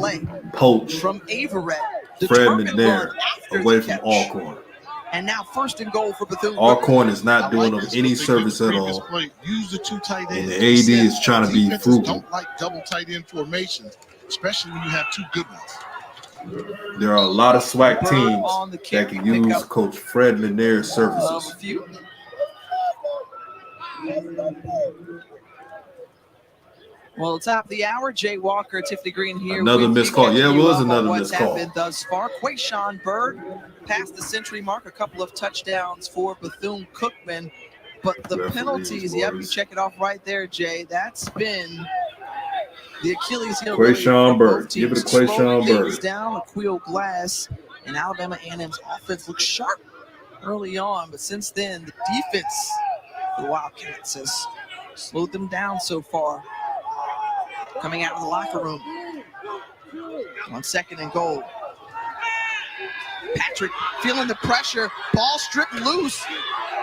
poach from Averett, Fred McNair away from Alcorn. And now first and goal for Bethune. Alcorn is not doing them any service at all. Use the 2 tight ends. And the AD is trying to be frugal. Don't like double tight end formations, especially when you have 2 good ones. There are a lot of SWAC teams that can use Coach Fred McNair's services. Well, top of the hour, Jay Walker, Tiffany Green here. Another with missed you, call. catching Yeah, it you was up on another what's missed call. happened thus far. Quayshawn Bird passed the century mark, a couple of touchdowns for Bethune Cookman. But the Referees, penalties, yep, you boys. check it off right there, Jay. That's been the Achilles heel. Quayshawn really for both Bird. Give it teams. to Quayshawn Slowing things Bird. down. Aquil Glass and Alabama A&M's offense looks sharp early on, but since then, the defense, the Wildcats, has slowed them down so far. Coming out of the locker room on 2nd and goal. Patrick feeling the pressure, ball stripped loose,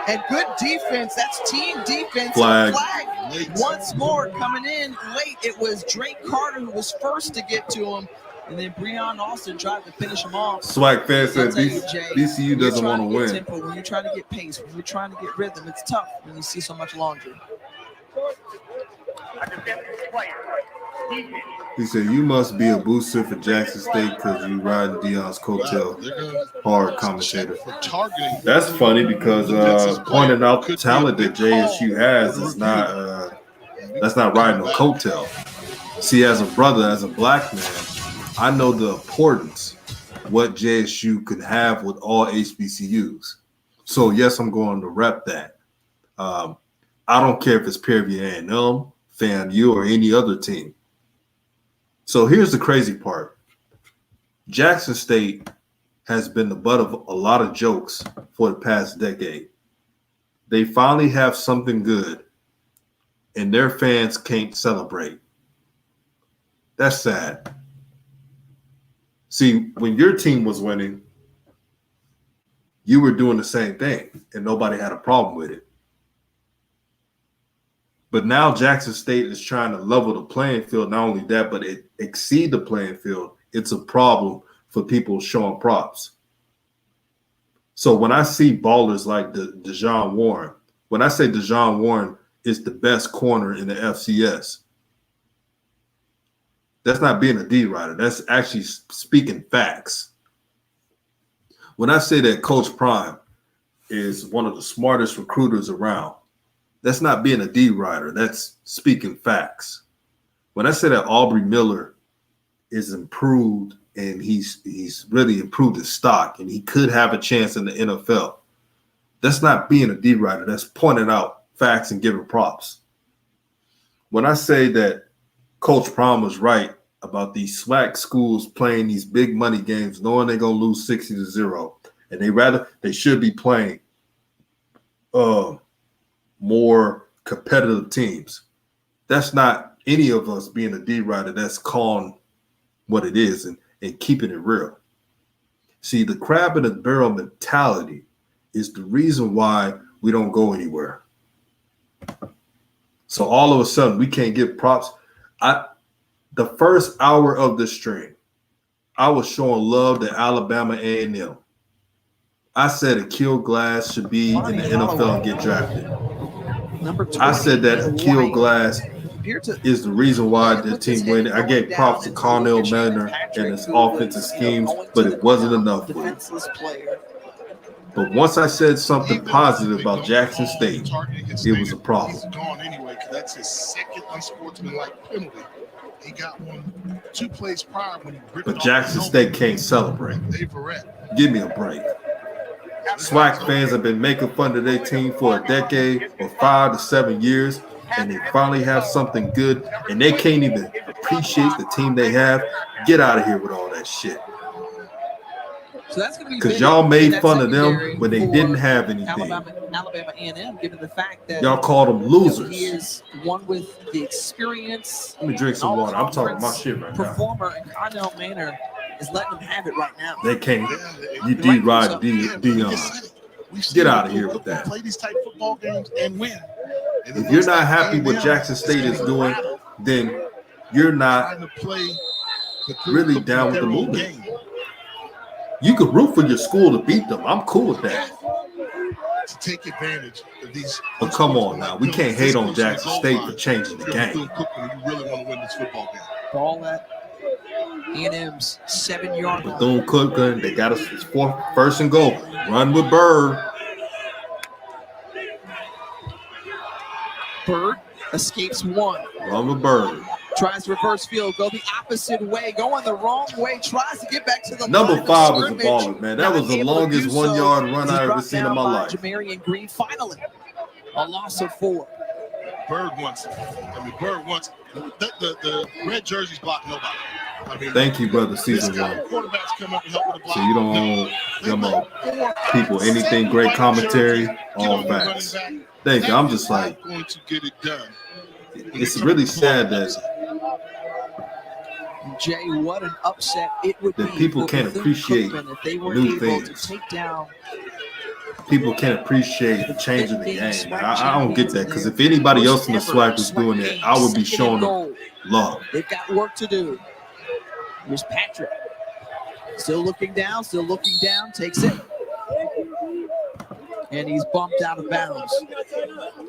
and good defense. That's team defense. Flag. Flag once more coming in late. It was Drake Carter who was first to get to him, and then Breon Austin tried to finish him off. SWAC fan said I'll tell you, Jay, BCU doesn't want to when you're win. trying to get tempo, when you're trying to get pace, when you're trying to get rhythm, it's tough when you see so much laundry. He said, you must be a booster for Jackson State because you riding Deion's coattail. Hard commentator. That's funny because pointing out the talent that JSU has is not that's not riding a coattail. See, as a brother, as a black man, I know the importance what JSU could have with all HBCUs. So yes, I'm going to rep that. I don't care if it's Prairie A&M, FAMU, or any other team. So here's the crazy part. Jackson State has been the butt of a lot of jokes for the past decade. They finally have something good, and their fans can't celebrate. That's sad. See, when your team was winning, you were doing the same thing, and nobody had a problem with it. But now Jackson State is trying to level the playing field. Not only that, but it exceed the playing field. It's a problem for people showing props. So when I see ballers like Dejon Warren, when I say Dejon Warren is the best corner in the FCS, that's not being a D writer. That's actually speaking facts. When I say that Coach Prime is one of the smartest recruiters around, that's not being a D writer. That's speaking facts. When I say that Aubrey Miller is improved and he's really improved his stock and he could have a chance in the NFL, that's not being a D writer. That's pointing out facts and giving props. When I say that Coach Prime was right about these SWAC schools playing these big money games, knowing they're gonna lose 60-0, and they should be playing more competitive teams. That's not any of us being a D writer. That's calling what it is and keeping it real. See, the crab in the barrel mentality is the reason why we don't go anywhere. So all of a sudden we can't give props. The first hour of the stream, I was showing love to Alabama A&M. I said Aquil Glass should be in the NFL and get drafted. I said that Aquil Glass is the reason why the team win. I gave props to Cornell Manor and his offensive schemes, but it wasn't enough for him. But once I said something positive about Jackson State, it was a problem. He's gone anyway because that's his second unsportsmanlike penalty. He got one 2 plays prior when he ripped. But Jackson State can't celebrate. Give me a break. SWAC fans have been making fun of their team for a decade or 5 to 7 years, and they finally have something good, and they can't even appreciate the team they have. Get out of here with all that shit. So that's going to be because y'all made fun of them when they didn't have anything. Alabama A&M, given the fact that y'all called them losers. He is one with the experience. Let me drink some water. I'm talking my shit right now. Performer and Cornell Manor is letting them have it right now. They can't. You D-ride Deion. Get out of here with that. Play these type football games and win. If you're not happy with Jackson State is doing, then you're not really down with the movement. You could root for your school to beat them. I'm cool with that. To take advantage of these. But come on now, we can't hate on Jackson State for changing the game. You really want to win this football game. Ball at A&M's 7-yard line. Bethune Cookman, they got us first and goal. Run with Bird. Bird escapes one. Run with Bird. Tries reverse field, go the opposite way, going the wrong way, tries to get back to the Number line of 5 was a scrimmage. baller, man. That Not was the able to longest do 1 so. yard run He's I ever brought seen in down my by life. Jamarian Green, finally a loss of 4. Bird wants it. I mean, Bird wants the red jerseys block nobody. I mean, Thank you, brother. this Season guy, 1. quarterbacks come up and help with the block. So you don't own them all people anything great commentary, all facts. Thank you. I'm just like, going to get it done. it's really sad that Jay, what an upset it would be. people can't Bethune appreciate Cookman if they were new able things. to take down. People can't appreciate changing the game. I don't get that, because if anybody else in the SWAC was doing that, I would be showing them love. They've got work to do. Here's Patrick. Still looking down, takes it. And he's bumped out of bounds.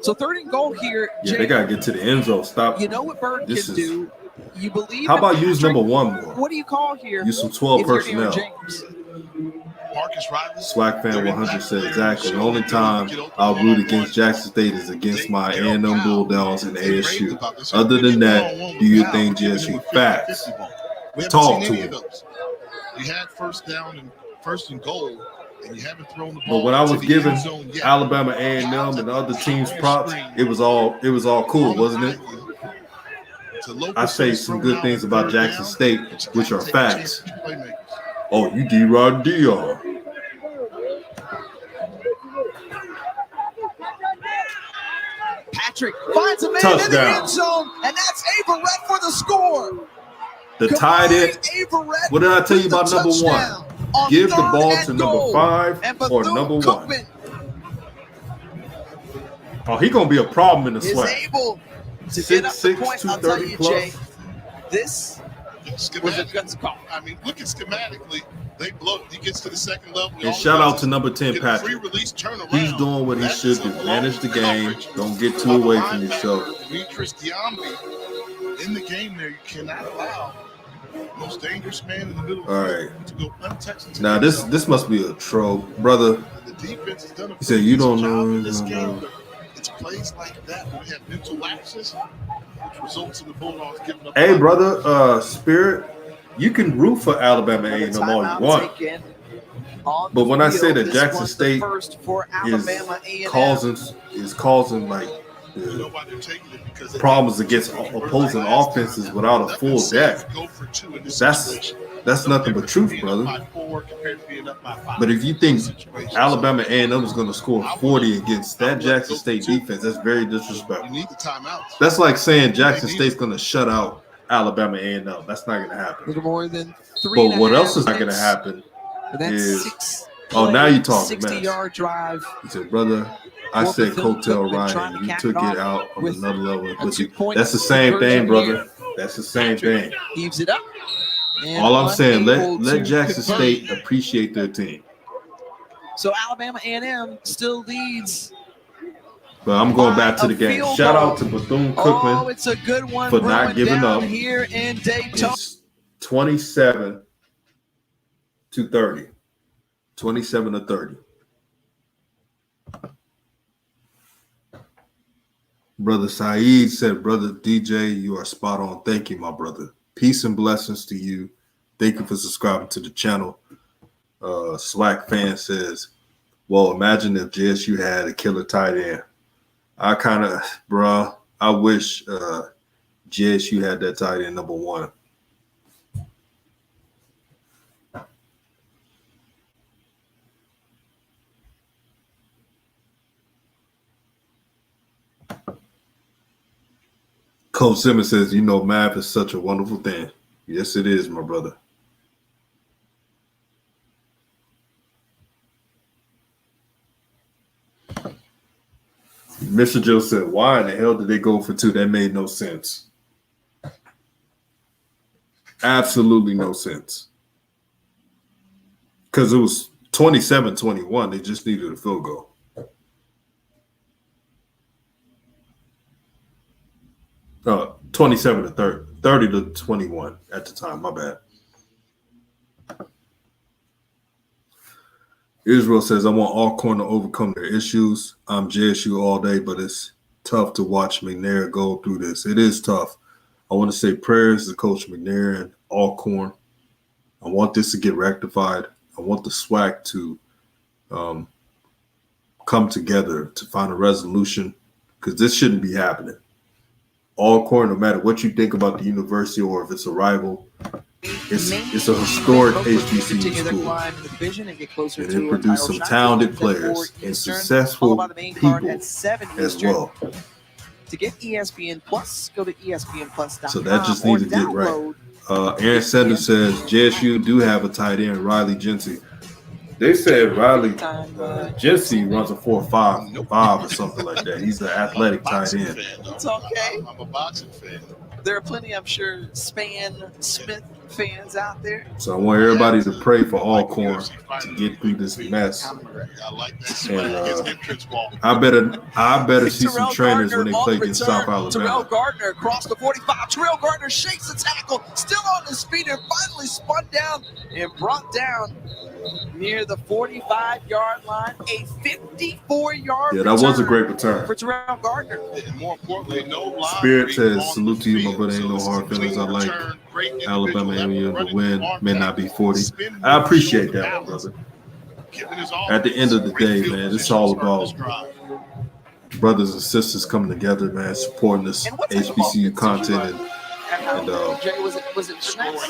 So 3rd and goal here. Yeah, Jay, they gotta get to the end zone. Stop. you know what Bird This can is- do. You believe. How in about use Patrick? number 1 more? What do you call here? Use some 12 if you're Aaron personnel. James? Marcus Riley. SWAC fan 100 said exactly. The only time I'll root against Jackson State is against my A&M Bulldogs and ASU. Other than that, do you think GSU? Facts. We haven't Talk seen to any him. of those. You had first and goal, and you haven't thrown the But ball. when I to was the giving end zone yet. Alabama A&M and other teams props, it was all cool, wasn't it? I say some good things about Jackson State, which are facts. Oh, you D-Rod Dion. Patrick finds a man in the Touchdown. end zone, and that's Averett for the score. The tight end. Averett What did I tell you about number 1? touchdown on Give the 3rd ball and to number goal. 5 And or Bethune number 1. Cookman Oh, he gonna be a problem in the is SWAC. able to get up the 6'6", point. I'll tell 230 you, plus. Jay, this was a guts call. I mean, look at schematically. They blow. He gets to the second level. And shout out to number 10, Get a free Patrick. release turnaround. He's doing what he That should is do. a Manage the long game. coverage. Don't get too away from yourself. Demetrius Diambi in the game there. You cannot allow the most dangerous man in the middle of the All field right. to go untouched. Now this must be a troll, brother. The defense has done a He said you don't job in know. this game, but it's plays like that where we have mental lapses, which results in the Bulldogs giving up. Hey, brother, Spirit, you can root for Alabama A&M all you want. But when I say that Jackson State is causing like problems against opposing offenses without a full deck, that's nothing but truth, brother. But if you think Alabama A&M is going to score 40 against that Jackson State defense, that's very disrespectful. You need the timeouts. That's like saying Jackson State's going to shut out Alabama A&M. That's not going to happen. Little more than 3 But what else is not going to happen is, oh, now you're talking, man. 60-yard drive. He said, brother, I said Coattail Ryan. You took it out on another level. That's the same thing, brother. That's the same thing. Heaves it up. All I'm saying, let Jackson State appreciate their team. So Alabama A&M still leads. But I'm going back to the game. Shout out to Bethune Cookman it's a good one for not giving up. Here in Daytona. It's 27-30. 27-30. Brother Saeed said, Brother DJ, you are spot on. Thank you, my brother. Peace and blessings to you. Thank you for subscribing to the channel. SWAC fan says, well, imagine if JSU had a killer tight end. I wish JSU had that tight end number 1. Coach Simmons says, you know, math is such a wonderful thing. Yes, it is, my brother. Mr. Joe said, why in the hell did they go for 2? That made no sense. Absolutely no sense. Because it was 27-21. They just needed a field goal. Oh, 27-30, 30-21 at the time. My bad. Israel says, I want Alcorn to overcome their issues. I'm JSU all day, but it's tough to watch McNair go through this. It is tough. I want to say prayers to Coach McNair and Alcorn. I want this to get rectified. I want the SWAC to come together to find a resolution, because this shouldn't be happening. Alcorn, no matter what you think about the university or if it's a rival, it's a historic HBCU school. And it produced some talented players and successful people as well. To get ESPN Plus, go to ESPNplus.com. So that just needs to get right. Aaron Sanders says JSU do have a tight end, Riley Jency. They said Riley Jency runs a 4.5 or something like that. He's an athletic tight end. It's okay. I'm a boxing fan. There are plenty, I'm sure, Smith fans out there. So I want everybody to pray for Alcorn to get through this mess. And I better see some trainers when they play against South Alabama. Terrell Gardner across the 45. Terrell Gardner shakes the tackle, still on his feet, and finally spun down and brought down near the 45-yard line. A 54-yard Yeah, that was a great return. For Terrell Gardner. And more importantly, no line. Spirit says, salute to you, my brother. Ain't no hard feelings. I like Alabama area. The win may not be 40. I appreciate that, my brother. At the end of the day, man, it's all about brothers and sisters coming together, man, supporting this HBCU content. And Jay, was it the next?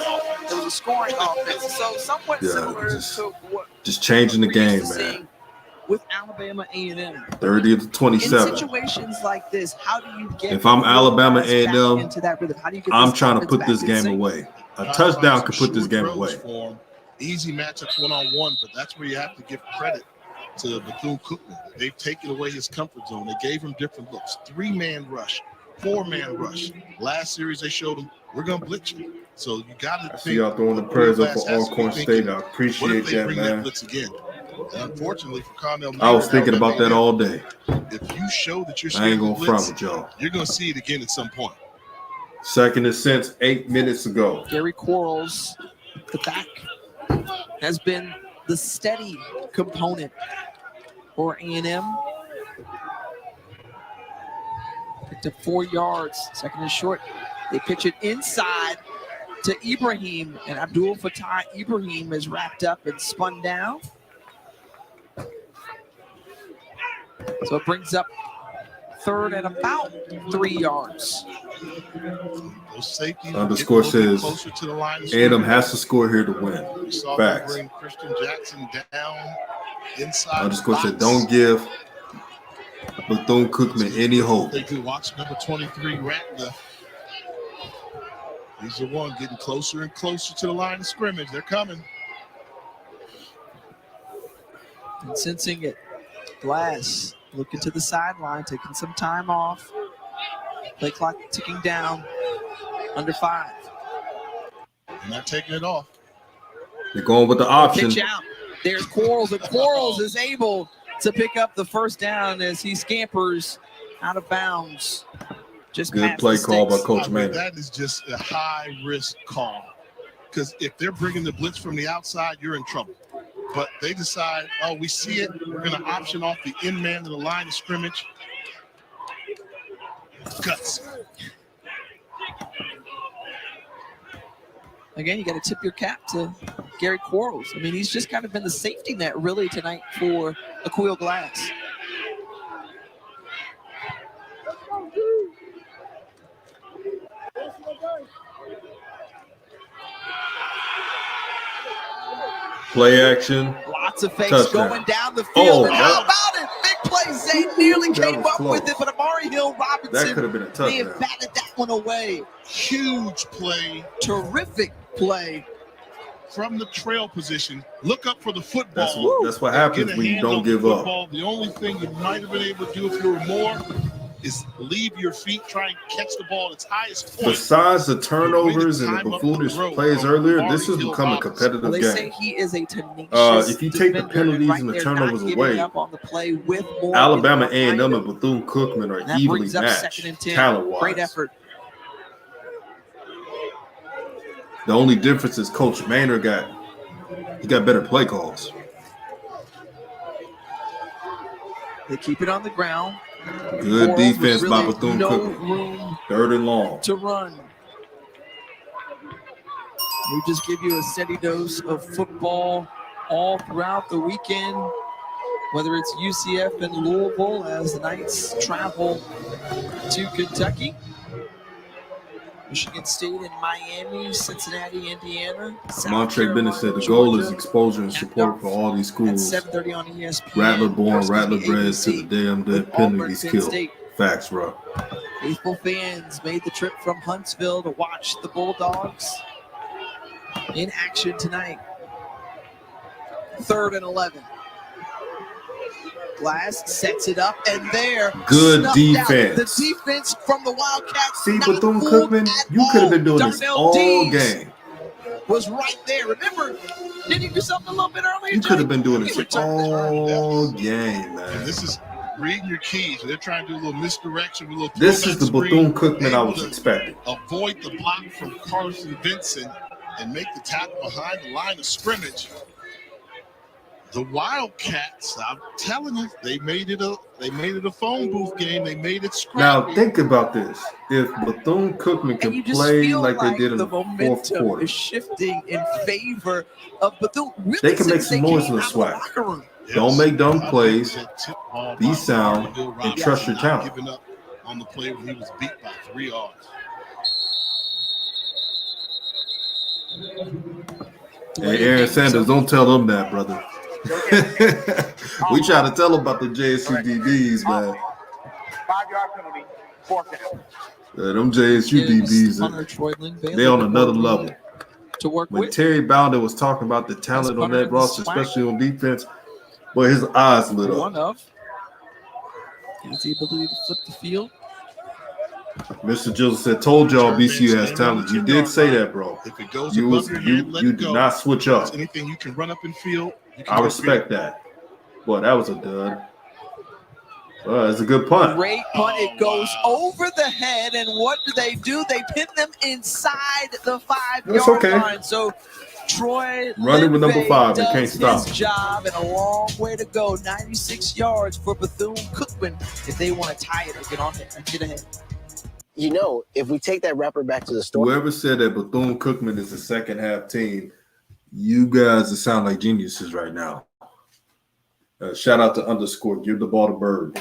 It was a scoring offense. So somewhat similar to what just changing the game, man. With Alabama A&M. 30 to 27. In situations like this, how do you get? If I'm Alabama A&M, into that rhythm? How do you get I'm trying to put this game away. A touchdown could put this game away. Easy matchups one-on-one, but that's where you have to give credit to Bethune Cookman. They've taken away his comfort zone. They gave him different looks. 3-man rush, 4-man rush. Last series, they showed him, we're going to blitz you. So you got to think. I see y'all throwing the prayers up for Alcorn State. I appreciate that, man. That blitz again? And unfortunately for Connell, I was thinking about that all day. If you show that you're I ain't going gonna front with y'all. You're going to see it again at some point. Second and since 8 minutes ago. Gary Quarles, the back, has been the steady component for A&M. Picked up 4 yards, second and short. They pitch it inside to Ibrahim, and Abdul Fattah Ibrahim is wrapped up and spun down. So it brings up third and about 3 yards. Underscore says A&M has to score here to win. Facts. Christian Jackson down inside. Underscore said don't give Bethune Cookman any hope. They can watch number 23 Rattler. He's the one getting closer and closer to the line of scrimmage. They're coming. And sensing it, Glass looking to the sideline, taking some time off. Play clock ticking down, under 5. They're not taking it off. They're going with the option. Pitch out. There's Quarles, and Quarles is able to pick up the first down as he scampers out of bounds. Just good play call by Coach Manning. That is just a high-risk call, because if they're bringing the blitz from the outside, you're in trouble. But they decide, oh, we see it. We're going to option off the end man to the line of scrimmage. Guts. Again, you got to tip your cap to Gary Quarles. I mean, he's just kind of been the safety net really tonight for Aquil Glass. Play action. Lots of fakes Touchdown. going down the field. Oh, and how about it? Big play. Zay nearly came up close. with it, but Amari Hill Robinson That could have been a may have touchdown. batted that one away. Huge play. Terrific play. From the trail position, look up for the football. That's what happens when you don't give up. The only thing you might have been able to do if you were more is leave your feet, try and catch the ball at its highest point. Besides the turnovers and the buffoonish plays earlier, this has become a competitive Well, they game. say he is a tenacious If you take the defender, penalties right and the there, turnovers not giving away, up on the play with more Alabama in A&M the and Bethune Cookman are And that evenly brings up matched second and 10. talent-wise. Great effort. The only difference is Coach Maynard got better play calls. They keep it on the ground. Good Quarles defense with by really Bethune no Cookman. room Third and long. to run. We just give you a steady dose of football all throughout the weekend, whether it's UCF and Louisville as the Knights travel to Kentucky, Michigan State and Miami, Cincinnati, Indiana. Montre Bennett said the goal is exposure and support for all these schools. 7:30 on ESPN. Rattler born, Rattler bred to the damn penalties killed. Facts, bro. Faithful fans made the trip from Huntsville to watch the Bulldogs in action tonight. 3rd and 11. Glass sets it up, and there. Good defense. The defense from the Wildcats. See, Bethune-Cookman, you could have been doing this all game. Was right there. Remember, didn't he do something a little bit earlier? You could have been doing this all game, man. And this is reading your keys. They're trying to do a little misdirection with a little. This is the Bethune-Cookman I was expecting. Avoid the block from Carson Vincent and make the tackle behind the line of scrimmage. The Wildcats, I'm telling you, they made it a phone booth game. They made it scrappy. Now think about this: if Bethune-Cookman can play like they did in the fourth quarter, is shifting in favor of Bethune. Really, they can make some noise in the SWAC. Yes. Don't make dumb plays. Be sound and trust your talent. Giving up on the play when he was beat by 3 yards. Hey, Aaron Sanders, don't tell them that, brother. We try to tell them about the JSU DBs, man. 5-yard penalty, 4th down. Them JSU DBs, they on another level. To work when with. Terry Bowden was talking about the talent on that roster, especially on defense, boy, his eyes lit up. One of. Has the ability to flip the field. Mr. Joseph said, told y'all BCU has talent. You did say that, bro. If it goes You did not switch up. Anything you can run up and field. I respect that. Boy, that was a dud. It's a good punt. Great punt. It goes over the head, and what do? They pin them inside the 5-yard line. So Troy running with number 5 and can't does stop. his job, and a long way to go. 96 yards for Bethune-Cookman if they want to tie it or get ahead. You know, if we take that wrapper back to the store. Whoever said that Bethune-Cookman is a second half team, you guys sound like geniuses right now. Shout out to _ give the ball to Bird.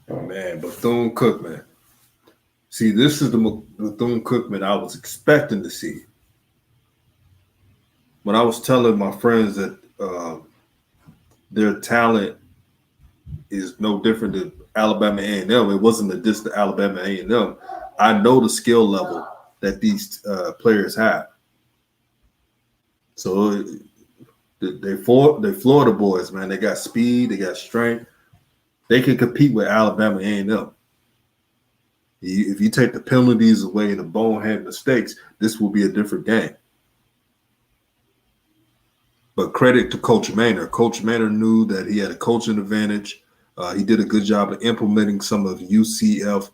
Oh man, Bethune-Cookman. See, this is the Bethune-Cookman I was expecting to see. When I was telling my friends that their talent is no different than Alabama A&M, it wasn't a diss to Alabama A&M. I know the skill level that these players have. So they Florida boys, man. They got speed, they got strength. They can compete with Alabama A&M. If you take the penalties away and the bonehead mistakes, this will be a different game. But credit to Coach Maynard. Coach Maynard knew that he had a coaching advantage. He did a good job of implementing some of UCF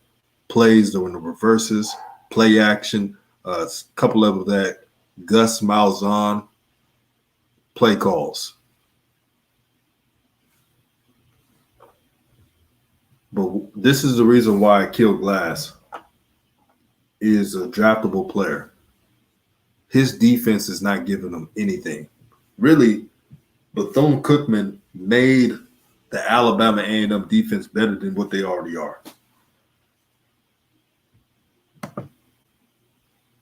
plays during the reverses, play action, a couple of that Gus Malzahn play calls. But this is the reason why I killed Glass. Is a draftable player. His defense is not giving him anything. Really, Bethune-Cookman made the Alabama A&M defense better than what they already are.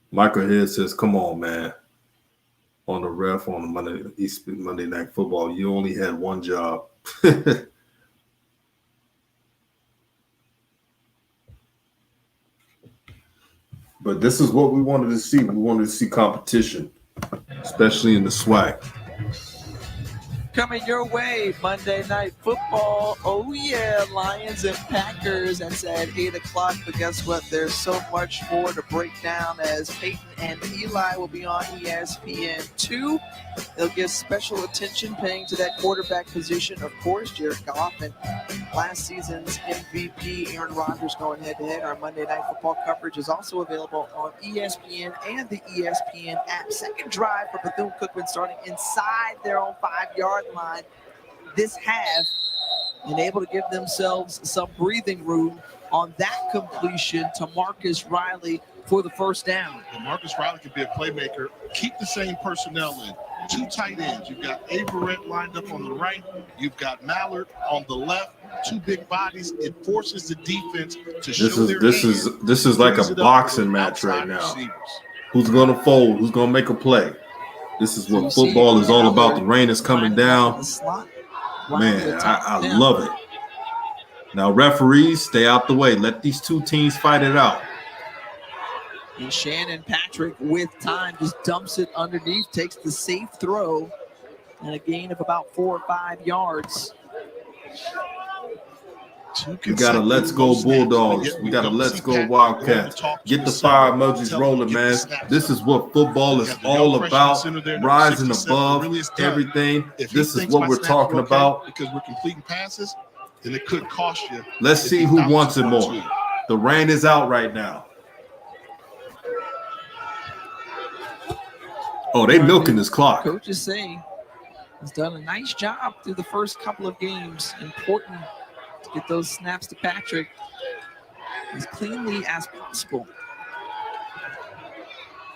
Michael Head says, come on, man. On the ref on Monday Night Football, you only had one job. But this is what we wanted to see. We wanted to see competition, especially in the SWAC. Coming your way, Monday Night Football. Oh, yeah, Lions and Packers. That's at 8 o'clock. But guess what? There's so much more to break down as Peyton and Eli will be on ESPN2. They'll give special attention paying to that quarterback position. Of course, Jared Goff and last season's MVP Aaron Rodgers going head-to-head. Our Monday Night Football coverage is also available on ESPN and the ESPN app. Second drive for Bethune-Cookman starting inside their own 5-yard line this half and able to give themselves some breathing room on that completion to Marcus Riley for the first down. And Marcus Riley could be a playmaker. Keep the same personnel in. 2 tight ends. You've got Averett lined up on the right. You've got Mallard on the left. 2 big bodies. It forces the defense to show their hand. This is like a boxing match right now. Receivers. Who's going to fold? Who's going to make a play? This is what football is all about. The rain is coming down. Man, I love it. Now, referees, stay out the way. Let these 2 teams fight it out. And Shannon Patrick, with time, just dumps it underneath, takes the safe throw, and a gain of about 4 or 5 yards. We got to let's go Bulldogs. We got to let's go Wildcats. Get the fire emojis rolling, man. This is what football is all about. Rising above everything. This is what we're talking about. Because we're completing passes, and it could cost you. Let's see who wants it more. The rain is out right now. Oh, they milking this clock. Coach is saying he's done a nice job through the first couple of games. Important to get those snaps to Patrick as cleanly as possible.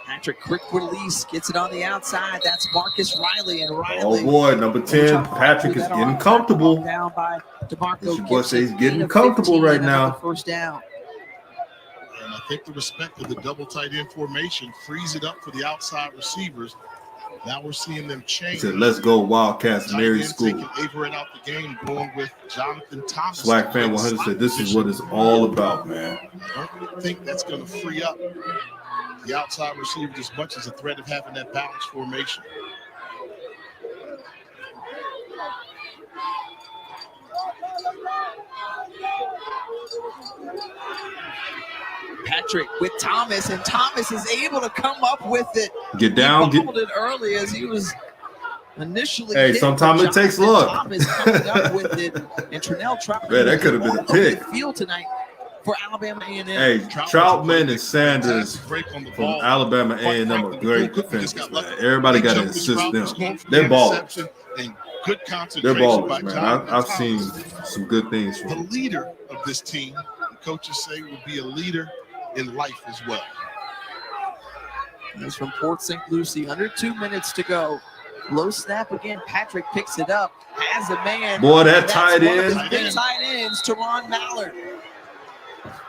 Patrick, quick release, gets it on the outside. That's Marcus Riley, and Riley. Oh boy, number 10, Patrick is getting comfortable. Down by DeMarco. He's getting comfortable right now. First down. And I think the respect of the double tight end formation frees it up for the outside receivers. Now we're seeing them change. He said, let's go Wildcats, Mary School. Taking Averett out the game, going with Jonathan Thomas. SWAC Fan 100 said, this is what it's all about, man. I don't think that's going to free up the outside receivers as much as a threat of having that balanced formation. Patrick with Thomas, and Thomas is able to come up with it. Get down. He fumbled it early as he was initially. Hey, sometimes it takes luck. Thomas coming up with it, and Trinell Troutman. Man, that could have been a pick. Field tonight for Alabama A&M. Hey, Troutman and Sanders from Alabama A&M are great defenders, man. Everybody got to assist them. They're ballers. Good They're ballers, by man. I've seen some good things from the them. leader of this team, the coaches say, will be a leader in life as well. He's from Port St. Lucie. Under 2 minutes to go. Low snap again. Patrick picks it up. Has a man. Boy, that tight end. Big tight ends, Teron Mallard.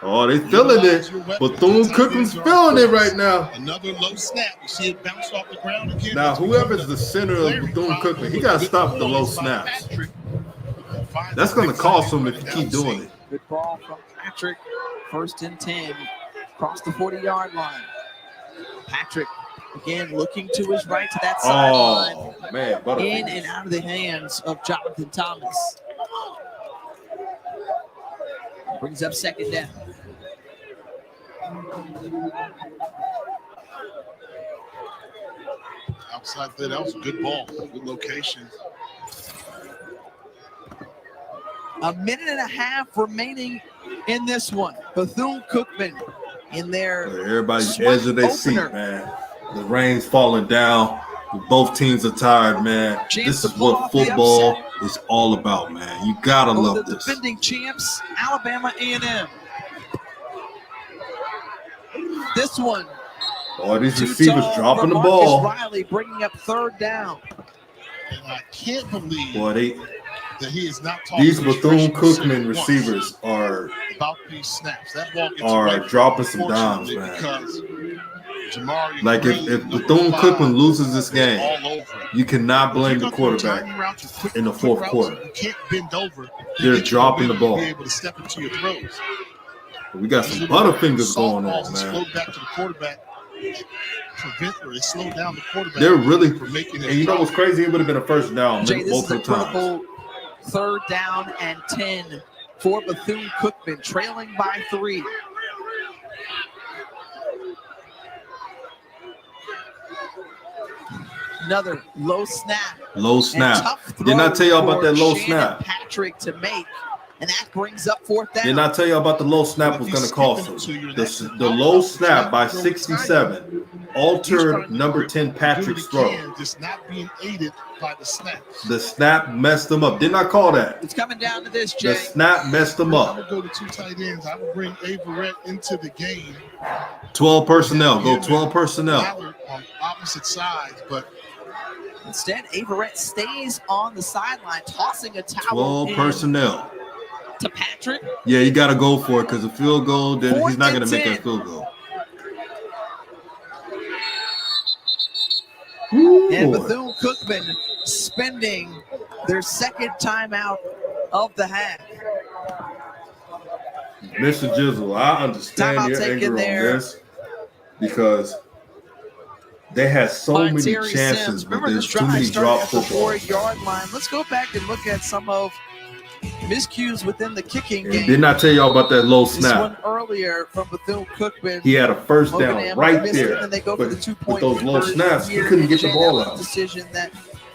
Oh, they feeling it. Bethune-Cookman's feeling it right now. Another low snap. You see it bounce off the ground again. Now, whoever's the center of Bethune-Cookman, he got to stop the low snaps. That's going to cost him if you keep doing it. Good ball from Patrick. 1st and 10. Across the 40-yard line. Patrick, again, looking to his right to that sideline. Oh, man. In and out of the hands of Jonathan Thomas. Brings up 2nd down. Outside that was a good ball. Good location. A minute and a half remaining in this one. Bethune-Cookman in their everybody's edge of their seat, man. The rain's falling down. Both teams are tired, man. This is what football is all about, man. You gotta love this. Defending champs, Alabama A&M. This one. Oh, these receivers dropping the ball. Riley bringing up 3rd down. And I can't believe that he is not talking. These Bethune-Cookman receivers are about these snaps. That ball gets are dropping some dimes, man. Because Jamari, like if Bethune-Cookman loses this game, you cannot blame the quarterback in the 4th quarter. You can't bend over. They're dropping the ball. Be able to step into your throws. We got some butterfingers going on, man. Float back to the quarterback. prevent or they slow down the quarterback. They're really, from making it. and you know what's crazy? It would have been a first down Jay, this is a multiple times. critical 3rd down and 10 for Bethune-Cookman, trailing by 3. Another low snap. Low snap. Didn't I tell you about that low snap? Patrick to make, and that brings up 4th down. Didn't I tell you about the low snap was going to cost him? The low snap by 67 altered number 10 Patrick's throw. Just not being aided by the snap. The snap messed him up. Didn't I call that? It's coming down to this, Jay. The snap messed him up. I would go to 2 tight ends. I would bring Averett into the game. 12 personnel. Go 12 personnel. On opposite sides, but instead, Averett stays on the sideline, tossing a towel 12 personnel. To Patrick. Yeah, you got to go for it because a field goal, then he's not going to make that field goal. Ooh, and Bethune-Cookman spending their 2nd timeout of the half. Mr. Jizzle, I understand your anger on this because they had so many chances, but there's too many drop footballs. 4-yard line. Let's go back and look at some of miscues within the kicking game. Didn't I tell y'all about that low This snap? one earlier from Bethune-Cookman. He had a first down right there. And they go for the 2-point with those low conversion snaps, he here. couldn't get the Jay, ball that was out. a decision that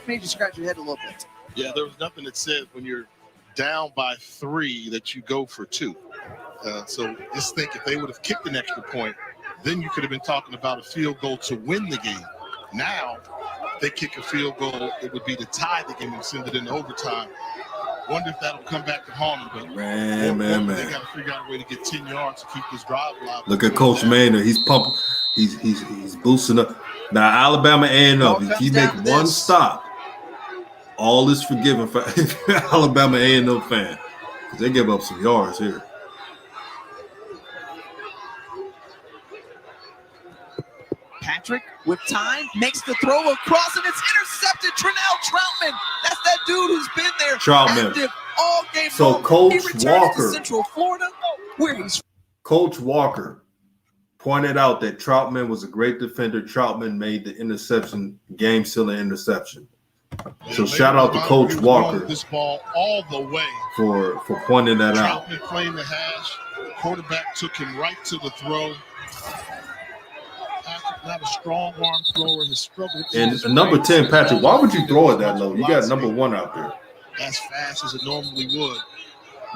made you scratch your head a little bit. Yeah, there was nothing that said when you're down by 3 that you go for 2. So just think if they would have kicked an extra point, then you could have been talking about a field goal to win the game. Now, if they kick a field goal, it would be to tie the game and send it into overtime. Wonder if that'll come back to haunt them. But Man. They got to figure out a way to get 10 yards to keep this drive alive. Look at Coach Maynard. He's pumping. He's boosting up. Now Alabama A&M. If he make one stop, all is forgiven for Alabama A&M fan because they give up some yards here. Patrick with time makes the throw across and it's intercepted. Trenell Troutman. That's that dude who's been there active all game So long. Coach He returns Walker, to Central Florida, where he's Coach Walker pointed out that Troutman was a great defender. Troutman made the interception, game-sealing interception. So shout out to Coach Walker this ball all the way for pointing that out. Troutman playing the hash. The quarterback took him right to the throw. Patrick, not a strong arm thrower. His struggle. And number 10, Patrick, why would you throw it that low? You got number 1 out there. As fast as it normally would.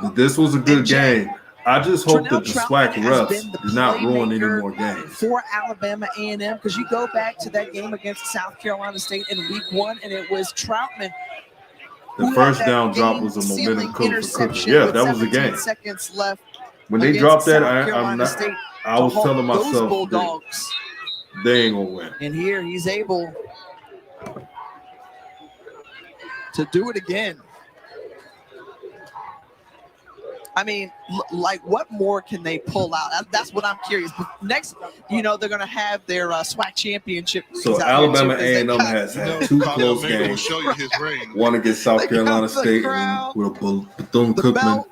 But this was a good game. I just hope that the SWAC refs do not ruin any more games. For Alabama A&M, because you go back to that game against South Carolina State in week 1, and it was Troutman. The first down drop was a momentum coup for Cookman. Yeah, that was the game. Seconds left. When they dropped that, I was telling myself Bulldogs. They ain't gonna win. And here he's able to do it again. I mean, like, what more can they pull out? That's what I'm curious. But next, they're going to have their SWAC championship. So Alabama A&M has had 2 close games. One against South Carolina State and with Bethune Cookman.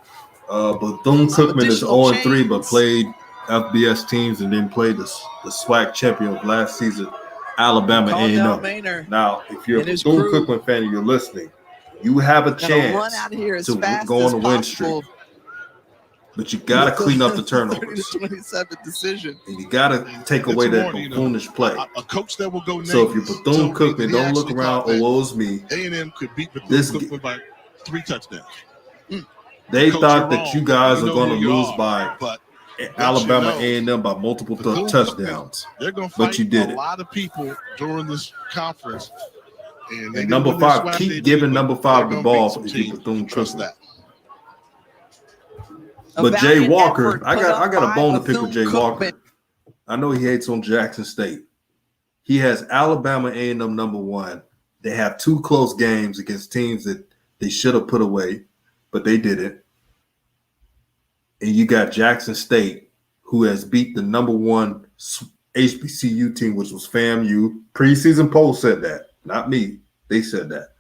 Bethune Cookman is 0-3, but played FBS teams and then played the SWAC champion of last season, Alabama A&M. Now, if you're a Bethune Cookman fan and you're listening, you have a chance to go on a win streak. But you got to clean up the turnovers. 27 decision. And you got to take away that buffoonish play. A coach that will go next. So if you're Bethune Cookman, don't look around, woe is me. A&M could beat Bethune Cookman by 3 touchdowns. They thought that you guys are going to lose by Alabama A&M by multiple touchdowns. They're going to but fight you did a lot of people during this conference. And number 5, keep giving number 5 the ball if you Bethune Cookman. But Jay Walker, I got a bone to pick with Jay Walker. I know he hates on Jackson State. He has Alabama A&M number 1. They have 2 close games against teams that they should have put away, but they didn't. And you got Jackson State, who has beat the number 1 HBCU team, which was FAMU. Preseason poll said that, not me. They said that.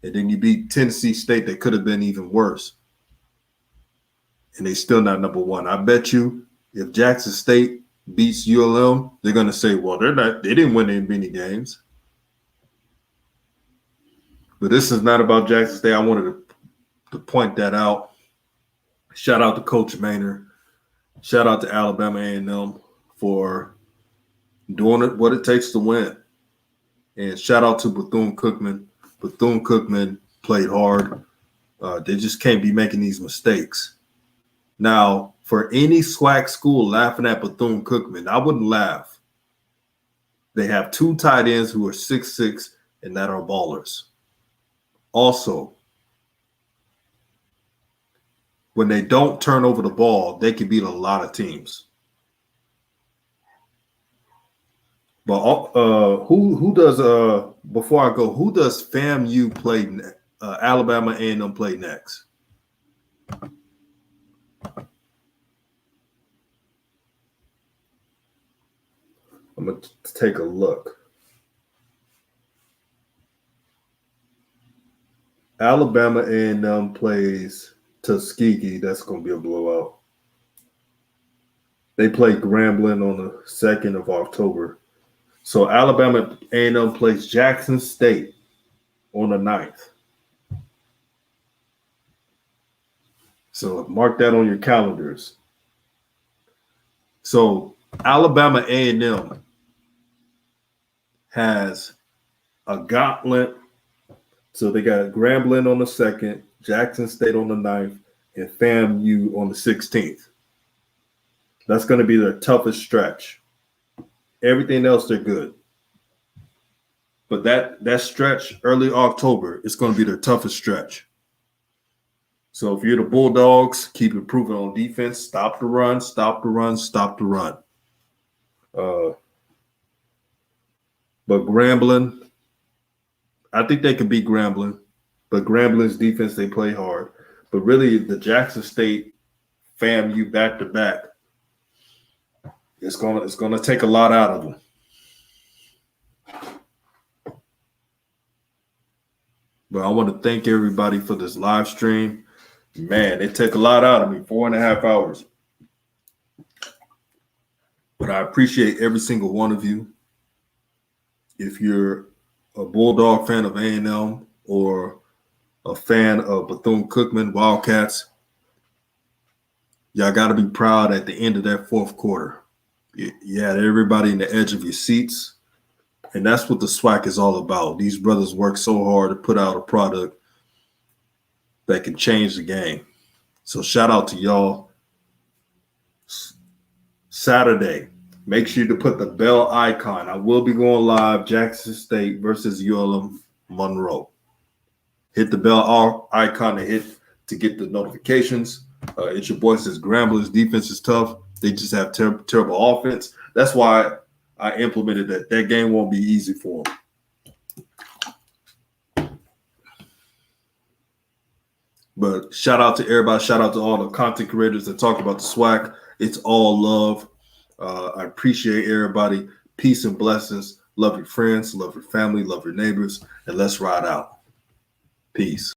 And then you beat Tennessee State. That could have been even worse. And they still not number 1. I bet you if Jackson State beats ULM, they're going to say, well, they didn't win many games. But this is not about Jackson State. I wanted to point that out. Shout out to Coach Maynard. Shout out to Alabama A&M for doing it what it takes to win. And shout out to Bethune Cookman. Bethune Cookman played hard. They just can't be making these mistakes. Now, for any SWAC school laughing at Bethune Cookman, I wouldn't laugh. They have 2 tight ends who are 6'6" and that are ballers. Also, when they don't turn over the ball, they can beat a lot of teams. But who does before I go? Who does FAMU play? Alabama A&M play next? I'm gonna take a look. Alabama A&M plays Tuskegee. That's gonna be a blowout. They play Grambling on the 2nd of October. So Alabama A&M plays Jackson State on the 9th. So mark that on your calendars. So Alabama A&M has a gauntlet. So they got Grambling on the 2nd, Jackson State on the 9th, and FAMU on the 16th. That's going to be their toughest stretch. Everything else, they're good. But that stretch, early October, is going to be their toughest stretch. So if you're the Bulldogs, keep improving on defense. Stop the run, stop the run, stop the run. But Grambling, I think they can beat Grambling. But Grambling's defense, they play hard. But really, the Jackson State FAMU back-to-back, it's gonna take a lot out of them. But I want to thank everybody for this live stream. Man, it took a lot out of me, 4.5 hours. But I appreciate every single one of you. If you're a Bulldog fan of A&M or a fan of Bethune-Cookman Wildcats, y'all got to be proud at the end of that 4th quarter. You had everybody in the edge of your seats, and that's what the SWAC is all about. These brothers work so hard to put out a product that can change the game. So shout out to y'all. Saturday, make sure to put the bell icon. I will be going live, Jackson State versus ULM Monroe. Hit the bell icon to get the notifications. It's your boy says Gramblers defense is tough. They just have terrible offense. That's why I implemented that. That game won't be easy for them. But shout out to everybody. Shout out to all the content creators that talk about the SWAC. It's all love. I appreciate everybody. Peace and blessings. Love your friends. Love your family. Love your neighbors. And let's ride out. Peace.